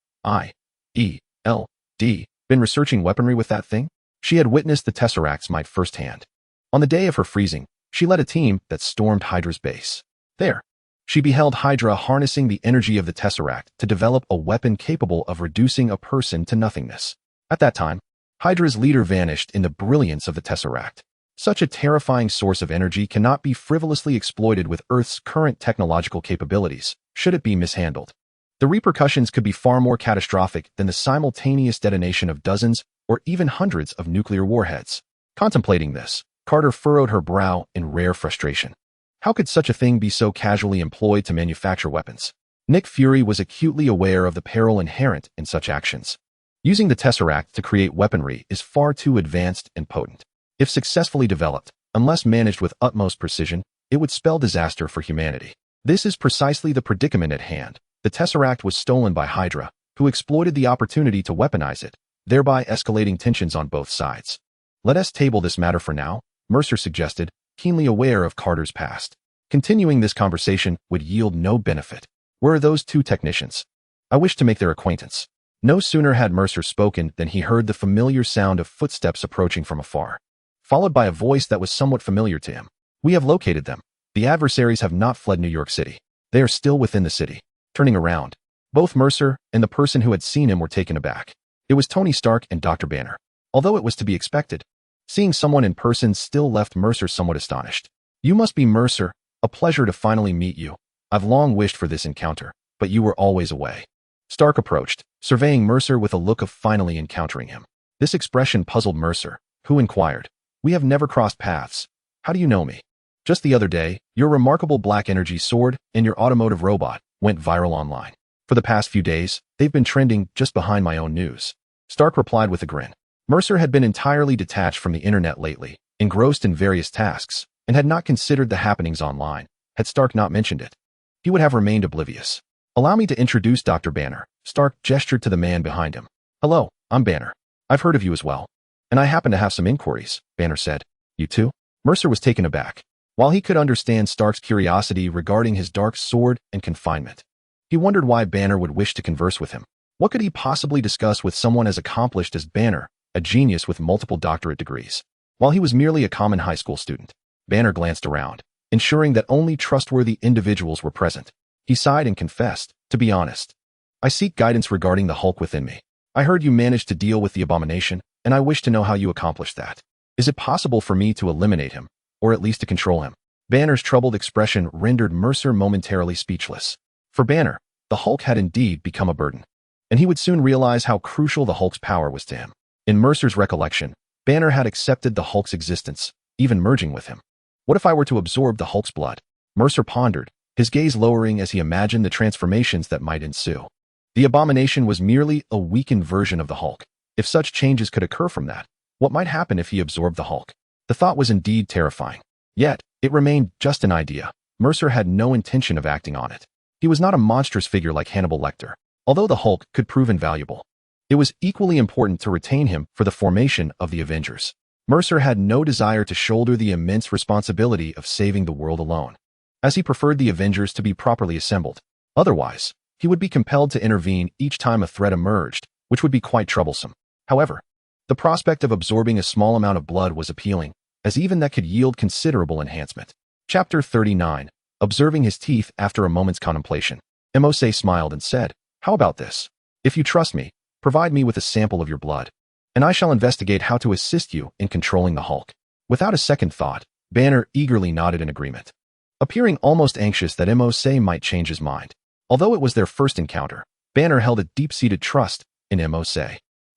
L.D. been researching weaponry with that thing? She had witnessed the Tesseract's might firsthand. On the day of her freezing, she led a team that stormed Hydra's base. There, she beheld Hydra harnessing the energy of the Tesseract to develop a weapon capable of reducing a person to nothingness. At that time, Hydra's leader vanished in the brilliance of the Tesseract. Such a terrifying source of energy cannot be frivolously exploited with Earth's current technological capabilities, should it be mishandled. The repercussions could be far more catastrophic than the simultaneous detonation of dozens or even hundreds of nuclear warheads. Contemplating this, Carter furrowed her brow in rare frustration. How could such a thing be so casually employed to manufacture weapons? Nick Fury was acutely aware of the peril inherent in such actions. Using the Tesseract to create weaponry is far too advanced and potent. If successfully developed, unless managed with utmost precision, it would spell disaster for humanity. This is precisely the predicament at hand. The Tesseract was stolen by Hydra, who exploited the opportunity to weaponize it, thereby escalating tensions on both sides. Let us table this matter for now, Mercer suggested, keenly aware of Carter's past. Continuing this conversation would yield no benefit. Where are those two technicians? I wish to make their acquaintance. No sooner had Mercer spoken than he heard the familiar sound of footsteps approaching from afar, followed by a voice that was somewhat familiar to him. We have located them. The adversaries have not fled New York City. They are still within the city. Turning around, both Mercer and the person who had seen him were taken aback. It was Tony Stark and Dr. Banner. Although it was to be expected, seeing someone in person still left Mercer somewhat astonished. You must be Mercer. A pleasure to finally meet you. I've long wished for this encounter, but you were always away. Stark approached, surveying Mercer with a look of finally encountering him. This expression puzzled Mercer, who inquired, We have never crossed paths. How do you know me? Just the other day, your remarkable black energy sword and your automotive robot went viral online. For the past few days, they've been trending just behind my own news. Stark replied with a grin. Mercer had been entirely detached from the internet lately, engrossed in various tasks, and had not considered the happenings online. Had Stark not mentioned it, he would have remained oblivious. Allow me to introduce Dr. Banner. Stark gestured to the man behind him. Hello, I'm Banner. I've heard of you as well. And I happen to have some inquiries, Banner said. You too? Mercer was taken aback. While he could understand Stark's curiosity regarding his dark sword and confinement, he wondered why Banner would wish to converse with him. What could he possibly discuss with someone as accomplished as Banner, a genius with multiple doctorate degrees? While he was merely a common high school student, Banner glanced around, ensuring that only trustworthy individuals were present. He sighed and confessed, to be honest, I seek guidance regarding the Hulk within me. I heard you managed to deal with the Abomination, and I wish to know how you accomplished that. Is it possible for me to eliminate him, or at least to control him? Banner's troubled expression rendered Mercer momentarily speechless. For Banner, the Hulk had indeed become a burden, and he would soon realize how crucial the Hulk's power was to him. In Mercer's recollection, Banner had accepted the Hulk's existence, even merging with him. What if I were to absorb the Hulk's blood? Mercer pondered, his gaze lowering as he imagined the transformations that might ensue. The Abomination was merely a weakened version of the Hulk. If such changes could occur from that, what might happen if he absorbed the Hulk? The thought was indeed terrifying. Yet, it remained just an idea. Mercer had no intention of acting on it. He was not a monstrous figure like Hannibal Lecter. Although the Hulk could prove invaluable, it was equally important to retain him for the formation of the Avengers. Mercer had no desire to shoulder the immense responsibility of saving the world alone, as he preferred the Avengers to be properly assembled. Otherwise, he would be compelled to intervene each time a threat emerged, which would be quite troublesome. However, the prospect of absorbing a small amount of blood was appealing, as even that could yield considerable enhancement. Chapter 39. Observing his teeth after a moment's contemplation, Mose smiled and said, How about this? If you trust me, provide me with a sample of your blood, and I shall investigate how to assist you in controlling the Hulk. Without a second thought, Banner eagerly nodded in agreement, appearing almost anxious that Mose might change his mind. Although it was their first encounter, Banner held a deep-seated trust in Mose.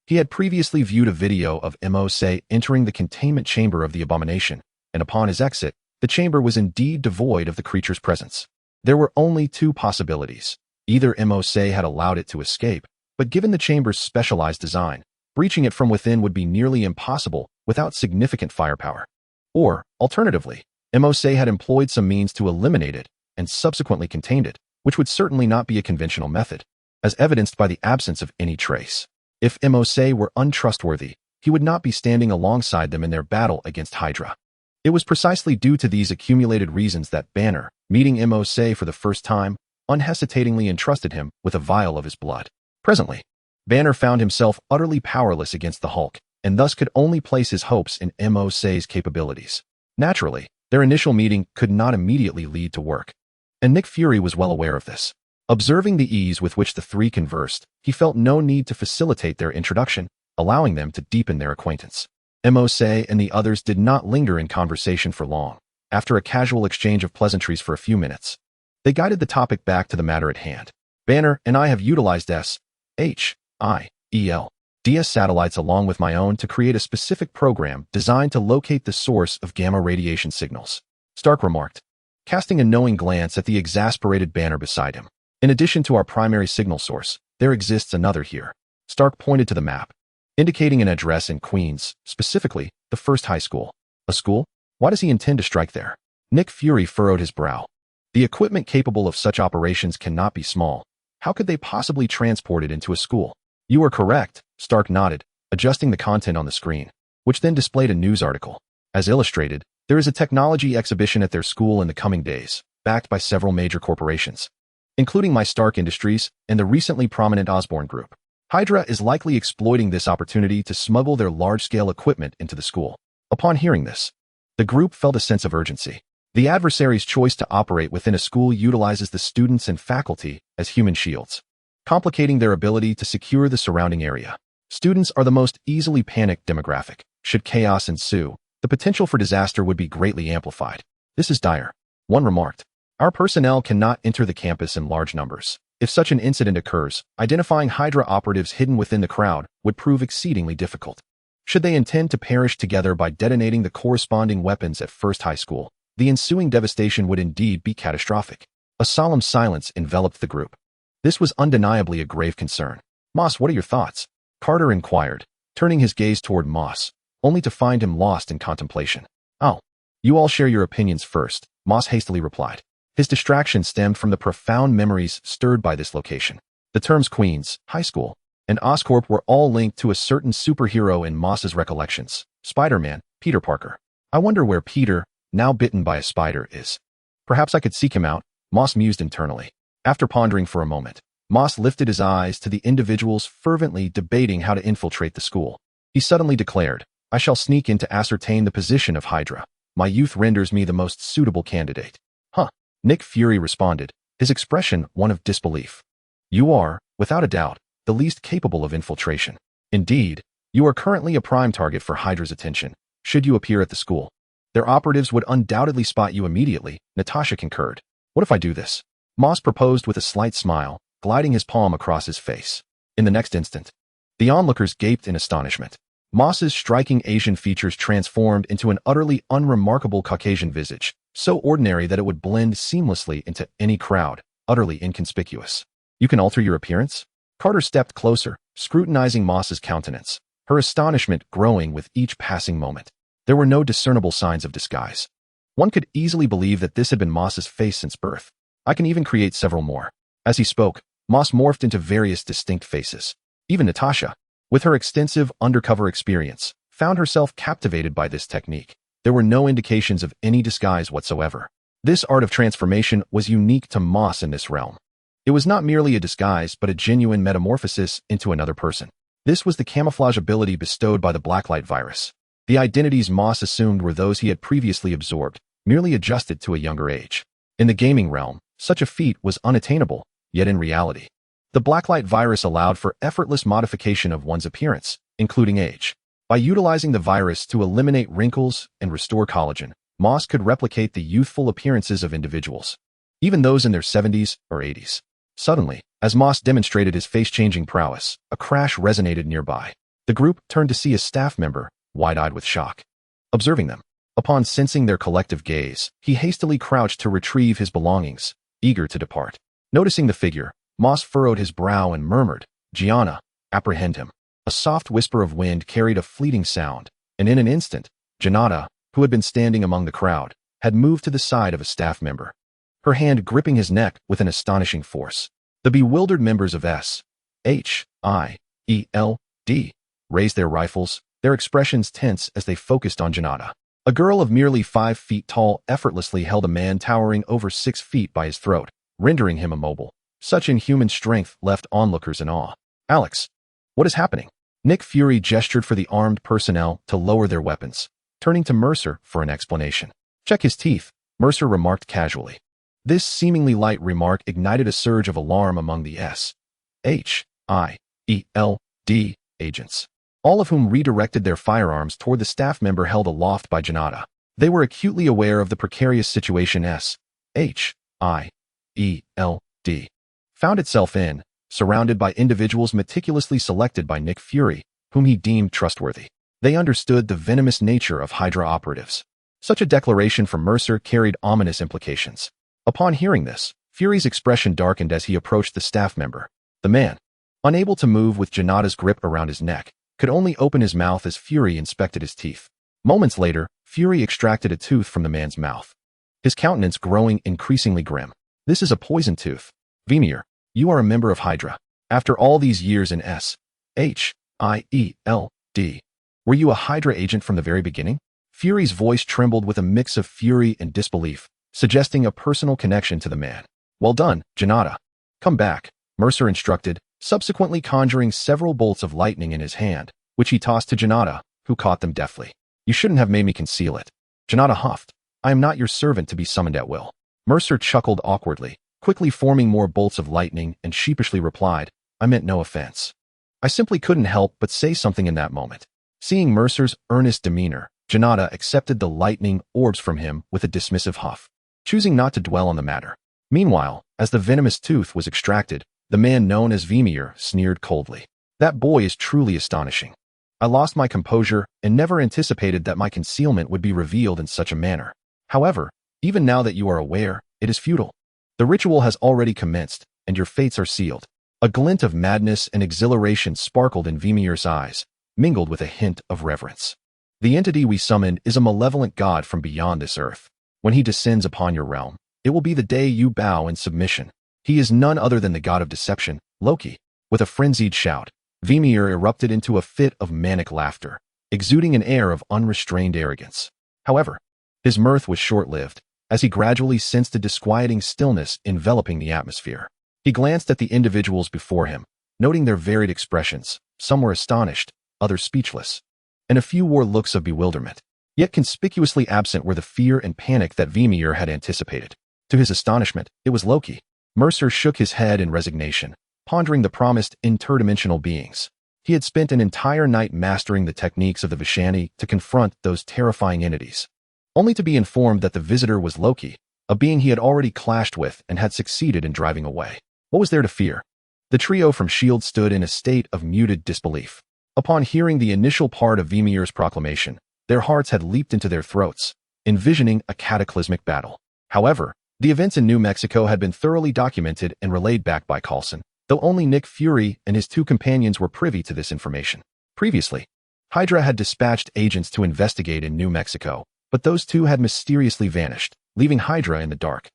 He had previously viewed a video of Mose entering the containment chamber of the Abomination, and upon his exit, the chamber was indeed devoid of the creature's presence. There were only two possibilities. Either Mose had allowed it to escape, but given the chamber's specialized design, breaching it from within would be nearly impossible without significant firepower. Or, alternatively, Mose had employed some means to eliminate it and subsequently contained it, which would certainly not be a conventional method, as evidenced by the absence of any trace. If Mose were untrustworthy, he would not be standing alongside them in their battle against Hydra. It was precisely due to these accumulated reasons that Banner, meeting Mose for the first time, unhesitatingly entrusted him with a vial of his blood. Presently, Banner found himself utterly powerless against the Hulk, and thus could only place his hopes in Mo's capabilities. Naturally, their initial meeting could not immediately lead to work, and Nick Fury was well aware of this. Observing the ease with which the three conversed, he felt no need to facilitate their introduction, allowing them to deepen their acquaintance. Mose and the others did not linger in conversation for long. After a casual exchange of pleasantries for a few minutes, they guided the topic back to the matter at hand. Banner and I have utilized DS satellites along with my own to create a specific program designed to locate the source of gamma radiation signals, Stark remarked, casting a knowing glance at the exasperated Banner beside him. In addition to our primary signal source, there exists another here. Stark pointed to the map, indicating an address in Queens, specifically the first high school. A school? Why does he intend to strike there? Nick Fury furrowed his brow. The equipment capable of such operations cannot be small. How could they possibly transport it into a school? You are correct, Stark nodded, adjusting the content on the screen, which then displayed a news article. As illustrated, there is a technology exhibition at their school in the coming days, backed by several major corporations, including my Stark Industries and the recently prominent Osborn Group. Hydra is likely exploiting this opportunity to smuggle their large-scale equipment into the school. Upon hearing this, the group felt a sense of urgency. The adversary's choice to operate within a school utilizes the students and faculty as human shields, complicating their ability to secure the surrounding area. Students are the most easily panicked demographic. Should chaos ensue, the potential for disaster would be greatly amplified. This is dire, one remarked. Our personnel cannot enter the campus in large numbers. If such an incident occurs, identifying Hydra operatives hidden within the crowd would prove exceedingly difficult. Should they intend to perish together by detonating the corresponding weapons at First High School, the ensuing devastation would indeed be catastrophic. A solemn silence enveloped the group. This was undeniably a grave concern. Moss, what are your thoughts? Carter inquired, turning his gaze toward Moss, only to find him lost in contemplation. Oh, you all share your opinions first, Moss hastily replied. His distraction stemmed from the profound memories stirred by this location. The terms Queens, High School, and Oscorp were all linked to a certain superhero in Moss's recollections, Spider-Man, Peter Parker. I wonder where Peter, now bitten by a spider, is. Perhaps I could seek him out, Moss mused internally. After pondering for a moment, Moss lifted his eyes to the individuals fervently debating how to infiltrate the school. He suddenly declared, I shall sneak in to ascertain the position of Hydra. My youth renders me the most suitable candidate. Huh. Nick Fury responded, his expression one of disbelief. You are, without a doubt, the least capable of infiltration. Indeed, you are currently a prime target for Hydra's attention, should you appear at the school. Their operatives would undoubtedly spot you immediately, Natasha concurred. What if I do this? Moss proposed with a slight smile, gliding his palm across his face. In the next instant, the onlookers gaped in astonishment. Moss's striking Asian features transformed into an utterly unremarkable Caucasian visage, so ordinary that it would blend seamlessly into any crowd, utterly inconspicuous. You can alter your appearance? Carter stepped closer, scrutinizing Moss's countenance, her astonishment growing with each passing moment. There were no discernible signs of disguise. One could easily believe that this had been Moss's face since birth. I can even create several more. As he spoke, Moss morphed into various distinct faces. Even Natasha, with her extensive undercover experience, found herself captivated by this technique. There were no indications of any disguise whatsoever. This art of transformation was unique to Moss in this realm. It was not merely a disguise but a genuine metamorphosis into another person. This was the camouflage ability bestowed by the Blacklight virus. The identities Moss assumed were those he had previously absorbed, merely adjusted to a younger age. In the gaming realm, such a feat was unattainable, yet in reality, the Blacklight virus allowed for effortless modification of one's appearance, including age. By utilizing the virus to eliminate wrinkles and restore collagen, Moss could replicate the youthful appearances of individuals, even those in their 70s or 80s. Suddenly, as Moss demonstrated his face-changing prowess, a crash resonated nearby. The group turned to see a staff member, wide-eyed with shock. Observing them, upon sensing their collective gaze, he hastily crouched to retrieve his belongings, eager to depart. Noticing the figure, Moss furrowed his brow and murmured, Gianna, apprehend him. A soft whisper of wind carried a fleeting sound, and in an instant, Janata, who had been standing among the crowd, had moved to the side of a staff member, her hand gripping his neck with an astonishing force. The bewildered members of S.H.I.E.L.D. raised their rifles, their expressions tense as they focused on Janata. A girl of merely 5 feet tall effortlessly held a man towering over 6 feet by his throat, rendering him immobile. Such inhuman strength left onlookers in awe. Alex, What is happening? Nick Fury gestured for the armed personnel to lower their weapons, turning to Mercer for an explanation. Check his teeth, Mercer remarked casually. This seemingly light remark ignited a surge of alarm among the S.H.I.E.L.D. agents, all of whom redirected their firearms toward the staff member held aloft by Janata. They were acutely aware of the precarious situation S.H.I.E.L.D. found itself in, surrounded by individuals meticulously selected by Nick Fury, whom he deemed trustworthy. They understood the venomous nature of Hydra operatives. Such a declaration from Mercer carried ominous implications. Upon hearing this, Fury's expression darkened as he approached the staff member. The man, unable to move with Janata's grip around his neck, could only open his mouth as Fury inspected his teeth. Moments later, Fury extracted a tooth from the man's mouth, his countenance growing increasingly grim. This is a poison tooth. Vimir, you are a member of Hydra. After all these years in S.H.I.E.L.D., were you a Hydra agent from the very beginning? Fury's voice trembled with a mix of fury and disbelief, suggesting a personal connection to the man. Well done, Janata. Come back, Mercer instructed, subsequently conjuring several bolts of lightning in his hand, which he tossed to Janata, who caught them deftly. You shouldn't have made me conceal it. Janata huffed. I am not your servant to be summoned at will. Mercer chuckled awkwardly, quickly forming more bolts of lightning, and sheepishly replied, I meant no offense. I simply couldn't help but say something in that moment. Seeing Mercer's earnest demeanor, Janata accepted the lightning orbs from him with a dismissive huff, choosing not to dwell on the matter. Meanwhile, as the venomous tooth was extracted, the man known as Vimir sneered coldly. That boy is truly astonishing. I lost my composure and never anticipated that my concealment would be revealed in such a manner. However, even now that you are aware, it is futile. The ritual has already commenced, and your fates are sealed. A glint of madness and exhilaration sparkled in Vimir's eyes, mingled with a hint of reverence. The entity we summoned is a malevolent god from beyond this earth. When he descends upon your realm, it will be the day you bow in submission. He is none other than the god of deception, Loki. With a frenzied shout, Vimir erupted into a fit of manic laughter, exuding an air of unrestrained arrogance. However, his mirth was short-lived, as he gradually sensed a disquieting stillness enveloping the atmosphere. He glanced at the individuals before him, noting their varied expressions. Some were astonished, others speechless, and a few wore looks of bewilderment. Yet conspicuously absent were the fear and panic that Vimir had anticipated. To his astonishment, it was Loki. Mercer shook his head in resignation, pondering the promised interdimensional beings. He had spent an entire night mastering the techniques of the Vishani to confront those terrifying entities, only to be informed that the visitor was Loki, a being he had already clashed with and had succeeded in driving away. What was there to fear? The trio from S.H.I.E.L.D. stood in a state of muted disbelief. Upon hearing the initial part of Vimir's proclamation, their hearts had leaped into their throats, envisioning a cataclysmic battle. However, the events in New Mexico had been thoroughly documented and relayed back by Coulson, though only Nick Fury and his two companions were privy to this information. Previously, Hydra had dispatched agents to investigate in New Mexico, but those two had mysteriously vanished, leaving Hydra in the dark.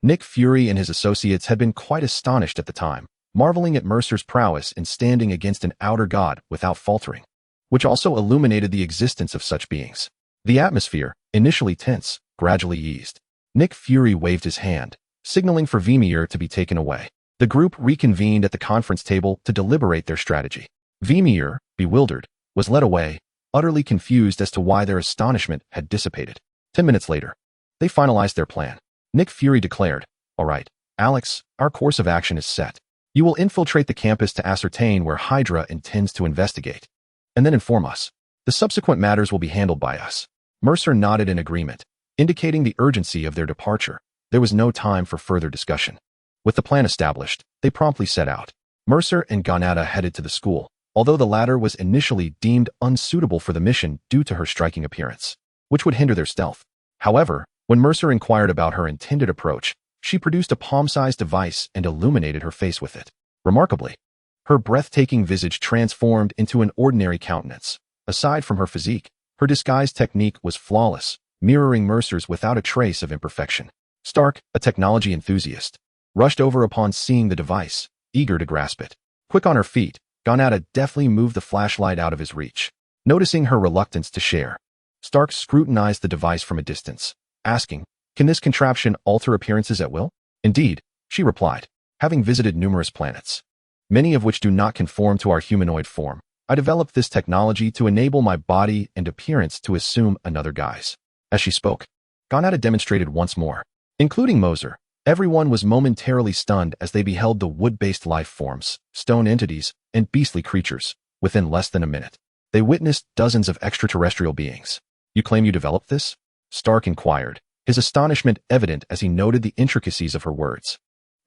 Nick Fury and his associates had been quite astonished at the time, marveling at Mercer's prowess in standing against an outer god without faltering, which also illuminated the existence of such beings. The atmosphere, initially tense, gradually eased. Nick Fury waved his hand, signaling for Vimir to be taken away. The group reconvened at the conference table to deliberate their strategy. Vimir, bewildered, was led away, utterly confused as to why their astonishment had dissipated. 10 minutes later, they finalized their plan. Nick Fury declared, "All right, Alex, our course of action is set. You will infiltrate the campus to ascertain where Hydra intends to investigate, and then inform us. The subsequent matters will be handled by us." Mercer nodded in agreement, indicating the urgency of their departure. There was no time for further discussion. With the plan established, they promptly set out. Mercer and Ganata headed to the school, although the latter was initially deemed unsuitable for the mission due to her striking appearance, which would hinder their stealth. However, when Mercer inquired about her intended approach, she produced a palm-sized device and illuminated her face with it. Remarkably, her breathtaking visage transformed into an ordinary countenance. Aside from her physique, her disguise technique was flawless, mirroring Mercer's without a trace of imperfection. Stark, a technology enthusiast, rushed over upon seeing the device, eager to grasp it. Quick on her feet, Ganata deftly moved the flashlight out of his reach. Noticing her reluctance to share, Stark scrutinized the device from a distance, asking, "Can this contraption alter appearances at will?" "Indeed," she replied, having visited numerous planets. many of which do not conform to our humanoid form. I developed this technology to enable my body and appearance to assume another guise. As she spoke, Ganata demonstrated once more, including Mercer. Everyone was momentarily stunned as they beheld the wood-based life forms, stone entities, and beastly creatures. Within less than a minute, they witnessed dozens of extraterrestrial beings. You claim you developed this? Stark inquired, his astonishment evident as he noted the intricacies of her words.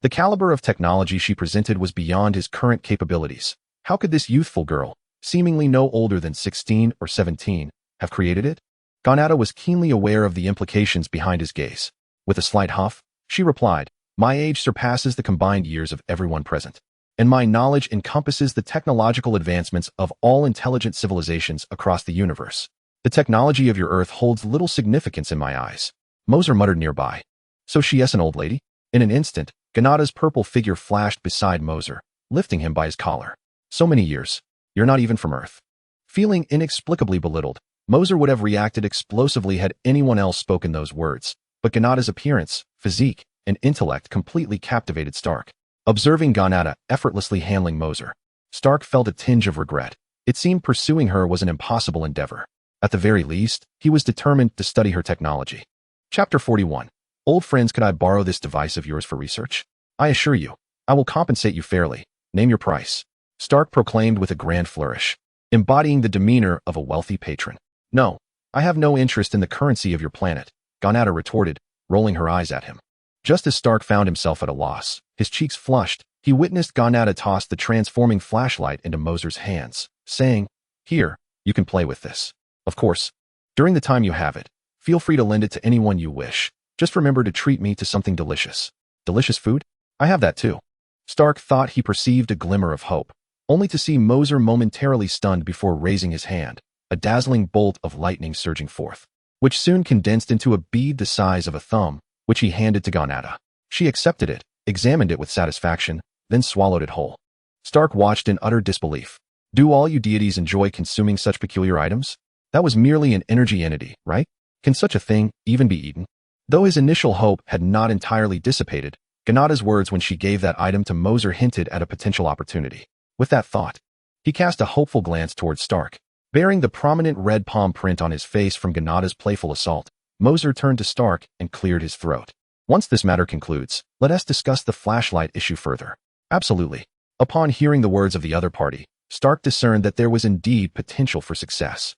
The caliber of technology she presented was beyond his current capabilities. How could this youthful girl, seemingly no older than 16 or 17, have created it? Ganata was keenly aware of the implications behind his gaze. With a slight huff, she replied, "My age surpasses the combined years of everyone present, and my knowledge encompasses the technological advancements of all intelligent civilizations across the universe. The technology of your Earth holds little significance in my eyes." Mercer muttered nearby. "So she is an old lady?" In an instant, Ganata's purple figure flashed beside Mercer, lifting him by his collar. "So many years. You're not even from Earth." Feeling inexplicably belittled, Mercer would have reacted explosively had anyone else spoken those words, but Ganata's appearance, physique, and intellect completely captivated Stark. Observing Ganata effortlessly handling Mercer, Stark felt a tinge of regret. It seemed pursuing her was an impossible endeavor. At the very least, he was determined to study her technology. Chapter 41. Old friends, could I borrow this device of yours for research? I assure you, I will compensate you fairly. Name your price. Stark proclaimed with a grand flourish, embodying the demeanor of a wealthy patron. No, I have no interest in the currency of your planet, Ganata retorted, rolling her eyes at him. Just as Stark found himself at a loss, his cheeks flushed, he witnessed Ganata toss the transforming flashlight into Mercer's hands, saying, "Here, you can play with this. Of course, during the time you have it, feel free to lend it to anyone you wish. Just remember to treat me to something delicious." Delicious food? I have that too. Stark thought he perceived a glimmer of hope, only to see Mercer momentarily stunned before raising his hand, a dazzling bolt of lightning surging forth, which soon condensed into a bead the size of a thumb, which he handed to Ganata. She accepted it, examined it with satisfaction, then swallowed it whole. Stark watched in utter disbelief. Do all you deities enjoy consuming such peculiar items? That was merely an energy entity, right? Can such a thing even be eaten? Though his initial hope had not entirely dissipated, Ganata's words when she gave that item to Mercer hinted at a potential opportunity. With that thought, he cast a hopeful glance towards Stark. Bearing the prominent red palm print on his face from Ganata's playful assault, Mercer turned to Stark and cleared his throat. "Once this matter concludes, let us discuss the flashlight issue further." "Absolutely." Upon hearing the words of the other party, Stark discerned that there was indeed potential for success.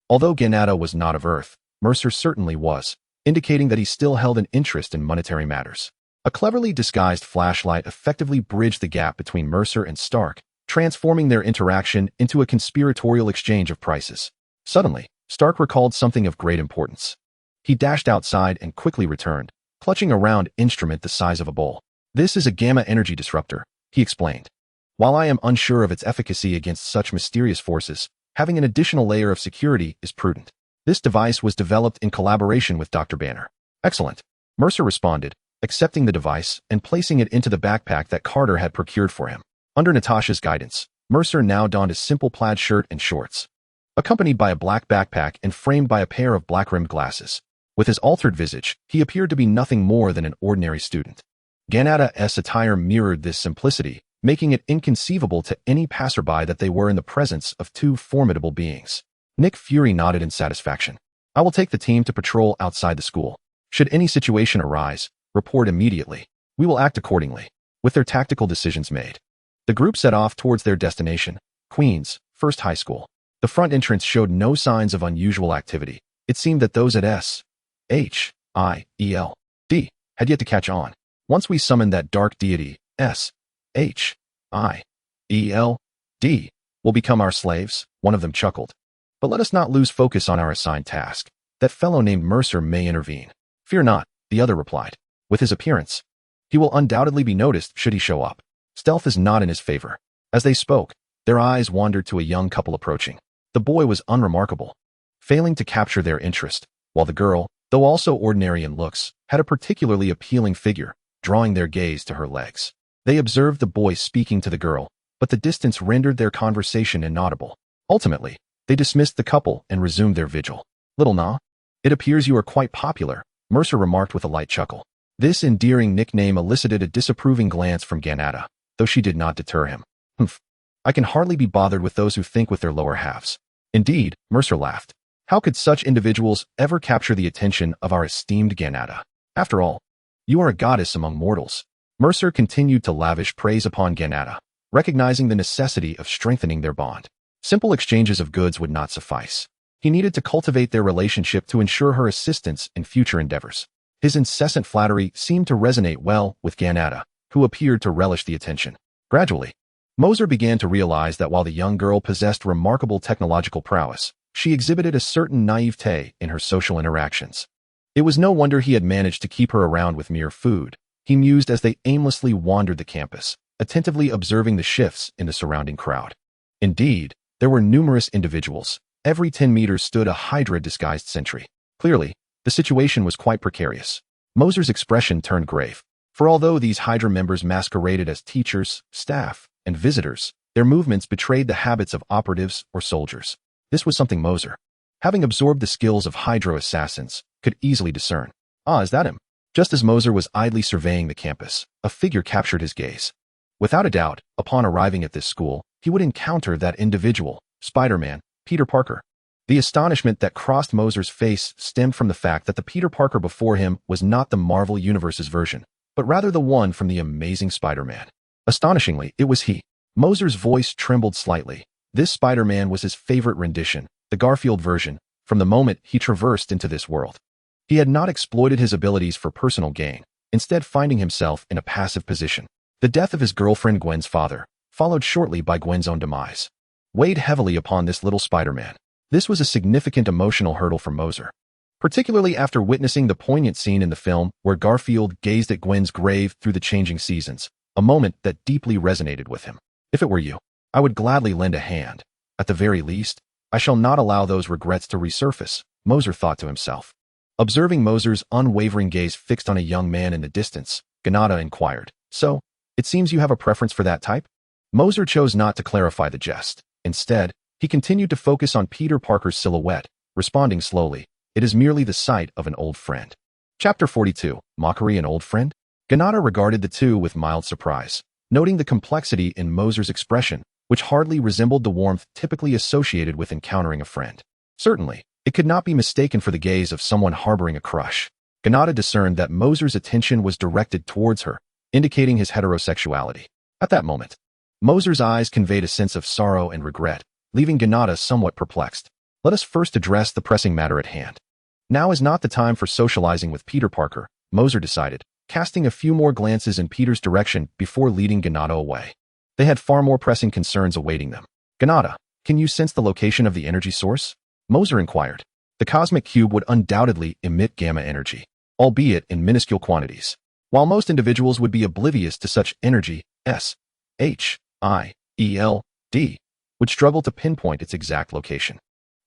Although Ganata was not of Earth, Mercer certainly was, indicating that he still held an interest in monetary matters. A cleverly disguised flashlight effectively bridged the gap between Mercer and Stark, transforming their interaction into a conspiratorial exchange of prices. Suddenly, Stark recalled something of great importance. He dashed outside and quickly returned, clutching a round instrument the size of a bowl. "This is a gamma energy disruptor," he explained. "While I am unsure of its efficacy against such mysterious forces, having an additional layer of security is prudent. This device was developed in collaboration with Dr. Banner." "Excellent," Mercer responded, accepting the device and placing it into the backpack that Carter had procured for him. Under Natasha's guidance, Mercer now donned a simple plaid shirt and shorts, accompanied by a black backpack and framed by a pair of black-rimmed glasses. With his altered visage, he appeared to be nothing more than an ordinary student. Ganata's attire mirrored this simplicity, making it inconceivable to any passerby that they were in the presence of two formidable beings. Nick Fury nodded in satisfaction. "I will take the team to patrol outside the school. Should any situation arise, report immediately. We will act accordingly." With their tactical decisions made, the group set off towards their destination, Queen's First High School. The front entrance showed no signs of unusual activity. It seemed that those at S.H.I.E.L.D. had yet to catch on. "Once we summon that dark deity, S.H.I.E.L.D. will become our slaves," one of them chuckled. "But let us not lose focus on our assigned task. That fellow named Mercer may intervene." "Fear not," the other replied. "With his appearance, he will undoubtedly be noticed should he show up. Stealth is not in his favor." As they spoke, their eyes wandered to a young couple approaching. The boy was unremarkable, failing to capture their interest, while the girl, though also ordinary in looks, had a particularly appealing figure, drawing their gaze to her legs. They observed the boy speaking to the girl, but the distance rendered their conversation inaudible. Ultimately, they dismissed the couple and resumed their vigil. "Little Na, it appears you are quite popular," Mercer remarked with a light chuckle. This endearing nickname elicited a disapproving glance from Ganata, though she did not deter him. Humph. I can hardly be bothered with those who think with their lower halves. Indeed, Mercer laughed. How could such individuals ever capture the attention of our esteemed Ganata? After all, you are a goddess among mortals. Mercer continued to lavish praise upon Ganata, recognizing the necessity of strengthening their bond. Simple exchanges of goods would not suffice. He needed to cultivate their relationship to ensure her assistance in future endeavors. His incessant flattery seemed to resonate well with Ganata, who appeared to relish the attention. Gradually, Mercer began to realize that while the young girl possessed remarkable technological prowess, she exhibited a certain naivete in her social interactions. It was no wonder he had managed to keep her around with mere food, he mused as they aimlessly wandered the campus, attentively observing the shifts in the surrounding crowd. Indeed, there were numerous individuals. Every 10 meters stood a Hydra disguised sentry. Clearly, the situation was quite precarious. Mercer's expression turned grave, for although these Hydra members masqueraded as teachers, staff, and visitors, their movements betrayed the habits of operatives or soldiers. This was something Mercer, having absorbed the skills of Hydra assassins, could easily discern. Ah, is that him? Just as Mercer was idly surveying the campus, a figure captured his gaze. Without a doubt, upon arriving at this school, he would encounter that individual, Spider-Man, Peter Parker. The astonishment that crossed Mercer's face stemmed from the fact that the Peter Parker before him was not the Marvel Universe's version, but rather the one from the Amazing Spider-Man. Astonishingly, it was he. Mercer's voice trembled slightly. This Spider-Man was his favorite rendition, the Garfield version, from the moment he traversed into this world. He had not exploited his abilities for personal gain, instead finding himself in a passive position. The death of his girlfriend Gwen's father, followed shortly by Gwen's own demise, weighed heavily upon this little Spider-Man. This was a significant emotional hurdle for Mercer, particularly after witnessing the poignant scene in the film where Garfield gazed at Gwen's grave through the changing seasons, a moment that deeply resonated with him. If it were you, I would gladly lend a hand. At the very least, I shall not allow those regrets to resurface, Mercer thought to himself. Observing Mercer's unwavering gaze fixed on a young man in the distance, Ganata inquired, "So, it seems you have a preference for that type?" Mercer chose not to clarify the jest. Instead, he continued to focus on Peter Parker's silhouette, responding slowly, "It is merely the sight of an old friend." Chapter 42, Mockery and Old Friend? Ganata regarded the two with mild surprise, noting the complexity in Mercer's expression, which hardly resembled the warmth typically associated with encountering a friend. Certainly, it could not be mistaken for the gaze of someone harboring a crush. Ganata discerned that Mercer's attention was directed towards her, indicating his heterosexuality. At that moment, Mercer's eyes conveyed a sense of sorrow and regret, leaving Ganata somewhat perplexed. Let us first address the pressing matter at hand. Now is not the time for socializing with Peter Parker, Mercer decided, casting a few more glances in Peter's direction before leading Ganata away. They had far more pressing concerns awaiting them. Ganata, can you sense the location of the energy source? Mercer inquired. The cosmic cube would undoubtedly emit gamma energy, albeit in minuscule quantities. While most individuals would be oblivious to such energy, S-H-I-E-L-D, would struggle to pinpoint its exact location.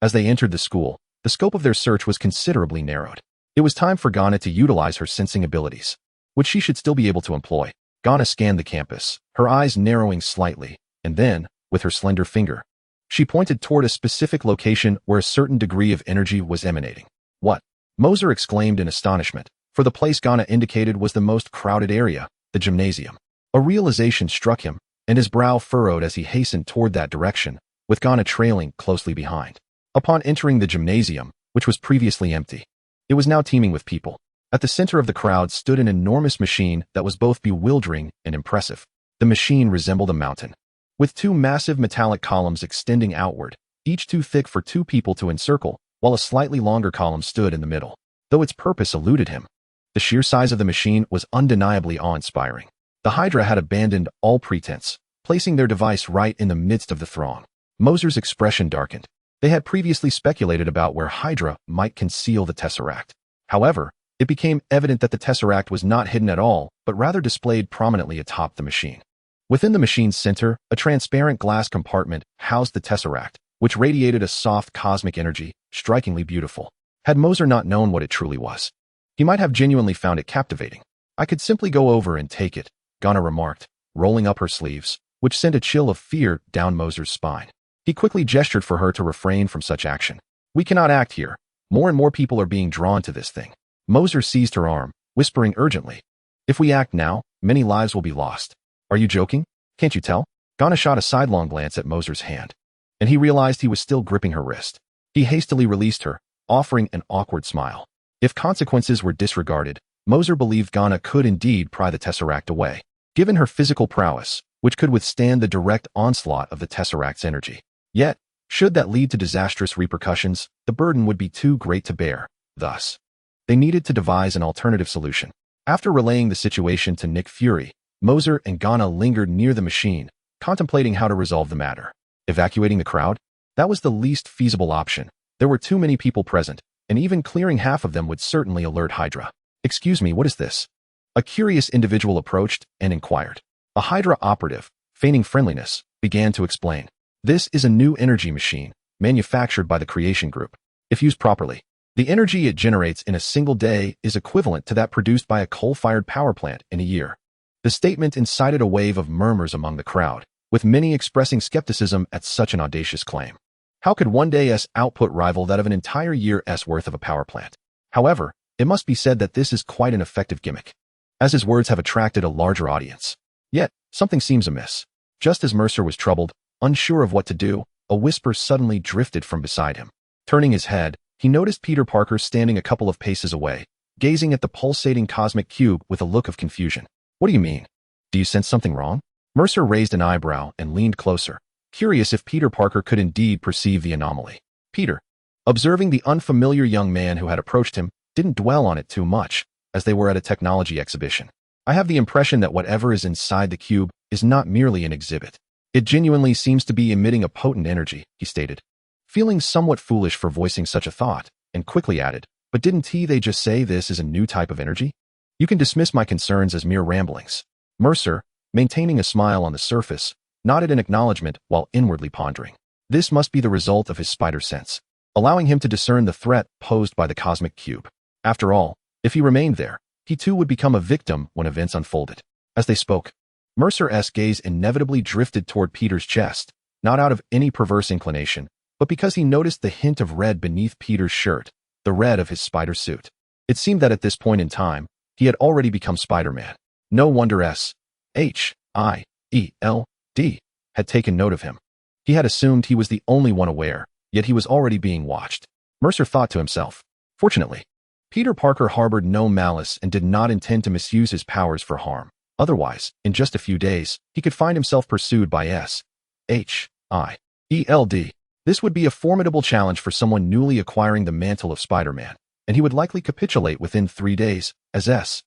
As they entered the school, the scope of their search was considerably narrowed. It was time for Ghana to utilize her sensing abilities, which she should still be able to employ. Ghana scanned the campus, her eyes narrowing slightly, and then, with her slender finger, she pointed toward a specific location where a certain degree of energy was emanating. What? Mercer exclaimed in astonishment, for the place Ghana indicated was the most crowded area, the gymnasium. A realization struck him, and his brow furrowed as he hastened toward that direction, with Ghana trailing closely behind. Upon entering the gymnasium, which was previously empty, it was now teeming with people. At the center of the crowd stood an enormous machine that was both bewildering and impressive. The machine resembled a mountain, with two massive metallic columns extending outward, each too thick for two people to encircle, while a slightly longer column stood in the middle. Though its purpose eluded him, the sheer size of the machine was undeniably awe-inspiring. The Hydra had abandoned all pretense, placing their device right in the midst of the throng. Mercer's expression darkened. They had previously speculated about where Hydra might conceal the Tesseract. However, it became evident that the Tesseract was not hidden at all, but rather displayed prominently atop the machine. Within the machine's center, a transparent glass compartment housed the Tesseract, which radiated a soft cosmic energy, strikingly beautiful. Had Mercer not known what it truly was, he might have genuinely found it captivating. "I could simply go over and take it," Ghana remarked, rolling up her sleeves, which sent a chill of fear down Mercer's spine. He quickly gestured for her to refrain from such action. "We cannot act here. More and more people are being drawn to this thing." Mercer seized her arm, whispering urgently, "If we act now, many lives will be lost." "Are you joking? Can't you tell?" Ghana shot a sidelong glance at Moser's hand, and he realized he was still gripping her wrist. He hastily released her, offering an awkward smile. If consequences were disregarded, Moser believed Ghana could indeed pry the Tesseract away, given her physical prowess, which could withstand the direct onslaught of the Tesseract's energy. Yet, should that lead to disastrous repercussions, the burden would be too great to bear. Thus, they needed to devise an alternative solution. After relaying the situation to Nick Fury, Moser and Ghana lingered near the machine, contemplating how to resolve the matter. Evacuating the crowd? That was the least feasible option. There were too many people present, and even clearing half of them would certainly alert Hydra. "Excuse me, what is this?" A curious individual approached and inquired. A Hydra operative, feigning friendliness, began to explain. "This is a new energy machine, manufactured by the Creation Group. If used properly, the energy it generates in a single day is equivalent to that produced by a coal-fired power plant in a year." The statement incited a wave of murmurs among the crowd, with many expressing skepticism at such an audacious claim. How could one day's output rival that of an entire year's worth of a power plant? However, it must be said that this is quite an effective gimmick, as his words have attracted a larger audience. Yet, something seems amiss. Just as Mercer was troubled, unsure of what to do, a whisper suddenly drifted from beside him. Turning his head, he noticed Peter Parker standing a couple of paces away, gazing at the pulsating cosmic cube with a look of confusion. "What do you mean? Do you sense something wrong?" Mercer raised an eyebrow and leaned closer, curious if Peter Parker could indeed perceive the anomaly. Peter, observing the unfamiliar young man who had approached him, didn't dwell on it too much, as they were at a technology exhibition. "I have the impression that whatever is inside the cube is not merely an exhibit. It genuinely seems to be emitting a potent energy," he stated, feeling somewhat foolish for voicing such a thought, and quickly added, "But didn't they just say this is a new type of energy? You can dismiss my concerns as mere ramblings." Mercer, maintaining a smile on the surface, nodded in acknowledgement while inwardly pondering. This must be the result of his spider sense, allowing him to discern the threat posed by the cosmic cube. After all, if he remained there, he too would become a victim when events unfolded. As they spoke, Mercer's gaze inevitably drifted toward Peter's chest, not out of any perverse inclination, but because he noticed the hint of red beneath Peter's shirt, the red of his spider suit. It seemed that at this point in time, he had already become Spider-Man. No wonder Hydra had taken note of him. He had assumed he was the only one aware, yet he was already being watched. Mercer thought to himself. Fortunately, Peter Parker harbored no malice and did not intend to misuse his powers for harm. Otherwise, in just a few days, he could find himself pursued by Hydra. This would be a formidable challenge for someone newly acquiring the mantle of Spider-Man, and he would likely capitulate within 3 days, as Hydra's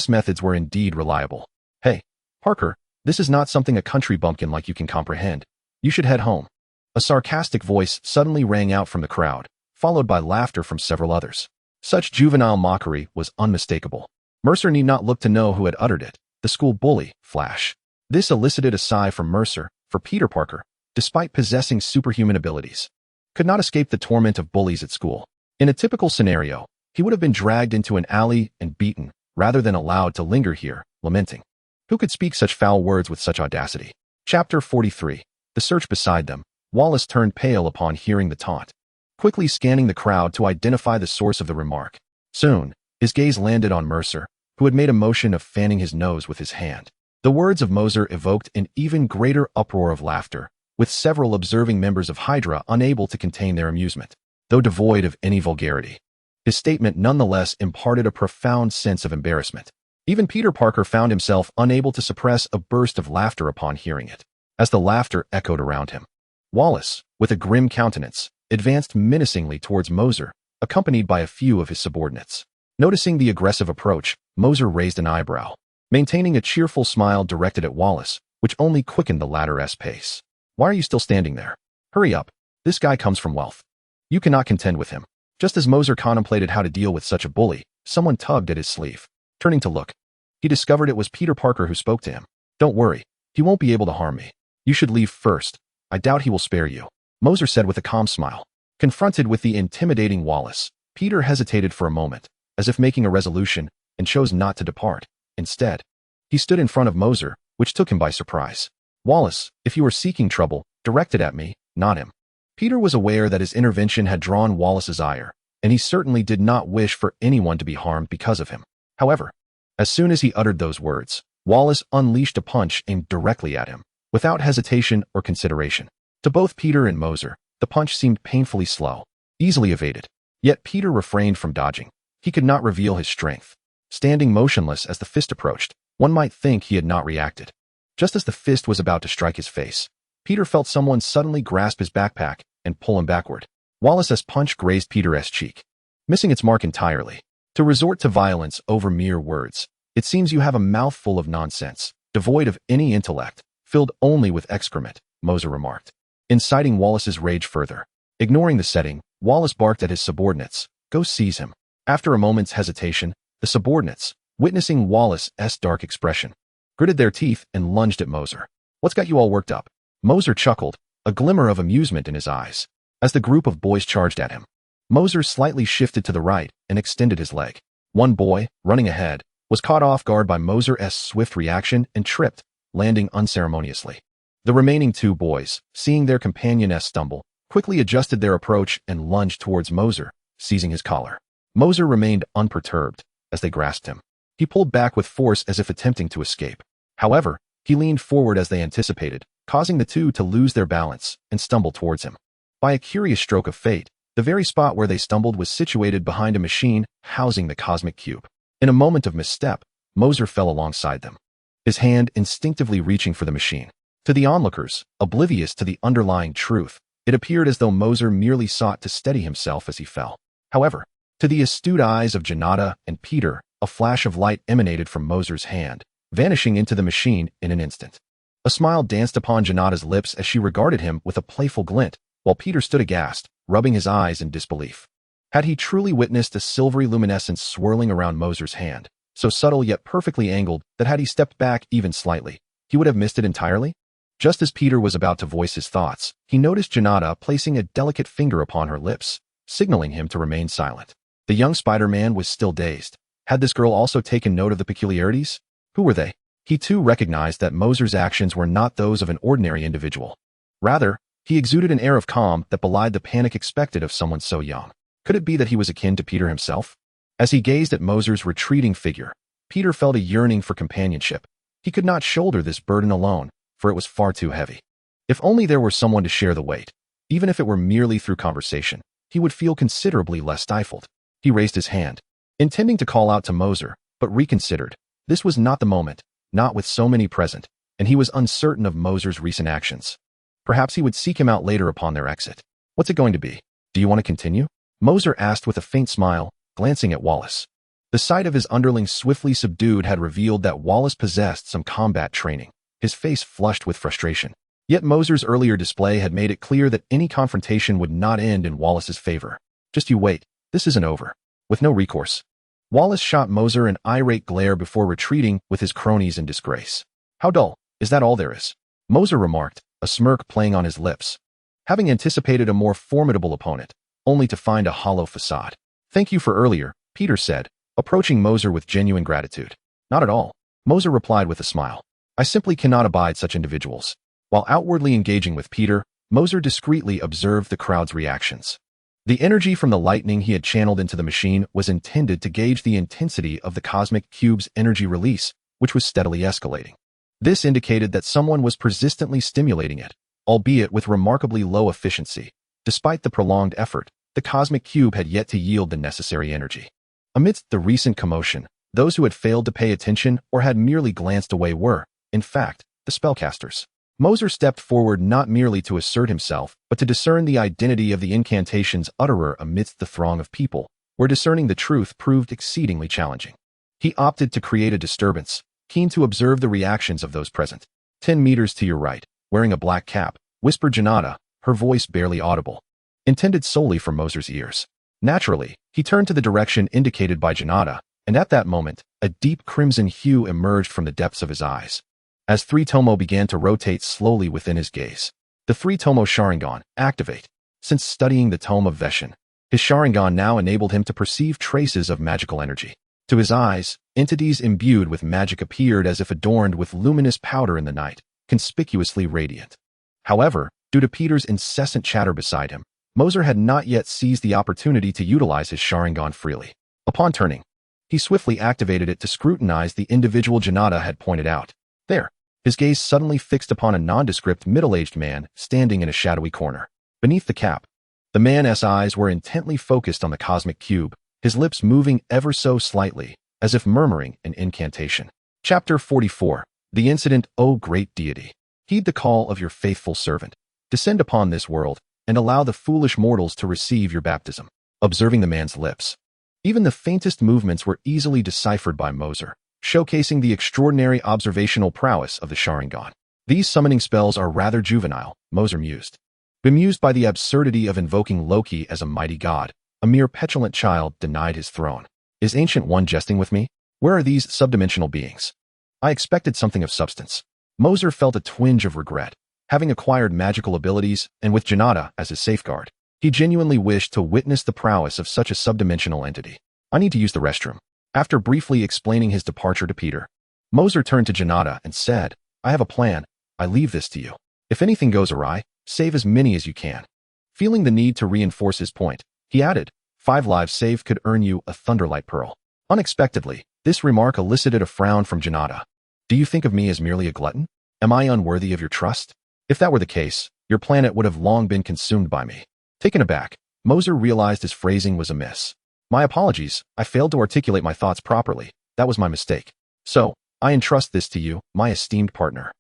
methods were indeed reliable. "Hey, Parker, this is not something a country bumpkin like you can comprehend. You should head home." A sarcastic voice suddenly rang out from the crowd, followed by laughter from several others. Such juvenile mockery was unmistakable. Mercer need not look to know who had uttered it, the school bully, Flash. This elicited a sigh from Mercer, for Peter Parker, despite possessing superhuman abilities, could not escape the torment of bullies at school. In a typical scenario, he would have been dragged into an alley and beaten, rather than allowed to linger here, lamenting. Who could speak such foul words with such audacity? Chapter 43. The search beside them. Wallace turned pale upon hearing the taunt, quickly scanning the crowd to identify the source of the remark. Soon, his gaze landed on Mercer, who had made a motion of fanning his nose with his hand. The words of Moser evoked an even greater uproar of laughter, with several observing members of Hydra unable to contain their amusement. Though devoid of any vulgarity, his statement nonetheless imparted a profound sense of embarrassment. Even Peter Parker found himself unable to suppress a burst of laughter upon hearing it, as the laughter echoed around him. Wallace, with a grim countenance, advanced menacingly towards Moser, accompanied by a few of his subordinates. Noticing the aggressive approach, Moser raised an eyebrow, maintaining a cheerful smile directed at Wallace, which only quickened the latter's pace. "Why are you still standing there? Hurry up. This guy comes from wealth. You cannot contend with him." Just as Moser contemplated how to deal with such a bully, someone tugged at his sleeve. Turning to look, he discovered it was Peter Parker who spoke to him. "Don't worry, he won't be able to harm me. You should leave first. I doubt he will spare you," Moser said with a calm smile. Confronted with the intimidating Wallace, Peter hesitated for a moment, as if making a resolution, and chose not to depart. Instead, he stood in front of Moser, which took him by surprise. "Wallace, if you are seeking trouble, direct it at me, not him." Peter was aware that his intervention had drawn Wallace's ire, and he certainly did not wish for anyone to be harmed because of him. However, as soon as he uttered those words, Wallace unleashed a punch aimed directly at him, without hesitation or consideration. To both Peter and Mercer, the punch seemed painfully slow, easily evaded. Yet Peter refrained from dodging. He could not reveal his strength. Standing motionless as the fist approached, one might think he had not reacted. Just as the fist was about to strike his face, Peter felt someone suddenly grasp his backpack and pull him backward. Wallace's punch grazed Peter's cheek, missing its mark entirely. To resort to violence over mere words, it seems you have a mouthful of nonsense, devoid of any intellect, filled only with excrement, Mercer remarked, inciting Wallace's rage further. Ignoring the setting, Wallace barked at his subordinates, "Go seize him." After a moment's hesitation, the subordinates, witnessing Wallace's dark expression, gritted their teeth and lunged at Mercer. "What's got you all worked up?" Mercer chuckled, a glimmer of amusement in his eyes, as the group of boys charged at him. Mercer slightly shifted to the right and extended his leg. One boy, running ahead, was caught off guard by Mercer's swift reaction and tripped, landing unceremoniously. The remaining two boys, seeing their companion stumble, quickly adjusted their approach and lunged towards Mercer, seizing his collar. Mercer remained unperturbed as they grasped him. He pulled back with force as if attempting to escape. However, he leaned forward as they anticipated, causing the two to lose their balance and stumble towards him. By a curious stroke of fate, the very spot where they stumbled was situated behind a machine housing the cosmic cube. In a moment of misstep, Mercer fell alongside them, his hand instinctively reaching for the machine. To the onlookers, oblivious to the underlying truth, it appeared as though Mercer merely sought to steady himself as he fell. However, to the astute eyes of Janata and Peter, a flash of light emanated from Mercer's hand, vanishing into the machine in an instant. A smile danced upon Janata's lips as she regarded him with a playful glint, while Peter stood aghast, rubbing his eyes in disbelief. Had he truly witnessed a silvery luminescence swirling around Mercer's hand, so subtle yet perfectly angled that had he stepped back even slightly, he would have missed it entirely? Just as Peter was about to voice his thoughts, he noticed Janata placing a delicate finger upon her lips, signaling him to remain silent. The young Spider-Man was still dazed. Had this girl also taken note of the peculiarities? Who were they? He too recognized that Mercer's actions were not those of an ordinary individual. Rather, he exuded an air of calm that belied the panic expected of someone so young. Could it be that he was akin to Peter himself? As he gazed at Mercer's retreating figure, Peter felt a yearning for companionship. He could not shoulder this burden alone, for it was far too heavy. If only there were someone to share the weight, even if it were merely through conversation, he would feel considerably less stifled. He raised his hand, intending to call out to Mercer, but reconsidered. This was not the moment, not with so many present, and he was uncertain of Mercer's recent actions. Perhaps he would seek him out later upon their exit. "What's it going to be? Do you want to continue?" Mercer asked with a faint smile, glancing at Wallace. The sight of his underling swiftly subdued had revealed that Wallace possessed some combat training, his face flushed with frustration. Yet Mercer's earlier display had made it clear that any confrontation would not end in Wallace's favor. "Just you wait, this isn't over." With no recourse, Wallace shot Mercer an irate glare before retreating with his cronies in disgrace. "How dull, is that all there is?" Mercer remarked, a smirk playing on his lips, having anticipated a more formidable opponent, only to find a hollow facade. "Thank you for earlier," Peter said, approaching Mercer with genuine gratitude. "Not at all," Mercer replied with a smile. "I simply cannot abide such individuals." While outwardly engaging with Peter, Mercer discreetly observed the crowd's reactions. The energy from the lightning he had channeled into the machine was intended to gauge the intensity of the cosmic cube's energy release, which was steadily escalating. This indicated that someone was persistently stimulating it, albeit with remarkably low efficiency. Despite the prolonged effort, the cosmic cube had yet to yield the necessary energy. Amidst the recent commotion, those who had failed to pay attention or had merely glanced away were, in fact, the spellcasters. Mercer stepped forward not merely to assert himself, but to discern the identity of the incantation's utterer amidst the throng of people, where discerning the truth proved exceedingly challenging. He opted to create a disturbance, keen to observe the reactions of those present. 10 meters to your right, wearing a black cap, whispered Janata, her voice barely audible, intended solely for Mercer's ears. Naturally, he turned to the direction indicated by Janata, and at that moment, a deep crimson hue emerged from the depths of his eyes, as 3 Tomo began to rotate slowly within his gaze. The 3 Tomo Sharingan, activate. Since studying the Tome of Veshin, his Sharingan now enabled him to perceive traces of magical energy. To his eyes, entities imbued with magic appeared as if adorned with luminous powder in the night, conspicuously radiant. However, due to Peter's incessant chatter beside him, Mercer had not yet seized the opportunity to utilize his Sharingan freely. Upon turning, He swiftly activated it to scrutinize the individual Janata had pointed out. There, his gaze suddenly fixed upon a nondescript middle-aged man standing in a shadowy corner. Beneath the cap, the man's eyes were intently focused on the cosmic cube, his lips moving ever so slightly, as if murmuring an incantation. Chapter 44. The Incident. O great deity, heed the call of your faithful servant. Descend upon this world, and allow the foolish mortals to receive your baptism. Observing the man's lips, even the faintest movements were easily deciphered by Mercer, showcasing the extraordinary observational prowess of the Sharingan. These summoning spells are rather juvenile, Mercer mused. Bemused by the absurdity of invoking Loki as a mighty god, a mere petulant child denied his throne. Is Ancient One jesting with me? Where are these subdimensional beings? I expected something of substance. Mercer felt a twinge of regret. Having acquired magical abilities, and with Janata as his safeguard, he genuinely wished to witness the prowess of such a subdimensional entity. I need to use the restroom. After briefly explaining his departure to Peter, Mercer turned to Janata and said, I have a plan. I leave this to you. If anything goes awry, save as many as you can. Feeling the need to reinforce his point, he added, 5 lives saved could earn you a Thunderlight Pearl. Unexpectedly, this remark elicited a frown from Janata. Do you think of me as merely a glutton? Am I unworthy of your trust? If that were the case, your planet would have long been consumed by me. Taken aback, Mercer realized his phrasing was amiss. My apologies, I failed to articulate my thoughts properly. That was my mistake. So, I entrust this to you, my esteemed partner.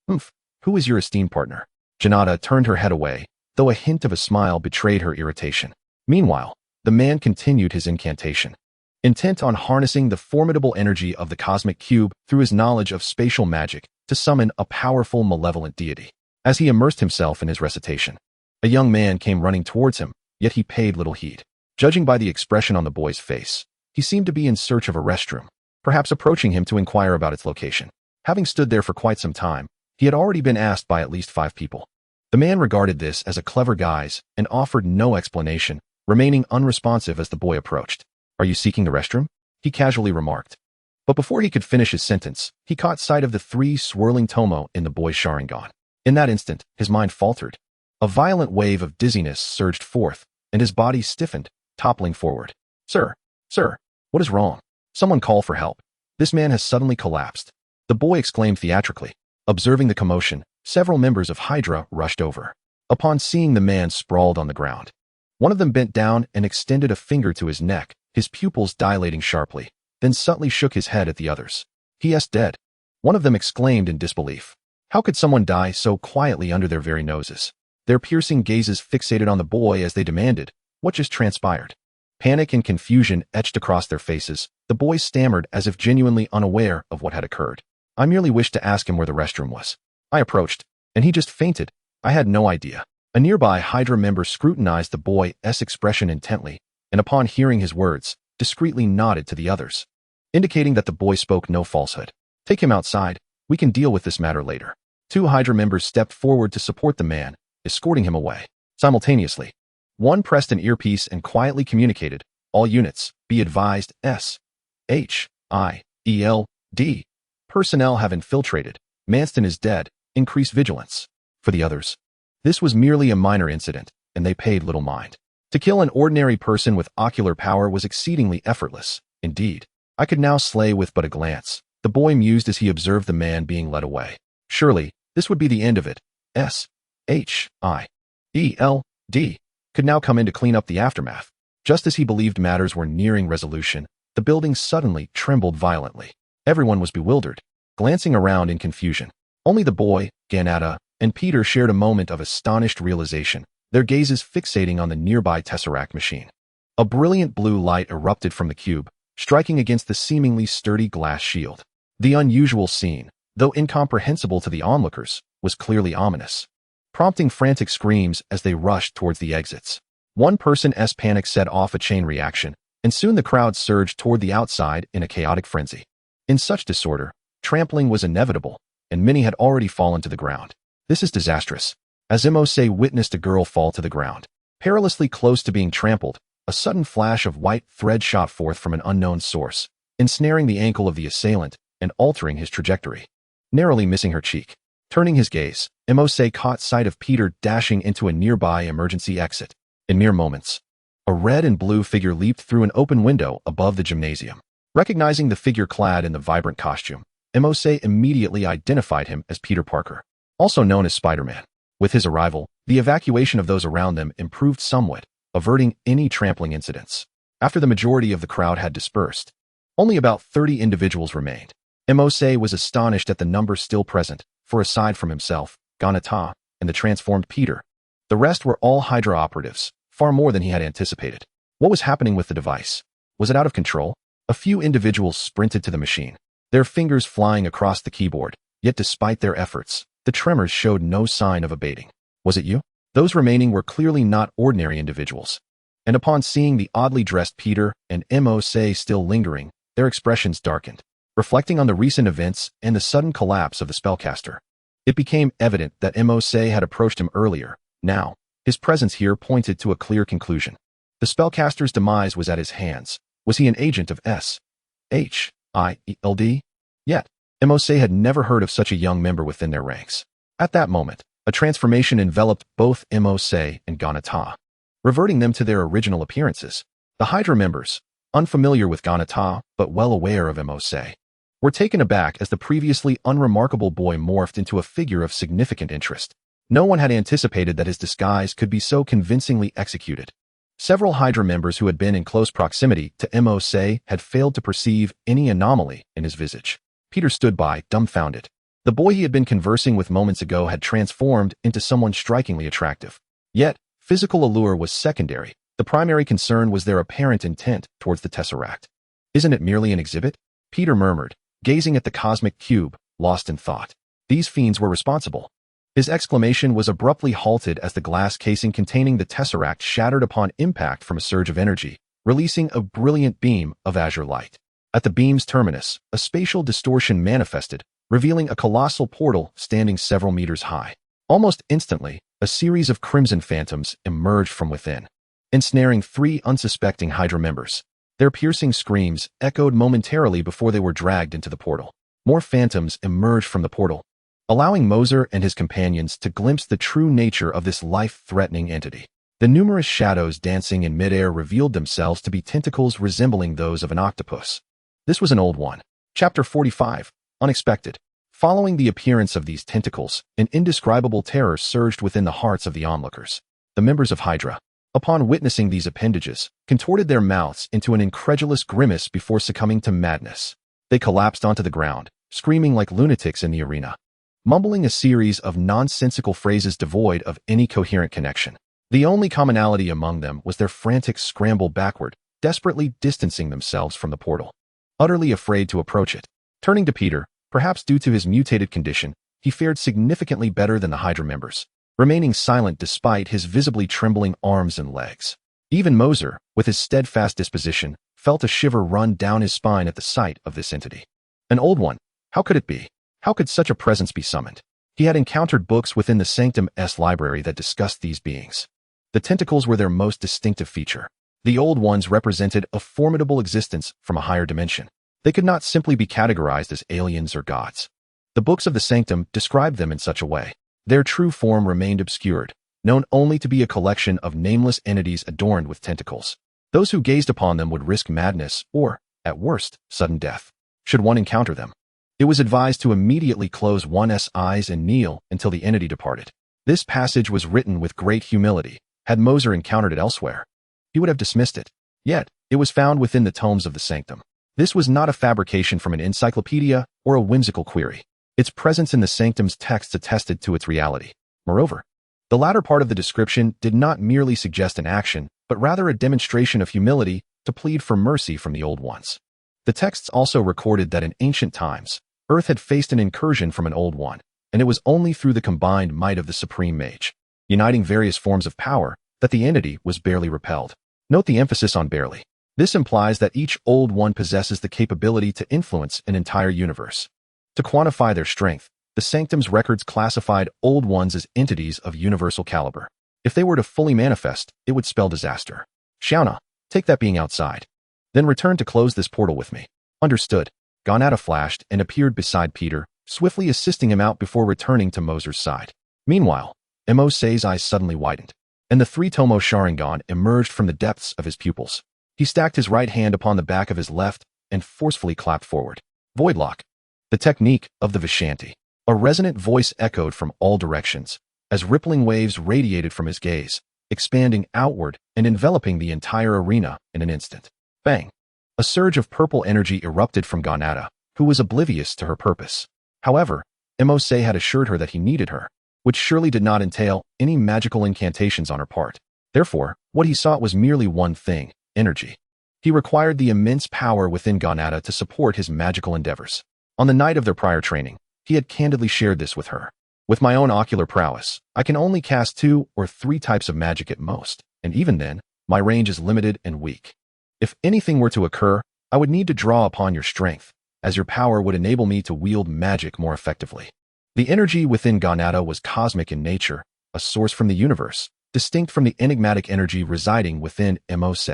Who is your esteemed partner? Janata turned her head away, though a hint of a smile betrayed her irritation. Meanwhile, the man continued his incantation, intent on harnessing the formidable energy of the cosmic cube through his knowledge of spatial magic to summon a powerful malevolent deity. As he immersed himself in his recitation, a young man came running towards him, yet he paid little heed. Judging by the expression on the boy's face, he seemed to be in search of a restroom, perhaps approaching him to inquire about its location. Having stood there for quite some time, he had already been asked by at least 5 people. The man regarded this as a clever guise and offered no explanation, remaining unresponsive as the boy approached. Are you seeking the restroom? He casually remarked. But before he could finish his sentence, he caught sight of the 3 swirling tomo in the boy's Sharingan. In that instant, his mind faltered. A violent wave of dizziness surged forth, and his body stiffened, toppling forward. Sir, what is wrong? Someone call for help. This man has suddenly collapsed. The boy exclaimed theatrically. Observing the commotion, several members of Hydra rushed over. Upon seeing the man sprawled on the ground, one of them bent down and extended a finger to his neck, his pupils dilating sharply, then subtly shook his head at the others. He is dead. One of them exclaimed in disbelief. How could someone die so quietly under their very noses? Their piercing gazes fixated on the boy as they demanded, what just transpired? Panic and confusion etched across their faces. The boy stammered as if genuinely unaware of what had occurred. I merely wished to ask him where the restroom was. I approached, and he just fainted. I had no idea. A nearby Hydra member scrutinized the boy's expression intently, and upon hearing his words, discreetly nodded to the others, indicating that the boy spoke no falsehood. Take him outside. We can deal with this matter later. 2 Hydra members stepped forward to support the man, escorting him away. Simultaneously, one pressed an earpiece and quietly communicated, all units, be advised, S.H.I.E.L.D. Personnel have infiltrated. Manston is dead. Increase vigilance. For the others, this was merely a minor incident, and they paid little mind. To kill an ordinary person with ocular power was exceedingly effortless. Indeed, I could now slay with but a glance. The boy mused as he observed the man being led away. Surely, this would be the end of it. S.H.I.E.L.D. could now come in to clean up the aftermath. Just as he believed matters were nearing resolution, the building suddenly trembled violently. Everyone was bewildered, glancing around in confusion. Only the boy, Janata, and Peter shared a moment of astonished realization, their gazes fixating on the nearby Tesseract machine. A brilliant blue light erupted from the cube, striking against the seemingly sturdy glass shield. The unusual scene, though incomprehensible to the onlookers, was clearly ominous, prompting frantic screams as they rushed towards the exits. One person's panic set off a chain reaction, and soon the crowd surged toward the outside in a chaotic frenzy. In such disorder, trampling was inevitable, and many had already fallen to the ground. This is disastrous. As Mose witnessed a girl fall to the ground, perilously close to being trampled, a sudden flash of white thread shot forth from an unknown source, ensnaring the ankle of the assailant and altering his trajectory, narrowly missing her cheek. Turning his gaze, Mose caught sight of Peter dashing into a nearby emergency exit. In mere moments, a red and blue figure leaped through an open window above the gymnasium. Recognizing the figure clad in the vibrant costume, Mose immediately identified him as Peter Parker, also known as Spider-Man. With his arrival, the evacuation of those around them improved somewhat, averting any trampling incidents. After the majority of the crowd had dispersed, only about 30 individuals remained. Mose was astonished at the number still present, for aside from himself, Ganata, and the transformed Peter, the rest were all Hydra operatives, far more than he had anticipated. What was happening with the device? Was it out of control? A few individuals sprinted to the machine, their fingers flying across the keyboard, yet despite their efforts, the tremors showed no sign of abating. Was it you? Those remaining were clearly not ordinary individuals. And upon seeing the oddly dressed Peter and Mose still lingering, their expressions darkened. Reflecting on the recent events and the sudden collapse of the spellcaster, it became evident that Mose had approached him earlier. Now, his presence here pointed to a clear conclusion. The spellcaster's demise was at his hands. Was he an agent of S.H.I.E.L.D.? Yet, Mose had never heard of such a young member within their ranks. At that moment, a transformation enveloped both Mose and Ganata, reverting them to their original appearances. The Hydra members, unfamiliar with Ganata but well aware of Mose, were taken aback as the previously unremarkable boy morphed into a figure of significant interest. No one had anticipated that his disguise could be so convincingly executed. Several Hydra members who had been in close proximity to Mose had failed to perceive any anomaly in his visage. Peter stood by, dumbfounded. The boy he had been conversing with moments ago had transformed into someone strikingly attractive. Yet, physical allure was secondary. The primary concern was their apparent intent towards the Tesseract. Isn't it merely an exhibit? Peter murmured, gazing at the cosmic cube, lost in thought. These fiends were responsible. His exclamation was abruptly halted as the glass casing containing the Tesseract shattered upon impact from a surge of energy, releasing a brilliant beam of azure light. At the beam's terminus, a spatial distortion manifested, revealing a colossal portal standing several meters high. Almost instantly, a series of crimson phantoms emerged from within, ensnaring 3 unsuspecting Hydra members. Their piercing screams echoed momentarily before they were dragged into the portal. More phantoms emerged from the portal, allowing Mercer and his companions to glimpse the true nature of this life-threatening entity. The numerous shadows dancing in midair revealed themselves to be tentacles resembling those of an octopus. This was an old one. Chapter 45. Unexpected. Following the appearance of these tentacles, an indescribable terror surged within the hearts of the onlookers. The members of Hydra, upon witnessing these appendages, contorted their mouths into an incredulous grimace before succumbing to madness. They collapsed onto the ground, screaming like lunatics in the arena, mumbling a series of nonsensical phrases devoid of any coherent connection. The only commonality among them was their frantic scramble backward, desperately distancing themselves from the portal, utterly afraid to approach it. Turning to Peter, perhaps due to his mutated condition, he fared significantly better than the Hydra members, remaining silent despite his visibly trembling arms and legs. Even Mercer, with his steadfast disposition, felt a shiver run down his spine at the sight of this entity. An old one. How could it be? How could such a presence be summoned? He had encountered books within the Sanctum's library that discussed these beings. The tentacles were their most distinctive feature. The old ones represented a formidable existence from a higher dimension. They could not simply be categorized as aliens or gods. The books of the Sanctum described them in such a way. Their true form remained obscured, known only to be a collection of nameless entities adorned with tentacles. Those who gazed upon them would risk madness or, at worst, sudden death, should one encounter them. It was advised to immediately close one's eyes and kneel until the entity departed. This passage was written with great humility. Had Mercer encountered it elsewhere, he would have dismissed it. Yet, it was found within the tomes of the Sanctum. This was not a fabrication from an encyclopedia or a whimsical query. Its presence in the Sanctum's texts attested to its reality. Moreover, the latter part of the description did not merely suggest an action, but rather a demonstration of humility to plead for mercy from the old ones. The texts also recorded that in ancient times, Earth had faced an incursion from an old one, and it was only through the combined might of the Supreme Mage, uniting various forms of power, that the entity was barely repelled. Note the emphasis on barely. This implies that each old one possesses the capability to influence an entire universe. To quantify their strength, the Sanctum's records classified old ones as entities of universal caliber. If they were to fully manifest, it would spell disaster. Shauna, take that being outside. Then return to close this portal with me. Understood. Ganata flashed and appeared beside Peter, swiftly assisting him out before returning to Mercer's side. Meanwhile, Mose's eyes suddenly widened, and the 3-tomo Sharingan emerged from the depths of his pupils. He stacked his right hand upon the back of his left and forcefully clapped forward. Voidlock. The technique of the Vishanti. A resonant voice echoed from all directions, as rippling waves radiated from his gaze, expanding outward and enveloping the entire arena in an instant. Bang! A surge of purple energy erupted from Ganata, who was oblivious to her purpose. However, Mose had assured her that he needed her, which surely did not entail any magical incantations on her part. Therefore, what he sought was merely one thing: energy. He required the immense power within Ganata to support his magical endeavors. On the night of their prior training, he had candidly shared this with her. With my own ocular prowess, I can only cast 2 or 3 types of magic at most, and even then, my range is limited and weak. If anything were to occur, I would need to draw upon your strength, as your power would enable me to wield magic more effectively. The energy within Ganata was cosmic in nature, a source from the universe, distinct from the enigmatic energy residing within Mose.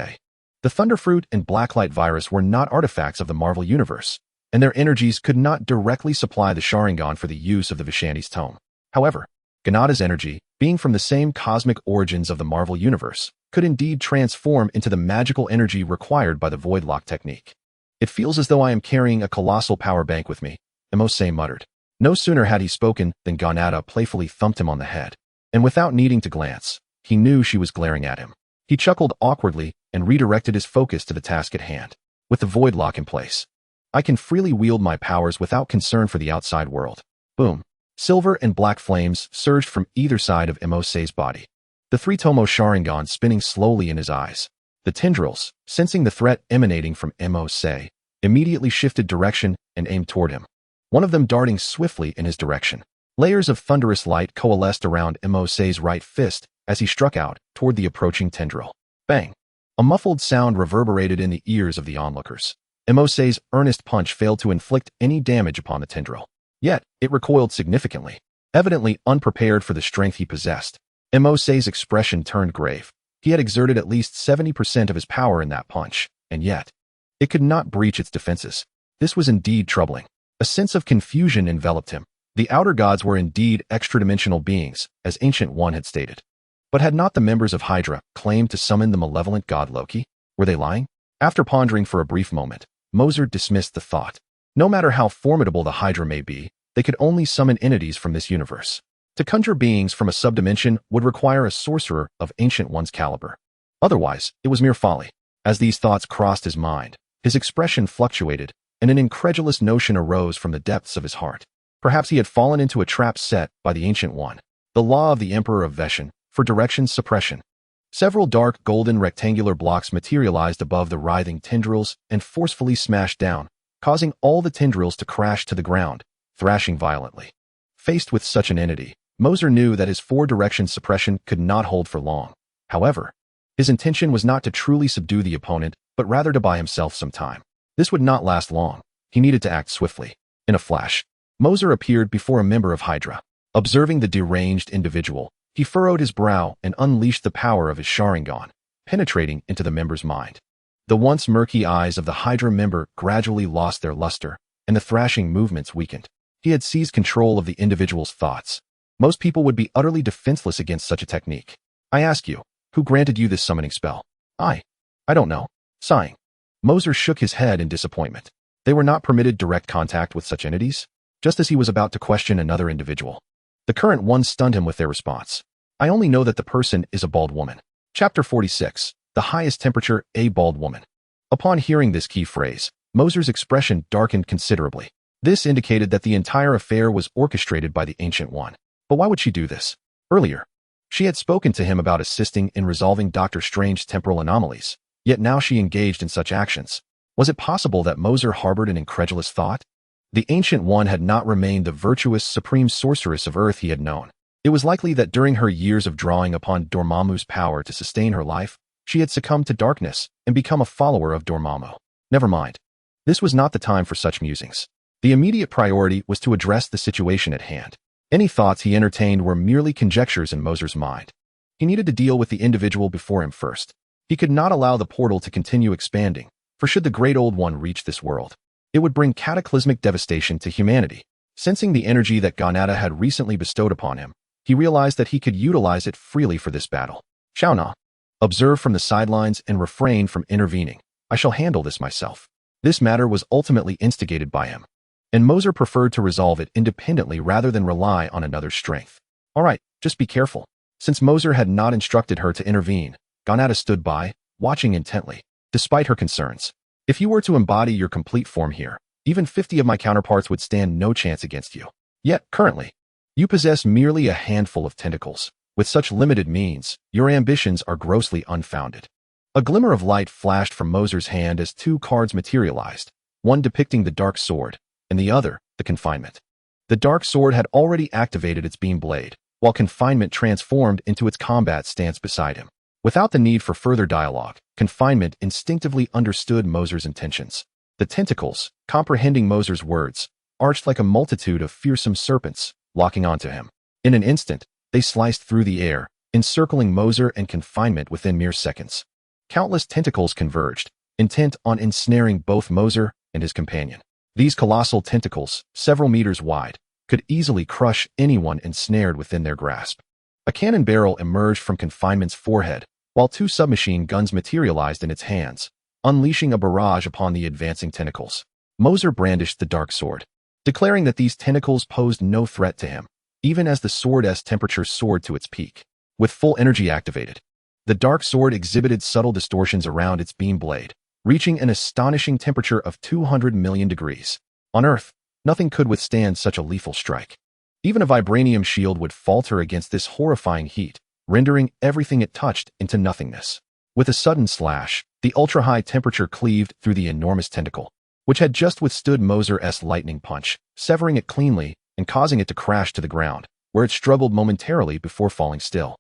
The Thunderfruit and Blacklight virus were not artifacts of the Marvel Universe, and their energies could not directly supply the Sharingan for the use of the Vishanti's tome. However, Ganata's energy, being from the same cosmic origins of the Marvel Universe, could indeed transform into the magical energy required by the Voidlock technique. It feels as though I am carrying a colossal power bank with me, Mose muttered. No sooner had he spoken than Ganata playfully thumped him on the head, and without needing to glance, he knew she was glaring at him. He chuckled awkwardly and redirected his focus to the task at hand. With the Voidlock in place, I can freely wield my powers without concern for the outside world. Boom. Silver and black flames surged from either side of Mose's body, the 3-tomo Sharingan spinning slowly in his eyes. The tendrils, sensing the threat emanating from Mose, immediately shifted direction and aimed toward him, one of them darting swiftly in his direction. Layers of thunderous light coalesced around Mose's right fist as he struck out toward the approaching tendril. Bang! A muffled sound reverberated in the ears of the onlookers. Mose's earnest punch failed to inflict any damage upon the tendril. Yet, it recoiled significantly, evidently unprepared for the strength he possessed. Mose's expression turned grave. He had exerted at least 70% of his power in that punch, and yet, it could not breach its defenses. This was indeed troubling. A sense of confusion enveloped him. The outer gods were indeed extra-dimensional beings, as Ancient One had stated. But had not the members of Hydra claimed to summon the malevolent god Loki? Were they lying? After pondering for a brief moment, Mercer dismissed the thought. No matter how formidable the Hydra may be, they could only summon entities from this universe. To conjure beings from a subdimension would require a sorcerer of Ancient One's caliber. Otherwise, it was mere folly. As these thoughts crossed his mind, his expression fluctuated, and an incredulous notion arose from the depths of his heart. Perhaps he had fallen into a trap set by the Ancient One, the law of the Emperor of Veshan, for direction suppression. Several dark golden rectangular blocks materialized above the writhing tendrils and forcefully smashed down, causing all the tendrils to crash to the ground, thrashing violently. Faced with such an entity, Mercer knew that his 4-direction suppression could not hold for long. However, his intention was not to truly subdue the opponent, but rather to buy himself some time. This would not last long. He needed to act swiftly. In a flash, Mercer appeared before a member of Hydra. Observing the deranged individual, he furrowed his brow and unleashed the power of his Sharingan, penetrating into the member's mind. The once murky eyes of the Hydra member gradually lost their luster, and the thrashing movements weakened. He had seized control of the individual's thoughts. Most people would be utterly defenseless against such a technique. I ask you, who granted you this summoning spell? I don't know. Sighing, Mercer shook his head in disappointment. They were not permitted direct contact with such entities, just as he was about to question another individual. The current one stunned him with their response. I only know that the person is a bald woman. Chapter 46. The highest temperature, a bald woman. Upon hearing this key phrase, Mercer's expression darkened considerably. This indicated that the entire affair was orchestrated by the Ancient One. But why would she do this? Earlier, she had spoken to him about assisting in resolving Dr. Strange's temporal anomalies, yet now she engaged in such actions. Was it possible that Mercer harbored an incredulous thought? The Ancient One had not remained the virtuous supreme sorceress of Earth he had known. It was likely that during her years of drawing upon Dormammu's power to sustain her life, she had succumbed to darkness and become a follower of Dormammu. Never mind. This was not the time for such musings. The immediate priority was to address the situation at hand. Any thoughts he entertained were merely conjectures in Mercer's mind. He needed to deal with the individual before him first. He could not allow the portal to continue expanding, for should the Great Old One reach this world, it would bring cataclysmic devastation to humanity. Sensing the energy that Ganata had recently bestowed upon him, he realized that he could utilize it freely for this battle. Shauna, observe from the sidelines and refrain from intervening. I shall handle this myself. This matter was ultimately instigated by him, and Mercer preferred to resolve it independently rather than rely on another's strength. All right, just be careful. Since Mercer had not instructed her to intervene, Gonata stood by, watching intently. Despite her concerns, if you were to embody your complete form here, even 50 of my counterparts would stand no chance against you. Yet, currently, you possess merely a handful of tentacles. With such limited means, your ambitions are grossly unfounded. A glimmer of light flashed from Mercer's hand as two cards materialized, one depicting the Dark Sword, and the other, the Confinement. The Dark Sword had already activated its beam blade, while Confinement transformed into its combat stance beside him. Without the need for further dialogue, Confinement instinctively understood Mercer's intentions. The tentacles, comprehending Mercer's words, arched like a multitude of fearsome serpents, locking onto him. In an instant, they sliced through the air, encircling Mercer and Confinement within mere seconds. Countless tentacles converged, intent on ensnaring both Mercer and his companion. These colossal tentacles, several meters wide, could easily crush anyone ensnared within their grasp. A cannon barrel emerged from Confinement's forehead, while two submachine guns materialized in its hands, unleashing a barrage upon the advancing tentacles. Mercer brandished the Dark Sword, declaring that these tentacles posed no threat to him, even as the sword's temperature soared to its peak. With full energy activated, the Dark Sword exhibited subtle distortions around its beam blade, reaching an astonishing temperature of 200 million degrees. On Earth, nothing could withstand such a lethal strike. Even a vibranium shield would falter against this horrifying heat, rendering everything it touched into nothingness. With a sudden slash, the ultra-high temperature cleaved through the enormous tentacle, which had just withstood Mercer's lightning punch, severing it cleanly and causing it to crash to the ground, where it struggled momentarily before falling still.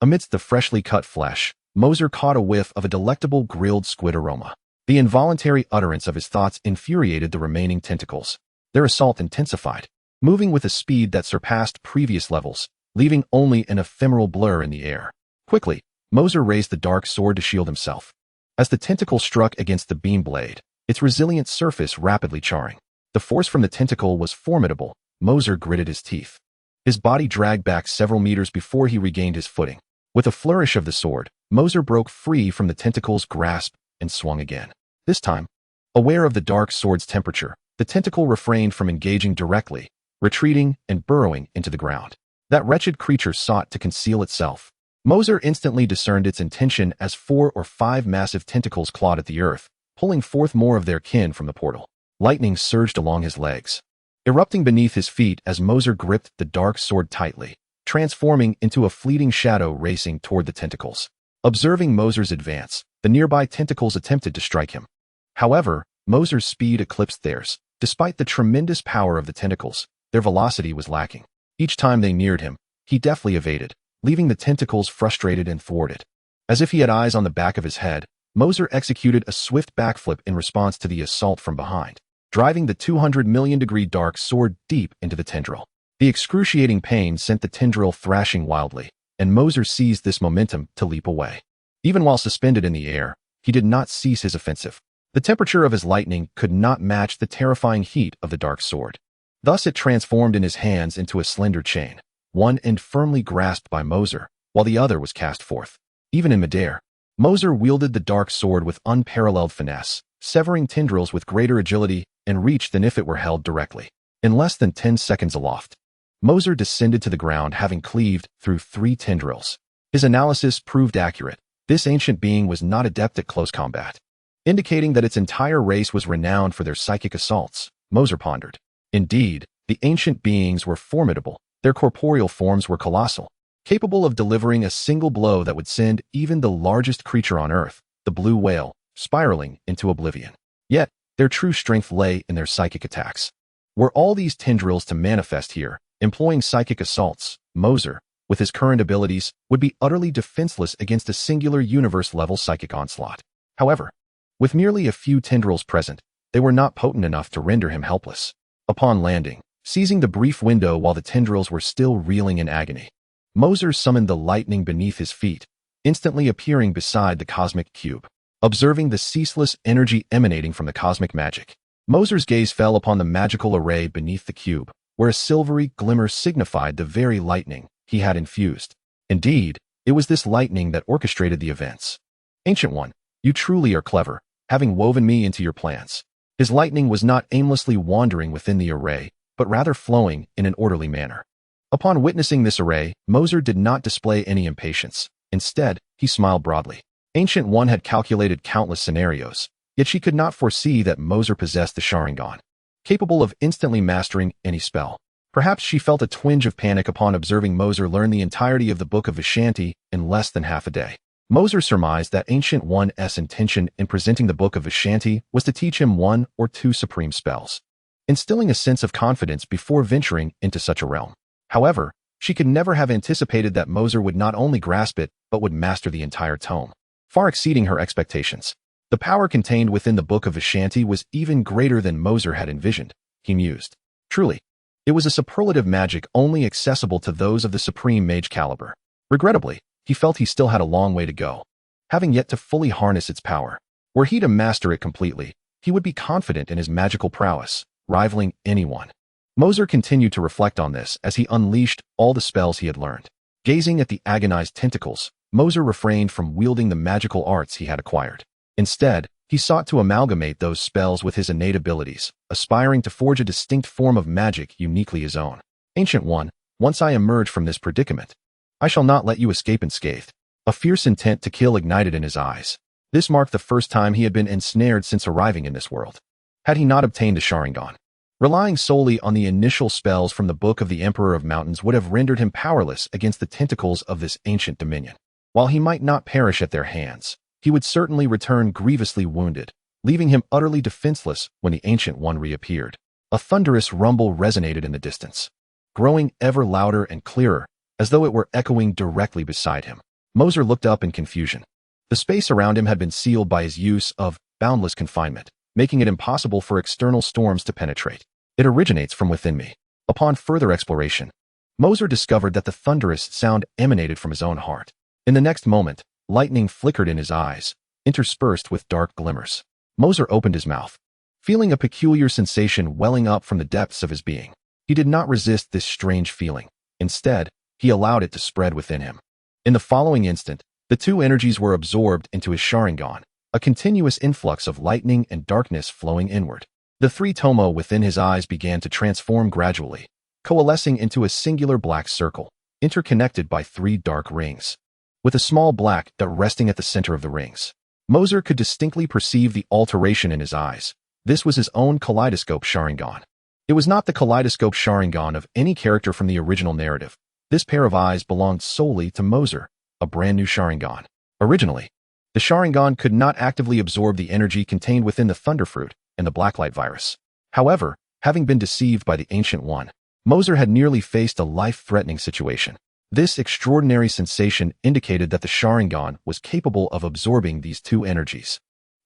Amidst the freshly cut flesh, Mercer caught a whiff of a delectable grilled squid aroma. The involuntary utterance of his thoughts infuriated the remaining tentacles. Their assault intensified, moving with a speed that surpassed previous levels, leaving only an ephemeral blur in the air. Quickly, Mercer raised the Dark Sword to shield himself. As the tentacle struck against the beam blade, its resilient surface rapidly charring. The force from the tentacle was formidable. Mercer gritted his teeth. His body dragged back several meters before he regained his footing. With a flourish of the sword, Mercer broke free from the tentacle's grasp and swung again. This time, aware of the Dark Sword's temperature, the tentacle refrained from engaging directly, retreating and burrowing into the ground. That wretched creature sought to conceal itself. Mercer instantly discerned its intention as 4 or 5 massive tentacles clawed at the earth, pulling forth more of their kin from the portal. Lightning surged along his legs, erupting beneath his feet as Mercer gripped the Dark Sword tightly, transforming into a fleeting shadow racing toward the tentacles. Observing Mercer's advance, the nearby tentacles attempted to strike him. However, Mercer's speed eclipsed theirs. Despite the tremendous power of the tentacles, their velocity was lacking. Each time they neared him, he deftly evaded, leaving the tentacles frustrated and thwarted. As if he had eyes on the back of his head, Mercer executed a swift backflip in response to the assault from behind, driving the 200 million degree Dark Sword deep into the tendril. The excruciating pain sent the tendril thrashing wildly, and Mercer seized this momentum to leap away. Even while suspended in the air, he did not cease his offensive. The temperature of his lightning could not match the terrifying heat of the Dark Sword. Thus it transformed in his hands into a slender chain, one end firmly grasped by Mercer, while the other was cast forth. Even in midair, Mercer wielded the Dark Sword with unparalleled finesse, severing tendrils with greater agility and reach than if it were held directly. In less than 10 seconds aloft, Mercer descended to the ground having cleaved through 3 tendrils. His analysis proved accurate. This ancient being was not adept at close combat, indicating that its entire race was renowned for their psychic assaults. Mercer pondered. Indeed, the ancient beings were formidable. Their corporeal forms were colossal, capable of delivering a single blow that would send even the largest creature on Earth, the blue whale, spiraling into oblivion. Yet, their true strength lay in their psychic attacks. Were all these tendrils to manifest here, employing psychic assaults, Mercer, with his current abilities, would be utterly defenseless against a singular universe-level psychic onslaught. However, with merely a few tendrils present, they were not potent enough to render him helpless. Upon landing, seizing the brief window while the tendrils were still reeling in agony, Mercer summoned the lightning beneath his feet, instantly appearing beside the cosmic cube. Observing the ceaseless energy emanating from the cosmic magic, Mercer's gaze fell upon the magical array beneath the cube, where a silvery glimmer signified the very lightning he had infused. Indeed, it was this lightning that orchestrated the events. Ancient One, you truly are clever, having woven me into your plans. His lightning was not aimlessly wandering within the array, but rather flowing in an orderly manner. Upon witnessing this array, Mercer did not display any impatience. Instead, he smiled broadly. Ancient One had calculated countless scenarios, yet she could not foresee that Mercer possessed the Sharingan, capable of instantly mastering any spell. Perhaps she felt a twinge of panic upon observing Mercer learn the entirety of the Book of Vishanti in less than half a day. Mercer surmised that Ancient One's intention in presenting the Book of Vishanti was to teach him one or two supreme spells, instilling a sense of confidence before venturing into such a realm. However, she could never have anticipated that Mercer would not only grasp it, but would master the entire tome, far exceeding her expectations. The power contained within the Book of Vishanti was even greater than Mercer had envisioned, he mused. Truly, it was a superlative magic only accessible to those of the supreme mage caliber. Regrettably, he felt he still had a long way to go, having yet to fully harness its power. Were he to master it completely, he would be confident in his magical prowess, rivaling anyone. Mercer continued to reflect on this as he unleashed all the spells he had learned. Gazing at the agonized tentacles, Mercer refrained from wielding the magical arts he had acquired. Instead, he sought to amalgamate those spells with his innate abilities, aspiring to forge a distinct form of magic uniquely his own. Ancient One, once I emerge from this predicament, I shall not let you escape unscathed. A fierce intent to kill ignited in his eyes. This marked the first time he had been ensnared since arriving in this world. Had he not obtained the Sharingan, relying solely on the initial spells from the Book of the Emperor of Mountains would have rendered him powerless against the tentacles of this ancient dominion. While he might not perish at their hands, he would certainly return grievously wounded, leaving him utterly defenseless when the Ancient One reappeared. A thunderous rumble resonated in the distance, growing ever louder and clearer, as though it were echoing directly beside him. Mercer looked up in confusion. The space around him had been sealed by his use of boundless confinement, making it impossible for external storms to penetrate. It originates from within me. Upon further exploration, Mercer discovered that the thunderous sound emanated from his own heart. In the next moment, lightning flickered in his eyes, interspersed with dark glimmers. Mercer opened his mouth, feeling a peculiar sensation welling up from the depths of his being. He did not resist this strange feeling. Instead, he allowed it to spread within him. In the following instant, the two energies were absorbed into his Sharingan, a continuous influx of lightning and darkness flowing inward. The three tomo within his eyes began to transform gradually, coalescing into a singular black circle, interconnected by three dark rings, with a small black dot resting at the center of the rings. Mercer could distinctly perceive the alteration in his eyes. This was his own kaleidoscope Sharingan. It was not the kaleidoscope Sharingan of any character from the original narrative. This pair of eyes belonged solely to Mercer, a brand new Sharingan. Originally, the Sharingan could not actively absorb the energy contained within the Thunderfruit and the Blacklight virus. However, having been deceived by the Ancient One, Mercer had nearly faced a life-threatening situation. This extraordinary sensation indicated that the Sharingan was capable of absorbing these two energies,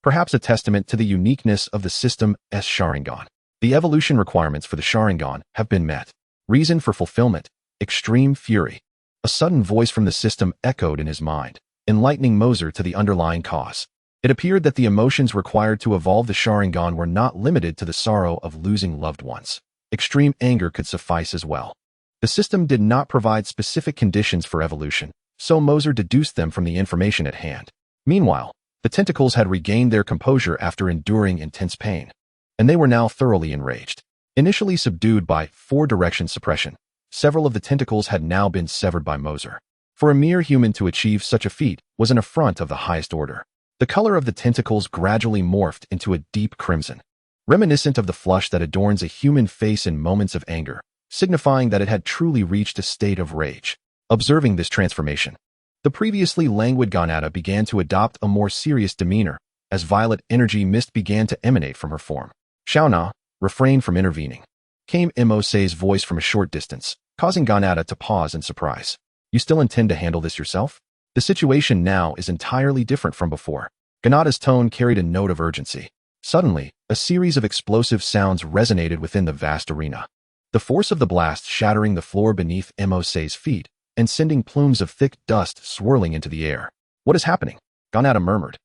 perhaps a testament to the uniqueness of the system's Sharingan. The evolution requirements for the Sharingan have been met. Reason for fulfillment: extreme fury. A sudden voice from the system echoed in his mind, enlightening Mercer to the underlying cause. It appeared that the emotions required to evolve the Sharingan were not limited to the sorrow of losing loved ones. Extreme anger could suffice as well. The system did not provide specific conditions for evolution, so Mercer deduced them from the information at hand. Meanwhile, the tentacles had regained their composure after enduring intense pain, and they were now thoroughly enraged. Initially subdued by four-direction suppression, several of the tentacles had now been severed by Mercer. For a mere human to achieve such a feat was an affront of the highest order. The color of the tentacles gradually morphed into a deep crimson, reminiscent of the flush that adorns a human face in moments of anger, signifying that it had truly reached a state of rage. Observing this transformation, the previously languid Ganata began to adopt a more serious demeanor, as violet energy mist began to emanate from her form. Xiaona, refrain from intervening, came Mose's voice from a short distance, causing Ganata to pause in surprise. You still intend to handle this yourself? The situation now is entirely different from before. Ganata's tone carried a note of urgency. Suddenly, a series of explosive sounds resonated within the vast arena. The force of the blast shattering the floor beneath Mose's feet and sending plumes of thick dust swirling into the air. What is happening? Ganata murmured,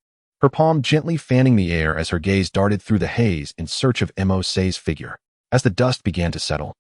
her palm gently fanning the air as her gaze darted through the haze in search of Mose's figure. As the dust began to settle,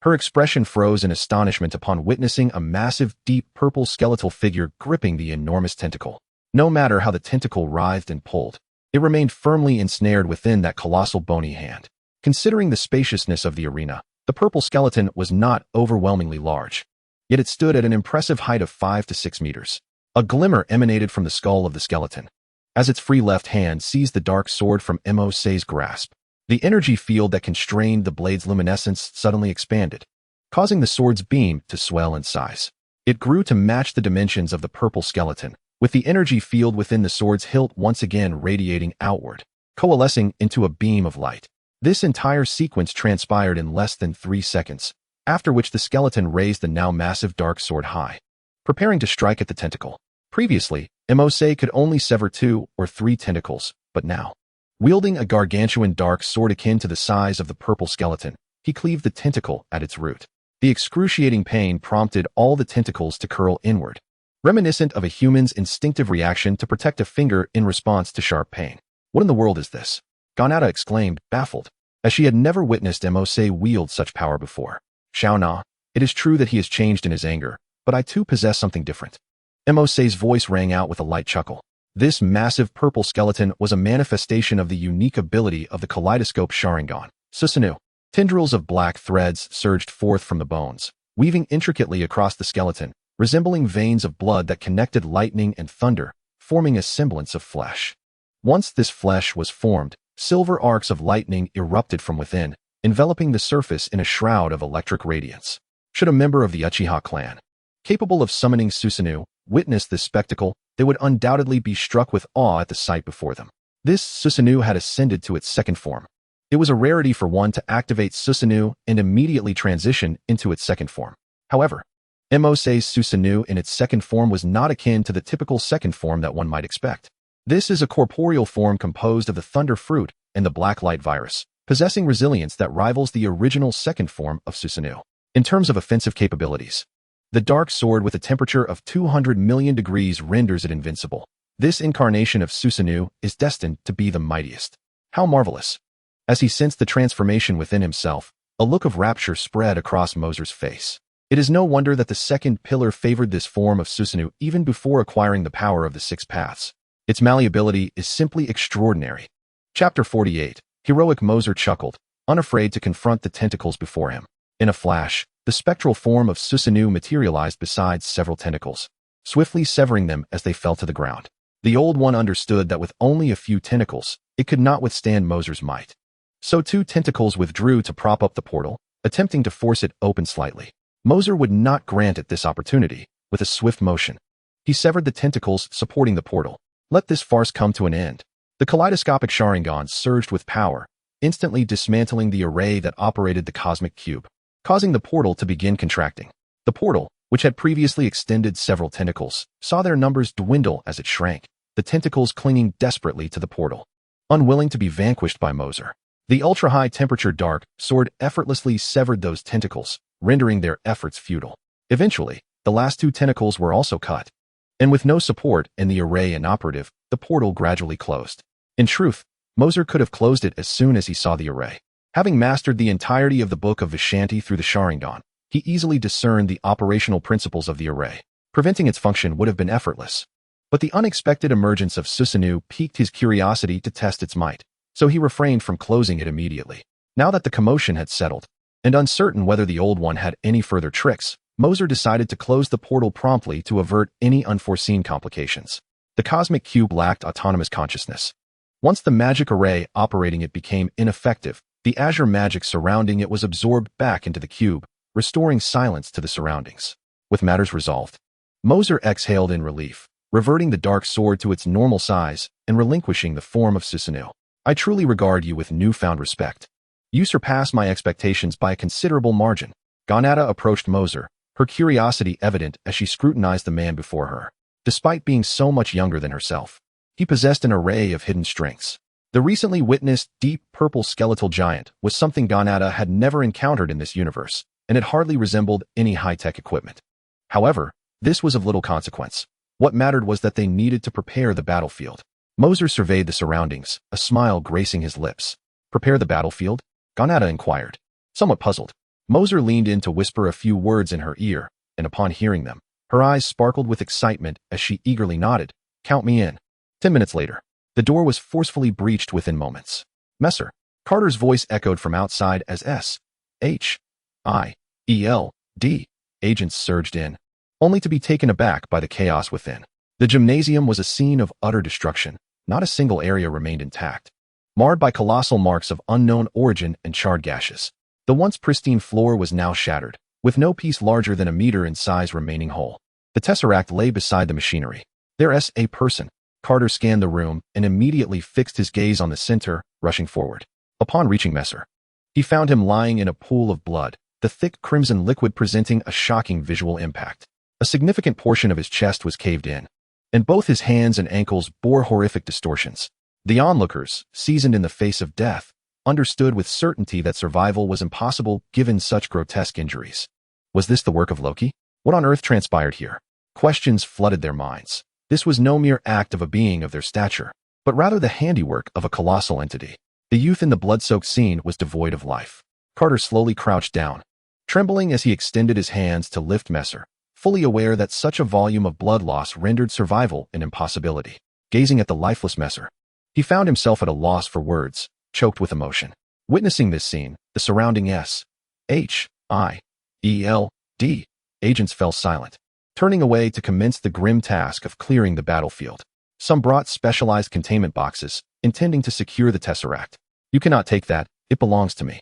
her expression froze in astonishment upon witnessing a massive, deep purple skeletal figure gripping the enormous tentacle. No matter how the tentacle writhed and pulled, It remained firmly ensnared within that colossal bony hand. Considering the spaciousness of the arena, the purple skeleton was not overwhelmingly large. Yet it stood at an impressive height of 5 to 6 meters. A glimmer emanated from the skull of the skeleton. As its free left hand seized the dark sword from Mose's grasp, the energy field that constrained the blade's luminescence suddenly expanded, causing the sword's beam to swell in size. It grew to match the dimensions of the purple skeleton, with the energy field within the sword's hilt once again radiating outward, coalescing into a beam of light. This entire sequence transpired in less than 3 seconds, after which the skeleton raised the now massive dark sword high, preparing to strike at the tentacle. Previously, Mose could only sever 2 or 3 tentacles, but now, wielding a gargantuan dark sword akin to the size of the purple skeleton, he cleaved the tentacle at its root. The excruciating pain prompted all the tentacles to curl inward, reminiscent of a human's instinctive reaction to protect a finger in response to sharp pain. What in the world is this? Ganata exclaimed, baffled, as she had never witnessed Mose wield such power before. Shao Na, it is true that he has changed in his anger, but I too possess something different. Mose's voice rang out with a light chuckle. This massive purple skeleton was a manifestation of the unique ability of the kaleidoscope Sharingan. Susanoo. Tendrils of black threads surged forth from the bones, weaving intricately across the skeleton, resembling veins of blood that connected lightning and thunder, forming a semblance of flesh. Once this flesh was formed, silver arcs of lightning erupted from within, enveloping the surface in a shroud of electric radiance. Should a member of the Uchiha clan, capable of summoning Susanoo, witness this spectacle, they would undoubtedly be struck with awe at the sight before them. This Susanoo had ascended to its second form. It was a rarity for one to activate Susanoo and immediately transition into its second form. However, Mose's Susanoo in its second form was not akin to the typical second form that one might expect. This is a corporeal form composed of the Thunder Fruit and the Blacklight virus, possessing resilience that rivals the original second form of Susanoo. In terms of offensive capabilities, the dark sword with a temperature of 200 million degrees renders it invincible. This incarnation of Susanoo is destined to be the mightiest. How marvelous! As he sensed the transformation within himself, a look of rapture spread across Moser's face. It is no wonder that the second pillar favored this form of Susanoo even before acquiring the power of the 6 paths. Its malleability is simply extraordinary. Chapter 48. Heroic Moser chuckled, unafraid to confront the tentacles before him. In a flash, the spectral form of Susanoo materialized beside several tentacles, swiftly severing them as they fell to the ground. The old one understood that with only a few tentacles, it could not withstand Moser's might. So 2 tentacles withdrew to prop up the portal, attempting to force it open slightly. Moser would not grant it this opportunity. With a swift motion, he severed the tentacles supporting the portal. Let this farce come to an end. The kaleidoscopic Sharingan surged with power, instantly dismantling the array that operated the cosmic cube, causing the portal to begin contracting. The portal, which had previously extended several tentacles, saw their numbers dwindle as it shrank, the tentacles clinging desperately to the portal. Unwilling to be vanquished by Moser, the ultra-high temperature dark sword effortlessly severed those tentacles, rendering their efforts futile. Eventually, the last 2 tentacles were also cut, and with no support and the array inoperative, the portal gradually closed. In truth, Moser could have closed it as soon as he saw the array. Having mastered the entirety of the Book of Vishanti through the Sharingan, he easily discerned the operational principles of the array. Preventing its function would have been effortless. But the unexpected emergence of Susanoo piqued his curiosity to test its might, so he refrained from closing it immediately. Now that the commotion had settled, and uncertain whether the old one had any further tricks, Moser decided to close the portal promptly to avert any unforeseen complications. The cosmic cube lacked autonomous consciousness. Once the magic array operating it became ineffective, the azure magic surrounding it was absorbed back into the cube, restoring silence to the surroundings. With matters resolved, Moser exhaled in relief, reverting the dark sword to its normal size and relinquishing the form of Susanoo. I truly regard you with newfound respect. You surpass my expectations by a considerable margin. Ganata approached Moser, her curiosity evident as she scrutinized the man before her. Despite being so much younger than herself, he possessed an array of hidden strengths. The recently witnessed deep purple skeletal giant was something Ganata had never encountered in this universe, and it hardly resembled any high-tech equipment. However, this was of little consequence. What mattered was that they needed to prepare the battlefield. Moser surveyed the surroundings, a smile gracing his lips. Prepare the battlefield? Ganata inquired. Somewhat puzzled, Moser leaned in to whisper a few words in her ear, and upon hearing them, her eyes sparkled with excitement as she eagerly nodded. Count me in. 10 minutes later, The door was forcefully breached within moments. Messer. Carter's voice echoed from outside as S-H-I-E-L-D. Agents surged in, only to be taken aback by the chaos within. The gymnasium was a scene of utter destruction. Not a single area remained intact, marred by colossal marks of unknown origin and charred gashes. The once pristine floor was now shattered, with no piece larger than a meter in size remaining whole. The tesseract lay beside the machinery. There's a person. Carter scanned the room and immediately fixed his gaze on the center, rushing forward. Upon reaching Messer, he found him lying in a pool of blood, the thick crimson liquid presenting a shocking visual impact. A significant portion of his chest was caved in, and both his hands and ankles bore horrific distortions. The onlookers, seasoned in the face of death, understood with certainty that survival was impossible given such grotesque injuries. Was this the work of Loki? What on earth transpired here? Questions flooded their minds. This was no mere act of a being of their stature, but rather the handiwork of a colossal entity. The youth in the blood-soaked scene was devoid of life. Carter slowly crouched down, trembling as he extended his hands to lift Messer, fully aware that such a volume of blood loss rendered survival an impossibility. Gazing at the lifeless Messer, he found himself at a loss for words, choked with emotion. Witnessing this scene, the surrounding S-H-I-E-L-D agents fell silent, turning away to commence the grim task of clearing the battlefield. Some brought specialized containment boxes, intending to secure the tesseract. You cannot take that, it belongs to me.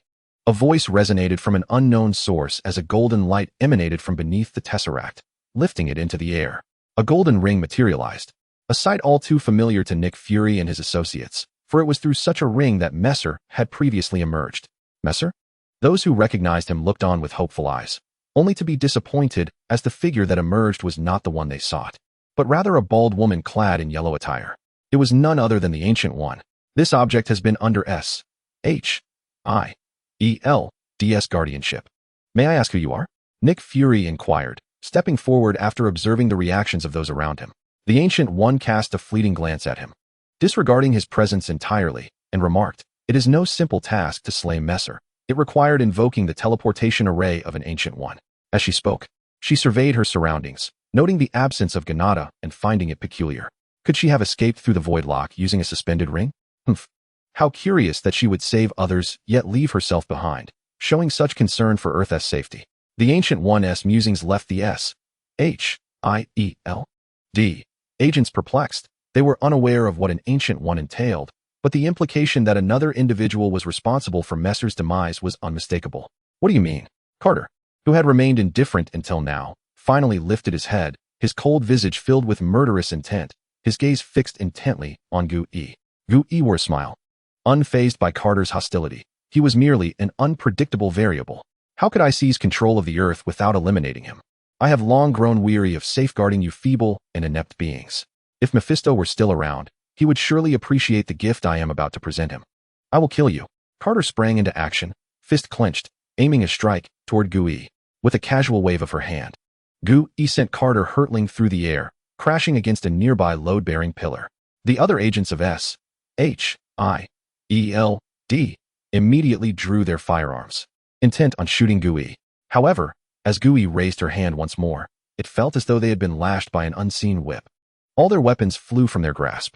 A voice resonated from an unknown source as a golden light emanated from beneath the tesseract, lifting it into the air. A golden ring materialized, a sight all too familiar to Nick Fury and his associates, for it was through such a ring that Mercer had previously emerged. Mercer? Those who recognized him looked on with hopeful eyes, only to be disappointed as the figure that emerged was not the one they sought, but rather a bald woman clad in yellow attire. It was none other than the Ancient One. This object has been under S-H-I-E-L-D's guardianship. May I ask who you are? Nick Fury inquired, stepping forward after observing the reactions of those around him. The Ancient One cast a fleeting glance at him, disregarding his presence entirely, and remarked, "It is no simple task to slay Mercer. It required invoking the teleportation array of an Ancient One." As she spoke, she surveyed her surroundings, noting the absence of Ganada and finding it peculiar. Could she have escaped through the void lock using a suspended ring? Humph. How curious that she would save others yet leave herself behind, showing such concern for Earth's safety. The Ancient One's musings left the S-H-I-E-L-D agents perplexed. They were unaware of what an Ancient One entailed, but the implication that another individual was responsible for Mercer's demise was unmistakable. What do you mean? Carter, who had remained indifferent until now, finally lifted his head, his cold visage filled with murderous intent, his gaze fixed intently on Gu-E. Gu-E wore a smile. Unfazed by Carter's hostility, he was merely an unpredictable variable. How could I seize control of the earth without eliminating him? I have long grown weary of safeguarding you feeble and inept beings. If Mephisto were still around, he would surely appreciate the gift I am about to present him. I will kill you. Carter sprang into action, fist clenched, aiming a strike toward Gu-E. With a casual wave of her hand, Gu-E sent Carter hurtling through the air, crashing against a nearby load-bearing pillar. The other agents of S-H-I-E-L-D immediately drew their firearms, intent on shooting Gu-E. However, as Gu-E raised her hand once more, it felt as though they had been lashed by an unseen whip. All their weapons flew from their grasp.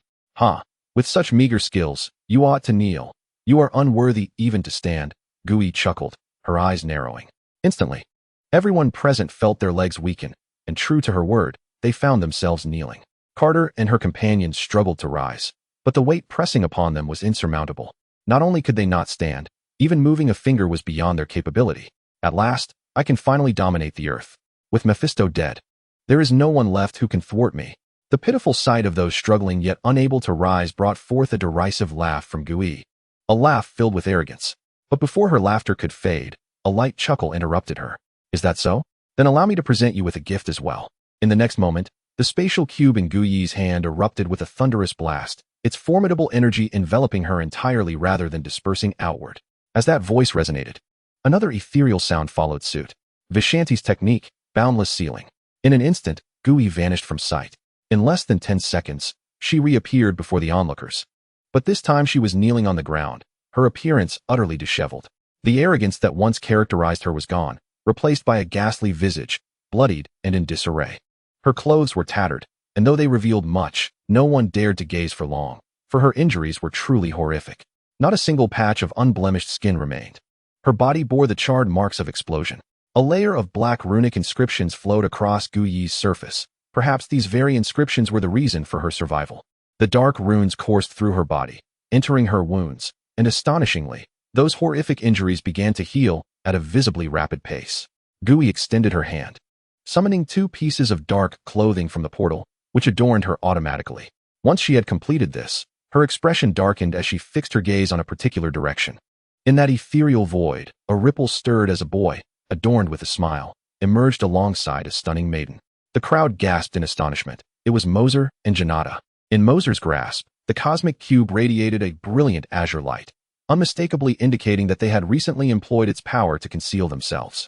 With such meager skills, you ought to kneel. You are unworthy even to stand, Gu-E chuckled, her eyes narrowing. Instantly, everyone present felt their legs weaken, and true to her word, they found themselves kneeling. Carter and her companions struggled to rise, but the weight pressing upon them was insurmountable. Not only could they not stand, even moving a finger was beyond their capability. At last, I can finally dominate the earth. With Mephisto dead, there is no one left who can thwart me. The pitiful sight of those struggling yet unable to rise brought forth a derisive laugh from Gu-E, a laugh filled with arrogance. But before her laughter could fade, a light chuckle interrupted her. Is that so? Then allow me to present you with a gift as well. In the next moment, the spatial cube in Gu-E's hand erupted with a thunderous blast, its formidable energy enveloping her entirely rather than dispersing outward. As that voice resonated, another ethereal sound followed suit. Vishanti's technique, boundless ceiling. In an instant, Gu-E vanished from sight. In less than 10 seconds, she reappeared before the onlookers. But this time she was kneeling on the ground, her appearance utterly disheveled. The arrogance that once characterized her was gone, replaced by a ghastly visage, bloodied and in disarray. Her clothes were tattered, and though they revealed much, no one dared to gaze for long, for her injuries were truly horrific. Not a single patch of unblemished skin remained. Her body bore the charred marks of explosion. A layer of black runic inscriptions flowed across Gu Yi's surface. Perhaps these very inscriptions were the reason for her survival. The dark runes coursed through her body, entering her wounds, and astonishingly, those horrific injuries began to heal at a visibly rapid pace. Gu Yi extended her hand, summoning 2 pieces of dark clothing from the portal, which adorned her automatically. Once she had completed this, her expression darkened as she fixed her gaze on a particular direction. In that ethereal void, a ripple stirred as a boy, adorned with a smile, emerged alongside a stunning maiden. The crowd gasped in astonishment. It was Mercer and Janata. In Mercer's grasp, the cosmic cube radiated a brilliant azure light, unmistakably indicating that they had recently employed its power to conceal themselves.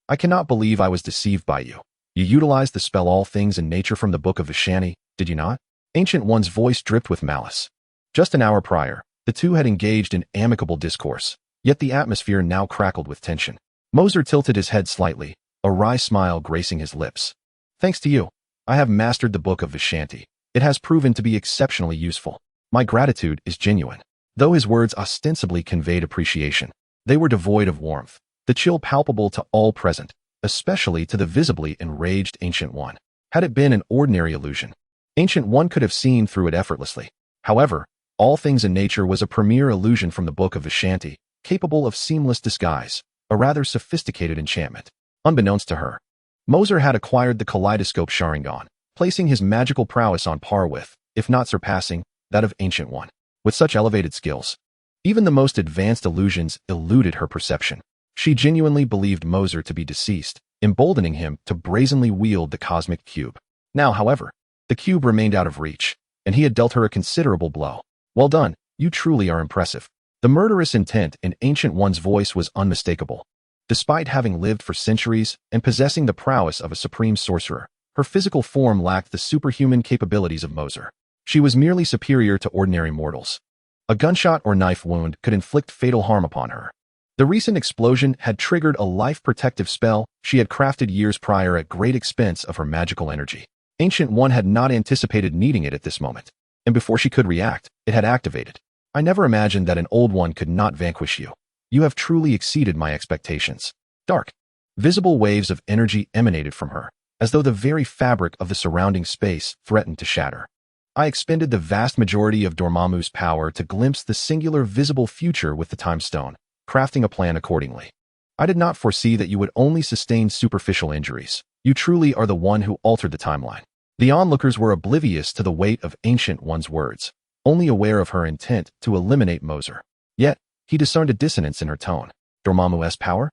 I cannot believe I was deceived by you. You utilized the spell All Things in Nature from the Book of Vishani, did you not? Ancient One's voice dripped with malice. Just an hour prior, the two had engaged in amicable discourse, yet the atmosphere now crackled with tension. Mercer tilted his head slightly, a wry smile gracing his lips. Thanks to you, I have mastered the Book of Vishanti. It has proven to be exceptionally useful. My gratitude is genuine. Though his words ostensibly conveyed appreciation, they were devoid of warmth, the chill palpable to all present, especially to the visibly enraged Ancient One. Had it been an ordinary illusion, Ancient One could have seen through it effortlessly. However, All Things in Nature was a premier illusion from the Book of Vishanti, capable of seamless disguise, a rather sophisticated enchantment. Unbeknownst to her, Mercer had acquired the Kaleidoscope Sharingan, placing his magical prowess on par with, if not surpassing, that of Ancient One. With such elevated skills, even the most advanced illusions eluded her perception. She genuinely believed Mercer to be deceased, emboldening him to brazenly wield the cosmic cube. Now, however, the cube remained out of reach, and he had dealt her a considerable blow. Well done, you truly are impressive. The murderous intent in Ancient One's voice was unmistakable. Despite having lived for centuries and possessing the prowess of a supreme sorcerer, her physical form lacked the superhuman capabilities of Mercer. She was merely superior to ordinary mortals. A gunshot or knife wound could inflict fatal harm upon her. The recent explosion had triggered a life-protective spell she had crafted years prior at great expense of her magical energy. Ancient One had not anticipated needing it at this moment, and before she could react, it had activated. I never imagined that an old one could not vanquish you. You have truly exceeded my expectations. Dark, visible waves of energy emanated from her, as though the very fabric of the surrounding space threatened to shatter. I expended the vast majority of Dormammu's power to glimpse the singular visible future with the Time Stone, crafting a plan accordingly. I did not foresee that you would only sustain superficial injuries. You truly are the one who altered the timeline. The onlookers were oblivious to the weight of Ancient One's words, only aware of her intent to eliminate Mercer. Yet, he discerned a dissonance in her tone. Dormammu's power?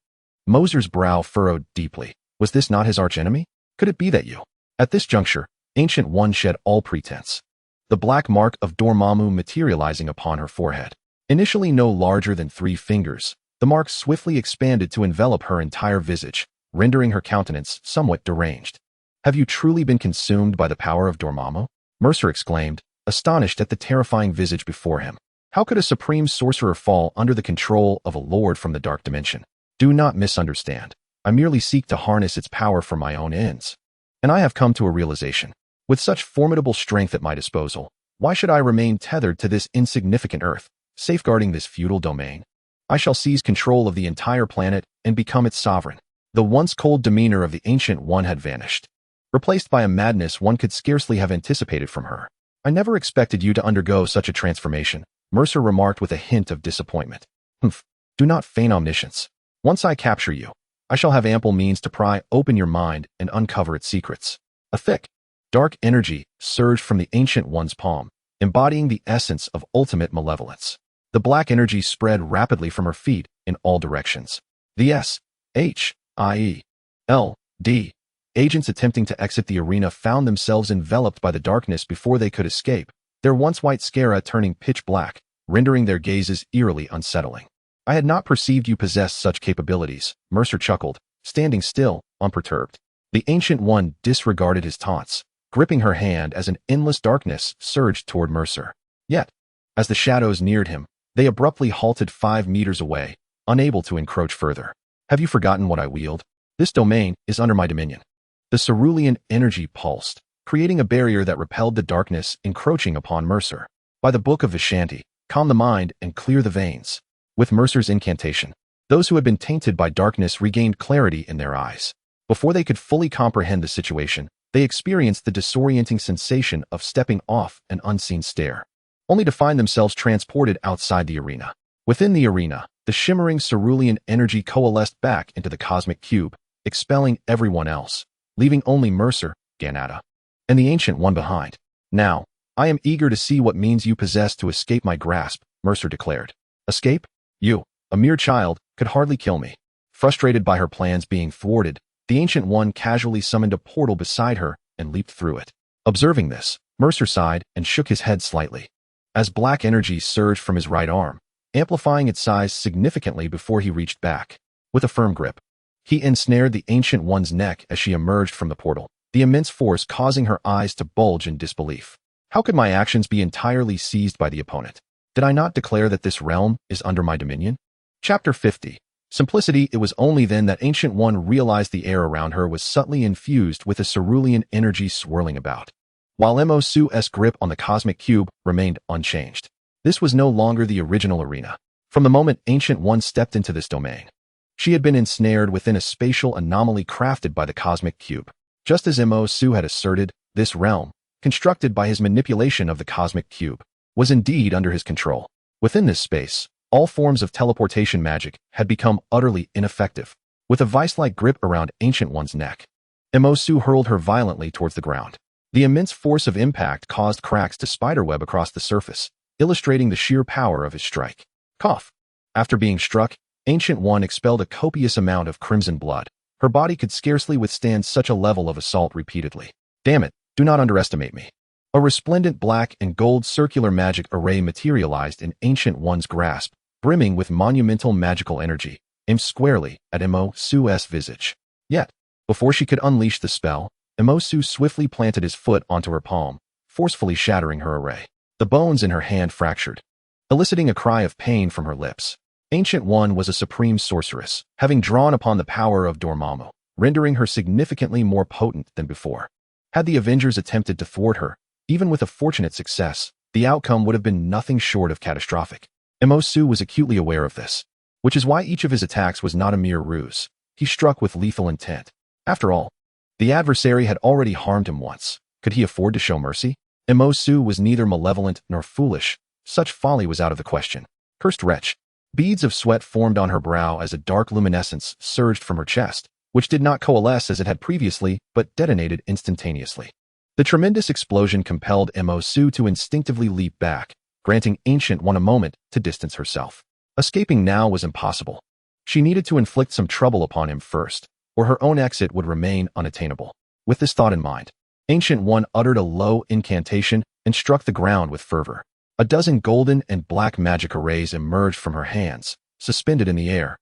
Mercer's brow furrowed deeply. Was this not his archenemy? Could it be that you? At this juncture, Ancient One shed all pretense, the black mark of Dormammu materializing upon her forehead. Initially no larger than 3 fingers, the mark swiftly expanded to envelop her entire visage, rendering her countenance somewhat deranged. Have you truly been consumed by the power of Dormammu? Mercer exclaimed, astonished at the terrifying visage before him. How could a supreme sorcerer fall under the control of a lord from the dark dimension? Do not misunderstand. I merely seek to harness its power for my own ends. And I have come to a realization. With such formidable strength at my disposal, why should I remain tethered to this insignificant earth, safeguarding this feudal domain? I shall seize control of the entire planet and become its sovereign. The once cold demeanor of the Ancient One had vanished, replaced by a madness one could scarcely have anticipated from her. I never expected you to undergo such a transformation, Mercer remarked with a hint of disappointment. Humph, do not feign omniscience. Once I capture you, I shall have ample means to pry open your mind and uncover its secrets. A thick, dark energy surged from the Ancient One's palm, embodying the essence of ultimate malevolence. The black energy spread rapidly from her feet in all directions. The S.H.I.E.L.D. agents attempting to exit the arena found themselves enveloped by the darkness before they could escape, their once white scara turning pitch black, rendering their gazes eerily unsettling. I had not perceived you possessed such capabilities, Mercer chuckled, standing still, unperturbed. The Ancient One disregarded his taunts, gripping her hand as an endless darkness surged toward Mercer. Yet, as the shadows neared him, they abruptly halted 5 meters away, unable to encroach further. Have you forgotten what I wield? This domain is under my dominion. The cerulean energy pulsed, creating a barrier that repelled the darkness encroaching upon Mercer. By the Book of Vishanti, calm the mind and clear the veins. With Mercer's incantation, those who had been tainted by darkness regained clarity in their eyes. Before they could fully comprehend the situation, they experienced the disorienting sensation of stepping off an unseen stair, only to find themselves transported outside the arena. Within the arena, the shimmering cerulean energy coalesced back into the cosmic cube, expelling everyone else, leaving only Mercer, Ganata, and the Ancient One behind. Now, I am eager to see what means you possess to escape my grasp, Mercer declared. Escape? You, a mere child, could hardly kill me. Frustrated by her plans being thwarted, the Ancient One casually summoned a portal beside her and leaped through it. Observing this, Mercer sighed and shook his head slightly, as black energy surged from his right arm, amplifying its size significantly before he reached back. With a firm grip, he ensnared the Ancient One's neck as she emerged from the portal, the immense force causing her eyes to bulge in disbelief. How could my actions be entirely seized by the opponent? Did I not declare that this realm is under my dominion? Chapter 50. Simplicity. It was only then that Ancient One realized the air around her was subtly infused with a cerulean energy swirling about, while Mosu's grip on the cosmic cube remained unchanged. This was no longer the original arena. From the moment Ancient One stepped into this domain, she had been ensnared within a spatial anomaly crafted by the cosmic cube. Just as Mosu had asserted, this realm, constructed by his manipulation of the cosmic cube, was indeed under his control. Within this space, all forms of teleportation magic had become utterly ineffective. With a vice-like grip around Ancient One's neck, Mosu hurled her violently towards the ground. The immense force of impact caused cracks to spiderweb across the surface, illustrating the sheer power of his strike. Cough. After being struck, Ancient One expelled a copious amount of crimson blood. Her body could scarcely withstand such a level of assault repeatedly. Damn it, do not underestimate me. A resplendent black and gold circular magic array materialized in Ancient One's grasp, brimming with monumental magical energy, aimed squarely at Mosu's visage. Yet, before she could unleash the spell, Mosu swiftly planted his foot onto her palm, forcefully shattering her array. The bones in her hand fractured, eliciting a cry of pain from her lips. Ancient One was a supreme sorceress, having drawn upon the power of Dormammu, rendering her significantly more potent than before. Had the Avengers attempted to thwart her, even with a fortunate success, the outcome would have been nothing short of catastrophic. Mosu was acutely aware of this, which is why each of his attacks was not a mere ruse. He struck with lethal intent. After all, the adversary had already harmed him once. Could he afford to show mercy? Mosu was neither malevolent nor foolish. Such folly was out of the question. Cursed wretch. Beads of sweat formed on her brow as a dark luminescence surged from her chest, which did not coalesce as it had previously, but detonated instantaneously. The tremendous explosion compelled Mosu to instinctively leap back, granting Ancient One a moment to distance herself. Escaping now was impossible. She needed to inflict some trouble upon him first, or her own exit would remain unattainable. With this thought in mind, Ancient One uttered a low incantation and struck the ground with fervor. A dozen golden and black magic arrays emerged from her hands, suspended in the air.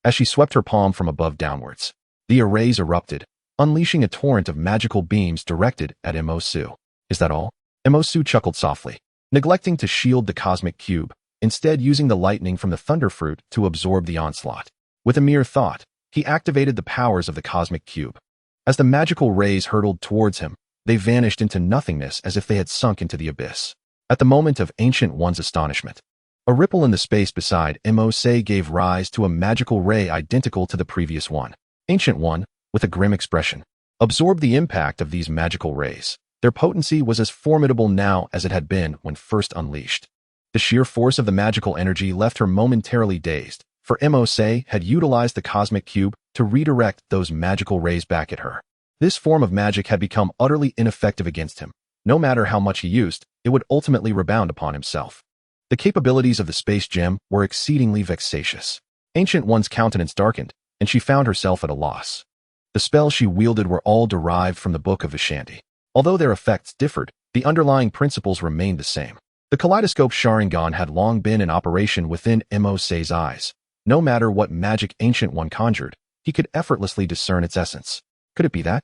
As she swept her palm from above downwards, the arrays erupted, unleashing a torrent of magical beams directed at Mosu. Is that all? Mosu chuckled softly, neglecting to shield the cosmic cube, instead using the lightning from the thunderfruit to absorb the onslaught. With a mere thought, he activated the powers of the cosmic cube. As the magical rays hurtled towards him, they vanished into nothingness as if they had sunk into the abyss. At the moment of Ancient One's astonishment, a ripple in the space beside Mosu gave rise to a magical ray identical to the previous one. Ancient One, with a grim expression, absorbed the impact of these magical rays. Their potency was as formidable now as it had been when first unleashed. The sheer force of the magical energy left her momentarily dazed, for Mosu had utilized the cosmic cube to redirect those magical rays back at her. This form of magic had become utterly ineffective against him. No matter how much he used, it would ultimately rebound upon himself. The capabilities of the space gem were exceedingly vexatious. Ancient One's countenance darkened, and she found herself at a loss. The spells she wielded were all derived from the Book of Vishanti. Although their effects differed, the underlying principles remained the same. The kaleidoscope Sharingan had long been in operation within Mosu's eyes. No matter what magic Ancient One conjured, he could effortlessly discern its essence. Could it be that?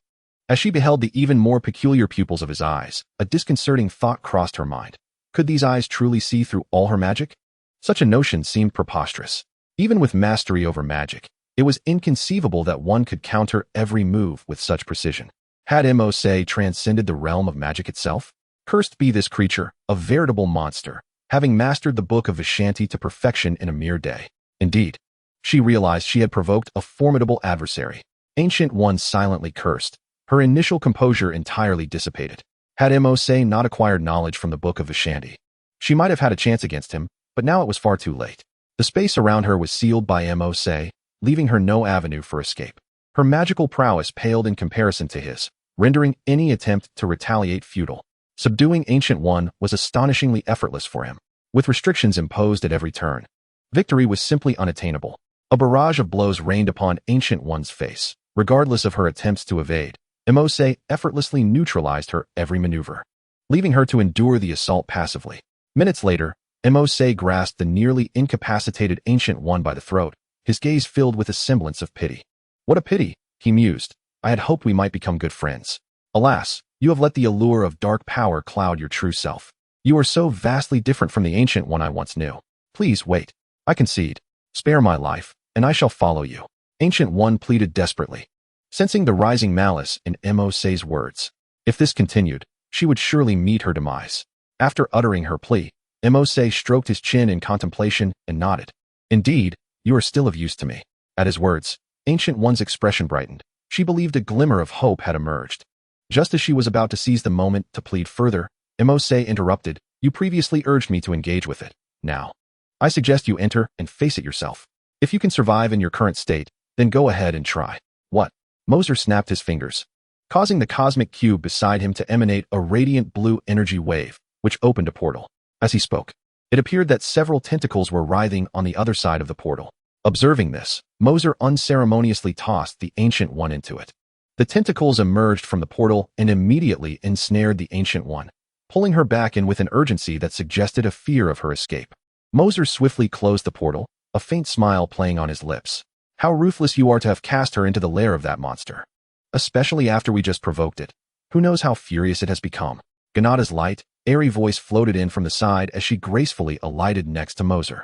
As she beheld the even more peculiar pupils of his eyes, a disconcerting thought crossed her mind. Could these eyes truly see through all her magic? Such a notion seemed preposterous. Even with mastery over magic, it was inconceivable that one could counter every move with such precision. Had Mosu transcended the realm of magic itself? Cursed be this creature, a veritable monster, having mastered the Book of Vishanti to perfection in a mere day. Indeed, she realized she had provoked a formidable adversary. Ancient One silently cursed. Her initial composure entirely dissipated. Had Mose not acquired knowledge from the Book of Vishanti, she might have had a chance against him, but now it was far too late. The space around her was sealed by Mose, leaving her no avenue for escape. Her magical prowess paled in comparison to his, rendering any attempt to retaliate futile. Subduing Ancient One was astonishingly effortless for him, with restrictions imposed at every turn. Victory was simply unattainable. A barrage of blows rained upon Ancient One's face. Regardless of her attempts to evade, Mose effortlessly neutralized her every maneuver, leaving her to endure the assault passively. Minutes later, Mose grasped the nearly incapacitated Ancient One by the throat, his gaze filled with a semblance of pity. What a pity, he mused. I had hoped we might become good friends. Alas, you have let the allure of dark power cloud your true self. You are so vastly different from the Ancient One I once knew. Please wait. I concede. Spare my life, and I shall follow you. Ancient One pleaded desperately, sensing the rising malice in Mose's words. If this continued, she would surely meet her demise. After uttering her plea, Mose stroked his chin in contemplation and nodded. Indeed, you are still of use to me. At his words, Ancient One's expression brightened. She believed a glimmer of hope had emerged. Just as she was about to seize the moment to plead further, Mose interrupted. You previously urged me to engage with it. Now, I suggest you enter and face it yourself. If you can survive in your current state, then go ahead and try. What? Mercer snapped his fingers, causing the cosmic cube beside him to emanate a radiant blue energy wave, which opened a portal. As he spoke, it appeared that several tentacles were writhing on the other side of the portal. Observing this, Mercer unceremoniously tossed the Ancient One into it. The tentacles emerged from the portal and immediately ensnared the Ancient One, pulling her back in with an urgency that suggested a fear of her escape. Mercer swiftly closed the portal, a faint smile playing on his lips. How ruthless you are to have cast her into the lair of that monster. Especially after we just provoked it. Who knows how furious it has become. Ganada's light, airy voice floated in from the side as she gracefully alighted next to Mercer.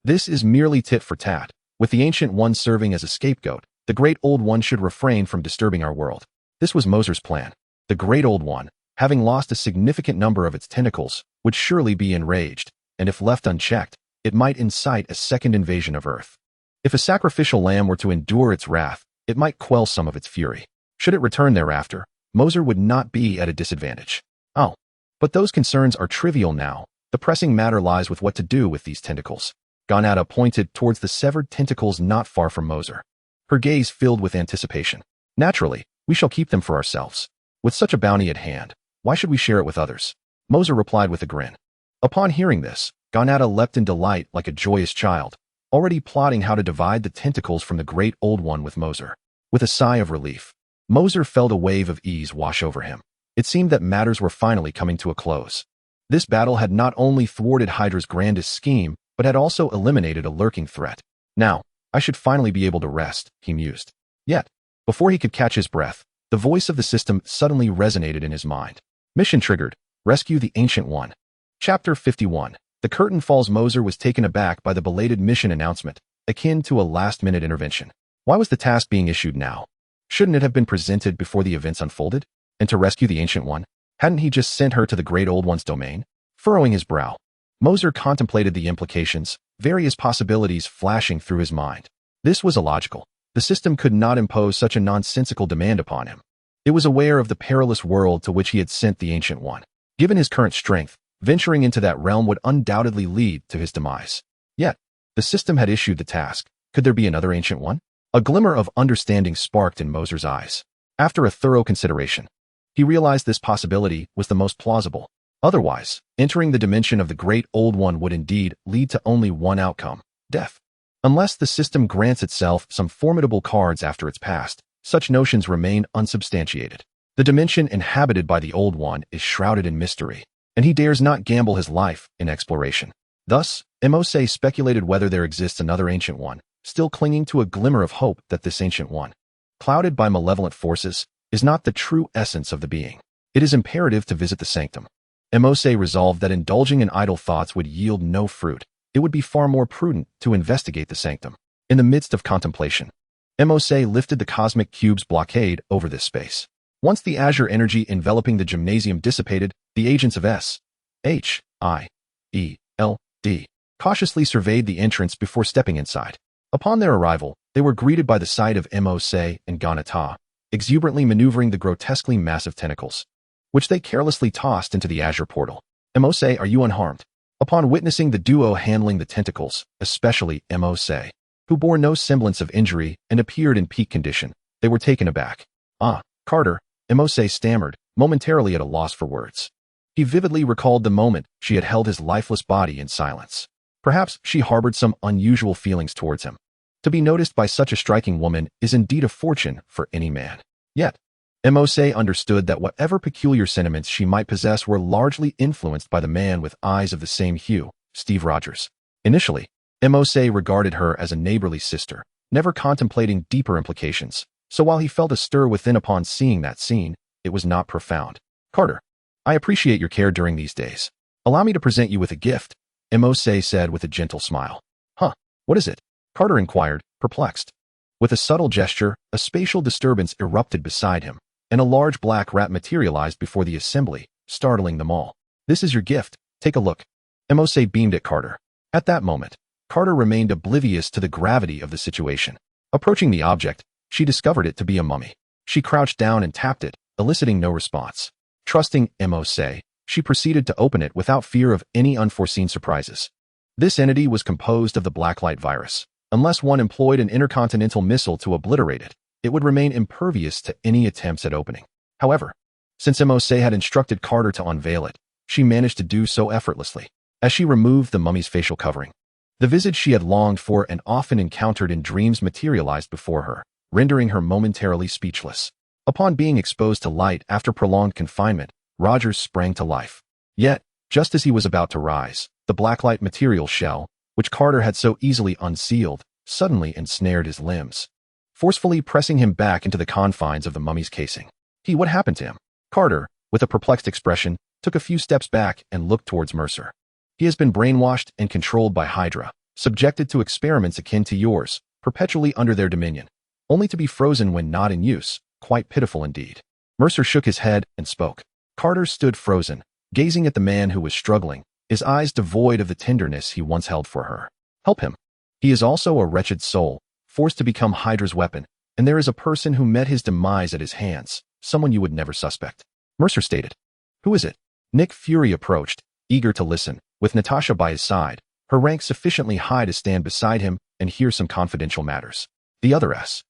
This is merely tit for tat. With the Ancient One serving as a scapegoat, the Great Old One should refrain from disturbing our world. This was Mercer's plan. The Great Old One, having lost a significant number of its tentacles, would surely be enraged, and if left unchecked, it might incite a second invasion of Earth. If a sacrificial lamb were to endure its wrath, it might quell some of its fury. Should it return thereafter, Mercer would not be at a disadvantage. Oh, but those concerns are trivial now. The pressing matter lies with what to do with these tentacles. Ganada pointed towards the severed tentacles not far from Mercer, her gaze filled with anticipation. Naturally, we shall keep them for ourselves. With such a bounty at hand, why should we share it with others? Mercer replied with a grin. Upon hearing this, Ganada leapt in delight like a joyous child, already plotting how to divide the tentacles from the Great Old One with Mercer. With a sigh of relief, Mercer felt a wave of ease wash over him. It seemed that matters were finally coming to a close. This battle had not only thwarted Hydra's grandest scheme, but had also eliminated a lurking threat. Now, I should finally be able to rest, he mused. Yet, before he could catch his breath, the voice of the system suddenly resonated in his mind. Mission triggered. Rescue the Ancient One. Chapter 51. The curtain falls. Mercer was taken aback by the belated mission announcement, akin to a last-minute intervention. Why was the task being issued now? Shouldn't it have been presented before the events unfolded? And to rescue the Ancient One? Hadn't he just sent her to the Great Old One's domain? Furrowing his brow, Mercer contemplated the implications, various possibilities flashing through his mind. This was illogical. The system could not impose such a nonsensical demand upon him. It was aware of the perilous world to which he had sent the Ancient One. Given his current strength, venturing into that realm would undoubtedly lead to his demise. Yet, the system had issued the task. Could there be another Ancient One? A glimmer of understanding sparked in Mercer's eyes. After a thorough consideration, he realized this possibility was the most plausible. Otherwise, entering the dimension of the Great Old One would indeed lead to only one outcome: death. Unless the system grants itself some formidable cards after its past, such notions remain unsubstantiated. The dimension inhabited by the Old One is shrouded in mystery, and he dares not gamble his life in exploration. Thus, Mose speculated whether there exists another Ancient One, still clinging to a glimmer of hope that this Ancient One, clouded by malevolent forces, is not the true essence of the being. It is imperative to visit the sanctum. Mose resolved that indulging in idle thoughts would yield no fruit. It would be far more prudent to investigate the sanctum. In the midst of contemplation, Mose lifted the cosmic cube's blockade over this space. Once the azure energy enveloping the gymnasium dissipated, the agents of S, H, I, E, L.D. cautiously surveyed the entrance before stepping inside. Upon their arrival, they were greeted by the sight of Mose and Ganata, exuberantly maneuvering the grotesquely massive tentacles, which they carelessly tossed into the azure portal. Mose, are you unharmed? Upon witnessing the duo handling the tentacles, especially Mose, who bore no semblance of injury and appeared in peak condition, they were taken aback. Ah, Carter, Mose stammered, momentarily at a loss for words. He vividly recalled the moment she had held his lifeless body in silence. Perhaps she harbored some unusual feelings towards him. To be noticed by such a striking woman is indeed a fortune for any man. Yet, Mose understood that whatever peculiar sentiments she might possess were largely influenced by the man with eyes of the same hue, Steve Rogers. Initially, Mose regarded her as a neighborly sister, never contemplating deeper implications, so while he felt a stir within upon seeing that scene, it was not profound. Carter, I appreciate your care during these days. Allow me to present you with a gift, Mose said with a gentle smile. Huh, what is it? Carter inquired, perplexed. With a subtle gesture, a spatial disturbance erupted beside him, and a large black rat materialized before the assembly, startling them all. This is your gift, take a look. Mose beamed at Carter. At that moment, Carter remained oblivious to the gravity of the situation. Approaching the object, she discovered it to be a mummy. She crouched down and tapped it, eliciting no response. Trusting Mose, she proceeded to open it without fear of any unforeseen surprises. This entity was composed of the Blacklight virus. Unless one employed an intercontinental missile to obliterate it, it would remain impervious to any attempts at opening. However, since Mose had instructed Carter to unveil it, she managed to do so effortlessly. As she removed the mummy's facial covering, the visage she had longed for and often encountered in dreams materialized before her, rendering her momentarily speechless. Upon being exposed to light after prolonged confinement, Rogers sprang to life. Yet, just as he was about to rise, the Blacklight material shell, which Carter had so easily unsealed, suddenly ensnared his limbs, forcefully pressing him back into the confines of the mummy's casing. What happened to him? Carter, with a perplexed expression, took a few steps back and looked towards Mercer. He has been brainwashed and controlled by Hydra, subjected to experiments akin to yours, perpetually under their dominion, only to be frozen when not in use. Quite pitiful indeed. Mercer shook his head and spoke. Carter stood frozen, gazing at the man who was struggling, his eyes devoid of the tenderness he once held for her. Help him. He is also a wretched soul, forced to become Hydra's weapon, and there is a person who met his demise at his hands, someone you would never suspect. Mercer stated. Who is it? Nick Fury approached, eager to listen, with Natasha by his side, her rank sufficiently high to stand beside him and hear some confidential matters. The other Hydra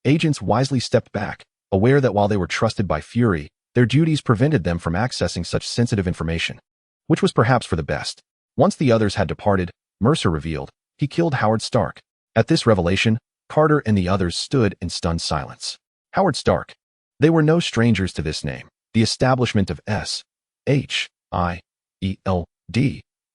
agents wisely stepped back, aware that while they were trusted by Fury, their duties prevented them from accessing such sensitive information, which was perhaps for the best. Once the others had departed, Mercer revealed, he killed Howard Stark. At this revelation, Carter and the others stood in stunned silence. Howard Stark. They were no strangers to this name. The establishment of SHIELD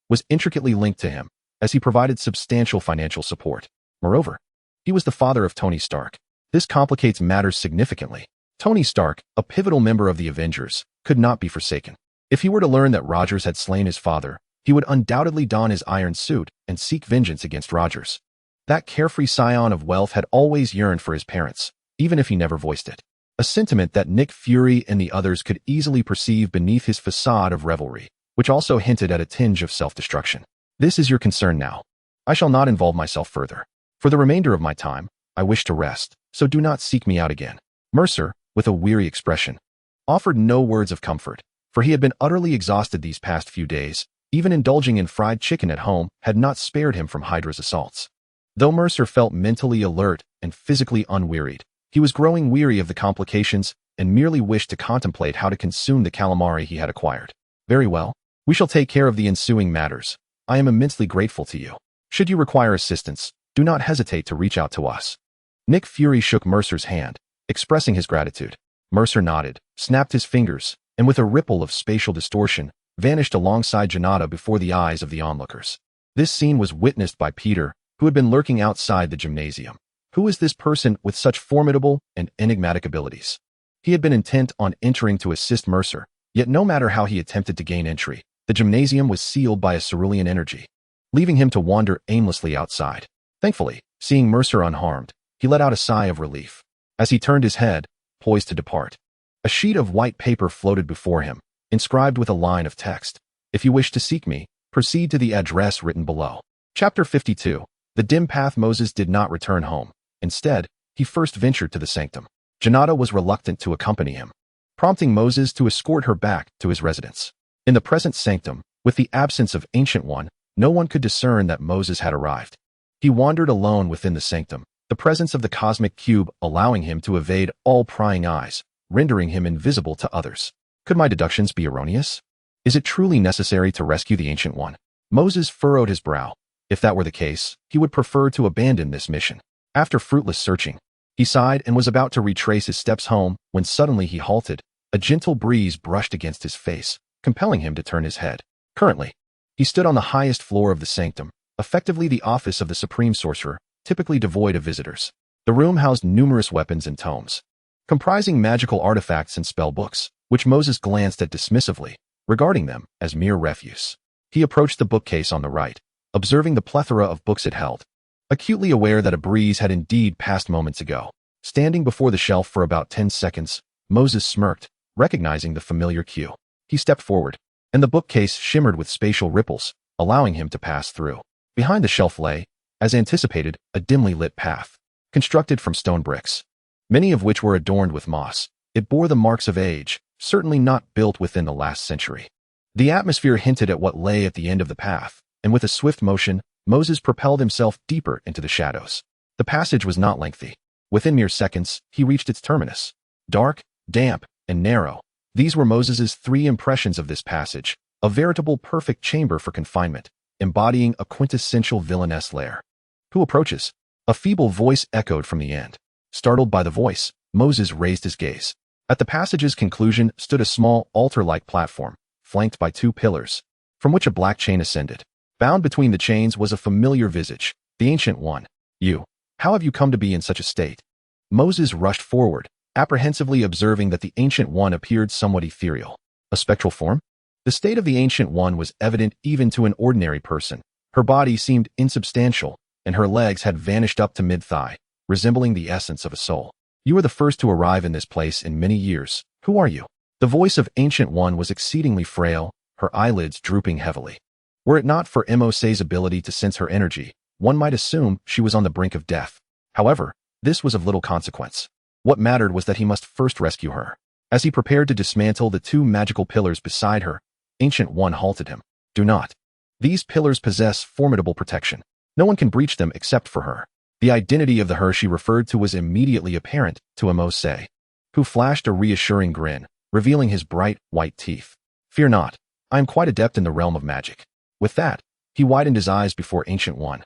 was intricately linked to him, as he provided substantial financial support. Moreover, he was the father of Tony Stark. This complicates matters significantly. Tony Stark, a pivotal member of the Avengers, could not be forsaken. If he were to learn that Rogers had slain his father, he would undoubtedly don his iron suit and seek vengeance against Rogers. That carefree scion of wealth had always yearned for his parents, even if he never voiced it. A sentiment that Nick Fury and the others could easily perceive beneath his facade of revelry, which also hinted at a tinge of self-destruction. This is your concern now. I shall not involve myself further. For the remainder of my time, I wish to rest, so do not seek me out again. Mercer, with a weary expression, offered no words of comfort, for he had been utterly exhausted these past few days. Even indulging in fried chicken at home had not spared him from Hydra's assaults. Though Mercer felt mentally alert and physically unwearied, he was growing weary of the complications and merely wished to contemplate how to consume the calamari he had acquired. Very well. We shall take care of the ensuing matters. I am immensely grateful to you. Should you require assistance, do not hesitate to reach out to us. Nick Fury shook Mercer's hand, expressing his gratitude. Mercer nodded, snapped his fingers, and with a ripple of spatial distortion, vanished alongside Janata before the eyes of the onlookers. This scene was witnessed by Peter, who had been lurking outside the gymnasium. Who is this person with such formidable and enigmatic abilities? He had been intent on entering to assist Mercer, yet no matter how he attempted to gain entry, the gymnasium was sealed by a cerulean energy, leaving him to wander aimlessly outside. Thankfully, seeing Mercer unharmed, he let out a sigh of relief. As he turned his head, poised to depart, a sheet of white paper floated before him, inscribed with a line of text. If you wish to seek me, proceed to the address written below. Chapter 52. The dim path. Moses did not return home. Instead, he first ventured to the sanctum. Janata was reluctant to accompany him, prompting Moses to escort her back to his residence. In the present sanctum, with the absence of Ancient One, no one could discern that Moses had arrived. He wandered alone within the sanctum, the presence of the cosmic cube allowing him to evade all prying eyes, rendering him invisible to others. Could my deductions be erroneous? Is it truly necessary to rescue the Ancient One? Moses furrowed his brow. If that were the case, he would prefer to abandon this mission. After fruitless searching, he sighed and was about to retrace his steps home when suddenly he halted. A gentle breeze brushed against his face, compelling him to turn his head. Currently, he stood on the highest floor of the sanctum, effectively the office of the Supreme Sorcerer, typically devoid of visitors. The room housed numerous weapons and tomes, comprising magical artifacts and spell books, which Moses glanced at dismissively, regarding them as mere refuse. He approached the bookcase on the right, observing the plethora of books it held, acutely aware that a breeze had indeed passed moments ago. Standing before the shelf for about 10 seconds, Moses smirked, recognizing the familiar cue. He stepped forward, and the bookcase shimmered with spatial ripples, allowing him to pass through. Behind the shelf lay, as anticipated, a dimly lit path, constructed from stone bricks, many of which were adorned with moss. It bore the marks of age, certainly not built within the last century. The atmosphere hinted at what lay at the end of the path, and with a swift motion, Moses propelled himself deeper into the shadows. The passage was not lengthy. Within mere seconds, he reached its terminus. Dark, damp, and narrow. These were Moses's 3 impressions of this passage, a veritable perfect chamber for confinement, embodying a quintessential villainess lair. Who approaches? A feeble voice echoed from the end. Startled by the voice, Moses raised his gaze. At the passage's conclusion stood a small altar-like platform, flanked by 2 pillars, from which a black chain ascended. Bound between the chains was a familiar visage, the Ancient One. You, how have you come to be in such a state? Moses rushed forward, apprehensively observing that the Ancient One appeared somewhat ethereal. A spectral form? The state of the Ancient One was evident even to an ordinary person. Her body seemed insubstantial, and her legs had vanished up to mid-thigh, resembling the essence of a soul. You are the first to arrive in this place in many years. Who are you? The voice of Ancient One was exceedingly frail, her eyelids drooping heavily. Were it not for Mose's ability to sense her energy, one might assume she was on the brink of death. However, this was of little consequence. What mattered was that he must first rescue her. As he prepared to dismantle the 2 magical pillars beside her, Ancient One halted him. Do not. These pillars possess formidable protection. No one can breach them except for her. The identity of the her she referred to was immediately apparent to Mose, who flashed a reassuring grin, revealing his bright, white teeth. Fear not. I am quite adept in the realm of magic. With that, he widened his eyes before Ancient One.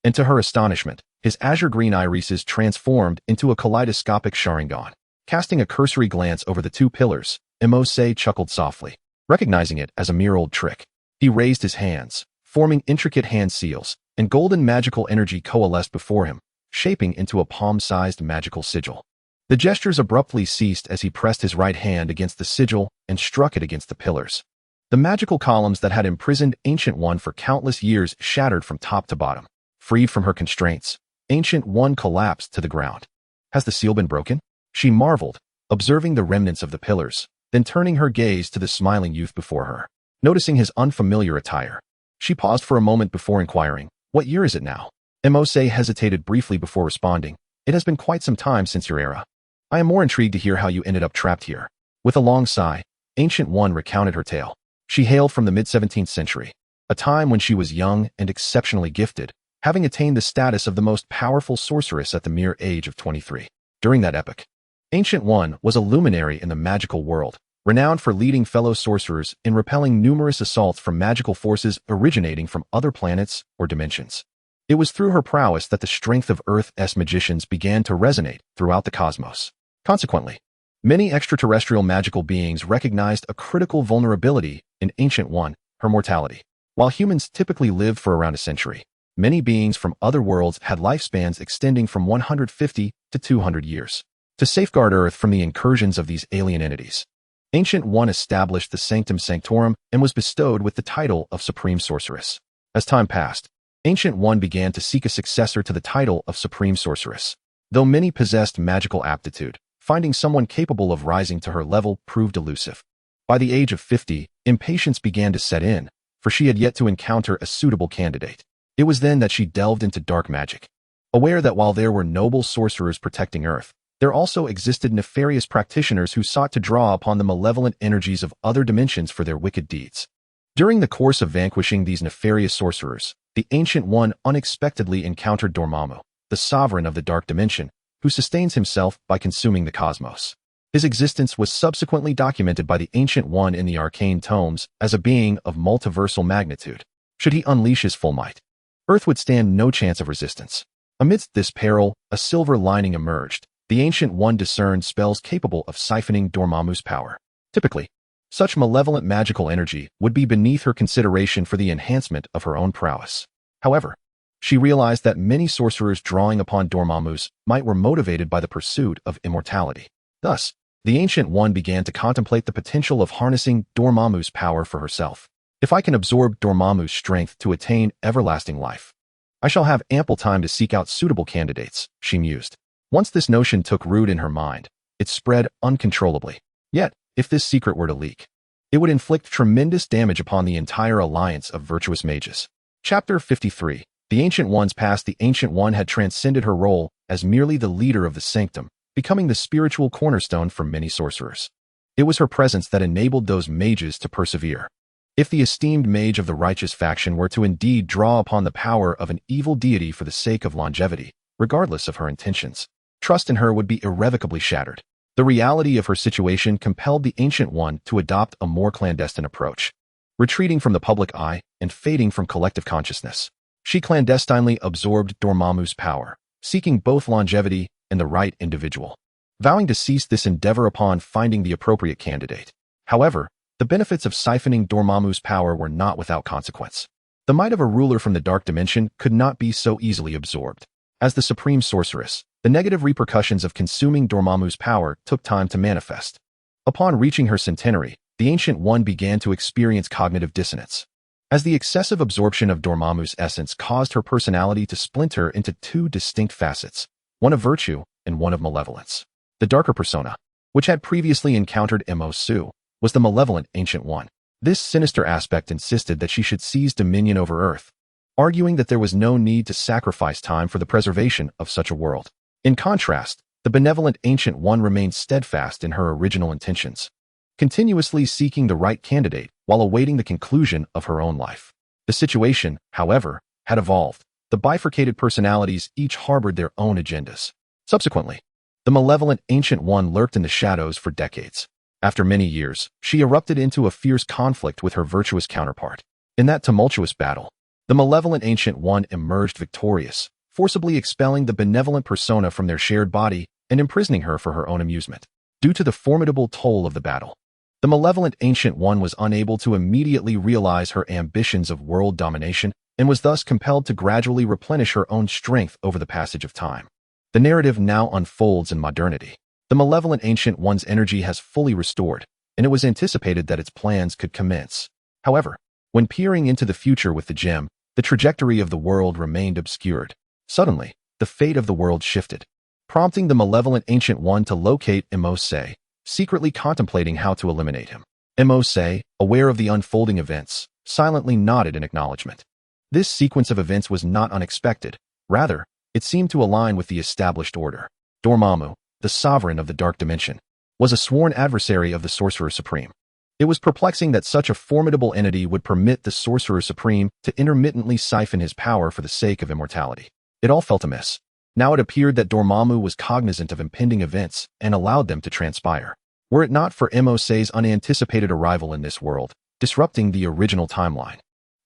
And to her astonishment, his azure-green irises transformed into a kaleidoscopic Sharingan. Casting a cursory glance over the 2 pillars, Mose chuckled softly, recognizing it as a mere old trick. He raised his hands, forming intricate hand seals, and golden magical energy coalesced before him, shaping into a palm-sized magical sigil. The gestures abruptly ceased as he pressed his right hand against the sigil and struck it against the pillars. The magical columns that had imprisoned Ancient One for countless years shattered from top to bottom. Freed from her constraints, Ancient One collapsed to the ground. Has the seal been broken? She marveled, observing the remnants of the pillars, then turning her gaze to the smiling youth before her. Noticing his unfamiliar attire, she paused for a moment before inquiring, "What year is it now?" Mose hesitated briefly before responding, "It has been quite some time since your era. I am more intrigued to hear how you ended up trapped here." With a long sigh, Ancient One recounted her tale. She hailed from the mid-17th century, a time when she was young and exceptionally gifted, having attained the status of the most powerful sorceress at the mere age of 23. During that epoch, Ancient One was a luminary in the magical world, renowned for leading fellow sorcerers in repelling numerous assaults from magical forces originating from other planets or dimensions. It was through her prowess that the strength of Earth's magicians began to resonate throughout the cosmos. Consequently, many extraterrestrial magical beings recognized a critical vulnerability in Ancient One, her mortality. While humans typically lived for around a century, many beings from other worlds had lifespans extending from 150 to 200 years. To safeguard Earth from the incursions of these alien entities, Ancient One established the Sanctum Sanctorum and was bestowed with the title of Supreme Sorceress. As time passed, Ancient One began to seek a successor to the title of Supreme Sorceress. Though many possessed magical aptitude, finding someone capable of rising to her level proved elusive. By the age of 50, impatience began to set in, for she had yet to encounter a suitable candidate. It was then that she delved into dark magic. Aware that while there were noble sorcerers protecting Earth, there also existed nefarious practitioners who sought to draw upon the malevolent energies of other dimensions for their wicked deeds. During the course of vanquishing these nefarious sorcerers, the Ancient One unexpectedly encountered Dormammu, the sovereign of the dark dimension, who sustains himself by consuming the cosmos. His existence was subsequently documented by the Ancient One in the arcane tomes as a being of multiversal magnitude. Should he unleash his full might, Earth would stand no chance of resistance. Amidst this peril, a silver lining emerged. The Ancient One discerned spells capable of siphoning Dormammu's power. Typically, such malevolent magical energy would be beneath her consideration for the enhancement of her own prowess. However, she realized that many sorcerers drawing upon Dormammu's might were motivated by the pursuit of immortality. Thus, the Ancient One began to contemplate the potential of harnessing Dormammu's power for herself. If I can absorb Dormammu's strength to attain everlasting life, I shall have ample time to seek out suitable candidates, she mused. Once this notion took root in her mind, it spread uncontrollably. Yet, if this secret were to leak, it would inflict tremendous damage upon the entire alliance of virtuous mages. Chapter 53. The Ancient One's past. The Ancient One had transcended her role as merely the leader of the sanctum, becoming the spiritual cornerstone for many sorcerers. It was her presence that enabled those mages to persevere. If the esteemed mage of the righteous faction were to indeed draw upon the power of an evil deity for the sake of longevity, regardless of her intentions, trust in her would be irrevocably shattered. The reality of her situation compelled the Ancient One to adopt a more clandestine approach. Retreating from the public eye and fading from collective consciousness, she clandestinely absorbed Dormammu's power, seeking both longevity and the right individual, vowing to cease this endeavor upon finding the appropriate candidate. However, the benefits of siphoning Dormammu's power were not without consequence. The might of a ruler from the dark dimension could not be so easily absorbed. As the supreme sorceress, the negative repercussions of consuming Dormammu's power took time to manifest. Upon reaching her centenary, the Ancient One began to experience cognitive dissonance, as the excessive absorption of Dormammu's essence caused her personality to splinter into two distinct facets, one of virtue and one of malevolence. The darker persona, which had previously encountered Mercer, was the malevolent Ancient One. This sinister aspect insisted that she should seize dominion over Earth, arguing that there was no need to sacrifice time for the preservation of such a world. In contrast, the benevolent Ancient One remained steadfast in her original intentions, continuously seeking the right candidate while awaiting the conclusion of her own life. The situation, however, had evolved. The bifurcated personalities each harbored their own agendas. Subsequently, the malevolent Ancient One lurked in the shadows for decades. After many years, she erupted into a fierce conflict with her virtuous counterpart. In that tumultuous battle, the malevolent Ancient One emerged victorious, forcibly expelling the benevolent persona from their shared body and imprisoning her for her own amusement. Due to the formidable toll of the battle, the malevolent Ancient One was unable to immediately realize her ambitions of world domination and was thus compelled to gradually replenish her own strength over the passage of time. The narrative now unfolds in modernity. The malevolent Ancient One's energy has fully restored, and it was anticipated that its plans could commence. However, when peering into the future with the gem, the trajectory of the world remained obscured. Suddenly, the fate of the world shifted, prompting the malevolent Ancient One to locate Mercer, secretly contemplating how to eliminate him. Mercer, aware of the unfolding events, silently nodded in acknowledgement. This sequence of events was not unexpected. Rather, it seemed to align with the established order. Dormammu, the sovereign of the dark dimension, was a sworn adversary of the Sorcerer Supreme. It was perplexing that such a formidable entity would permit the Sorcerer Supreme to intermittently siphon his power for the sake of immortality. It all felt amiss. Now it appeared that Dormammu was cognizant of impending events and allowed them to transpire. Were it not for Mercer's unanticipated arrival in this world, disrupting the original timeline,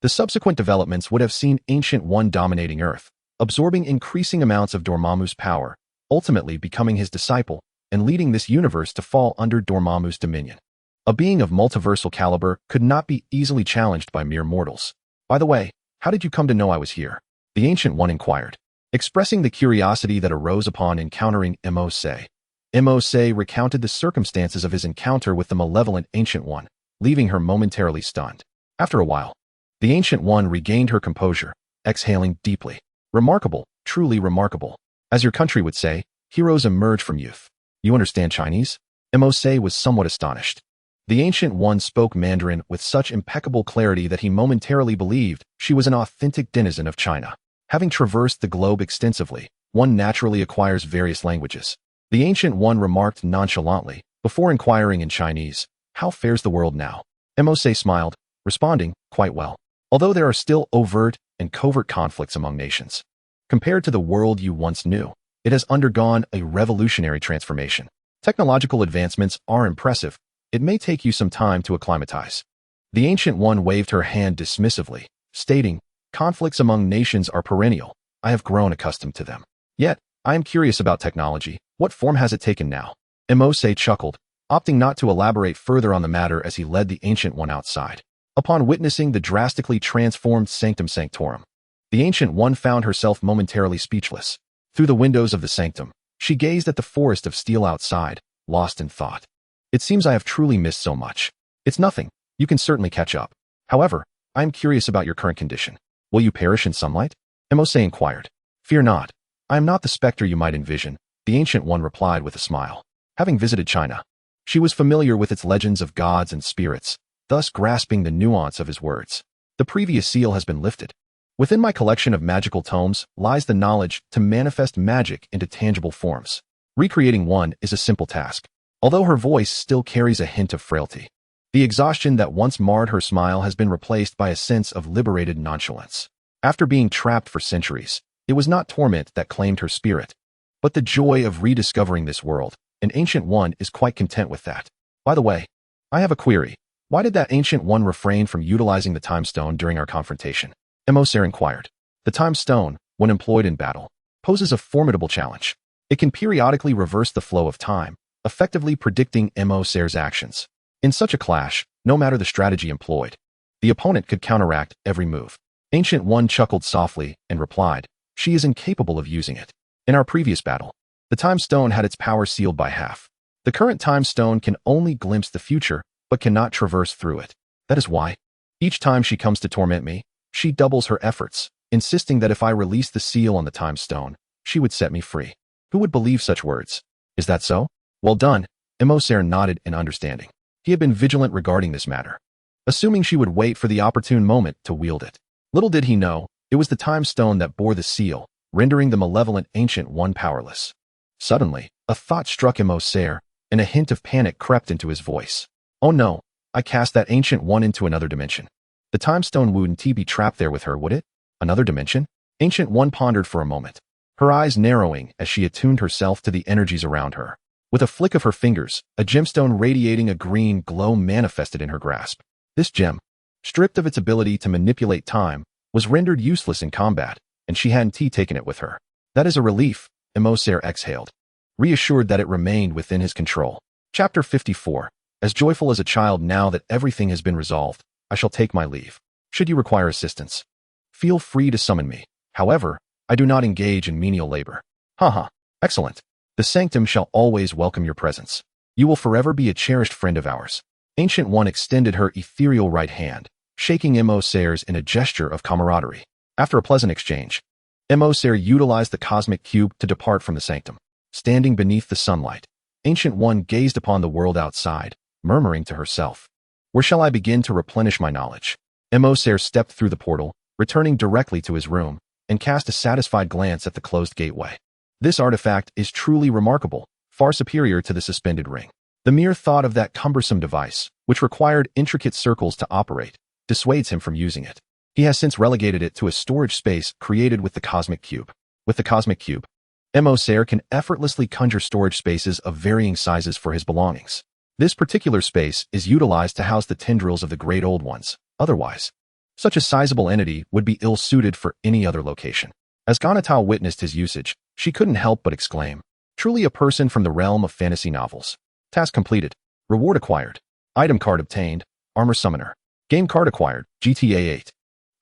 the subsequent developments would have seen Ancient One dominating Earth, absorbing increasing amounts of Dormammu's power, ultimately becoming his disciple and leading this universe to fall under Dormammu's dominion. A being of multiversal caliber could not be easily challenged by mere mortals. By the way, how did you come to know I was here? The Ancient One inquired, expressing the curiosity that arose upon encountering Mercer. Mercer recounted the circumstances of his encounter with the malevolent Ancient One, leaving her momentarily stunned. After a while, the Ancient One regained her composure, exhaling deeply. Remarkable, truly remarkable. As your country would say, heroes emerge from youth. You understand Chinese? Mercer was somewhat astonished. The Ancient One spoke Mandarin with such impeccable clarity that he momentarily believed she was an authentic denizen of China. Having traversed the globe extensively, one naturally acquires various languages. The Ancient One remarked nonchalantly, before inquiring in Chinese, "How fares the world now?" Mose smiled, responding, "Quite well. Although there are still overt and covert conflicts among nations. Compared to the world you once knew, it has undergone a revolutionary transformation. Technological advancements are impressive. It may take you some time to acclimatize." The Ancient One waved her hand dismissively, stating, "Conflicts among nations are perennial. I have grown accustomed to them. Yet, I am curious about technology. What form has it taken now?" Mose chuckled, opting not to elaborate further on the matter as he led the Ancient One outside. Upon witnessing the drastically transformed Sanctum Sanctorum, the Ancient One found herself momentarily speechless. Through the windows of the sanctum, she gazed at the forest of steel outside, lost in thought. "It seems I have truly missed so much." "It's nothing. You can certainly catch up. However, I am curious about your current condition. Will you perish in sunlight?" Mose inquired. "Fear not. I am not the specter you might envision," the Ancient One replied with a smile. Having visited China, she was familiar with its legends of gods and spirits, thus grasping the nuance of his words. "The previous seal has been lifted. Within my collection of magical tomes lies the knowledge to manifest magic into tangible forms. Recreating one is a simple task." Although her voice still carries a hint of frailty, the exhaustion that once marred her smile has been replaced by a sense of liberated nonchalance. After being trapped for centuries, it was not torment that claimed her spirit, but the joy of rediscovering this world. An Ancient One is quite content with that. "By the way, I have a query. Why did that Ancient One refrain from utilizing the Time Stone during our confrontation?" Mose inquired. The Time Stone, when employed in battle, poses a formidable challenge. It can periodically reverse the flow of time, effectively predicting Mose's actions. In such a clash, no matter the strategy employed, the opponent could counteract every move. Ancient One chuckled softly and replied, "She is incapable of using it. In our previous battle, the Time Stone had its power sealed by half. The current Time Stone can only glimpse the future, but cannot traverse through it. That is why, each time she comes to torment me, she doubles her efforts, insisting that if I release the seal on the Time Stone, she would set me free. Who would believe such words? Is that so?" "Well done." Mose nodded in understanding. He had been vigilant regarding this matter, assuming she would wait for the opportune moment to wield it. Little did he know, it was the Time Stone that bore the seal, rendering the malevolent Ancient One powerless. Suddenly, a thought struck Mose, and a hint of panic crept into his voice. "Oh no, I cast that Ancient One into another dimension. The Time Stone wouldn't be trapped there with her, would it? Another dimension?" Ancient One pondered for a moment, her eyes narrowing as she attuned herself to the energies around her. With a flick of her fingers, a gemstone radiating a green glow manifested in her grasp. This gem, stripped of its ability to manipulate time, was rendered useless in combat, and she hadn't taken it with her. "That is a relief," Mose exhaled, reassured that it remained within his control. Chapter 54. As joyful as a child now that everything has been resolved, I shall take my leave. Should you require assistance, feel free to summon me. However, I do not engage in menial labor. Haha. Excellent. The Sanctum shall always welcome your presence. You will forever be a cherished friend of ours." Ancient One extended her ethereal right hand, shaking Mose's in a gesture of camaraderie. After a pleasant exchange, Mose utilized the cosmic cube to depart from the sanctum. Standing beneath the sunlight, Ancient One gazed upon the world outside, murmuring to herself, "Where shall I begin to replenish my knowledge?" Mose stepped through the portal, returning directly to his room, and cast a satisfied glance at the closed gateway. This artifact is truly remarkable, far superior to the suspended ring. The mere thought of that cumbersome device, which required intricate circles to operate, dissuades him from using it. He has since relegated it to a storage space created with the cosmic cube. With the cosmic cube, Mose can effortlessly conjure storage spaces of varying sizes for his belongings. This particular space is utilized to house the tendrils of the Great Old Ones. Otherwise, such a sizable entity would be ill-suited for any other location. As Gonatao witnessed his usage, she couldn't help but exclaim, "Truly a person from the realm of fantasy novels." Task completed. Reward acquired. Item card obtained. Armor Summoner. Game card acquired. GTA 8.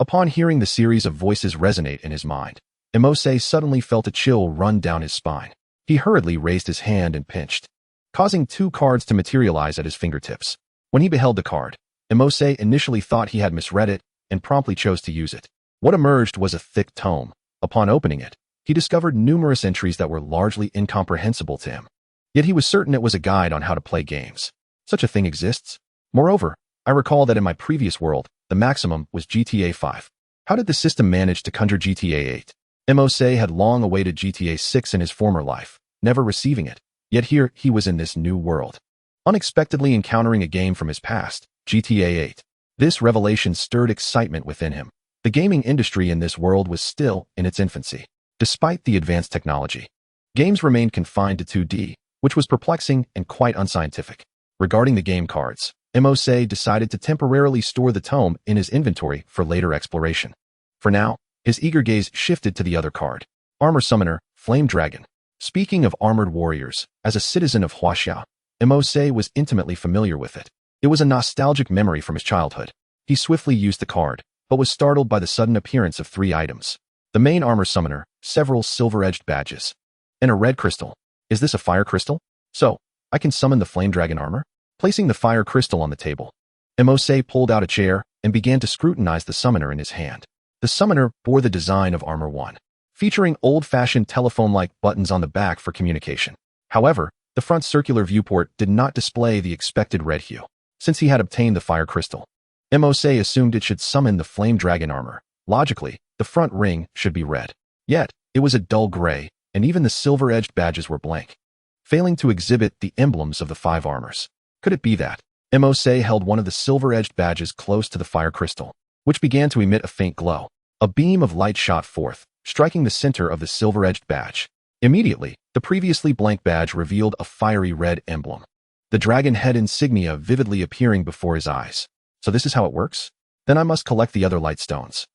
Upon hearing the series of voices resonate in his mind, Mose suddenly felt a chill run down his spine. He hurriedly raised his hand and pinched, causing 2 cards to materialize at his fingertips. When he beheld the card, Mose initially thought he had misread it and promptly chose to use it. What emerged was a thick tome. Upon opening it, he discovered numerous entries that were largely incomprehensible to him. Yet he was certain it was a guide on how to play games. Such a thing exists? Moreover, I recall that in my previous world, the maximum was GTA 5. How did the system manage to conjure GTA 8? Mose had long awaited GTA 6 in his former life, never receiving it, yet here he was in this new world, unexpectedly encountering a game from his past, GTA 8. This revelation stirred excitement within him. The gaming industry in this world was still in its infancy. Despite the advanced technology, games remained confined to 2D, which was perplexing and quite unscientific. Regarding the game cards, Mose decided to temporarily store the tome in his inventory for later exploration. For now, his eager gaze shifted to the other card, Armor Summoner, Flame Dragon. Speaking of armored warriors, as a citizen of Huaxia, Mose was intimately familiar with it. It was a nostalgic memory from his childhood. He swiftly used the card, but was startled by the sudden appearance of 3 items. The main Armor Summoner, several silver-edged badges, and a red crystal. Is this a fire crystal? So, I can summon the Flame Dragon armor? Placing the fire crystal on the table, Mose pulled out a chair and began to scrutinize the summoner in his hand. The summoner bore the design of Armor 1, featuring old-fashioned telephone-like buttons on the back for communication. However, the front circular viewport did not display the expected red hue. Since he had obtained the fire crystal, Mose assumed it should summon the Flame Dragon armor. Logically, the front ring should be red. Yet, it was a dull gray, and even the silver-edged badges were blank, failing to exhibit the emblems of the 5 armors. Could it be that? Mose held one of the silver-edged badges close to the fire crystal, which began to emit a faint glow. A beam of light shot forth, striking the center of the silver-edged badge. Immediately, the previously blank badge revealed a fiery red emblem, the dragon head insignia vividly appearing before his eyes. So this is how it works? Then I must collect the other light stones.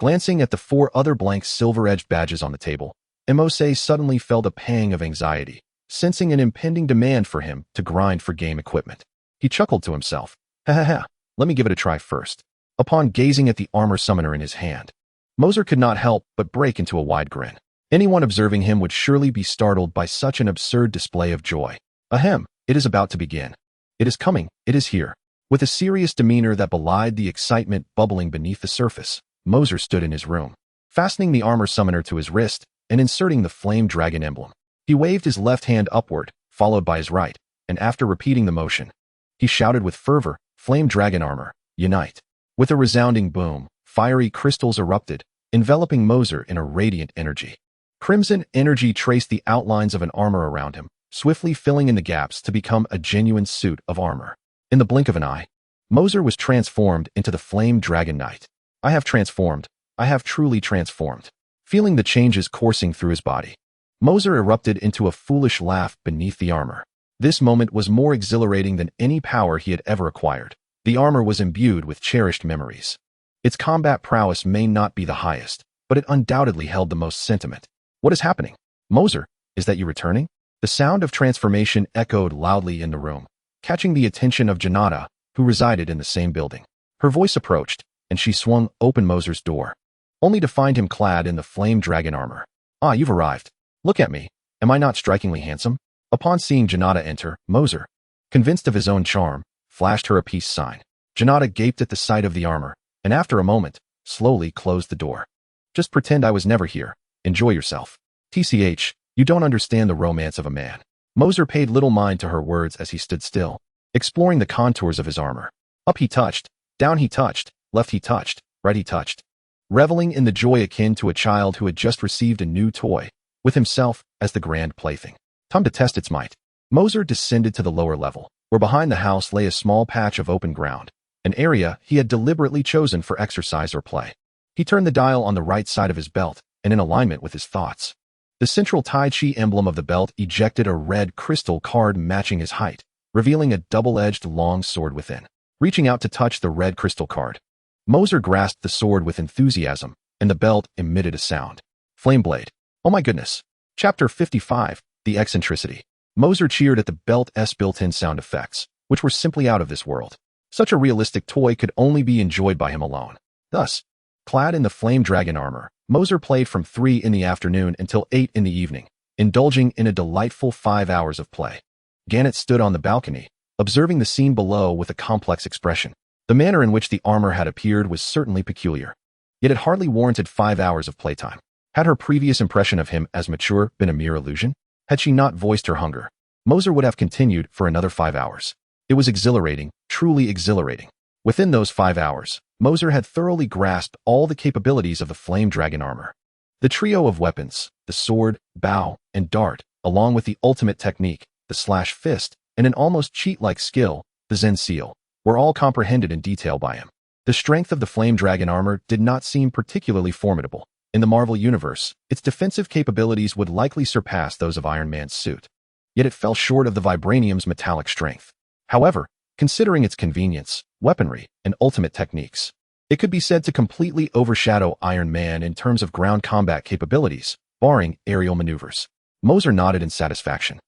Glancing at the 4 other blank silver-edged badges on the table, Mose suddenly felt a pang of anxiety, sensing an impending demand for him to grind for game equipment. He chuckled to himself. Ha ha ha, let me give it a try first. Upon gazing at the Armor Summoner in his hand, Mercer could not help but break into a wide grin. Anyone observing him would surely be startled by such an absurd display of joy. Ahem, it is about to begin. It is coming, it is here. With a serious demeanor that belied the excitement bubbling beneath the surface, Mercer stood in his room, fastening the Armor Summoner to his wrist and inserting the Flame Dragon emblem. He waved his left hand upward, followed by his right, and after repeating the motion, he shouted with fervor, Flame Dragon armor, unite. With a resounding boom, fiery crystals erupted, enveloping Mercer in a radiant energy. Crimson energy traced the outlines of an armor around him, swiftly filling in the gaps to become a genuine suit of armor. In the blink of an eye, Mercer was transformed into the Flame Dragon Knight. I have transformed. I have truly transformed. Feeling the changes coursing through his body, Mercer erupted into a foolish laugh beneath the armor. This moment was more exhilarating than any power he had ever acquired. The armor was imbued with cherished memories. Its combat prowess may not be the highest, but it undoubtedly held the most sentiment. What is happening? Mercer, is that you returning? The sound of transformation echoed loudly in the room, catching the attention of Janata, who resided in the same building. Her voice approached, and she swung open Mercer's door, only to find him clad in the Flame Dragon armor. Ah, you've arrived. Look at me. Am I not strikingly handsome? Upon seeing Janata enter, Mercer, convinced of his own charm, flashed her a peace sign. Janata gaped at the sight of the armor, and after a moment, slowly closed the door. Just pretend I was never here. Enjoy yourself. TCH, you don't understand the romance of a man. Mercer paid little mind to her words as he stood still, exploring the contours of his armor. Up he touched, down he touched, left he touched, right he touched, reveling in the joy akin to a child who had just received a new toy, with himself as the grand plaything. Time to test its might. Mercer descended to the lower level, where behind the house lay a small patch of open ground, an area he had deliberately chosen for exercise or play. He turned the dial on the right side of his belt, and in alignment with his thoughts, the central Tai Chi emblem of the belt ejected a red crystal card matching his height, revealing a double-edged long sword within. Reaching out to touch the red crystal card, Mercer grasped the sword with enthusiasm, and the belt emitted a sound. Flame blade. Oh my goodness. Chapter 55, The Eccentricity. Mercer cheered at the belt's built-in sound effects, which were simply out of this world. Such a realistic toy could only be enjoyed by him alone. Thus, clad in the Flame Dragon armor, Mercer played from 3 in the afternoon until 8 in the evening, indulging in a delightful 5 hours of play. Gannett stood on the balcony, observing the scene below with a complex expression. The manner in which the armor had appeared was certainly peculiar, yet it hardly warranted 5 hours of playtime. Had her previous impression of him as mature been a mere illusion? Had she not voiced her hunger, Mercer would have continued for another 5 hours. It was exhilarating, truly exhilarating. Within those 5 hours, Mercer had thoroughly grasped all the capabilities of the flame dragon armor. The trio of weapons, the sword, bow, and dart, along with the ultimate technique, the slash fist, and an almost cheat-like skill, the Zen seal, were all comprehended in detail by him. The strength of the flame dragon armor did not seem particularly formidable. In the Marvel Universe, its defensive capabilities would likely surpass those of Iron Man's suit. Yet it fell short of the vibranium's metallic strength. However, considering its convenience, weaponry, and ultimate techniques, it could be said to completely overshadow Iron Man in terms of ground combat capabilities, barring aerial maneuvers. Mercer nodded in satisfaction.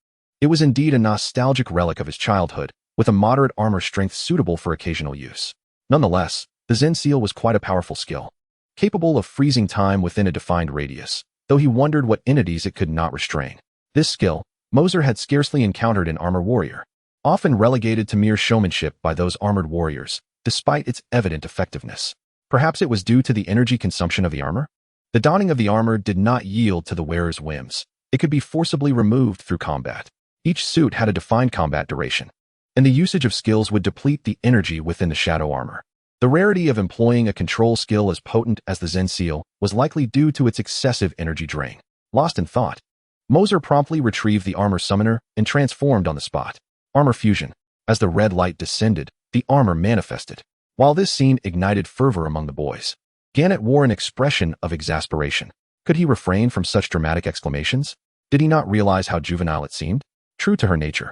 It was indeed a nostalgic relic of his childhood, with a moderate armor strength suitable for occasional use. Nonetheless, the Zen seal was quite a powerful skill, capable of freezing time within a defined radius, though he wondered what entities it could not restrain. This skill, Mercer had scarcely encountered in Armor Warrior, often relegated to mere showmanship by those armored warriors, despite its evident effectiveness. Perhaps it was due to the energy consumption of the armor? The donning of the armor did not yield to the wearer's whims. It could be forcibly removed through combat. Each suit had a defined combat duration, and the usage of skills would deplete the energy within the shadow armor. The rarity of employing a control skill as potent as the Zen seal was likely due to its excessive energy drain. Lost in thought, Mercer promptly retrieved the armor summoner and transformed on the spot. Armor fusion. As the red light descended, the armor manifested. While this scene ignited fervor among the boys, Gannett wore an expression of exasperation. Could he refrain from such dramatic exclamations? Did he not realize how juvenile it seemed? True to her nature,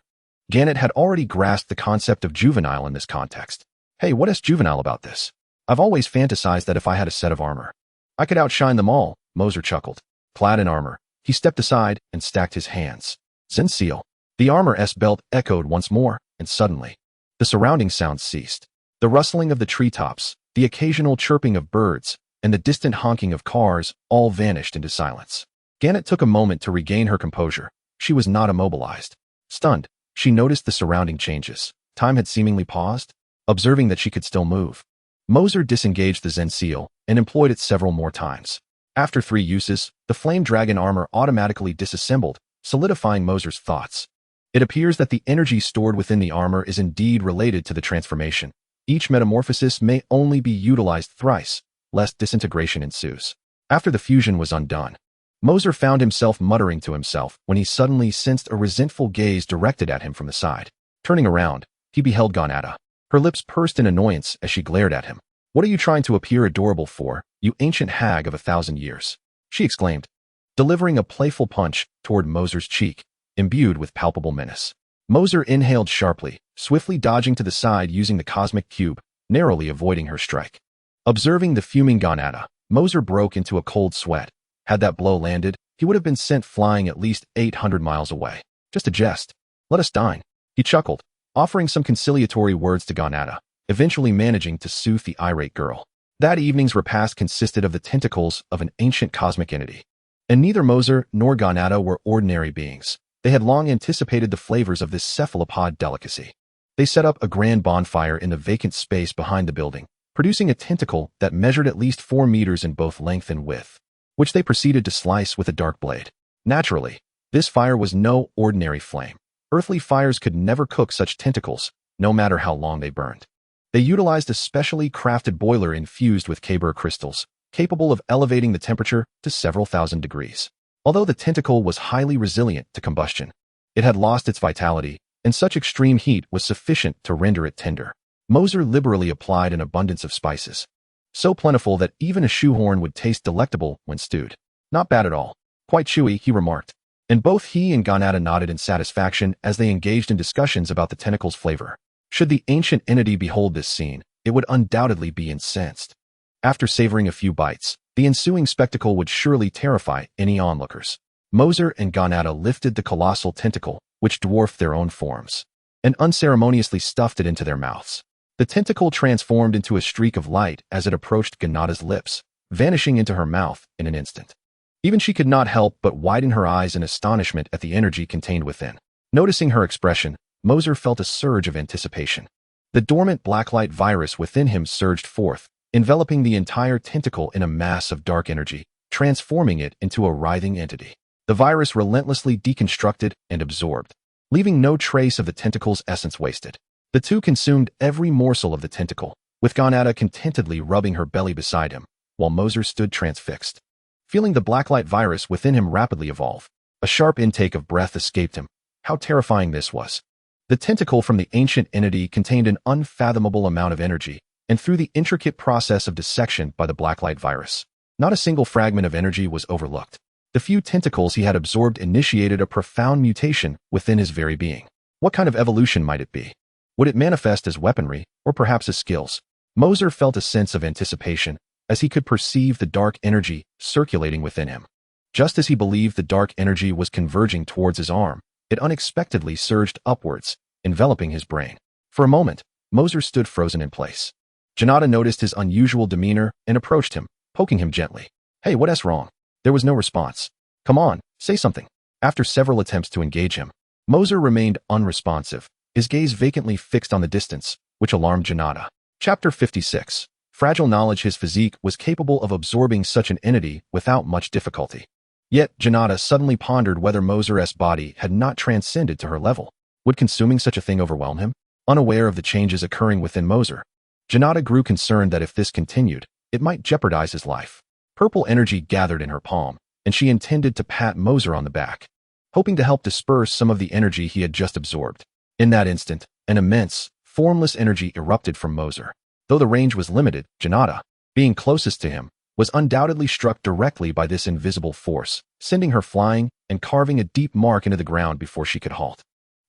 Gannett had already grasped the concept of juvenile in this context. Hey, what is juvenile about this? I've always fantasized that if I had a set of armor, I could outshine them all, Mercer chuckled. Clad in armor, he stepped aside and stacked his hands. Zen seal. The armor's belt echoed once more, and suddenly, the surrounding sounds ceased. The rustling of the treetops, the occasional chirping of birds, and the distant honking of cars all vanished into silence. Gannett took a moment to regain her composure. She was not immobilized. Stunned, she noticed the surrounding changes. Time had seemingly paused. Observing that she could still move, Mercer disengaged the Zen seal and employed it several more times. After 3 uses, the flame dragon armor automatically disassembled, solidifying Mercer's thoughts. It appears that the energy stored within the armor is indeed related to the transformation. Each metamorphosis may only be utilized thrice, lest disintegration ensues. After the fusion was undone, Mercer found himself muttering to himself when he suddenly sensed a resentful gaze directed at him from the side. Turning around, he beheld Gannett. Her lips pursed in annoyance as she glared at him. What are you trying to appear adorable for, you ancient hag of 1,000 years? She exclaimed, delivering a playful punch toward Mercer's cheek, imbued with palpable menace. Mercer inhaled sharply, swiftly dodging to the side using the cosmic cube, narrowly avoiding her strike. Observing the fuming Gannett, Mercer broke into a cold sweat. Had that blow landed, he would have been sent flying at least 800 miles away. Just a jest. Let us dine. He chuckled, offering some conciliatory words to Gannett, eventually managing to soothe the irate girl. That evening's repast consisted of the tentacles of an ancient cosmic entity. And neither Mercer nor Gannett were ordinary beings. They had long anticipated the flavors of this cephalopod delicacy. They set up a grand bonfire in the vacant space behind the building, producing a tentacle that measured at least 4 meters in both length and width, which they proceeded to slice with a dark blade. Naturally, this fire was no ordinary flame. Earthly fires could never cook such tentacles, no matter how long they burned. They utilized a specially crafted boiler infused with Kyber crystals, capable of elevating the temperature to several thousand degrees. Although the tentacle was highly resilient to combustion, it had lost its vitality, and such extreme heat was sufficient to render it tender. Mercer liberally applied an abundance of spices, so plentiful that even a shoehorn would taste delectable when stewed. Not bad at all. Quite chewy, he remarked. And both he and Gannett nodded in satisfaction as they engaged in discussions about the tentacle's flavor. Should the ancient entity behold this scene, it would undoubtedly be incensed. After savoring a few bites, the ensuing spectacle would surely terrify any onlookers. Mercer and Gannett lifted the colossal tentacle, which dwarfed their own forms, and unceremoniously stuffed it into their mouths. The tentacle transformed into a streak of light as it approached Gannett's lips, vanishing into her mouth in an instant. Even she could not help but widen her eyes in astonishment at the energy contained within. Noticing her expression, Mercer felt a surge of anticipation. The dormant Blacklight virus within him surged forth, enveloping the entire tentacle in a mass of dark energy, transforming it into a writhing entity. The virus relentlessly deconstructed and absorbed, leaving no trace of the tentacle's essence wasted. The two consumed every morsel of the tentacle, with Ganada contentedly rubbing her belly beside him, while Mercer stood transfixed. Feeling the Blacklight virus within him rapidly evolve, a sharp intake of breath escaped him. How terrifying this was. The tentacle from the ancient entity contained an unfathomable amount of energy, and through the intricate process of dissection by the Blacklight virus, not a single fragment of energy was overlooked. The few tentacles he had absorbed initiated a profound mutation within his very being. What kind of evolution might it be? Would it manifest as weaponry, or perhaps as skills? Mercer felt a sense of anticipation, as he could perceive the dark energy circulating within him. Just as he believed the dark energy was converging towards his arm, it unexpectedly surged upwards, enveloping his brain. For a moment, Mercer stood frozen in place. Ganada noticed his unusual demeanor and approached him, poking him gently. "Hey, what's wrong?" There was no response. "Come on, say something." After several attempts to engage him, Mercer remained unresponsive, his gaze vacantly fixed on the distance, which alarmed Ganada. Chapter 56. Fragile knowledge. His physique was capable of absorbing such an entity without much difficulty. Yet, Ganada suddenly pondered whether Mercer's body had not transcended to her level. Would consuming such a thing overwhelm him? Unaware of the changes occurring within Mercer, Ganada grew concerned that if this continued, it might jeopardize his life. Purple energy gathered in her palm, and she intended to pat Mercer on the back, hoping to help disperse some of the energy he had just absorbed. In that instant, an immense, formless energy erupted from Mercer. Though the range was limited, Ganada, being closest to him, was undoubtedly struck directly by this invisible force, sending her flying and carving a deep mark into the ground before she could halt.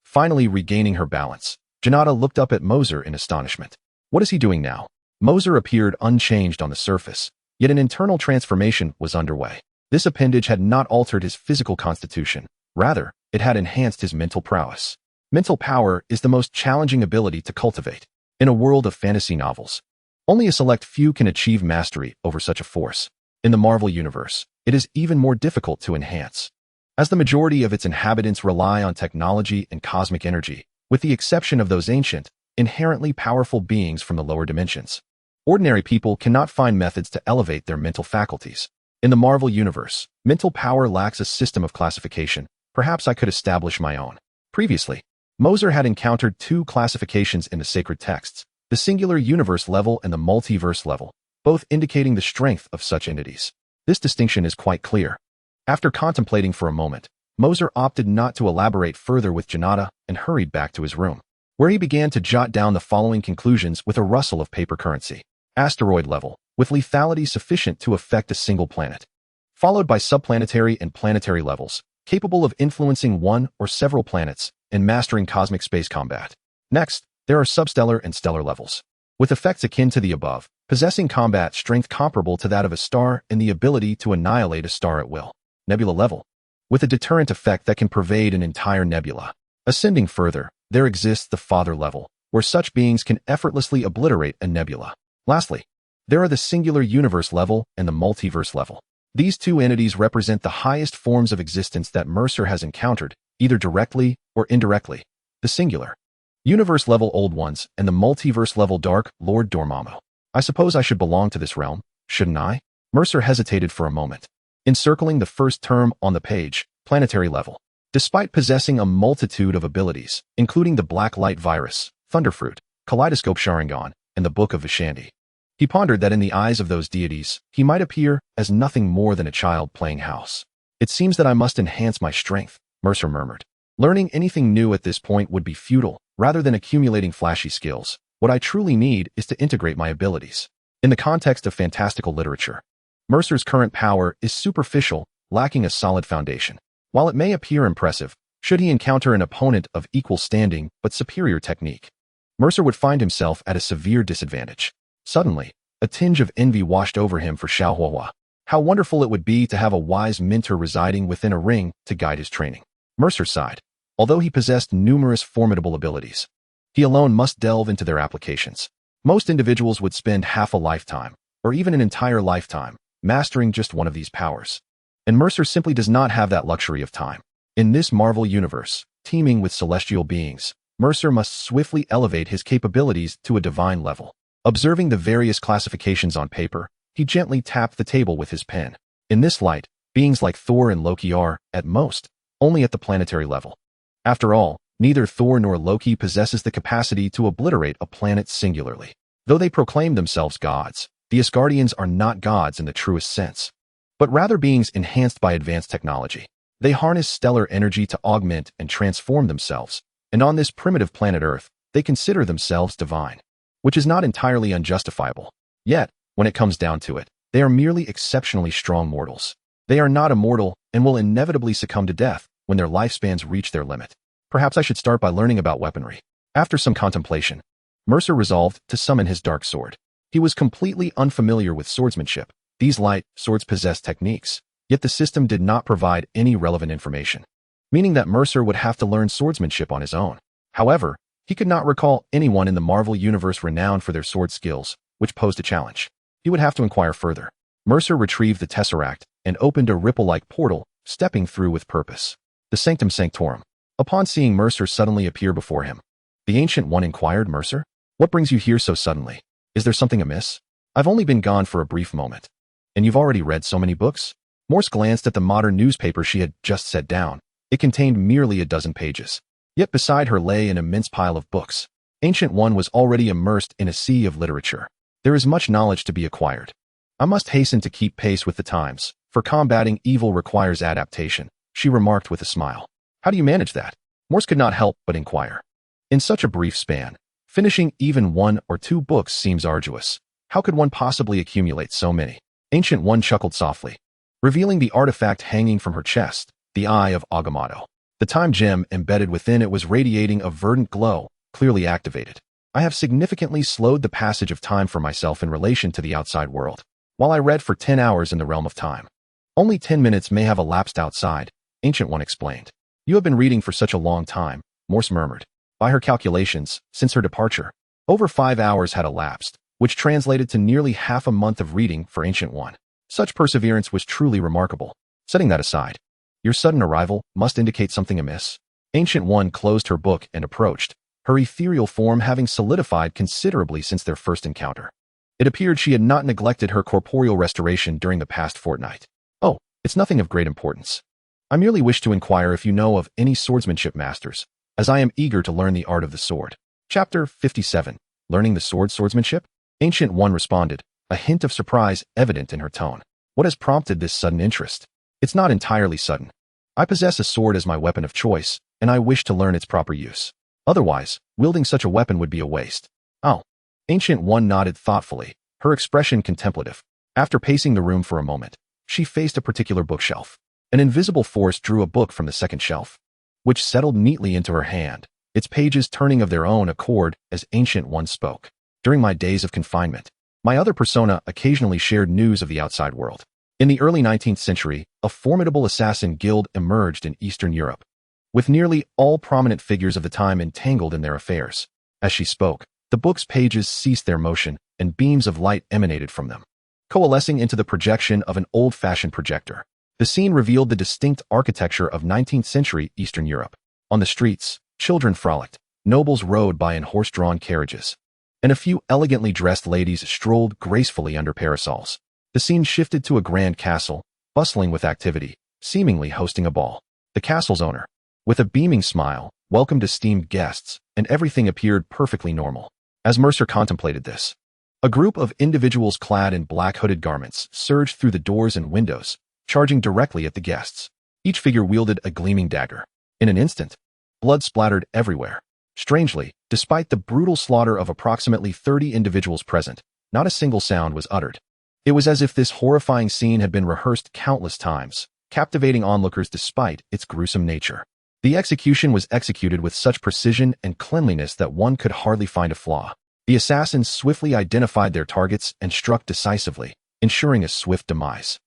Finally regaining her balance, Ganada looked up at Mercer in astonishment. What is he doing now? Mercer appeared unchanged on the surface, yet an internal transformation was underway. This appendage had not altered his physical constitution. Rather, it had enhanced his mental prowess. Mental power is the most challenging ability to cultivate. In a world of fantasy novels, only a select few can achieve mastery over such a force. In the Marvel Universe, it is even more difficult to enhance, as the majority of its inhabitants rely on technology and cosmic energy, with the exception of those ancient, inherently powerful beings from the lower dimensions. Ordinary people cannot find methods to elevate their mental faculties. In the Marvel Universe, mental power lacks a system of classification. Perhaps I could establish my own. Previously, Mercer had encountered two classifications in the sacred texts, the singular universe level and the multiverse level, both indicating the strength of such entities. This distinction is quite clear. After contemplating for a moment, Mercer opted not to elaborate further with Ganada and hurried back to his room, where he began to jot down the following conclusions with a rustle of paper currency. Asteroid level, with lethality sufficient to affect a single planet, followed by subplanetary and planetary levels, capable of influencing one or several planets and mastering cosmic space combat. Next, there are substellar and stellar levels, with effects akin to the above, possessing combat strength comparable to that of a star and the ability to annihilate a star at will. Nebula level, with a deterrent effect that can pervade an entire nebula. Ascending further, there exists the Father level, where such beings can effortlessly obliterate a nebula. Lastly, there are the singular universe level and the multiverse level. These two entities represent the highest forms of existence that Mercer has encountered, either directly or indirectly. The singular universe level Old Ones and the multiverse level Dark Lord Dormammu. I suppose I should belong to this realm, shouldn't I? Mercer hesitated for a moment, encircling the first term on the page, planetary level. Despite possessing a multitude of abilities, including the Blacklight virus, Thunderfruit, Kaleidoscope Sharingan, and the Book of Vishandi, he pondered that in the eyes of those deities, he might appear as nothing more than a child playing house. It seems that I must enhance my strength, Mercer murmured. Learning anything new at this point would be futile. Rather than accumulating flashy skills, what I truly need is to integrate my abilities. In the context of fantastical literature, Mercer's current power is superficial, lacking a solid foundation. While it may appear impressive, should he encounter an opponent of equal standing but superior technique, Mercer would find himself at a severe disadvantage. Suddenly, a tinge of envy washed over him for Xiaohuahua. How wonderful it would be to have a wise mentor residing within a ring to guide his training. Mercer sighed. Although he possessed numerous formidable abilities, he alone must delve into their applications. Most individuals would spend half a lifetime, or even an entire lifetime, mastering just one of these powers. And Mercer simply does not have that luxury of time. In this Marvel universe, teeming with celestial beings, Mercer must swiftly elevate his capabilities to a divine level. Observing the various classifications on paper, he gently tapped the table with his pen. In this light, beings like Thor and Loki are, at most, only at the planetary level. After all, Neither Thor nor Loki possesses the capacity to obliterate a planet singularly. Though they proclaim themselves gods, the Asgardians are not gods in the truest sense, but rather beings enhanced by advanced technology. They harness stellar energy to augment and transform themselves, and on this primitive planet Earth, they consider themselves divine, which is not entirely unjustifiable. Yet, when it comes down to it, they are merely exceptionally strong mortals. They are not immortal and will inevitably succumb to death when their lifespans reach their limit. Perhaps I should start by learning about weaponry. After some contemplation, Mercer resolved to summon his dark sword. He was completely unfamiliar with swordsmanship. These light swords possessed techniques, yet the system did not provide any relevant information, meaning that Mercer would have to learn swordsmanship on his own. However, he could not recall anyone in the Marvel Universe renowned for their sword skills, which posed a challenge. He would have to inquire further. Mercer retrieved the Tesseract and opened a ripple-like portal, stepping through with purpose. The Sanctum Sanctorum. Upon seeing Mercer suddenly appear before him, the Ancient One inquired, "Mercer, what brings you here so suddenly? Is there something amiss? I've only been gone for a brief moment. And you've already read so many books?" Morse glanced at the modern newspaper she had just set down. It contained merely a dozen pages. Yet beside her lay an immense pile of books. Ancient One was already immersed in a sea of literature. There is much knowledge to be acquired. I must hasten to keep pace with the times, for combating evil requires adaptation, she remarked with a smile. How do you manage that? Morse could not help but inquire. In such a brief span, finishing even 1 or 2 books seems arduous. How could one possibly accumulate so many? Ancient One chuckled softly, revealing the artifact hanging from her chest, the Eye of Agamotto. The time gem embedded within it was radiating a verdant glow, clearly activated. I have significantly slowed the passage of time for myself in relation to the outside world. While I read for 10 hours in the realm of time, only 10 minutes may have elapsed outside, Ancient One explained. You have been reading for such a long time, Morse murmured. By her calculations, since her departure, over 5 hours had elapsed, which translated to nearly half a month of reading for Ancient One. Such perseverance was truly remarkable. Setting that aside, your sudden arrival must indicate something amiss. Ancient One closed her book and approached, her ethereal form having solidified considerably since their first encounter. It appeared she had not neglected her corporeal restoration during the past fortnight. Oh, it's nothing of great importance. I merely wish to inquire if you know of any swordsmanship masters, as I am eager to learn the art of the sword. Chapter 57. Learning the swordsmanship? Ancient One responded, a hint of surprise evident in her tone. What has prompted this sudden interest? It's not entirely sudden. I possess a sword as my weapon of choice, and I wish to learn its proper use. Otherwise, wielding such a weapon would be a waste. Oh. Ancient One nodded thoughtfully, her expression contemplative. After pacing the room for a moment, she faced a particular bookshelf. An invisible force drew a book from the second shelf, which settled neatly into her hand, its pages turning of their own accord as Ancient One spoke. During my days of confinement, my other persona occasionally shared news of the outside world. In the early 19th century, a formidable assassin guild emerged in Eastern Europe, with nearly all prominent figures of the time entangled in their affairs. As she spoke, the book's pages ceased their motion, and beams of light emanated from them, coalescing into the projection of an old-fashioned projector. The scene revealed the distinct architecture of 19th century Eastern Europe. On the streets, children frolicked, nobles rode by in horse-drawn carriages, and a few elegantly dressed ladies strolled gracefully under parasols. The scene shifted to a grand castle, bustling with activity, seemingly hosting a ball. The castle's owner, with a beaming smile, welcomed esteemed guests, and everything appeared perfectly normal. As Mercer contemplated this, a group of individuals clad in black hooded garments surged through the doors and windows, charging directly at the guests. Each figure wielded a gleaming dagger. In an instant, blood splattered everywhere. Strangely, despite the brutal slaughter of approximately 30 individuals present, not a single sound was uttered. It was as if this horrifying scene had been rehearsed countless times, captivating onlookers despite its gruesome nature. The execution was executed with such precision and cleanliness that one could hardly find a flaw. The assassins swiftly identified their targets and struck decisively, ensuring a swift demise.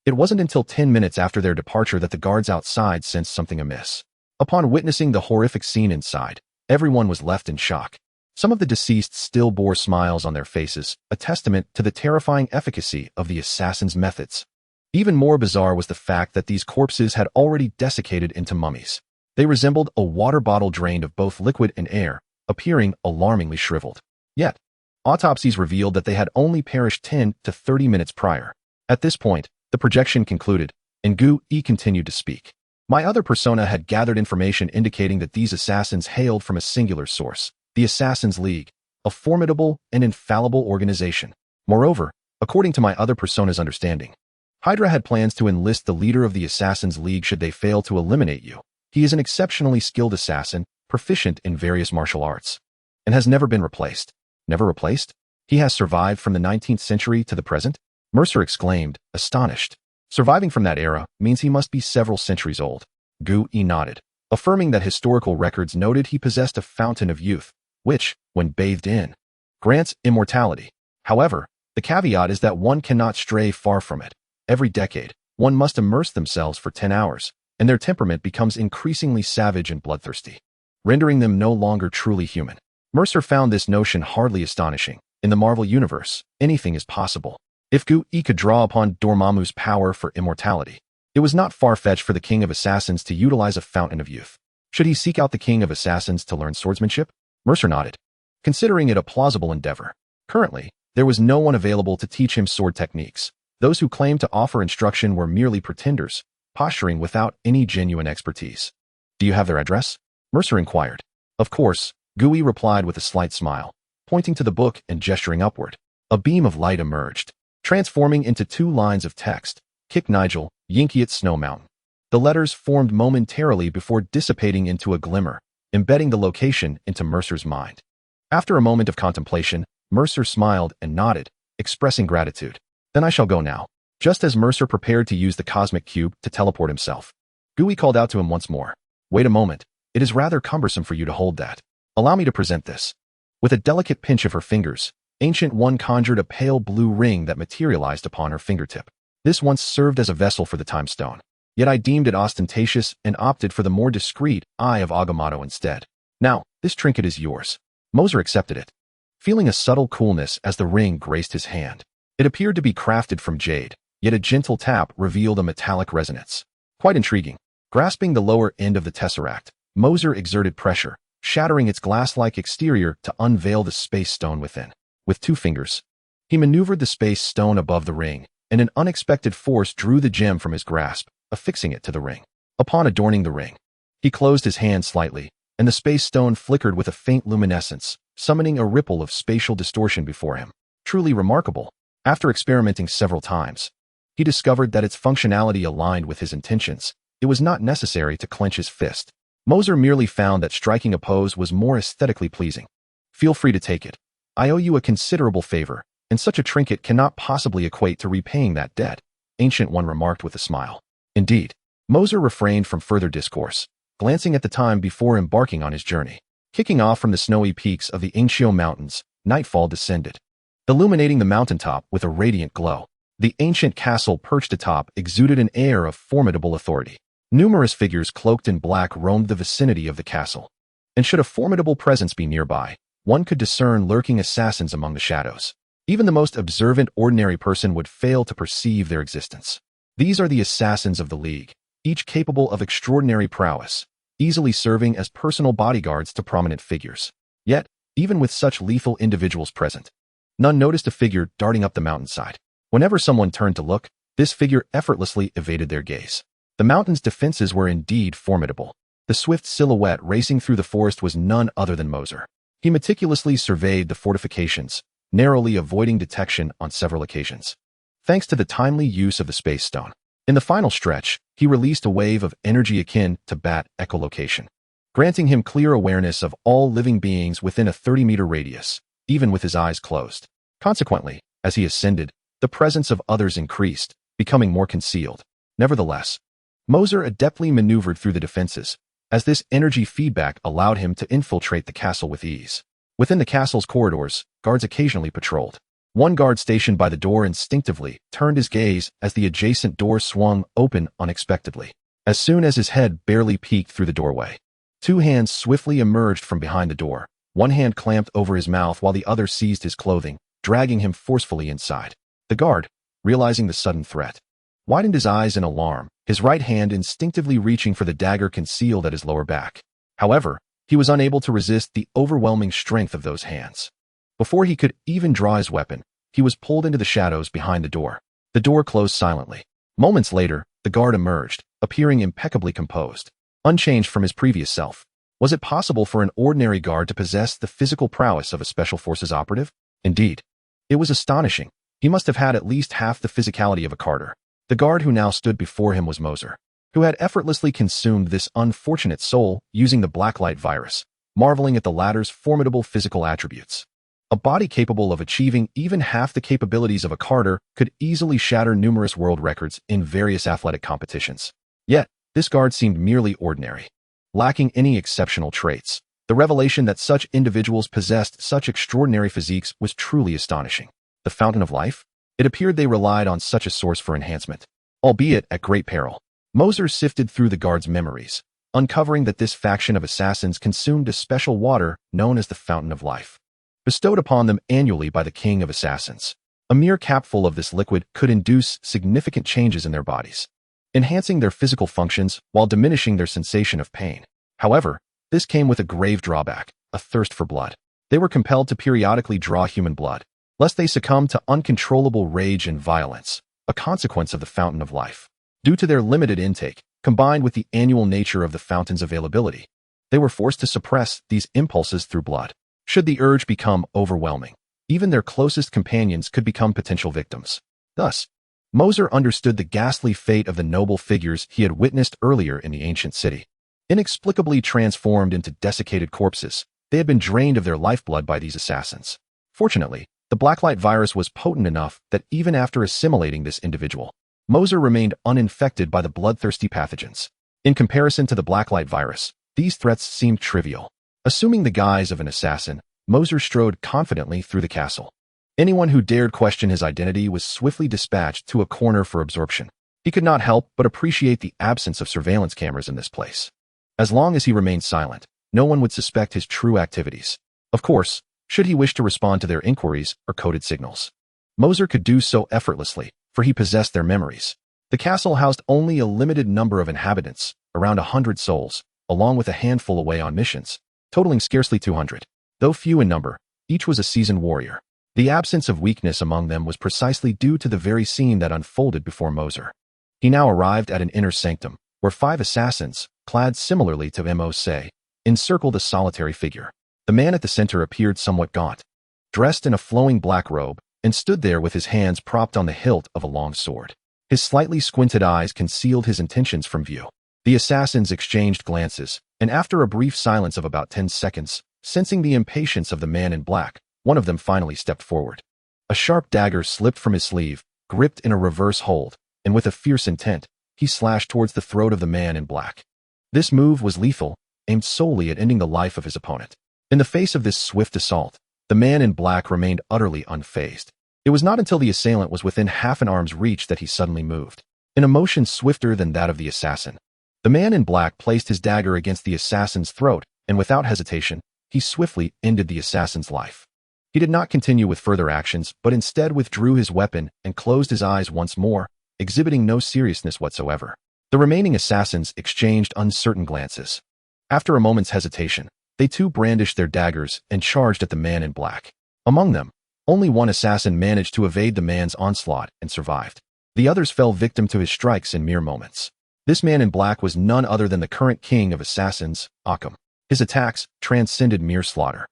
It wasn't until 10 minutes after their departure that the guards outside sensed something amiss. Upon witnessing the horrific scene inside, everyone was left in shock. Some of the deceased still bore smiles on their faces, a testament to the terrifying efficacy of the assassin's methods. Even more bizarre was the fact that these corpses had already desiccated into mummies. They resembled a water bottle drained of both liquid and air, appearing alarmingly shriveled. Yet, autopsies revealed that they had only perished 10 to 30 minutes prior. At this point, the projection concluded, and Gu continued to speak. My other persona had gathered information indicating that these assassins hailed from a singular source, the Assassin's League, a formidable and infallible organization. Moreover, according to my other persona's understanding, Hydra had plans to enlist the leader of the Assassin's League should they fail to eliminate you. He is an exceptionally skilled assassin, proficient in various martial arts, and has never been replaced. Never replaced? He has survived from the 19th century to the present? Mercer exclaimed, astonished. Surviving from that era means he must be several centuries old. Goro nodded, affirming that historical records noted he possessed a fountain of youth, which, when bathed in, grants immortality. However, the caveat is that one cannot stray far from it. Every decade, one must immerse themselves for 10 hours, and their temperament becomes increasingly savage and bloodthirsty, rendering them no longer truly human. Mercer found this notion hardly astonishing. In the Marvel Universe, anything is possible. If Goro could draw upon Dormammu's power for immortality, it was not far-fetched for the King of Assassins to utilize a Fountain of Youth. Should he seek out the King of Assassins to learn swordsmanship? Mercer nodded, considering it a plausible endeavor. Currently, there was no one available to teach him sword techniques. Those who claimed to offer instruction were merely pretenders, posturing without any genuine expertise. Do you have their address? Mercer inquired. Of course, Goro replied with a slight smile, pointing to the book and gesturing upward. A beam of light emerged, transforming into 2 lines of text. Kick Nigel, Yinkiat Snow Mountain. The letters formed momentarily before dissipating into a glimmer, embedding the location into Mercer's mind. After a moment of contemplation, Mercer smiled and nodded, expressing gratitude. Then I shall go now. Just as Mercer prepared to use the cosmic cube to teleport himself, Goro called out to him once more. Wait a moment. It is rather cumbersome for you to hold that. Allow me to present this. With a delicate pinch of her fingers, Ancient One conjured a pale blue ring that materialized upon her fingertip. This once served as a vessel for the time stone. Yet I deemed it ostentatious and opted for the more discreet Eye of Agamotto instead. Now, this trinket is yours. Moser accepted it, feeling a subtle coolness as the ring graced his hand. It appeared to be crafted from jade, yet a gentle tap revealed a metallic resonance. Quite intriguing. Grasping the lower end of the tesseract, Moser exerted pressure, shattering its glass-like exterior to unveil the space stone within. With 2 fingers, he maneuvered the space stone above the ring, and an unexpected force drew the gem from his grasp, affixing it to the ring. Upon adorning the ring, he closed his hand slightly, and the space stone flickered with a faint luminescence, summoning a ripple of spatial distortion before him. Truly remarkable. After experimenting several times, he discovered that its functionality aligned with his intentions. It was not necessary to clench his fist. Moser merely found that striking a pose was more aesthetically pleasing. Feel free to take it. I owe you a considerable favor, and such a trinket cannot possibly equate to repaying that debt, Ancient One remarked with a smile. Indeed, Moser refrained from further discourse, glancing at the time before embarking on his journey. Kicking off from the snowy peaks of the Ainshio Mountains, nightfall descended, illuminating the mountaintop with a radiant glow. The ancient castle perched atop exuded an air of formidable authority. Numerous figures cloaked in black roamed the vicinity of the castle, and should a formidable presence be nearby, one could discern lurking assassins among the shadows. Even the most observant ordinary person would fail to perceive their existence. These are the assassins of the League, each capable of extraordinary prowess, easily serving as personal bodyguards to prominent figures. Yet, even with such lethal individuals present, none noticed a figure darting up the mountainside. Whenever someone turned to look, this figure effortlessly evaded their gaze. The mountain's defenses were indeed formidable. The swift silhouette racing through the forest was none other than Moser. He meticulously surveyed the fortifications, narrowly avoiding detection on several occasions, thanks to the timely use of the space stone. In the final stretch, he released a wave of energy akin to bat echolocation, granting him clear awareness of all living beings within a 30-meter radius, even with his eyes closed. Consequently, as he ascended, the presence of others increased, becoming more concealed. Nevertheless, Moser adeptly maneuvered through the defenses, as this energy feedback allowed him to infiltrate the castle with ease. Within the castle's corridors, guards occasionally patrolled. One guard stationed by the door instinctively turned his gaze as the adjacent door swung open unexpectedly. As soon as his head barely peeked through the doorway, 2 hands swiftly emerged from behind the door. One hand clamped over his mouth while the other seized his clothing, dragging him forcefully inside. The guard, realizing the sudden threat, widened his eyes in alarm, his right hand instinctively reaching for the dagger concealed at his lower back. However, he was unable to resist the overwhelming strength of those hands. Before he could even draw his weapon, he was pulled into the shadows behind the door. The door closed silently. Moments later, the guard emerged, appearing impeccably composed, unchanged from his previous self. Was it possible for an ordinary guard to possess the physical prowess of a special forces operative? Indeed. It was astonishing. He must have had at least half the physicality of a Carter. The guard who now stood before him was Mercer, who had effortlessly consumed this unfortunate soul using the Blacklight virus, marveling at the latter's formidable physical attributes. A body capable of achieving even half the capabilities of a Carter could easily shatter numerous world records in various athletic competitions. Yet, this guard seemed merely ordinary, lacking any exceptional traits. The revelation that such individuals possessed such extraordinary physiques was truly astonishing. The Fountain of Life? It appeared they relied on such a source for enhancement, albeit at great peril. Mercer sifted through the guard's memories, uncovering that this faction of assassins consumed a special water known as the Fountain of Life, bestowed upon them annually by the King of Assassins. A mere capful of this liquid could induce significant changes in their bodies, enhancing their physical functions while diminishing their sensation of pain. However, this came with a grave drawback, a thirst for blood. They were compelled to periodically draw human blood, lest they succumb to uncontrollable rage and violence, a consequence of the Fountain of Life. Due to their limited intake, combined with the annual nature of the fountain's availability, they were forced to suppress these impulses through blood. Should the urge become overwhelming, even their closest companions could become potential victims. Thus, Mercer understood the ghastly fate of the noble figures he had witnessed earlier in the ancient city. Inexplicably transformed into desiccated corpses, they had been drained of their lifeblood by these assassins. Fortunately, the Blacklight virus was potent enough that even after assimilating this individual, Mercer remained uninfected by the bloodthirsty pathogens. In comparison to the Blacklight virus, these threats seemed trivial. Assuming the guise of an assassin, Mercer strode confidently through the castle. Anyone who dared question his identity was swiftly dispatched to a corner for absorption. He could not help but appreciate the absence of surveillance cameras in this place. As long as he remained silent, no one would suspect his true activities. Of course, should he wish to respond to their inquiries or coded signals, Mercer could do so effortlessly, for he possessed their memories. The castle housed only a limited number of inhabitants, around 100 souls, along with a handful away on missions, totaling scarcely 200. Though few in number, each was a seasoned warrior. The absence of weakness among them was precisely due to the very scene that unfolded before Mercer. He now arrived at an inner sanctum, where 5 assassins, clad similarly to Mercer, encircled a solitary figure. The man at the center appeared somewhat gaunt, dressed in a flowing black robe, and stood there with his hands propped on the hilt of a long sword. His slightly squinted eyes concealed his intentions from view. The assassins exchanged glances, and after a brief silence of about 10 seconds, sensing the impatience of the man in black, one of them finally stepped forward. A sharp dagger slipped from his sleeve, gripped in a reverse hold, and with a fierce intent, he slashed towards the throat of the man in black. This move was lethal, aimed solely at ending the life of his opponent. In the face of this swift assault, the man in black remained utterly unfazed. It was not until the assailant was within half an arm's reach that he suddenly moved. In a motion swifter than that of the assassin, the man in black placed his dagger against the assassin's throat, and without hesitation, he swiftly ended the assassin's life. He did not continue with further actions, but instead withdrew his weapon and closed his eyes once more, exhibiting no seriousness whatsoever. The remaining assassins exchanged uncertain glances. After a moment's hesitation, they too brandished their daggers and charged at the man in black. Among them, only one assassin managed to evade the man's onslaught and survived. The others fell victim to his strikes in mere moments. This man in black was none other than the current king of assassins, Occam. His attacks transcended mere slaughter.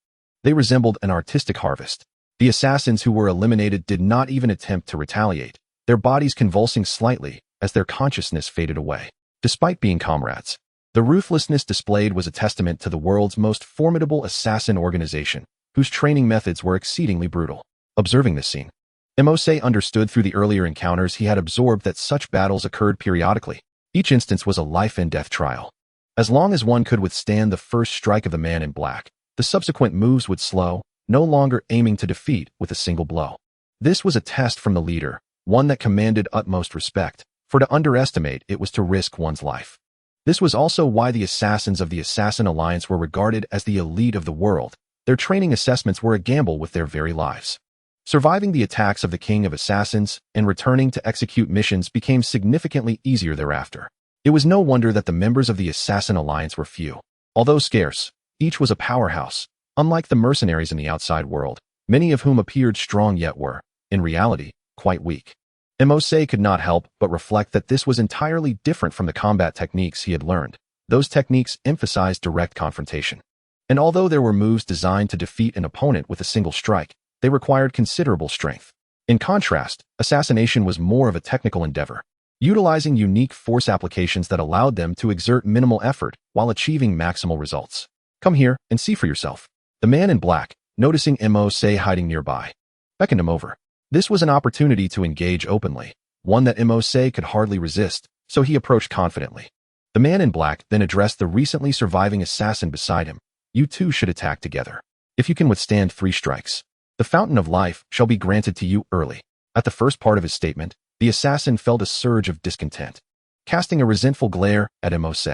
They resembled an artistic harvest. The assassins who were eliminated did not even attempt to retaliate, their bodies convulsing slightly as their consciousness faded away. Despite being comrades, the ruthlessness displayed was a testament to the world's most formidable assassin organization, whose training methods were exceedingly brutal. Observing this scene, Mercer understood through the earlier encounters he had absorbed that such battles occurred periodically. Each instance was a life-and-death trial. As long as one could withstand the first strike of the man in black, the subsequent moves would slow, no longer aiming to defeat with a single blow. This was a test from the leader, one that commanded utmost respect, for to underestimate it was to risk one's life. This was also why the assassins of the Assassin Alliance were regarded as the elite of the world. Their training assessments were a gamble with their very lives. Surviving the attacks of the King of Assassins and returning to execute missions became significantly easier thereafter. It was no wonder that the members of the Assassin Alliance were few. Although scarce, each was a powerhouse, unlike the mercenaries in the outside world, many of whom appeared strong yet were, in reality, quite weak. Mose could not help but reflect that this was entirely different from the combat techniques he had learned. Those techniques emphasized direct confrontation. And although there were moves designed to defeat an opponent with a single strike, they required considerable strength. In contrast, assassination was more of a technical endeavor, utilizing unique force applications that allowed them to exert minimal effort while achieving maximal results. Come here and see for yourself. The man in black, noticing Mose hiding nearby, beckoned him over. This was an opportunity to engage openly, one that Mose could hardly resist, so he approached confidently. The man in black then addressed the recently surviving assassin beside him. You two should attack together. If you can withstand 3 strikes, the fountain of life shall be granted to you early. At the first part of his statement, the assassin felt a surge of discontent, casting a resentful glare at Mose.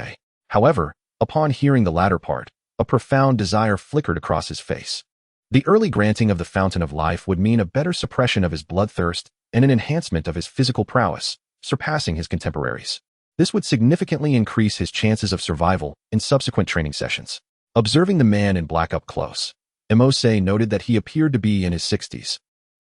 However, upon hearing the latter part, a profound desire flickered across his face. The early granting of the fountain of life would mean a better suppression of his bloodthirst and an enhancement of his physical prowess, surpassing his contemporaries. This would significantly increase his chances of survival in subsequent training sessions. Observing the man in black up close, Mose noted that he appeared to be in his 60s,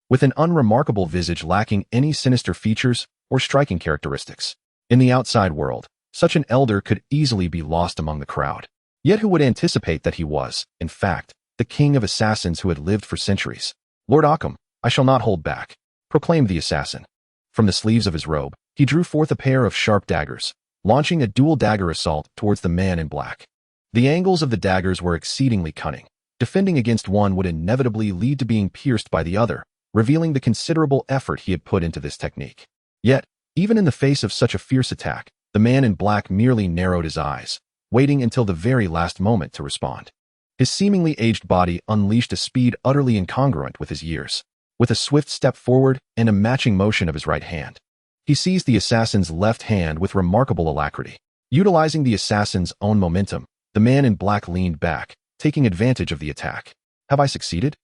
with an unremarkable visage lacking any sinister features or striking characteristics. In the outside world, such an elder could easily be lost among the crowd. Yet who would anticipate that he was, in fact, the king of assassins who had lived for centuries? Lord Occam, I shall not hold back, proclaimed the assassin. From the sleeves of his robe, he drew forth a pair of sharp daggers, launching a dual dagger assault towards the man in black. The angles of the daggers were exceedingly cunning. Defending against one would inevitably lead to being pierced by the other, revealing the considerable effort he had put into this technique. Yet, even in the face of such a fierce attack, the man in black merely narrowed his eyes, waiting until the very last moment to respond. His seemingly aged body unleashed a speed utterly incongruent with his years. With a swift step forward and a matching motion of his right hand, he seized the assassin's left hand with remarkable alacrity. Utilizing the assassin's own momentum, the man in black leaned back, taking advantage of the attack. Have I succeeded?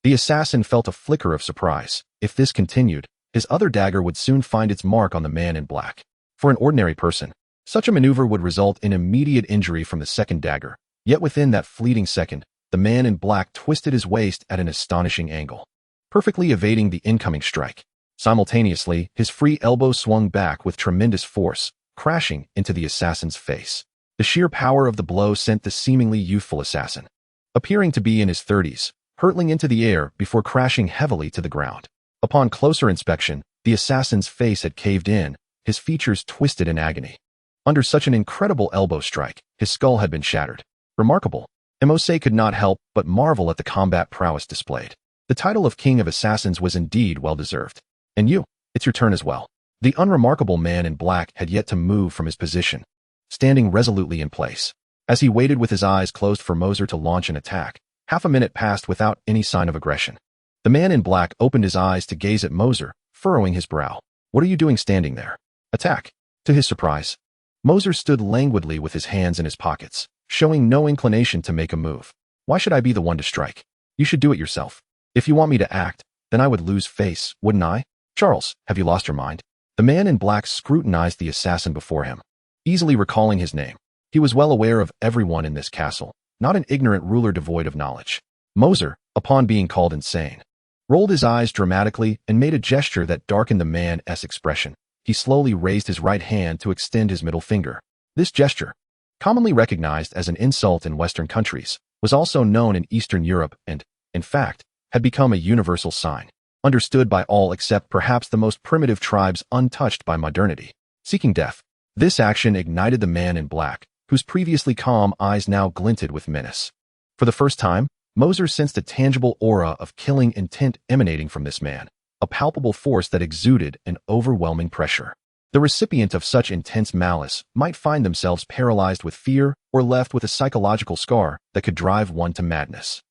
The assassin felt a flicker of surprise. If this continued, his other dagger would soon find its mark on the man in black. For an ordinary person, such a maneuver would result in immediate injury from the second dagger. Yet within that fleeting second, the man in black twisted his waist at an astonishing angle, perfectly evading the incoming strike. Simultaneously, his free elbow swung back with tremendous force, crashing into the assassin's face. The sheer power of the blow sent the seemingly youthful assassin, appearing to be in his 30s, hurtling into the air before crashing heavily to the ground. Upon closer inspection, the assassin's face had caved in, his features twisted in agony. Under such an incredible elbow strike, his skull had been shattered. Remarkable. Mose could not help but marvel at the combat prowess displayed. The title of King of Assassins was indeed well-deserved. And you, it's your turn as well. The unremarkable man in black had yet to move from his position, standing resolutely in place. As he waited with his eyes closed for Mercer to launch an attack, half a minute passed without any sign of aggression. The man in black opened his eyes to gaze at Mercer, furrowing his brow. What are you doing standing there? Attack. To his surprise, Mercer stood languidly with his hands in his pockets, showing no inclination to make a move. Why should I be the one to strike? You should do it yourself. If you want me to act, then I would lose face, wouldn't I? Charles, have you lost your mind? The man in black scrutinized the assassin before him, easily recalling his name. He was well aware of everyone in this castle, not an ignorant ruler devoid of knowledge. Mercer, upon being called insane, rolled his eyes dramatically and made a gesture that darkened the man's expression. He slowly raised his right hand to extend his middle finger. This gesture, commonly recognized as an insult in Western countries, was also known in Eastern Europe and, in fact, had become a universal sign, understood by all except perhaps the most primitive tribes untouched by modernity. Seeking death. This action ignited the man in black, whose previously calm eyes now glinted with menace. For the first time, Mercer sensed a tangible aura of killing intent emanating from this man, a palpable force that exuded an overwhelming pressure. The recipient of such intense malice might find themselves paralyzed with fear or left with a psychological scar that could drive one to madness.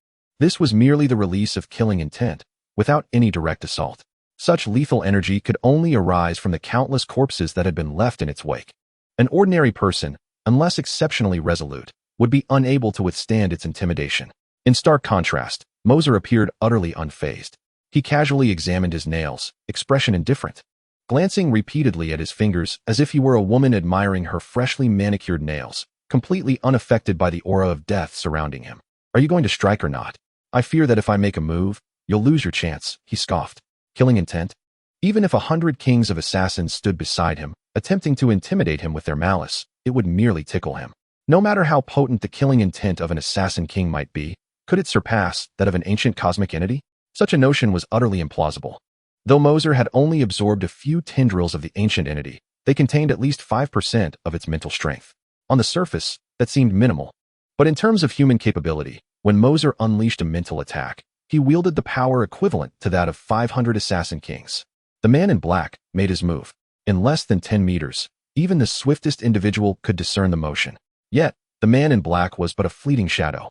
This was merely the release of killing intent, without any direct assault. Such lethal energy could only arise from the countless corpses that had been left in its wake. An ordinary person, unless exceptionally resolute, would be unable to withstand its intimidation. In stark contrast, Mercer appeared utterly unfazed. He casually examined his nails, expression indifferent, glancing repeatedly at his fingers as if he were a woman admiring her freshly manicured nails, completely unaffected by the aura of death surrounding him. Are you going to strike or not? I fear that if I make a move, you'll lose your chance, he scoffed. Killing intent? Even if 100 kings of assassins stood beside him, attempting to intimidate him with their malice, it would merely tickle him. No matter how potent the killing intent of an assassin king might be, could it surpass that of an ancient cosmic entity? Such a notion was utterly implausible. Though Mercer had only absorbed a few tendrils of the ancient entity, they contained at least 5% of its mental strength. On the surface, that seemed minimal. But in terms of human capability, when Mercer unleashed a mental attack, he wielded the power equivalent to that of 500 assassin kings. The man in black made his move. In less than 10 meters, even the swiftest individual could discern the motion. Yet, the man in black was but a fleeting shadow.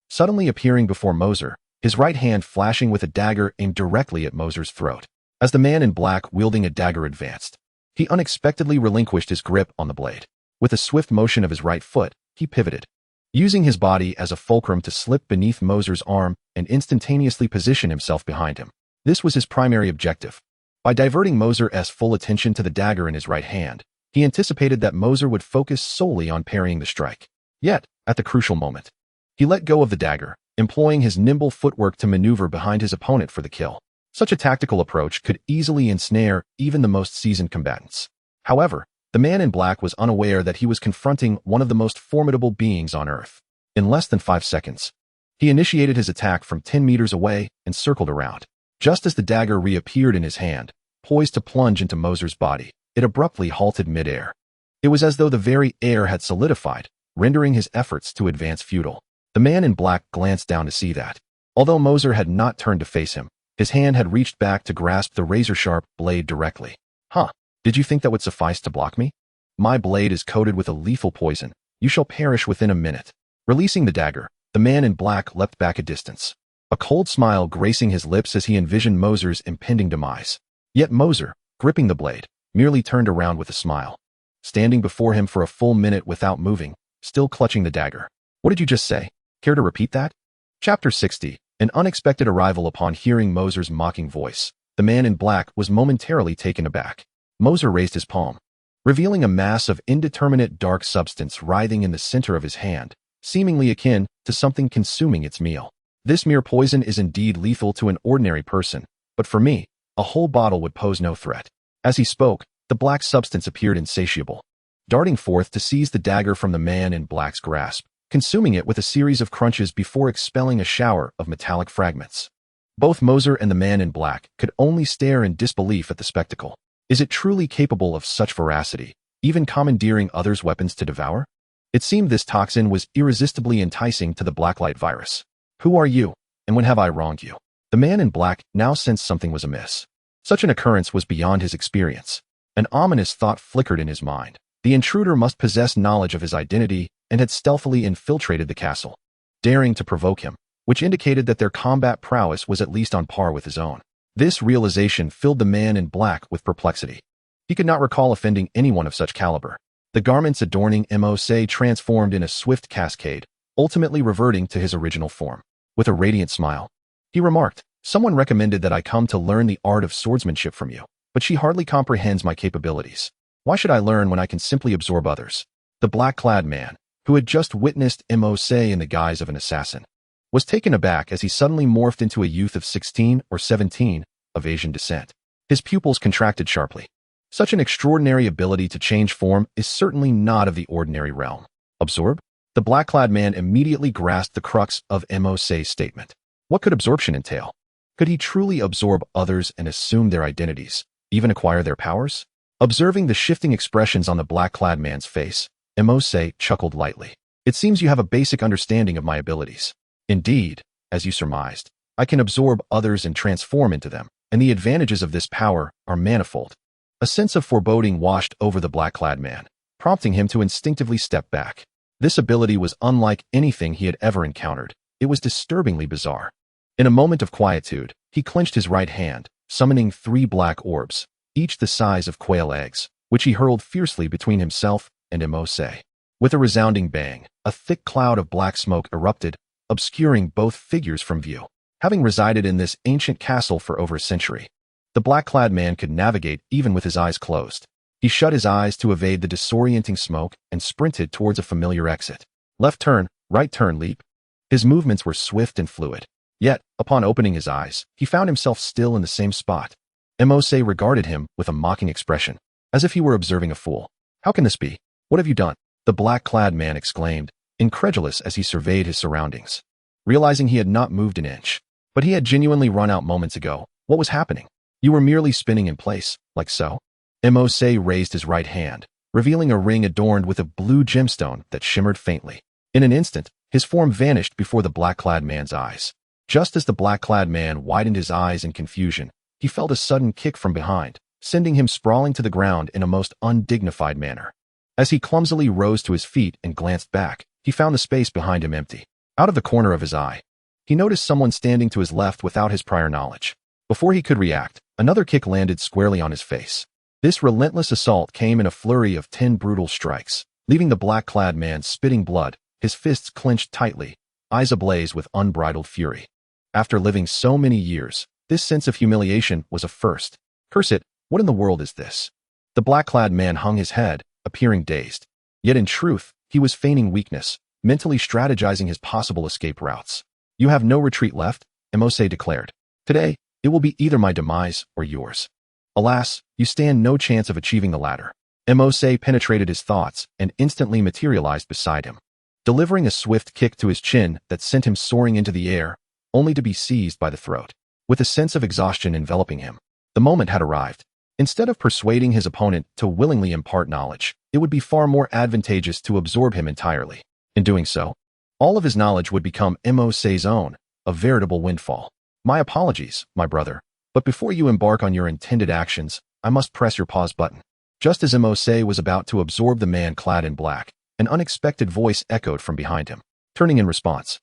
Suddenly appearing before Mercer, his right hand flashing with a dagger aimed directly at Mercer's throat. As the man in black wielding a dagger advanced, he unexpectedly relinquished his grip on the blade. With a swift motion of his right foot, he pivoted, using his body as a fulcrum to slip beneath Mercer's arm and instantaneously position himself behind him. This was his primary objective. By diverting Mercer's full attention to the dagger in his right hand, he anticipated that Mercer would focus solely on parrying the strike. Yet, at the crucial moment, he let go of the dagger, employing his nimble footwork to maneuver behind his opponent for the kill. Such a tactical approach could easily ensnare even the most seasoned combatants. However, the man in black was unaware that he was confronting one of the most formidable beings on Earth. In less than 5 seconds, he initiated his attack from 10 meters away and circled around. Just as the dagger reappeared in his hand, poised to plunge into Mercer's body, it abruptly halted midair. It was as though the very air had solidified, rendering his efforts to advance futile. The man in black glanced down to see that, although Mercer had not turned to face him, his hand had reached back to grasp the razor-sharp blade directly. Huh, did you think that would suffice to block me? My blade is coated with a lethal poison. You shall perish within a minute. Releasing the dagger, the man in black leapt back a distance, a cold smile gracing his lips as he envisioned Mercer's impending demise. Yet Mercer, gripping the blade, merely turned around with a smile, standing before him for a full minute without moving, still clutching the dagger. What did you just say? Care to repeat that? Chapter 60. An unexpected arrival. Upon hearing Mercer's mocking voice, the man in black was momentarily taken aback. Mercer raised his palm, revealing a mass of indeterminate dark substance writhing in the center of his hand, seemingly akin to something consuming its meal. This mere poison is indeed lethal to an ordinary person, but for me, a whole bottle would pose no threat. As he spoke, the black substance appeared insatiable, darting forth to seize the dagger from the man in black's grasp, consuming it with a series of crunches before expelling a shower of metallic fragments. Both Mercer and the man in black could only stare in disbelief at the spectacle. Is it truly capable of such voracity, even commandeering others' weapons to devour? It seemed this toxin was irresistibly enticing to the Blacklight virus. Who are you, and when have I wronged you? The man in black now sensed something was amiss. Such an occurrence was beyond his experience. An ominous thought flickered in his mind. The intruder must possess knowledge of his identity and had stealthily infiltrated the castle, daring to provoke him, which indicated that their combat prowess was at least on par with his own. This realization filled the man in black with perplexity. He could not recall offending anyone of such caliber. The garments adorning Mercer transformed in a swift cascade, ultimately reverting to his original form. With a radiant smile, he remarked, "Someone recommended that I come to learn the art of swordsmanship from you, but she hardly comprehends my capabilities. Why should I learn when I can simply absorb others?" The black-clad man, who had just witnessed Mercer in the guise of an assassin, was taken aback as he suddenly morphed into a youth of 16 or 17 of Asian descent. His pupils contracted sharply. Such an extraordinary ability to change form is certainly not of the ordinary realm. Absorb? The black-clad man immediately grasped the crux of Mercer's statement. What could absorption entail? Could he truly absorb others and assume their identities, even acquire their powers? Observing the shifting expressions on the black-clad man's face, Mercer chuckled lightly. "It seems you have a basic understanding of my abilities. Indeed, as you surmised, I can absorb others and transform into them, and the advantages of this power are manifold." A sense of foreboding washed over the black-clad man, prompting him to instinctively step back. This ability was unlike anything he had ever encountered. It was disturbingly bizarre. In a moment of quietude, he clenched his right hand, summoning 3 black orbs, each the size of quail eggs, which he hurled fiercely between himself and Mercer. With a resounding bang, a thick cloud of black smoke erupted, obscuring both figures from view. Having resided in this ancient castle for over a century, the black-clad man could navigate even with his eyes closed. He shut his eyes to evade the disorienting smoke and sprinted towards a familiar exit. Left turn, right turn, leap. His movements were swift and fluid. Yet, upon opening his eyes, he found himself still in the same spot. Mose regarded him with a mocking expression, as if he were observing a fool. How can this be? What have you done? The black-clad man exclaimed, incredulous as he surveyed his surroundings. Realizing he had not moved an inch, but he had genuinely run out moments ago. What was happening? You were merely spinning in place, like so? Mose raised his right hand, revealing a ring adorned with a blue gemstone that shimmered faintly. In an instant, his form vanished before the black-clad man's eyes. Just as the black-clad man widened his eyes in confusion, he felt a sudden kick from behind, sending him sprawling to the ground in a most undignified manner. As he clumsily rose to his feet and glanced back, he found the space behind him empty. Out of the corner of his eye, he noticed someone standing to his left without his prior knowledge. Before he could react, another kick landed squarely on his face. This relentless assault came in a flurry of 10 brutal strikes, leaving the black-clad man spitting blood, his fists clenched tightly, eyes ablaze with unbridled fury. After living so many years, this sense of humiliation was a first. Curse it, what in the world is this? The black-clad man hung his head, appearing dazed. Yet in truth, he was feigning weakness, mentally strategizing his possible escape routes. You have no retreat left, Mose declared. Today, it will be either my demise or yours. Alas, you stand no chance of achieving the latter. Mose penetrated his thoughts and instantly materialized beside him, delivering a swift kick to his chin that sent him soaring into the air, only to be seized by the throat. With a sense of exhaustion enveloping him, the moment had arrived. Instead of persuading his opponent to willingly impart knowledge, it would be far more advantageous to absorb him entirely. In doing so, all of his knowledge would become Mose's own, a veritable windfall. My apologies, my brother, but before you embark on your intended actions, I must press your pause button. Just as Mose was about to absorb the man clad in black, an unexpected voice echoed from behind him. Turning in response,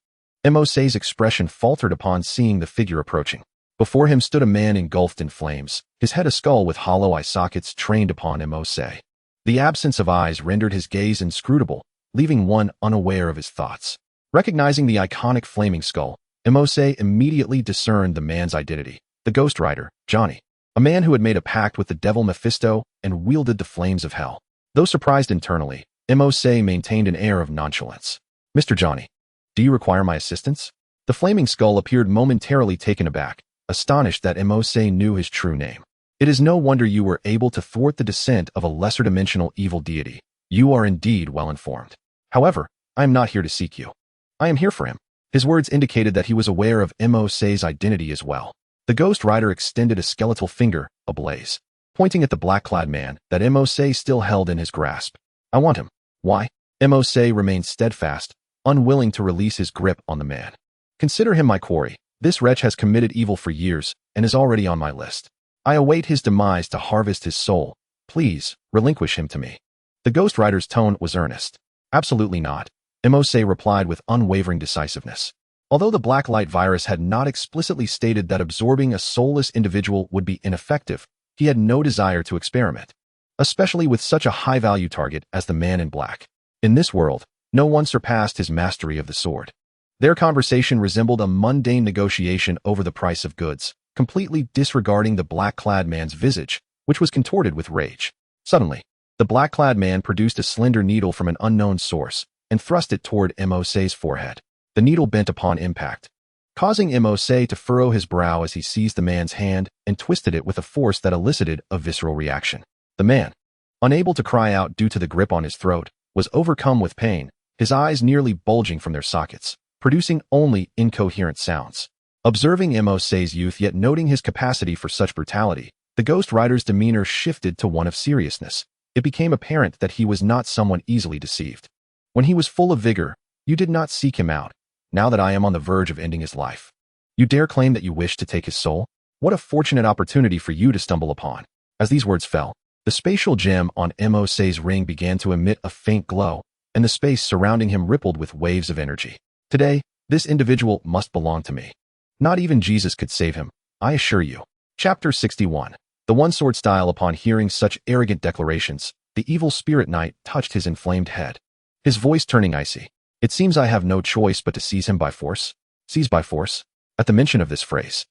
Mose's expression faltered upon seeing the figure approaching. Before him stood a man engulfed in flames, his head a skull with hollow eye sockets trained upon Mose. The absence of eyes rendered his gaze inscrutable, leaving one unaware of his thoughts. Recognizing the iconic flaming skull, Mose immediately discerned the man's identity, the Ghost Rider, Johnny, a man who had made a pact with the devil Mephisto and wielded the flames of hell. Though surprised internally, Mose maintained an air of nonchalance. Mr. Johnny, do you require my assistance? The flaming skull appeared momentarily taken aback, astonished that Mose knew his true name. It is no wonder you were able to thwart the descent of a lesser-dimensional evil deity. You are indeed well-informed. However, I am not here to seek you. I am here for him. His words indicated that he was aware of Mose's identity as well. The Ghost Rider extended a skeletal finger, ablaze, pointing at the black-clad man that Mose still held in his grasp. I want him. Why? Mose remained steadfast, unwilling to release his grip on the man. Consider him my quarry. This wretch has committed evil for years and is already on my list. I await his demise to harvest his soul. Please, relinquish him to me. The Ghost Rider's tone was earnest. Absolutely not, Mose replied with unwavering decisiveness. Although the Blacklight virus had not explicitly stated that absorbing a soulless individual would be ineffective, he had no desire to experiment, especially with such a high-value target as the man in black. In this world, no one surpassed his mastery of the sword. Their conversation resembled a mundane negotiation over the price of goods, completely disregarding the black-clad man's visage, which was contorted with rage. Suddenly, the black-clad man produced a slender needle from an unknown source and thrust it toward Mose's forehead. The needle bent upon impact, causing Mose to furrow his brow as he seized the man's hand and twisted it with a force that elicited a visceral reaction. The man, unable to cry out due to the grip on his throat, was overcome with pain, his eyes nearly bulging from their sockets, producing only incoherent sounds. Observing Mose's youth yet noting his capacity for such brutality, the Ghost Rider's demeanor shifted to one of seriousness. It became apparent that he was not someone easily deceived. When he was full of vigor, you did not seek him out. Now that I am on the verge of ending his life, you dare claim that you wish to take his soul? What a fortunate opportunity for you to stumble upon. As these words fell, the spatial gem on Mose's ring began to emit a faint glow, and the space surrounding him rippled with waves of energy. Today, this individual must belong to me. Not even Jesus could save him, I assure you. Chapter 61. The one-sword style. Upon hearing such arrogant declarations, the evil spirit knight touched his inflamed head, his voice turning icy. It seems I have no choice but to seize him by force. Seize by force? At the mention of this phrase,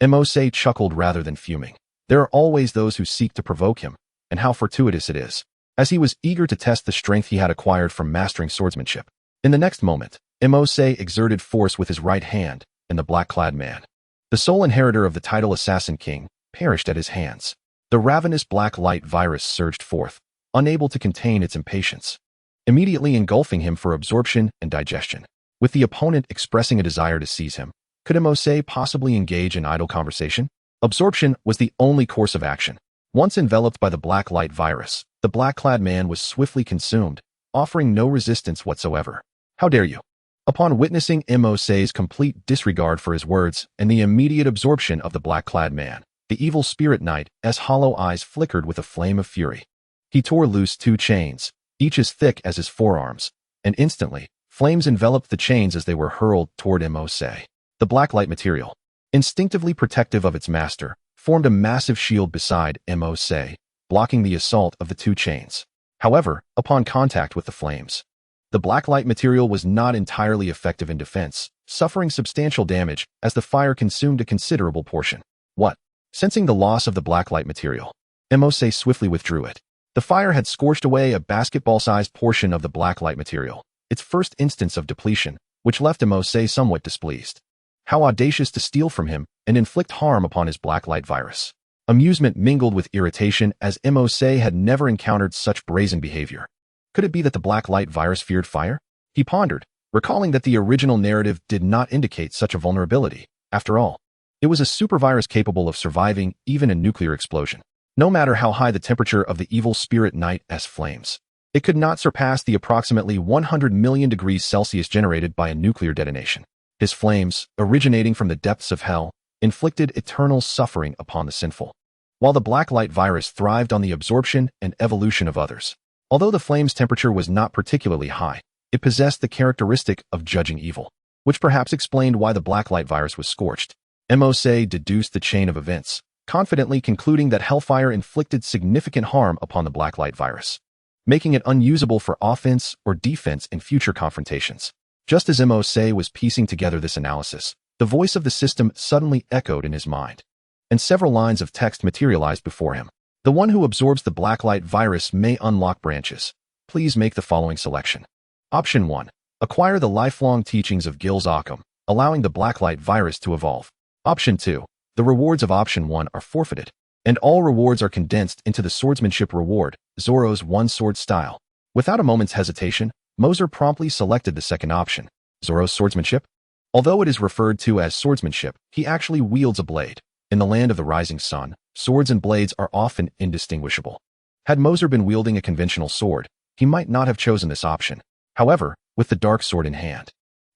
Mose chuckled rather than fuming. There are always those who seek to provoke him, and how fortuitous it is, as he was eager to test the strength he had acquired from mastering swordsmanship. In the next moment, Mose exerted force with his right hand, and the black-clad man, the sole inheritor of the title Assassin King, perished at his hands. The ravenous Blacklight virus surged forth, unable to contain its impatience, immediately engulfing him for absorption and digestion. With the opponent expressing a desire to seize him, could Mose possibly engage in idle conversation? Absorption was the only course of action. Once enveloped by the Blacklight virus, the black-clad man was swiftly consumed, offering no resistance whatsoever. How dare you? Upon witnessing Mose's complete disregard for his words and the immediate absorption of the black-clad man, the evil spirit knight's hollow eyes flickered with a flame of fury. He tore loose 2 chains, each as thick as his forearms, and instantly, flames enveloped the chains as they were hurled toward Mose. The Blacklight material, instinctively protective of its master, formed a massive shield beside Mose, blocking the assault of the 2 chains. However, upon contact with the flames, the Blacklight material was not entirely effective in defense, suffering substantial damage as the fire consumed a considerable portion. What? Sensing the loss of the Blacklight material, Mose swiftly withdrew it. The fire had scorched away a basketball-sized portion of the Blacklight material, its first instance of depletion, which left Mose somewhat displeased. How audacious to steal from him and inflict harm upon his Blacklight virus. Amusement mingled with irritation as Mose had never encountered such brazen behavior. Could it be that the Blacklight virus feared fire? He pondered, recalling that the original narrative did not indicate such a vulnerability. After all, it was a supervirus capable of surviving even a nuclear explosion. No matter how high the temperature of the evil spirit knight's flames, it could not surpass the approximately 100 million degrees Celsius generated by a nuclear detonation. His flames, originating from the depths of hell, inflicted eternal suffering upon the sinful, while the Blacklight virus thrived on the absorption and evolution of others. Although the flame's temperature was not particularly high, it possessed the characteristic of judging evil, which perhaps explained why the Blacklight virus was scorched. Mose deduced the chain of events, confidently concluding that hellfire inflicted significant harm upon the Blacklight virus, making it unusable for offense or defense in future confrontations. Just as Mose was piecing together this analysis, the voice of the system suddenly echoed in his mind, and several lines of text materialized before him. The one who absorbs the Blacklight virus may unlock branches. Please make the following selection. Option 1. Acquire the lifelong teachings of Gil's Occam, allowing the Blacklight virus to evolve. Option 2. The rewards of Option 1 are forfeited, and all rewards are condensed into the swordsmanship reward, Zoro's one-sword style. Without a moment's hesitation, Mercer promptly selected the second option, Zoro's swordsmanship. Although it is referred to as swordsmanship, he actually wields a blade. In the land of the rising sun, swords and blades are often indistinguishable. Had Mercer been wielding a conventional sword, he might not have chosen this option. However, with the dark sword in hand,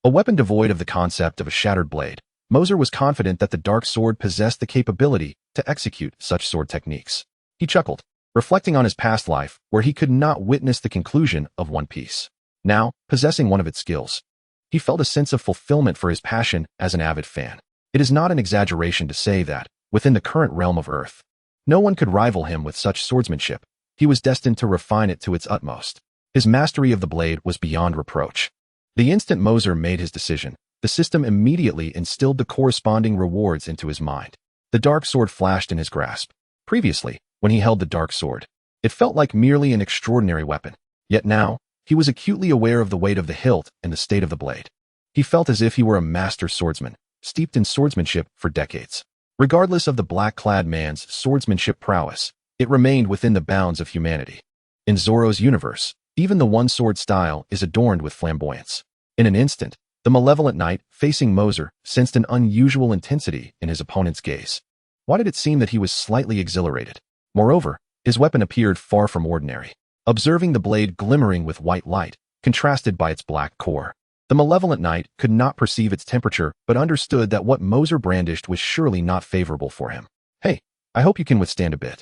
a weapon devoid of the concept of a shattered blade, Mercer was confident that the dark sword possessed the capability to execute such sword techniques. He chuckled, reflecting on his past life where he could not witness the conclusion of One Piece. Now, possessing one of its skills, he felt a sense of fulfillment for his passion as an avid fan. It is not an exaggeration to say that, within the current realm of Earth, no one could rival him with such swordsmanship. He was destined to refine it to its utmost. His mastery of the blade was beyond reproach. The instant Mercer made his decision, the system immediately instilled the corresponding rewards into his mind. The dark sword flashed in his grasp. Previously, when he held the dark sword, it felt like merely an extraordinary weapon. Yet now, he was acutely aware of the weight of the hilt and the state of the blade. He felt as if he were a master swordsman, steeped in swordsmanship for decades. Regardless of the black-clad man's swordsmanship prowess, it remained within the bounds of humanity. In Zoro's universe, even the one-sword style is adorned with flamboyance. In an instant, the malevolent knight, facing Mercer, sensed an unusual intensity in his opponent's gaze. Why did it seem that he was slightly exhilarated? Moreover, his weapon appeared far from ordinary. Observing the blade glimmering with white light, contrasted by its black core, the malevolent knight could not perceive its temperature but understood that what Mercer brandished was surely not favorable for him. Hey, I hope you can withstand a bit.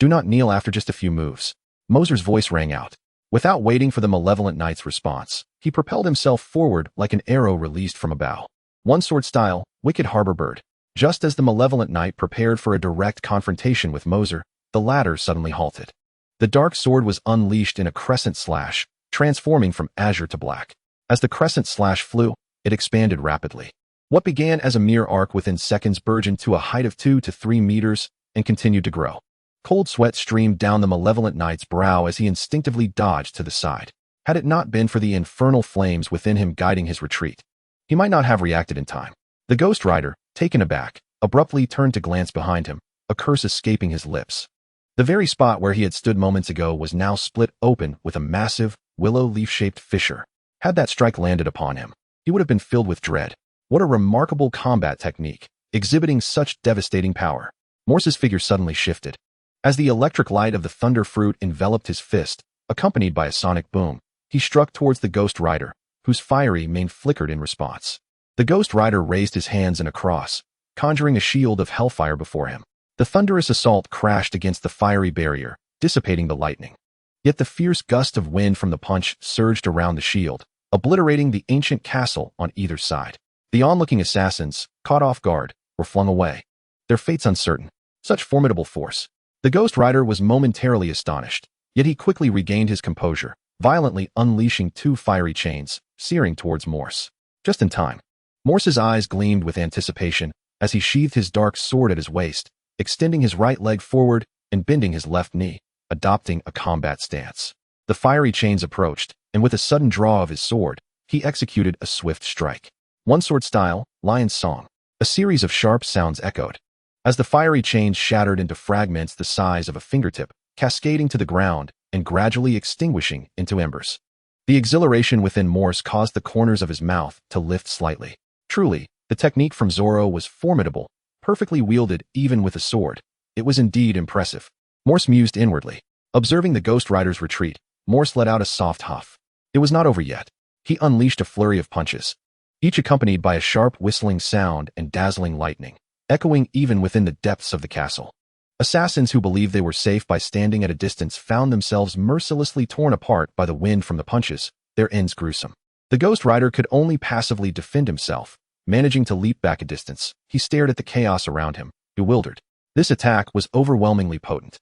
Do not kneel after just a few moves. Mercer's voice rang out. Without waiting for the malevolent knight's response, he propelled himself forward like an arrow released from a bow. One-sword style, Wicked Harbor Bird. Just as the malevolent knight prepared for a direct confrontation with Mercer, the latter suddenly halted. The dark sword was unleashed in a crescent slash, transforming from azure to black. As the crescent slash flew, it expanded rapidly. What began as a mere arc within seconds burgeoned to a height of 2 to 3 meters and continued to grow. Cold sweat streamed down the malevolent knight's brow as he instinctively dodged to the side. Had it not been for the infernal flames within him guiding his retreat, he might not have reacted in time. The Ghost Rider, taken aback, abruptly turned to glance behind him, a curse escaping his lips. The very spot where he had stood moments ago was now split open with a massive, willow leaf-shaped fissure. Had that strike landed upon him, he would have been filled with dread. What a remarkable combat technique, exhibiting such devastating power. Morse's figure suddenly shifted. As the electric light of the thunder fruit enveloped his fist, accompanied by a sonic boom, he struck towards the Ghost Rider, whose fiery mane flickered in response. The Ghost Rider raised his hands in a cross, conjuring a shield of hellfire before him. The thunderous assault crashed against the fiery barrier, dissipating the lightning. Yet the fierce gust of wind from the punch surged around the shield, obliterating the ancient castle on either side. The onlooking assassins, caught off guard, were flung away, their fates uncertain. Such formidable force. The Ghost Rider was momentarily astonished, yet he quickly regained his composure, violently unleashing two fiery chains, searing towards Morse. Just in time. Morse's eyes gleamed with anticipation as he sheathed his dark sword at his waist, extending his right leg forward and bending his left knee, adopting a combat stance. The fiery chains approached, and with a sudden draw of his sword, he executed a swift strike. One sword style, lion's song. A series of sharp sounds echoed, as the fiery chains shattered into fragments the size of a fingertip, cascading to the ground and gradually extinguishing into embers. The exhilaration within Morse caused the corners of his mouth to lift slightly. Truly, the technique from Zoro was formidable, perfectly wielded even with a sword. It was indeed impressive. Morse mused inwardly. Observing the Ghost Rider's retreat, Morse let out a soft huff. It was not over yet. He unleashed a flurry of punches, each accompanied by a sharp whistling sound and dazzling lightning, echoing even within the depths of the castle. Assassins who believed they were safe by standing at a distance found themselves mercilessly torn apart by the wind from the punches, their ends gruesome. The Ghost Rider could only passively defend himself, managing to leap back a distance. He stared at the chaos around him, bewildered. This attack was overwhelmingly potent.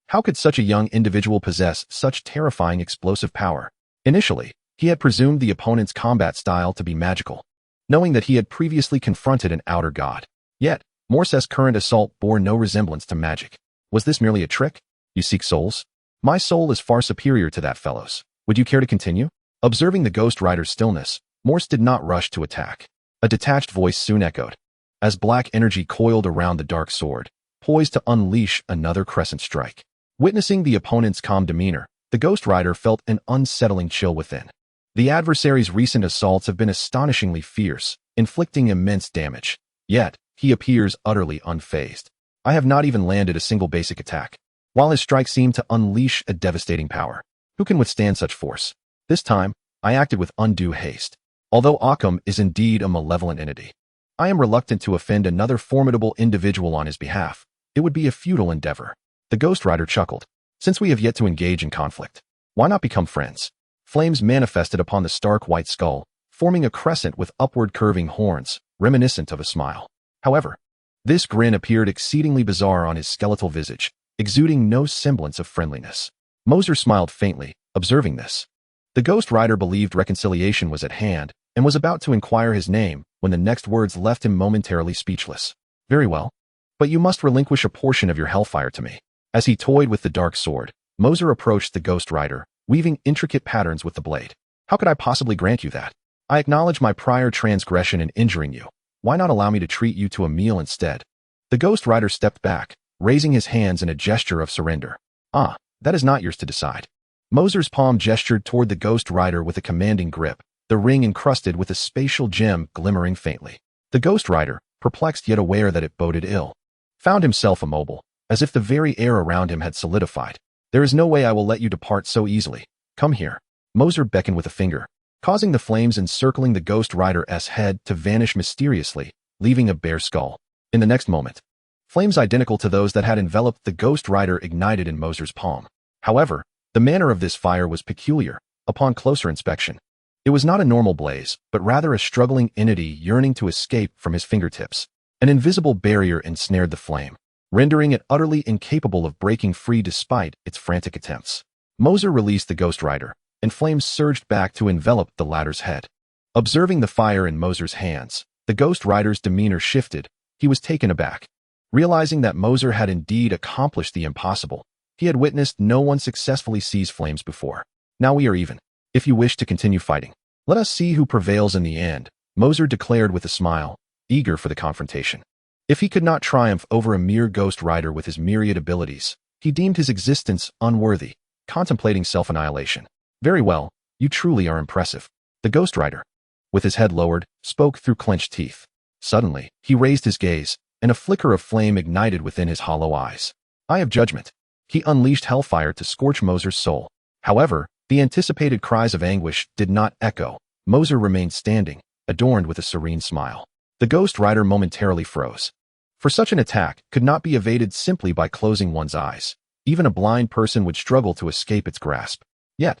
How could such a young individual possess such terrifying explosive power? Initially, he had presumed the opponent's combat style to be magical, knowing that he had previously confronted an outer god. Yet, Morse's current assault bore no resemblance to magic. Was this merely a trick? You seek souls? My soul is far superior to that fellow's. Would you care to continue? Observing the Ghost Rider's stillness, Morse did not rush to attack. A detached voice soon echoed, as black energy coiled around the dark sword, poised to unleash another crescent strike. Witnessing the opponent's calm demeanor, the Ghost Rider felt an unsettling chill within. The adversary's recent assaults have been astonishingly fierce, inflicting immense damage. Yet, he appears utterly unfazed. I have not even landed a single basic attack, while his strike seemed to unleash a devastating power. Who can withstand such force? This time, I acted with undue haste. Although Occam is indeed a malevolent entity, I am reluctant to offend another formidable individual on his behalf. It would be a futile endeavor. The Ghost Rider chuckled. Since we have yet to engage in conflict, why not become friends? Flames manifested upon the stark white skull, forming a crescent with upward curving horns, reminiscent of a smile. However, this grin appeared exceedingly bizarre on his skeletal visage, exuding no semblance of friendliness. Moser smiled faintly, observing this. The Ghost Rider believed reconciliation was at hand, and was about to inquire his name when the next words left him momentarily speechless. Very well. But you must relinquish a portion of your hellfire to me. As he toyed with the dark sword, Moser approached the Ghost Rider, weaving intricate patterns with the blade. How could I possibly grant you that? I acknowledge my prior transgression in injuring you. Why not allow me to treat you to a meal instead? The Ghost Rider stepped back, raising his hands in a gesture of surrender. Ah, that is not yours to decide. Moser's palm gestured toward the Ghost Rider with a commanding grip, the ring encrusted with a spatial gem glimmering faintly. The Ghost Rider, perplexed yet aware that it boded ill, found himself immobile, as if the very air around him had solidified. There is no way I will let you depart so easily. Come here. Moser beckoned with a finger, causing the flames encircling the Ghost Rider's head to vanish mysteriously, leaving a bare skull. In the next moment, flames identical to those that had enveloped the Ghost Rider ignited in Moser's palm. However, the manner of this fire was peculiar. Upon closer inspection, it was not a normal blaze, but rather a struggling entity yearning to escape from his fingertips. An invisible barrier ensnared the flame, rendering it utterly incapable of breaking free despite its frantic attempts. Moser released the Ghost Rider, and flames surged back to envelop the latter's head. Observing the fire in Moser's hands, the Ghost Rider's demeanor shifted. He was taken aback. Realizing that Moser had indeed accomplished the impossible, he had witnessed no one successfully seize flames before. Now we are even. If you wish to continue fighting, let us see who prevails in the end, Moser declared with a smile, eager for the confrontation. If he could not triumph over a mere ghost rider with his myriad abilities, he deemed his existence unworthy, contemplating self-annihilation. Very well, you truly are impressive. The ghost rider, with his head lowered, spoke through clenched teeth. Suddenly, he raised his gaze, and a flicker of flame ignited within his hollow eyes. Eye of judgment. He unleashed hellfire to scorch Mercer's soul. However, the anticipated cries of anguish did not echo. Mercer remained standing, adorned with a serene smile. The ghost rider momentarily froze. For such an attack could not be evaded simply by closing one's eyes. Even a blind person would struggle to escape its grasp. Yet,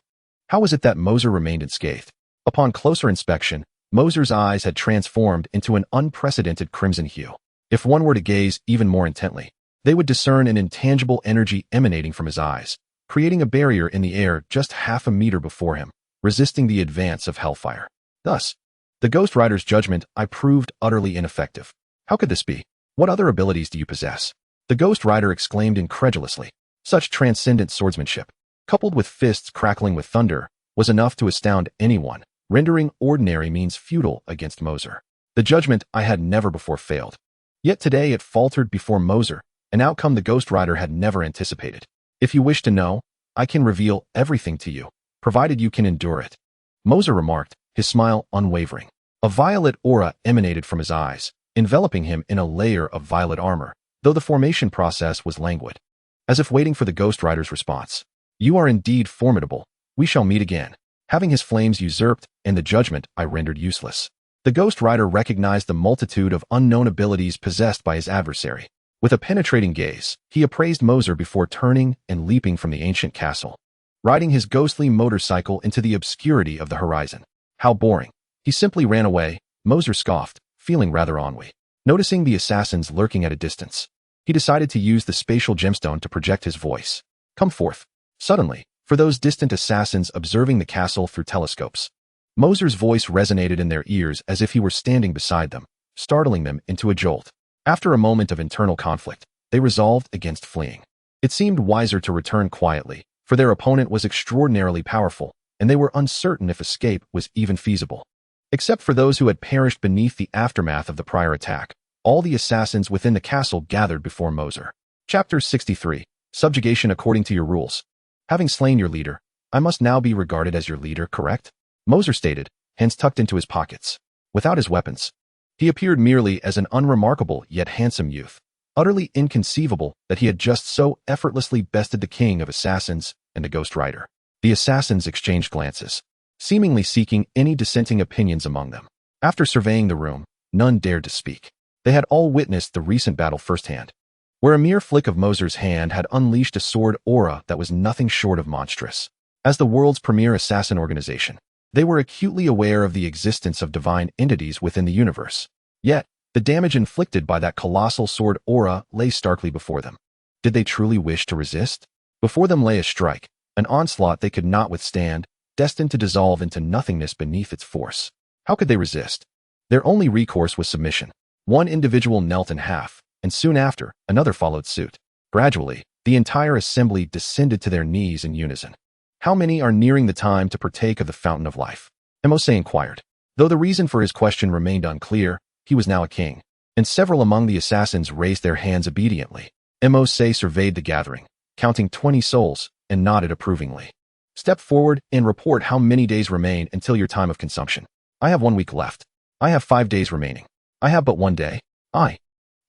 how was it that Mercer remained unscathed? Upon closer inspection, Mercer's eyes had transformed into an unprecedented crimson hue. If one were to gaze even more intently, they would discern an intangible energy emanating from his eyes, creating a barrier in the air just half a meter before him, resisting the advance of hellfire. Thus, the Ghost Rider's judgment I proved utterly ineffective. How could this be? What other abilities do you possess? The Ghost Rider exclaimed incredulously. Such transcendent swordsmanship, coupled with fists crackling with thunder, was enough to astound anyone, rendering ordinary means futile against Mercer. The judgment I had never before failed. Yet today it faltered before Mercer, an outcome the Ghost Rider had never anticipated. If you wish to know, I can reveal everything to you, provided you can endure it. Mercer remarked, his smile unwavering. A violet aura emanated from his eyes, enveloping him in a layer of violet armor, though the formation process was languid. As if waiting for the Ghost Rider's response. You are indeed formidable. We shall meet again. Having his flames usurped and the judgment I rendered useless. The Ghost Rider recognized the multitude of unknown abilities possessed by his adversary. With a penetrating gaze, he appraised Mercer before turning and leaping from the ancient castle, riding his ghostly motorcycle into the obscurity of the horizon. How boring. He simply ran away, Mercer scoffed, feeling rather ennui. Noticing the assassins lurking at a distance, he decided to use the spatial gemstone to project his voice. Come forth. Suddenly, for those distant assassins observing the castle through telescopes, Mercer's voice resonated in their ears as if he were standing beside them, startling them into a jolt. After a moment of internal conflict, they resolved against fleeing. It seemed wiser to return quietly, for their opponent was extraordinarily powerful, and they were uncertain if escape was even feasible. Except for those who had perished beneath the aftermath of the prior attack, all the assassins within the castle gathered before Mercer. Chapter 63. Subjugation according to your rules. Having slain your leader, I must now be regarded as your leader, correct? Mercer stated, hands tucked into his pockets. Without his weapons, he appeared merely as an unremarkable yet handsome youth, utterly inconceivable that he had just so effortlessly bested the king of assassins and the Ghost Rider. The assassins exchanged glances, seemingly seeking any dissenting opinions among them. After surveying the room, none dared to speak. They had all witnessed the recent battle firsthand, where a mere flick of Mercer's hand had unleashed a sword aura that was nothing short of monstrous. As the world's premier assassin organization, they were acutely aware of the existence of divine entities within the universe. Yet, the damage inflicted by that colossal sword aura lay starkly before them. Did they truly wish to resist? Before them lay a strike, an onslaught they could not withstand, destined to dissolve into nothingness beneath its force. How could they resist? Their only recourse was submission. One individual knelt in half, and soon after, another followed suit. Gradually, the entire assembly descended to their knees in unison. How many are nearing the time to partake of the fountain of life? Mose inquired. Though the reason for his question remained unclear, he was now a king, and several among the assassins raised their hands obediently. Mose surveyed the gathering, counting 20 souls, and nodded approvingly. Step forward and report how many days remain until your time of consumption. I have 1 week left. I have 5 days remaining. I have but 1 day. I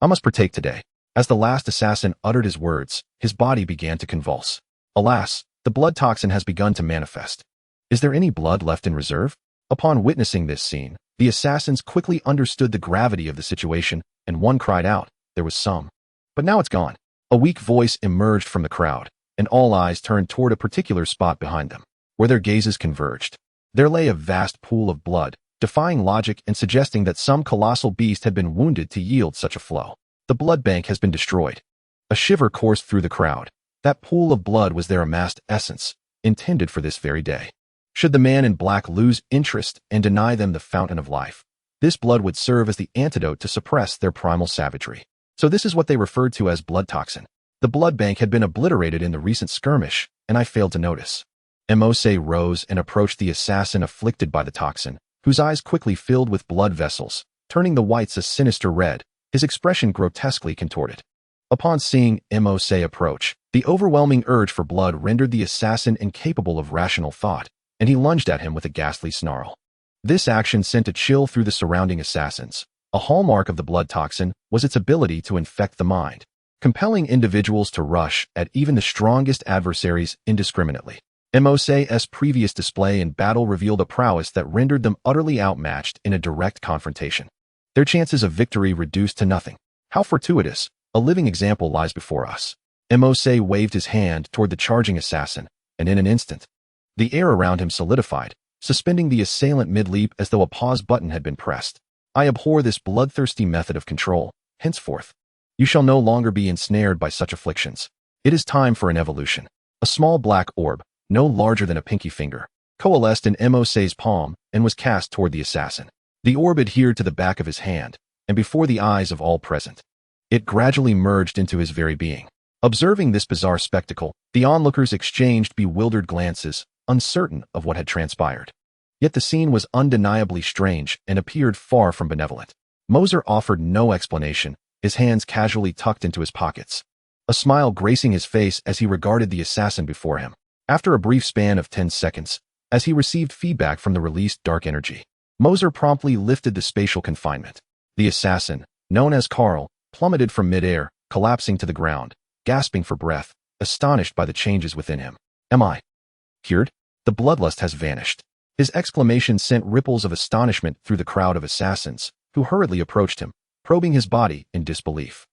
must partake today. As the last assassin uttered his words, his body began to convulse. Alas, the blood toxin has begun to manifest. Is there any blood left in reserve? Upon witnessing this scene, the assassins quickly understood the gravity of the situation, and one cried out, there was some. But now it's gone. A weak voice emerged from the crowd, and all eyes turned toward a particular spot behind them, where their gazes converged. There lay a vast pool of blood, defying logic and suggesting that some colossal beast had been wounded to yield such a flow. The blood bank has been destroyed. A shiver coursed through the crowd. That pool of blood was their amassed essence, intended for this very day. Should the man in black lose interest and deny them the fountain of life, this blood would serve as the antidote to suppress their primal savagery. So this is what they referred to as blood toxin. The blood bank had been obliterated in the recent skirmish, and I failed to notice. Mose rose and approached the assassin afflicted by the toxin, whose eyes quickly filled with blood vessels, turning the whites a sinister red, his expression grotesquely contorted. Upon seeing Mose approach, the overwhelming urge for blood rendered the assassin incapable of rational thought, and he lunged at him with a ghastly snarl. This action sent a chill through the surrounding assassins. A hallmark of the blood toxin was its ability to infect the mind, compelling individuals to rush at even the strongest adversaries indiscriminately. Mose's previous display in battle revealed a prowess that rendered them utterly outmatched in a direct confrontation. Their chances of victory reduced to nothing. How fortuitous! A living example lies before us. Mose waved his hand toward the charging assassin, and in an instant, the air around him solidified, suspending the assailant mid-leap as though a pause button had been pressed. I abhor this bloodthirsty method of control. Henceforth, you shall no longer be ensnared by such afflictions. It is time for an evolution. A small black orb, no larger than a pinky finger, coalesced in Mose's palm and was cast toward the assassin. The orb adhered to the back of his hand, and before the eyes of all present, it gradually merged into his very being. Observing this bizarre spectacle, the onlookers exchanged bewildered glances, uncertain of what had transpired. Yet the scene was undeniably strange and appeared far from benevolent. Mercer offered no explanation, his hands casually tucked into his pockets, a smile gracing his face as he regarded the assassin before him. After a brief span of 10 seconds, as he received feedback from the released dark energy, Mercer promptly lifted the spatial confinement. The assassin, known as Carl, plummeted from midair, collapsing to the ground, gasping for breath, astonished by the changes within him. Am I cured? The bloodlust has vanished. His exclamation sent ripples of astonishment through the crowd of assassins, who hurriedly approached him, probing his body in disbelief.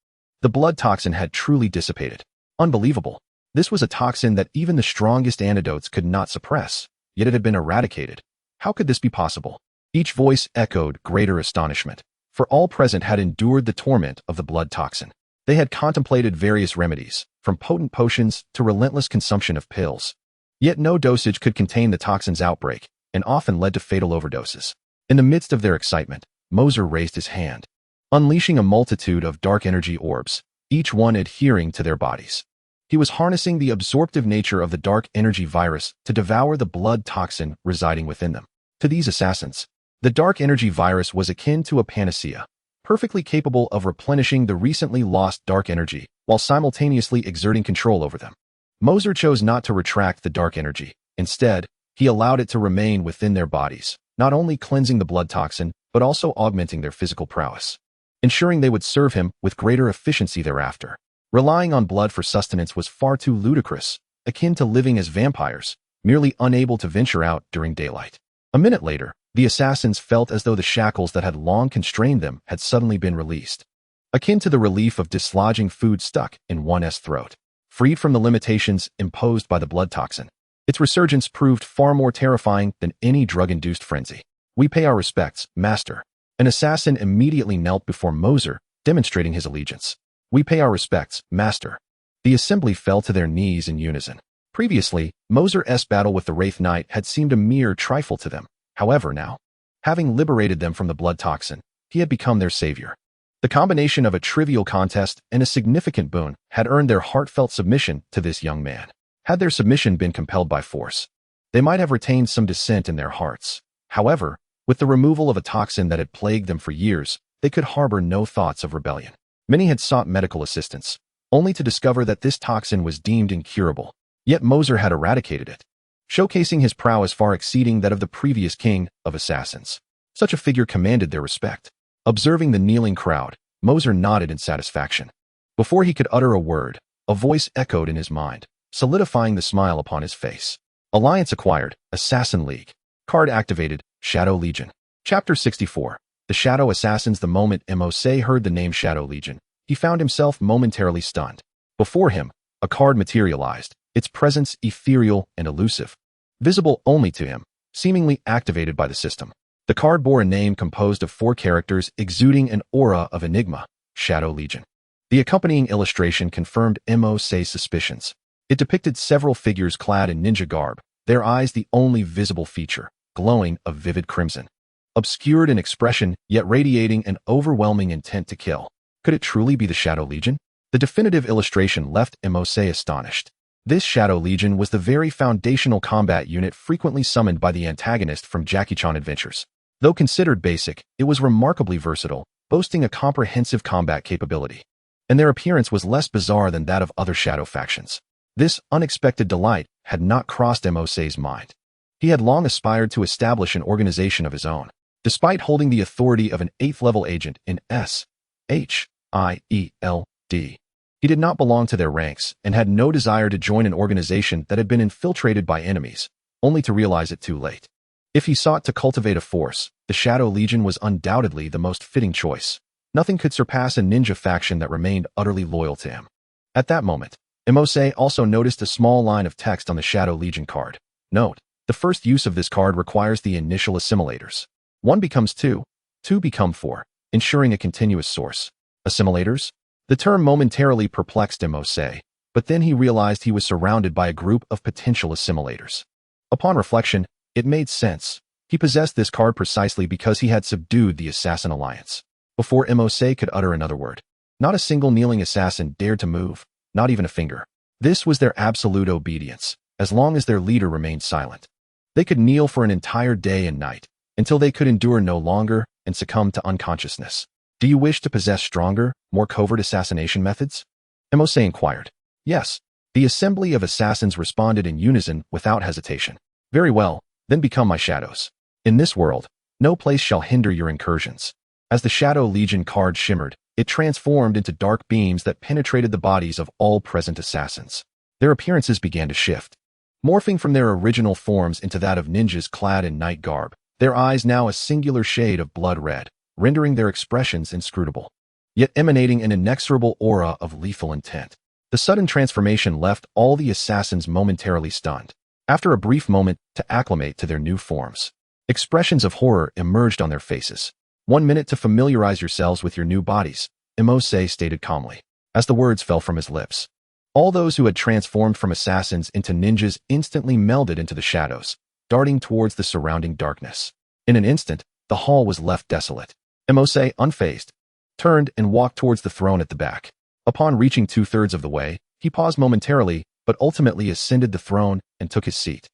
The blood toxin had truly dissipated. Unbelievable. This was a toxin that even the strongest antidotes could not suppress, yet it had been eradicated. How could this be possible? Each voice echoed greater astonishment, for all present had endured the torment of the blood toxin. They had contemplated various remedies, from potent potions to relentless consumption of pills. Yet no dosage could contain the toxin's outbreak, and often led to fatal overdoses. In the midst of their excitement, Mercer raised his hand, unleashing a multitude of dark energy orbs, each one adhering to their bodies. He was harnessing the absorptive nature of the dark energy virus to devour the blood toxin residing within them. To these assassins, the dark energy virus was akin to a panacea, perfectly capable of replenishing the recently lost dark energy while simultaneously exerting control over them. Mercer chose not to retract the dark energy. Instead, he allowed it to remain within their bodies, not only cleansing the blood toxin, but also augmenting their physical prowess, ensuring they would serve him with greater efficiency thereafter. Relying on blood for sustenance was far too ludicrous, akin to living as vampires, merely unable to venture out during daylight. A minute later, the assassins felt as though the shackles that had long constrained them had suddenly been released, akin to the relief of dislodging food stuck in one's throat. Freed from the limitations imposed by the blood toxin, its resurgence proved far more terrifying than any drug-induced frenzy. We pay our respects, Master. An assassin immediately knelt before Mercer, demonstrating his allegiance. We pay our respects, Master. The assembly fell to their knees in unison. Previously, Mercer's battle with the Wraith Knight had seemed a mere trifle to them. However, now, having liberated them from the blood toxin, he had become their savior. The combination of a trivial contest and a significant boon had earned their heartfelt submission to this young man. Had their submission been compelled by force, they might have retained some dissent in their hearts. However, with the removal of a toxin that had plagued them for years, they could harbor no thoughts of rebellion. Many had sought medical assistance, only to discover that this toxin was deemed incurable. Yet Mercer had eradicated it, showcasing his prowess far exceeding that of the previous king of assassins. Such a figure commanded their respect. Observing the kneeling crowd, Mercer nodded in satisfaction. Before he could utter a word, a voice echoed in his mind, solidifying the smile upon his face. Alliance acquired, Assassin League. Card activated, Shadow Legion. Chapter 64. The Shadow Assassins. The moment Mose heard the name Shadow Legion, he found himself momentarily stunned. Before him, a card materialized, its presence ethereal and elusive, visible only to him, seemingly activated by the system. The card bore a name composed of 4 characters exuding an aura of enigma, Shadow Legion. The accompanying illustration confirmed Mose's suspicions. It depicted several figures clad in ninja garb, their eyes the only visible feature, glowing a vivid crimson. Obscured in expression, yet radiating an overwhelming intent to kill. Could it truly be the Shadow Legion? The definitive illustration left Mose astonished. This Shadow Legion was the very foundational combat unit frequently summoned by the antagonist from Jackie Chan Adventures. Though considered basic, it was remarkably versatile, boasting a comprehensive combat capability. And their appearance was less bizarre than that of other shadow factions. This unexpected delight had not crossed Mose's mind. He had long aspired to establish an organization of his own. Despite holding the authority of an 8th-level agent in S.H.I.E.L.D., he did not belong to their ranks and had no desire to join an organization that had been infiltrated by enemies, only to realize it too late. If he sought to cultivate a force, the Shadow Legion was undoubtedly the most fitting choice. Nothing could surpass a ninja faction that remained utterly loyal to him. At that moment, Mose also noticed a small line of text on the Shadow Legion card. Note, the first use of this card requires the initial assimilators. 1 becomes 2, 2 become 4, ensuring a continuous source. Assimilators? The term momentarily perplexed Mose, but then he realized he was surrounded by a group of potential assimilators. Upon reflection, it made sense. He possessed this card precisely because he had subdued the Assassin Alliance. Before Mose could utter another word, not a single kneeling assassin dared to move, not even a finger. This was their absolute obedience, as long as their leader remained silent. They could kneel for an entire day and night, until they could endure no longer and succumb to unconsciousness. Do you wish to possess stronger, more covert assassination methods? Mose inquired. Yes. The assembly of assassins responded in unison without hesitation. Very well, then become my shadows. In this world, no place shall hinder your incursions. As the Shadow Legion card shimmered, it transformed into dark beams that penetrated the bodies of all present assassins. Their appearances began to shift, morphing from their original forms into that of ninjas clad in night garb, their eyes now a singular shade of blood red, rendering their expressions inscrutable, yet emanating an inexorable aura of lethal intent. The sudden transformation left all the assassins momentarily stunned. After a brief moment to acclimate to their new forms, expressions of horror emerged on their faces. 1 minute to familiarize yourselves with your new bodies, Mose stated calmly, as the words fell from his lips. All those who had transformed from assassins into ninjas instantly melded into the shadows, darting towards the surrounding darkness. In an instant, the hall was left desolate. Mose, unfazed, turned and walked towards the throne at the back. Upon reaching 2/3 of the way, he paused momentarily, but ultimately ascended the throne and took his seat.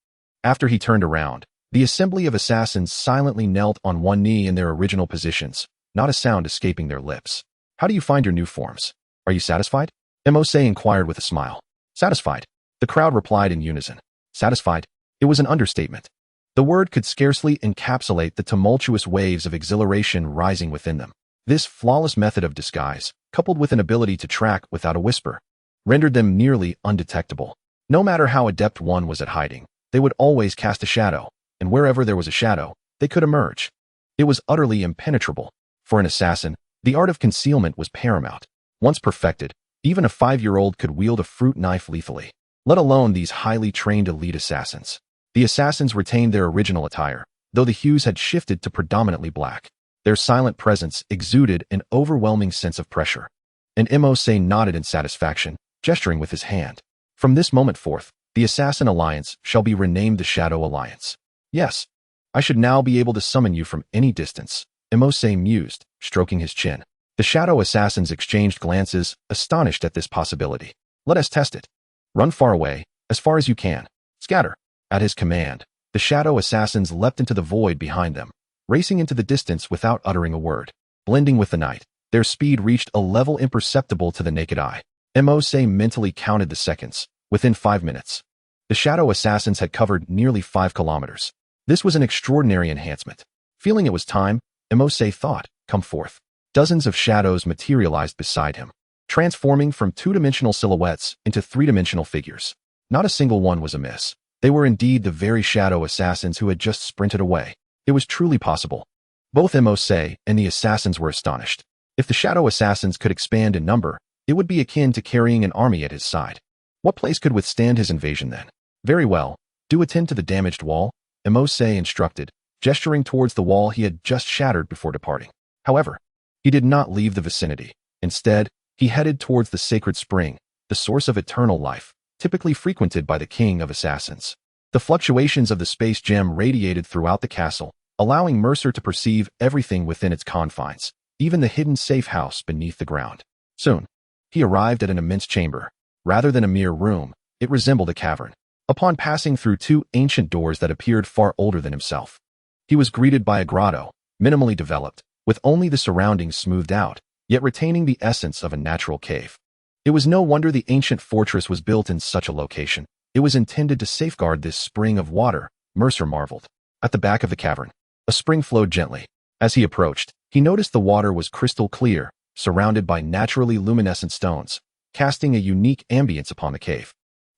After he turned around, the assembly of assassins silently knelt on one knee in their original positions, not a sound escaping their lips. How do you find your new forms? Are you satisfied? Mose inquired with a smile. Satisfied? The crowd replied in unison. Satisfied? It was an understatement. The word could scarcely encapsulate the tumultuous waves of exhilaration rising within them. This flawless method of disguise, coupled with an ability to track without a whisper, rendered them nearly undetectable. No matter how adept one was at hiding, they would always cast a shadow, and wherever there was a shadow, they could emerge. It was utterly impenetrable. For an assassin, the art of concealment was paramount. Once perfected, even a 5-year-old could wield a fruit knife lethally, let alone these highly trained elite assassins. The assassins retained their original attire, though the hues had shifted to predominantly black. Their silent presence exuded an overwhelming sense of pressure. And Mose nodded in satisfaction, gesturing with his hand. From this moment forth, the Assassin Alliance shall be renamed the Shadow Alliance. Yes, I should now be able to summon you from any distance, Mose mused, stroking his chin. The Shadow Assassins exchanged glances, astonished at this possibility. Let us test it. Run far away, as far as you can. Scatter. At his command, the Shadow Assassins leapt into the void behind them, racing into the distance without uttering a word. Blending with the night, their speed reached a level imperceptible to the naked eye. Mose mentally counted the seconds. Within 5 minutes, the Shadow Assassins had covered nearly 5 kilometers. This was an extraordinary enhancement. Feeling it was time, Mose thought, come forth. Dozens of shadows materialized beside him, transforming from 2-dimensional silhouettes into 3-dimensional figures. Not a single one was amiss. They were indeed the very Shadow Assassins who had just sprinted away. It was truly possible. Both Mose and the assassins were astonished. If the Shadow Assassins could expand in number, it would be akin to carrying an army at his side. What place could withstand his invasion then? Very well, do attend to the damaged wall, Mose instructed, gesturing towards the wall he had just shattered before departing. However, he did not leave the vicinity. Instead, he headed towards the sacred spring, the source of eternal life, typically frequented by the king of assassins. The fluctuations of the space gem radiated throughout the castle, allowing Mercer to perceive everything within its confines, even the hidden safe house beneath the ground. Soon, he arrived at an immense chamber. Rather than a mere room, it resembled a cavern. Upon passing through 2 ancient doors that appeared far older than himself, he was greeted by a grotto, minimally developed, with only the surroundings smoothed out, yet retaining the essence of a natural cave. It was no wonder the ancient fortress was built in such a location. It was intended to safeguard this spring of water, Mercer marveled. At the back of the cavern, a spring flowed gently. As he approached, he noticed the water was crystal clear, surrounded by naturally luminescent stones, casting a unique ambience upon the cave.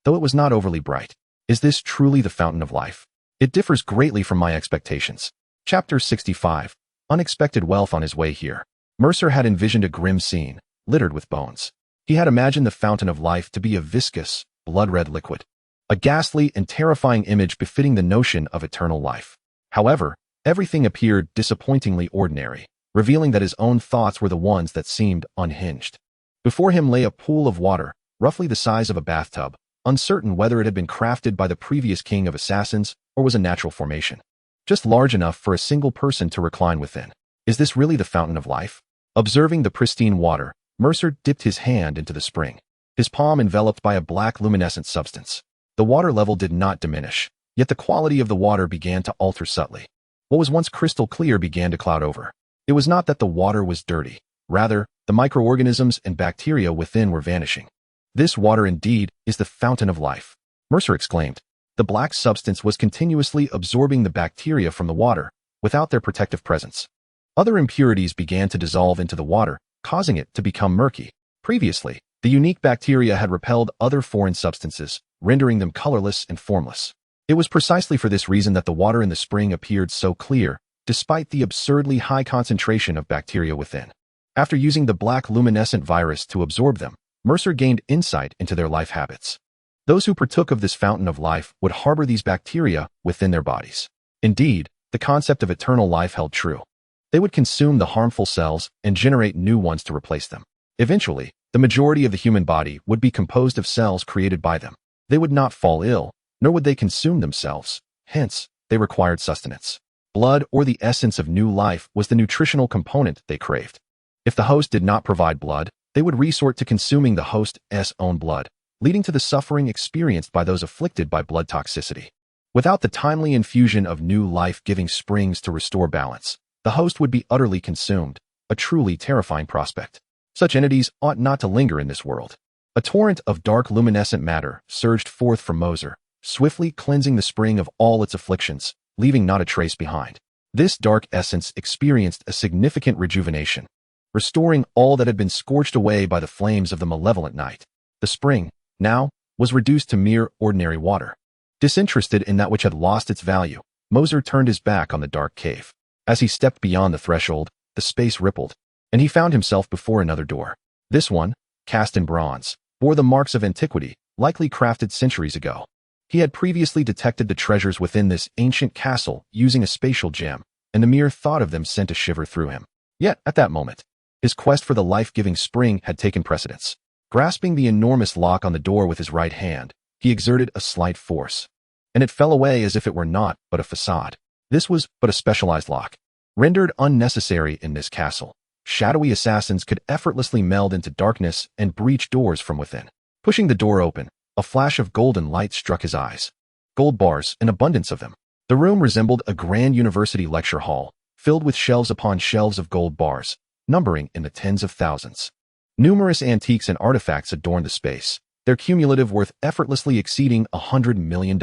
Though it was not overly bright. Is this truly the fountain of life? It differs greatly from my expectations. Chapter 65. Unexpected wealth on his way here. Mercer had envisioned a grim scene, littered with bones. He had imagined the fountain of life to be a viscous, blood-red liquid. A ghastly and terrifying image befitting the notion of eternal life. However, everything appeared disappointingly ordinary, revealing that his own thoughts were the ones that seemed unhinged. Before him lay a pool of water, roughly the size of a bathtub, uncertain whether it had been crafted by the previous king of assassins or was a natural formation. Just large enough for a single person to recline within. Is this really the fountain of life? Observing the pristine water, Mercer dipped his hand into the spring, his palm enveloped by a black luminescent substance. The water level did not diminish, yet the quality of the water began to alter subtly. What was once crystal clear began to cloud over. It was not that the water was dirty. Rather, the microorganisms and bacteria within were vanishing. This water indeed is the fountain of life, Mercer exclaimed. The black substance was continuously absorbing the bacteria from the water, without their protective presence. Other impurities began to dissolve into the water, causing it to become murky. Previously, the unique bacteria had repelled other foreign substances, rendering them colorless and formless. It was precisely for this reason that the water in the spring appeared so clear, despite the absurdly high concentration of bacteria within. After using the black luminescent virus to absorb them, Mercer gained insight into their life habits. Those who partook of this fountain of life would harbor these bacteria within their bodies. Indeed, the concept of eternal life held true. They would consume the harmful cells and generate new ones to replace them. Eventually, the majority of the human body would be composed of cells created by them. They would not fall ill, nor would they consume themselves. Hence, they required sustenance. Blood, or the essence of new life, was the nutritional component they craved. If the host did not provide blood, they would resort to consuming the host's own blood, leading to the suffering experienced by those afflicted by blood toxicity. Without the timely infusion of new life-giving springs to restore balance, the host would be utterly consumed, a truly terrifying prospect. Such entities ought not to linger in this world. A torrent of dark luminescent matter surged forth from Mercer, swiftly cleansing the spring of all its afflictions, leaving not a trace behind. This dark essence experienced a significant rejuvenation, restoring all that had been scorched away by the flames of the malevolent night. The spring, now, was reduced to mere ordinary water. Disinterested in that which had lost its value, Mercer turned his back on the dark cave. As he stepped beyond the threshold, the space rippled, and he found himself before another door. This one, cast in bronze, bore the marks of antiquity, likely crafted centuries ago. He had previously detected the treasures within this ancient castle using a spatial gem, and the mere thought of them sent a shiver through him. Yet, at that moment, his quest for the life-giving spring had taken precedence. Grasping the enormous lock on the door with his right hand, he exerted a slight force, and it fell away as if it were not but a facade. This was but a specialized lock, rendered unnecessary in this castle. Shadowy assassins could effortlessly meld into darkness and breach doors from within. Pushing the door open, a flash of golden light struck his eyes. Gold bars, an abundance of them. The room resembled a grand university lecture hall, filled with shelves upon shelves of gold bars, numbering in the tens of thousands. Numerous antiques and artifacts adorned the space, their cumulative worth effortlessly exceeding $100 million.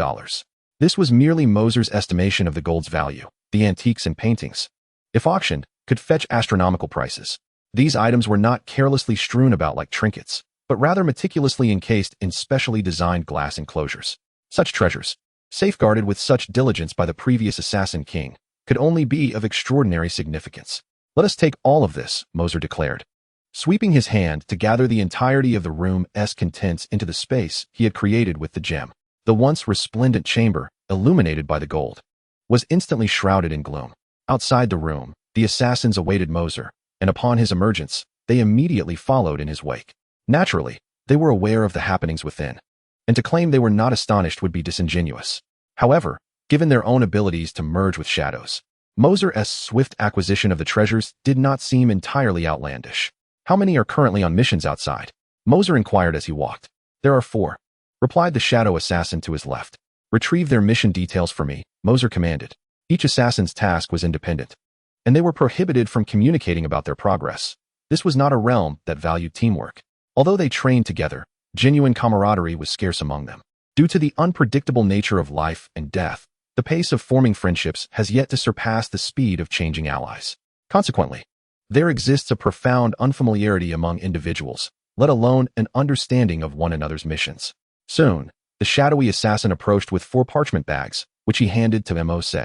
This was merely Mercer's estimation of the gold's value. The antiques and paintings, if auctioned, could fetch astronomical prices. These items were not carelessly strewn about like trinkets, but rather meticulously encased in specially designed glass enclosures. Such treasures, safeguarded with such diligence by the previous assassin king, could only be of extraordinary significance. Let us take all of this, Mercer declared, sweeping his hand to gather the entirety of the room's contents into the space he had created with the gem. The once resplendent chamber, illuminated by the gold, was instantly shrouded in gloom. Outside the room, the assassins awaited Mercer, and upon his emergence, they immediately followed in his wake. Naturally, they were aware of the happenings within, and to claim they were not astonished would be disingenuous. However, given their own abilities to merge with shadows, Mercer's swift acquisition of the treasures did not seem entirely outlandish. How many are currently on missions outside? Mercer inquired as he walked. There are 4, replied the shadow assassin to his left. Retrieve their mission details for me, Mercer commanded. Each assassin's task was independent, and they were prohibited from communicating about their progress. This was not a realm that valued teamwork. Although they trained together, genuine camaraderie was scarce among them. Due to the unpredictable nature of life and death, the pace of forming friendships has yet to surpass the speed of changing allies. Consequently, there exists a profound unfamiliarity among individuals, let alone an understanding of one another's missions. Soon, the shadowy assassin approached with 4 parchment bags, which he handed to Mose.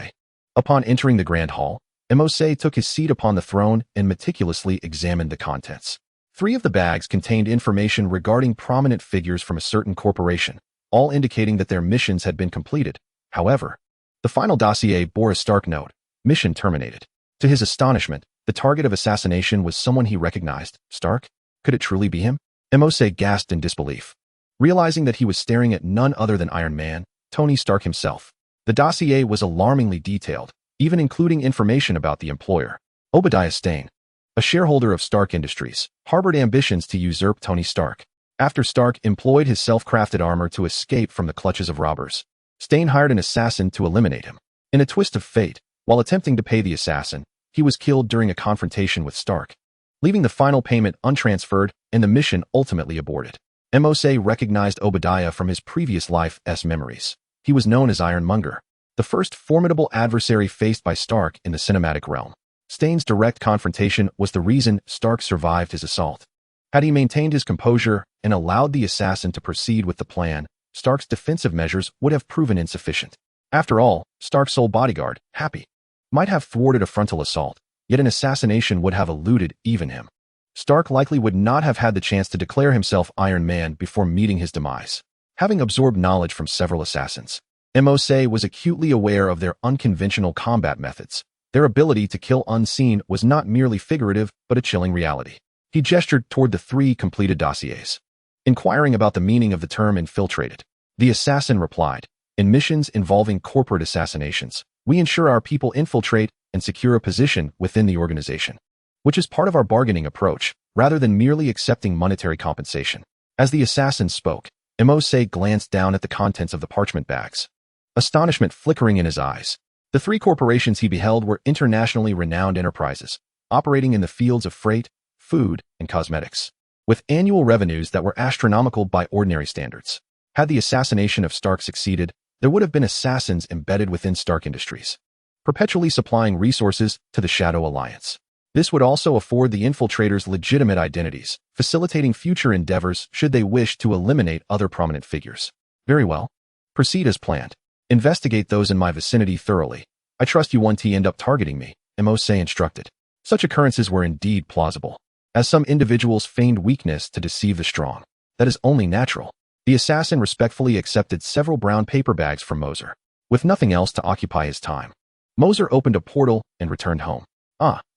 Upon entering the grand hall, Mose took his seat upon the throne and meticulously examined the contents. 3 of the bags contained information regarding prominent figures from a certain corporation, all indicating that their missions had been completed. However, the final dossier bore a stark note: mission terminated. To his astonishment, the target of assassination was someone he recognized. Stark? Could it truly be him? Mose gasped in disbelief, realizing that he was staring at none other than Iron Man, Tony Stark himself. The dossier was alarmingly detailed, even including information about the employer. Obadiah Stane, a shareholder of Stark Industries, harbored ambitions to usurp Tony Stark. After Stark employed his self-crafted armor to escape from the clutches of robbers, Stane hired an assassin to eliminate him. In a twist of fate, while attempting to pay the assassin, he was killed during a confrontation with Stark, leaving the final payment untransferred and the mission ultimately aborted. Mose recognized Obadiah from his previous life's memories. He was known as Ironmonger, the first formidable adversary faced by Stark in the cinematic realm. Stane's direct confrontation was the reason Stark survived his assault. Had he maintained his composure and allowed the assassin to proceed with the plan, Stark's defensive measures would have proven insufficient. After all, Stark's sole bodyguard, Happy, might have thwarted a frontal assault, yet an assassination would have eluded even him. Stark likely would not have had the chance to declare himself Iron Man before meeting his demise. Having absorbed knowledge from several assassins, Mose was acutely aware of their unconventional combat methods. Their ability to kill unseen was not merely figurative, but a chilling reality. He gestured toward the 3 completed dossiers, inquiring about the meaning of the term infiltrated. The assassin replied, "In missions involving corporate assassinations, we ensure our people infiltrate and secure a position within the organization, which is part of our bargaining approach, rather than merely accepting monetary compensation." As the assassin spoke, Mose glanced down at the contents of the parchment bags, astonishment flickering in his eyes. The 3 corporations he beheld were internationally renowned enterprises, operating in the fields of freight, food, and cosmetics, with annual revenues that were astronomical by ordinary standards. Had the assassination of Stark succeeded, there would have been assassins embedded within Stark Industries, perpetually supplying resources to the Shadow Alliance. This would also afford the infiltrators legitimate identities, facilitating future endeavors should they wish to eliminate other prominent figures. Very well. Proceed as planned. Investigate those in my vicinity thoroughly. I trust you won't end up targeting me, Mose instructed. Such occurrences were indeed plausible, as some individuals feigned weakness to deceive the strong. That is only natural. The assassin respectfully accepted several brown paper bags from Mercer, with nothing else to occupy his time. Mercer opened a portal and returned home.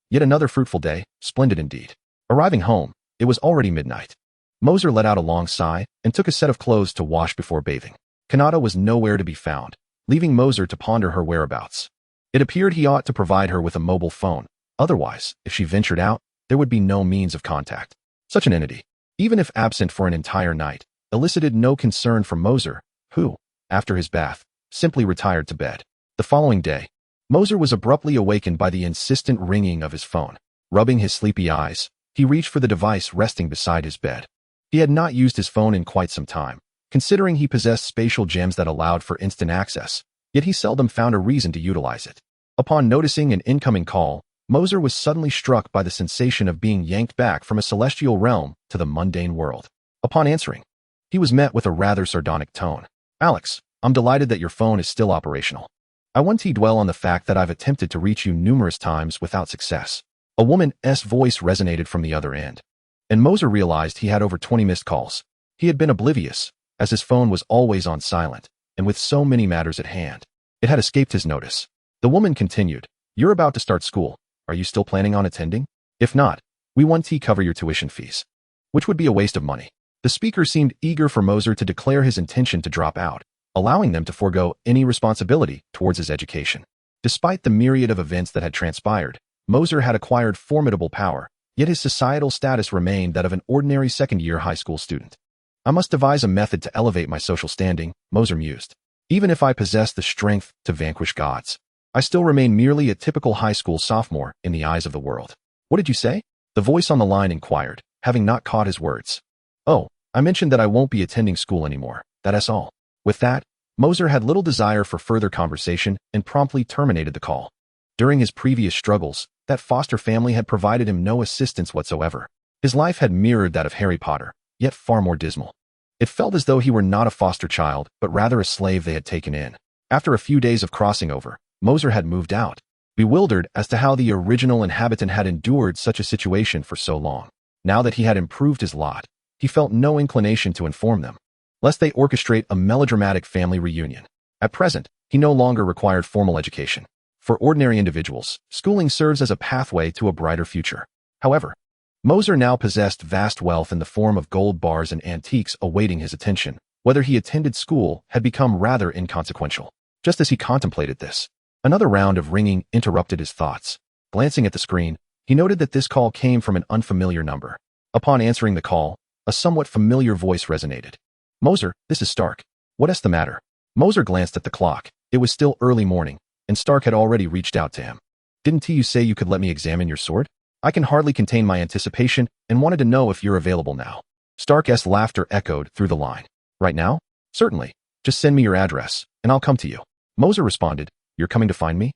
Yet another fruitful day, splendid indeed. Arriving home, it was already midnight. Mercer let out a long sigh and took a set of clothes to wash before bathing. Kanata was nowhere to be found, leaving Mercer to ponder her whereabouts. It appeared he ought to provide her with a mobile phone. Otherwise, if she ventured out, there would be no means of contact. Such an entity, even if absent for an entire night, elicited no concern from Mercer, who, after his bath, simply retired to bed. The following day, Mercer was abruptly awakened by the insistent ringing of his phone. Rubbing his sleepy eyes, he reached for the device resting beside his bed. He had not used his phone in quite some time, considering he possessed spatial gems that allowed for instant access, yet he seldom found a reason to utilize it. Upon noticing an incoming call, Mercer was suddenly struck by the sensation of being yanked back from a celestial realm to the mundane world. Upon answering, he was met with a rather sardonic tone. "Alex, I'm delighted that your phone is still operational. I want to dwell on the fact that I've attempted to reach you numerous times without success." A woman's voice resonated from the other end, and Mercer realized he had over 20 missed calls. He had been oblivious, as his phone was always on silent, and with so many matters at hand, it had escaped his notice. The woman continued, "You're about to start school. Are you still planning on attending? If not, we want to cover your tuition fees, which would be a waste of money." The speaker seemed eager for Mercer to declare his intention to drop out, allowing them to forego any responsibility towards his education. Despite the myriad of events that had transpired, Mercer had acquired formidable power, yet his societal status remained that of an ordinary second-year high school student. "I must devise a method to elevate my social standing," Mercer mused. "Even if I possess the strength to vanquish gods, I still remain merely a typical high school sophomore in the eyes of the world. What did you say? The voice on the line inquired, having not caught his words. Oh, I mentioned that I won't be attending school anymore. That's all. With that, Mercer had little desire for further conversation and promptly terminated the call. During his previous struggles, that foster family had provided him no assistance whatsoever. His life had mirrored that of Harry Potter, yet far more dismal. It felt as though he were not a foster child, but rather a slave they had taken in. After a few days of crossing over, Mercer had moved out, bewildered as to how the original inhabitant had endured such a situation for so long. Now that he had improved his lot, he felt no inclination to inform them, lest they orchestrate a melodramatic family reunion. At present, he no longer required formal education. For ordinary individuals, schooling serves as a pathway to a brighter future. However, Mercer now possessed vast wealth in the form of gold bars and antiques awaiting his attention. Whether he attended school had become rather inconsequential. Just as he contemplated this, another round of ringing interrupted his thoughts. Glancing at the screen, he noted that this call came from an unfamiliar number. Upon answering the call, a somewhat familiar voice resonated. Mercer, this is Stark. What's the matter? Mercer glanced at the clock. It was still early morning, and Stark had already reached out to him. Didn't you say you could let me examine your sword? I can hardly contain my anticipation and wanted to know if you're available now. Stark's laughter echoed through the line. Right now? Certainly. Just send me your address, and I'll come to you. Mercer responded, You're coming to find me?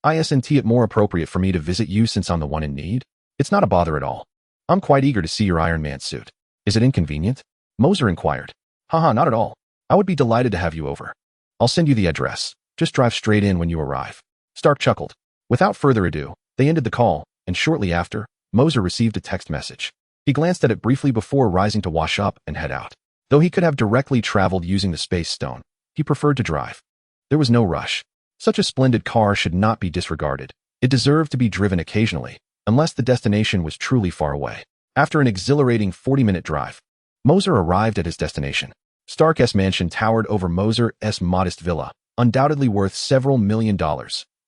Isn't it more appropriate for me to visit you since I'm the one in need? It's not a bother at all. I'm quite eager to see your Iron Man suit. Is it inconvenient? Mercer inquired. Haha, not at all. I would be delighted to have you over. I'll send you the address. Just drive straight in when you arrive. Stark chuckled. Without further ado, they ended the call, and shortly after, Mercer received a text message. He glanced at it briefly before rising to wash up and head out. Though he could have directly traveled using the Space Stone, he preferred to drive. There was no rush. Such a splendid car should not be disregarded. It deserved to be driven occasionally, unless the destination was truly far away. After an exhilarating 40-minute drive, Mercer arrived at his destination. Stark's mansion towered over Mercer's modest villa, undoubtedly worth several $1 million,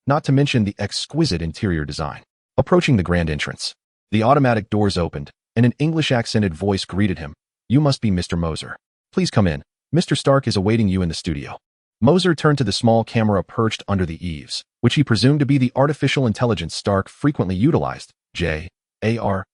not to mention the exquisite interior design. Approaching the grand entrance, the automatic doors opened, and an English-accented voice greeted him. You must be Mr. Mercer. Please come in. Mr. Stark is awaiting you in the studio. Mercer turned to the small camera perched under the eaves, which he presumed to be the artificial intelligence Stark frequently utilized, JARVIS.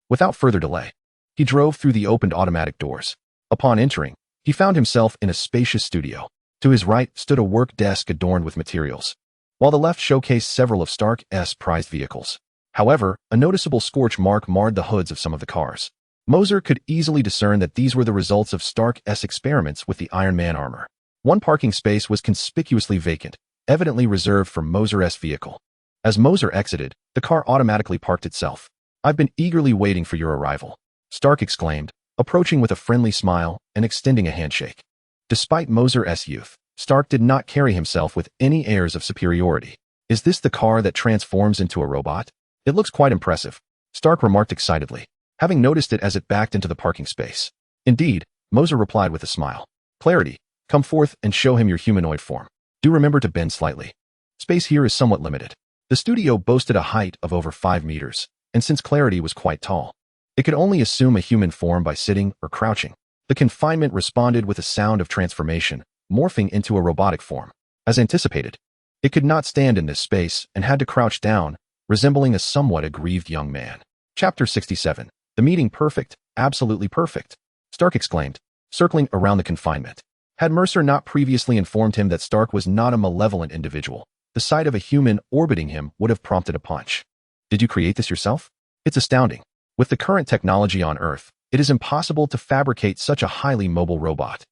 Without further delay, he drove through the opened automatic doors. Upon entering, he found himself in a spacious studio. To his right stood a work desk adorned with materials, while the left showcased several of Stark's prized vehicles. However, a noticeable scorch mark marred the hoods of some of the cars. Mercer could easily discern that these were the results of Stark's experiments with the Iron Man armor. One parking space was conspicuously vacant, evidently reserved for Mercer's vehicle. As Mercer exited, the car automatically parked itself. I've been eagerly waiting for your arrival, Stark exclaimed, approaching with a friendly smile and extending a handshake. Despite Mercer's youth, Stark did not carry himself with any airs of superiority. Is this the car that transforms into a robot? It looks quite impressive, Stark remarked excitedly, having noticed it as it backed into the parking space. Indeed, Mercer replied with a smile. Clarity, come forth and show him your humanoid form. Do remember to bend slightly. Space here is somewhat limited. The studio boasted a height of over 5 meters, and since Clarity was quite tall, it could only assume a human form by sitting or crouching. The confinement responded with a sound of transformation, morphing into a robotic form. As anticipated, it could not stand in this space and had to crouch down, resembling a somewhat aggrieved young man. Chapter 67. The meeting perfect, absolutely perfect, Stark exclaimed, circling around the confinement. Had Mercer not previously informed him that Stark was not a malevolent individual, the sight of a human orbiting him would have prompted a punch. Did you create this yourself? It's astounding. With the current technology on Earth, it is impossible to fabricate such a highly mobile robot.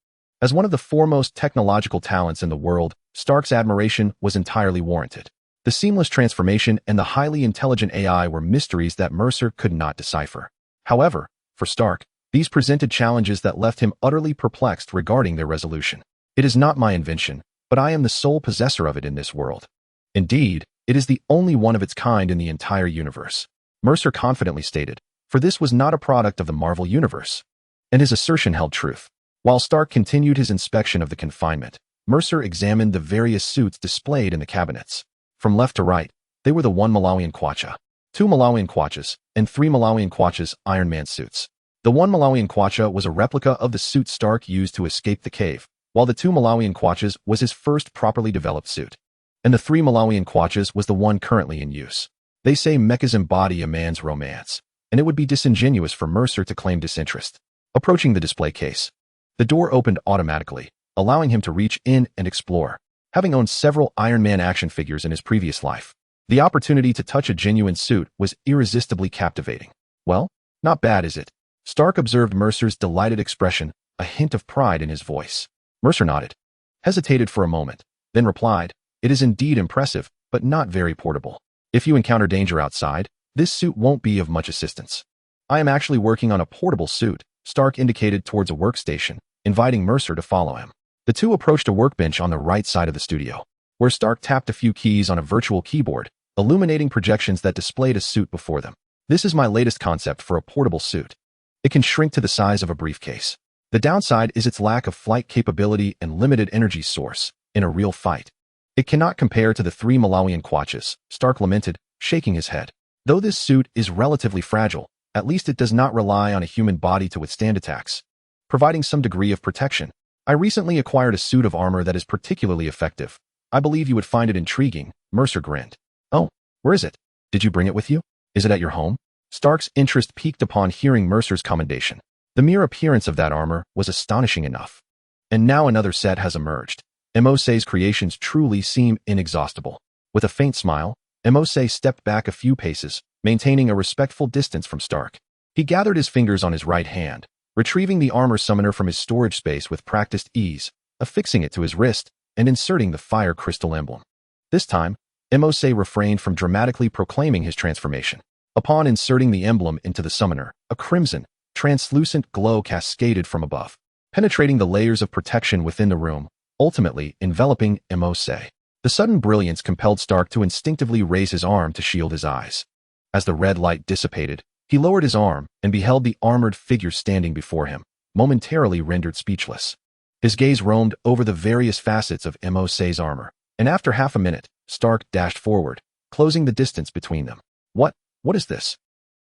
As one of the foremost technological talents in the world, Stark's admiration was entirely warranted. The seamless transformation and the highly intelligent AI were mysteries that Mercer could not decipher. However, for Stark, these presented challenges that left him utterly perplexed regarding their resolution. It is not my invention, but I am the sole possessor of it in this world. Indeed, it is the only one of its kind in the entire universe, Mercer confidently stated, for this was not a product of the Marvel Universe. And his assertion held truth. While Stark continued his inspection of the confinement, Mercer examined the various suits displayed in the cabinets. From left to right, they were the 1 Malawian Kwacha, 2 Malawian Kwachas, and 3 Malawian Kwachas Iron Man suits. The 1 Malawian Kwacha was a replica of the suit Stark used to escape the cave, while the 2 Malawian Kwachas was his first properly developed suit. and the 3 Malawian kwachas was the one currently in use. They say mechas embody a man's romance, and it would be disingenuous for Mercer to claim disinterest. Approaching the display case, the door opened automatically, allowing him to reach in and explore. Having owned several Iron Man action figures in his previous life, the opportunity to touch a genuine suit was irresistibly captivating. Well, not bad, is it? Stark observed Mercer's delighted expression, a hint of pride in his voice. Mercer nodded, hesitated for a moment, then replied, "It is indeed impressive, but not very portable. If you encounter danger outside, this suit won't be of much assistance." "I am actually working on a portable suit," Stark indicated towards a workstation, inviting Mercer to follow him. The two approached a workbench on the right side of the studio, where Stark tapped a few keys on a virtual keyboard, illuminating projections that displayed a suit before them. "This is my latest concept for a portable suit. It can shrink to the size of a briefcase. The downside is its lack of flight capability and limited energy source in a real fight. It cannot compare to the 3 Malawian kwachas," Stark lamented, shaking his head. "Though this suit is relatively fragile, at least it does not rely on a human body to withstand attacks, providing some degree of protection. I recently acquired a suit of armor that is particularly effective. I believe you would find it intriguing." Mercer grinned. "Oh, where is it? Did you bring it with you? Is it at your home?" Stark's interest piqued upon hearing Mercer's commendation. The mere appearance of that armor was astonishing enough. And now another set has emerged. Mose's creations truly seem inexhaustible. With a faint smile, Mose stepped back a few paces, maintaining a respectful distance from Stark. He gathered his fingers on his right hand, retrieving the armor summoner from his storage space with practiced ease, affixing it to his wrist, and inserting the fire crystal emblem. This time, Mose refrained from dramatically proclaiming his transformation. Upon inserting the emblem into the summoner, a crimson, translucent glow cascaded from above, penetrating the layers of protection within the room, ultimately enveloping Mose. The sudden brilliance compelled Stark to instinctively raise his arm to shield his eyes. As the red light dissipated, he lowered his arm and beheld the armored figure standing before him, momentarily rendered speechless. His gaze roamed over the various facets of Mose's armor, and after half a minute, Stark dashed forward, closing the distance between them. What is this?"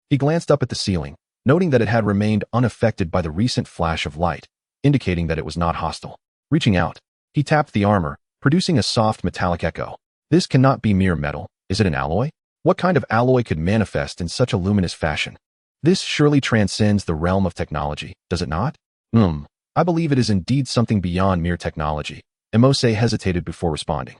He glanced up at the ceiling, noting that it had remained unaffected by the recent flash of light, indicating that it was not hostile. Reaching out, he tapped the armor, producing a soft metallic echo. "This cannot be mere metal. Is it an alloy? What kind of alloy could manifest in such a luminous fashion? This surely transcends the realm of technology, does it not?" I believe it is indeed something beyond mere technology." Mose hesitated before responding.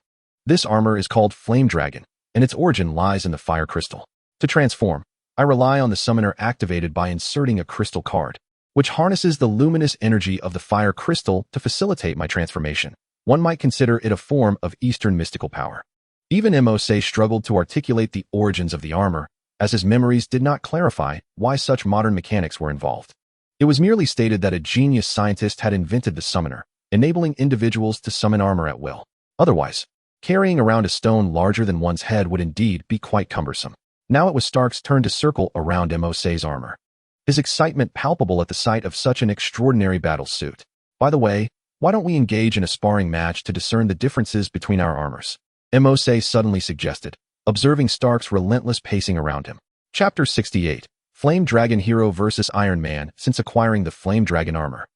"This armor is called Flame Dragon, and its origin lies in the fire crystal. To transform, I rely on the summoner activated by inserting a crystal card, which harnesses the luminous energy of the fire crystal to facilitate my transformation. One might consider it a form of Eastern mystical power." Even Mose struggled to articulate the origins of the armor, as his memories did not clarify why such modern mechanics were involved. It was merely stated that a genius scientist had invented the summoner, enabling individuals to summon armor at will. Otherwise, carrying around a stone larger than one's head would indeed be quite cumbersome. Now it was Stark's turn to circle around Mose's armor, his excitement palpable at the sight of such an extraordinary battle suit. "By the way, why don't we engage in a sparring match to discern the differences between our armors?" Mose suddenly suggested, observing Stark's relentless pacing around him. Chapter 68. Flame Dragon Hero vs. Iron Man. Since acquiring the Flame Dragon armor,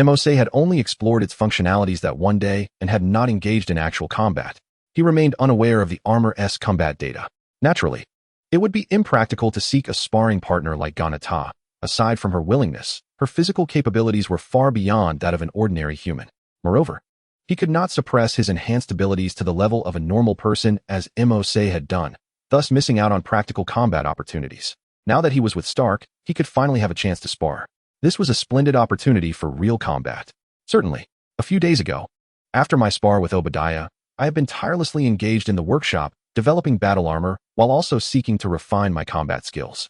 Mose had only explored its functionalities that one day and had not engaged in actual combat. He remained unaware of the armor's combat data. Naturally, it would be impractical to seek a sparring partner like Ganata. Aside from her willingness, her physical capabilities were far beyond that of an ordinary human. Moreover, he could not suppress his enhanced abilities to the level of a normal person as Mose had done, thus missing out on practical combat opportunities. Now that he was with Stark, he could finally have a chance to spar. This was a splendid opportunity for real combat. Certainly, a few days ago, after my spar with Obadiah, I have been tirelessly engaged in the workshop, developing battle armor, while also seeking to refine my combat skills.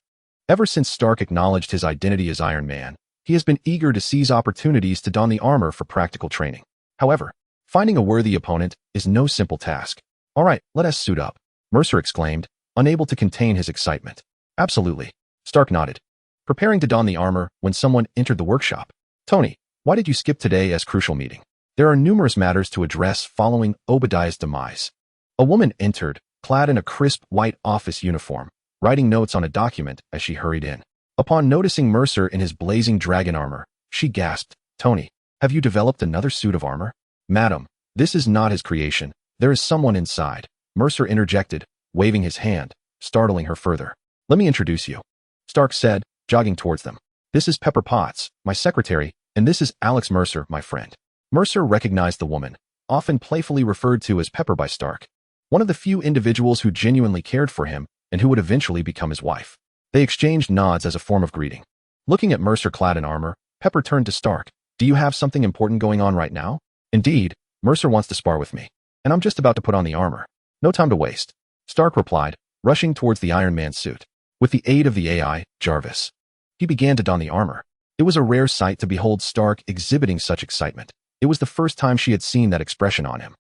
Ever since Stark acknowledged his identity as Iron Man, he has been eager to seize opportunities to don the armor for practical training. However, finding a worthy opponent is no simple task. "All right, let us suit up," Mercer exclaimed, unable to contain his excitement. "Absolutely," Stark nodded, preparing to don the armor when someone entered the workshop. "Tony, why did you skip today's crucial meeting? There are numerous matters to address following Obadiah's demise." A woman entered, clad in a crisp white office uniform, writing notes on a document as she hurried in. Upon noticing Mercer in his blazing dragon armor, she gasped, "Tony, have you developed another suit of armor?" "Madam, this is not his creation. There is someone inside," Mercer interjected, waving his hand, startling her further. Let me introduce you, Stark said, jogging towards them. This is Pepper Potts, my secretary, and this is Alex Mercer, my friend. Mercer recognized the woman, often playfully referred to as Pepper by Stark, one of the few individuals who genuinely cared for him and who would eventually become his wife. They exchanged nods as a form of greeting. Looking at Mercer clad in armor, Pepper turned to Stark. Do you have something important going on right now? Indeed, Mercer wants to spar with me, and I'm just about to put on the armor. No time to waste, Stark replied, rushing towards the Iron Man suit. With the aid of the AI, Jarvis, he began to don the armor. It was a rare sight to behold Stark exhibiting such excitement. It was the first time she had seen that expression on him.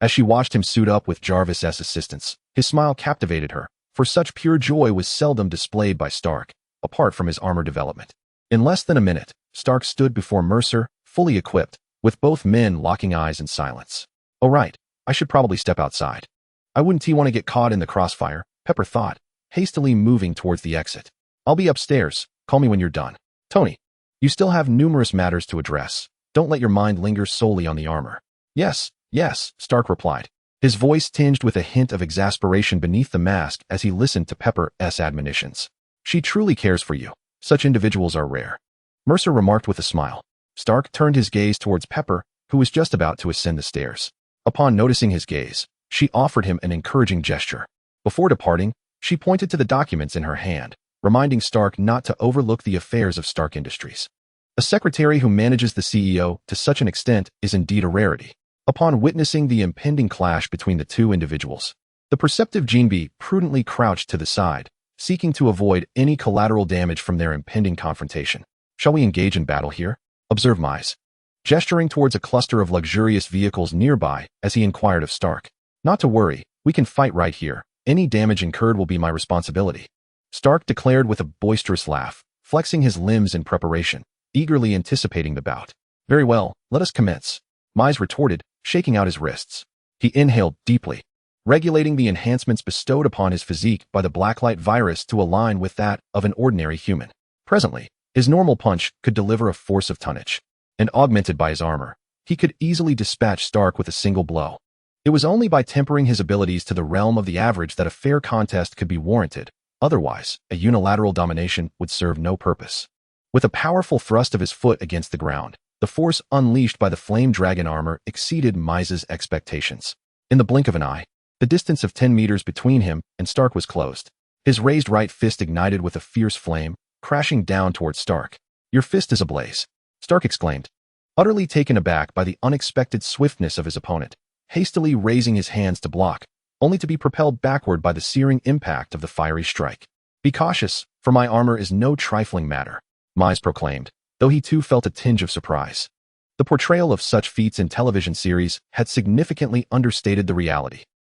As she watched him suit up with Jarvis's assistance, his smile captivated her, for such pure joy was seldom displayed by Stark, apart from his armor development. In less than a minute, Stark stood before Mercer, fully equipped, with both men locking eyes in silence. Oh right, I should probably step outside. I wouldn't want to get caught in the crossfire, Pepper thought, hastily moving towards the exit. I'll be upstairs, call me when you're done. Tony, you still have numerous matters to address. Don't let your mind linger solely on the armor. Yes, Stark replied, his voice tinged with a hint of exasperation beneath the mask as he listened to Pepper's admonitions. She truly cares for you. Such individuals are rare, Mercer remarked with a smile. Stark turned his gaze towards Pepper, who was just about to ascend the stairs. Upon noticing his gaze, she offered him an encouraging gesture. Before departing, she pointed to the documents in her hand, reminding Stark not to overlook the affairs of Stark Industries. A secretary who manages the CEO to such an extent is indeed a rarity. Upon witnessing the impending clash between the two individuals, the perceptive Gene Bee prudently crouched to the side, seeking to avoid any collateral damage from their impending confrontation. Shall we engage in battle here? Observed Mize, gesturing towards a cluster of luxurious vehicles nearby as he inquired of Stark. Not to worry, we can fight right here. Any damage incurred will be my responsibility, Stark declared with a boisterous laugh, flexing his limbs in preparation, eagerly anticipating the bout. Very well, let us commence, Mize retorted, shaking out his wrists. He inhaled deeply, regulating the enhancements bestowed upon his physique by the Blacklight virus to align with that of an ordinary human. Presently, his normal punch could deliver a force of tonnage, and augmented by his armor, he could easily dispatch Stark with a single blow. It was only by tempering his abilities to the realm of the average that a fair contest could be warranted. Otherwise, a unilateral domination would serve no purpose. With a powerful thrust of his foot against the ground, the force unleashed by the flame dragon armor exceeded Mize's expectations. In the blink of an eye, the distance of 10 meters between him and Stark was closed. His raised right fist ignited with a fierce flame, crashing down towards Stark. Your fist is ablaze, Stark exclaimed, utterly taken aback by the unexpected swiftness of his opponent, hastily raising his hands to block, only to be propelled backward by the searing impact of the fiery strike. Be cautious, for my armor is no trifling matter, Mize proclaimed, though he too felt a tinge of surprise. The portrayal of such feats in television series had significantly understated the reality.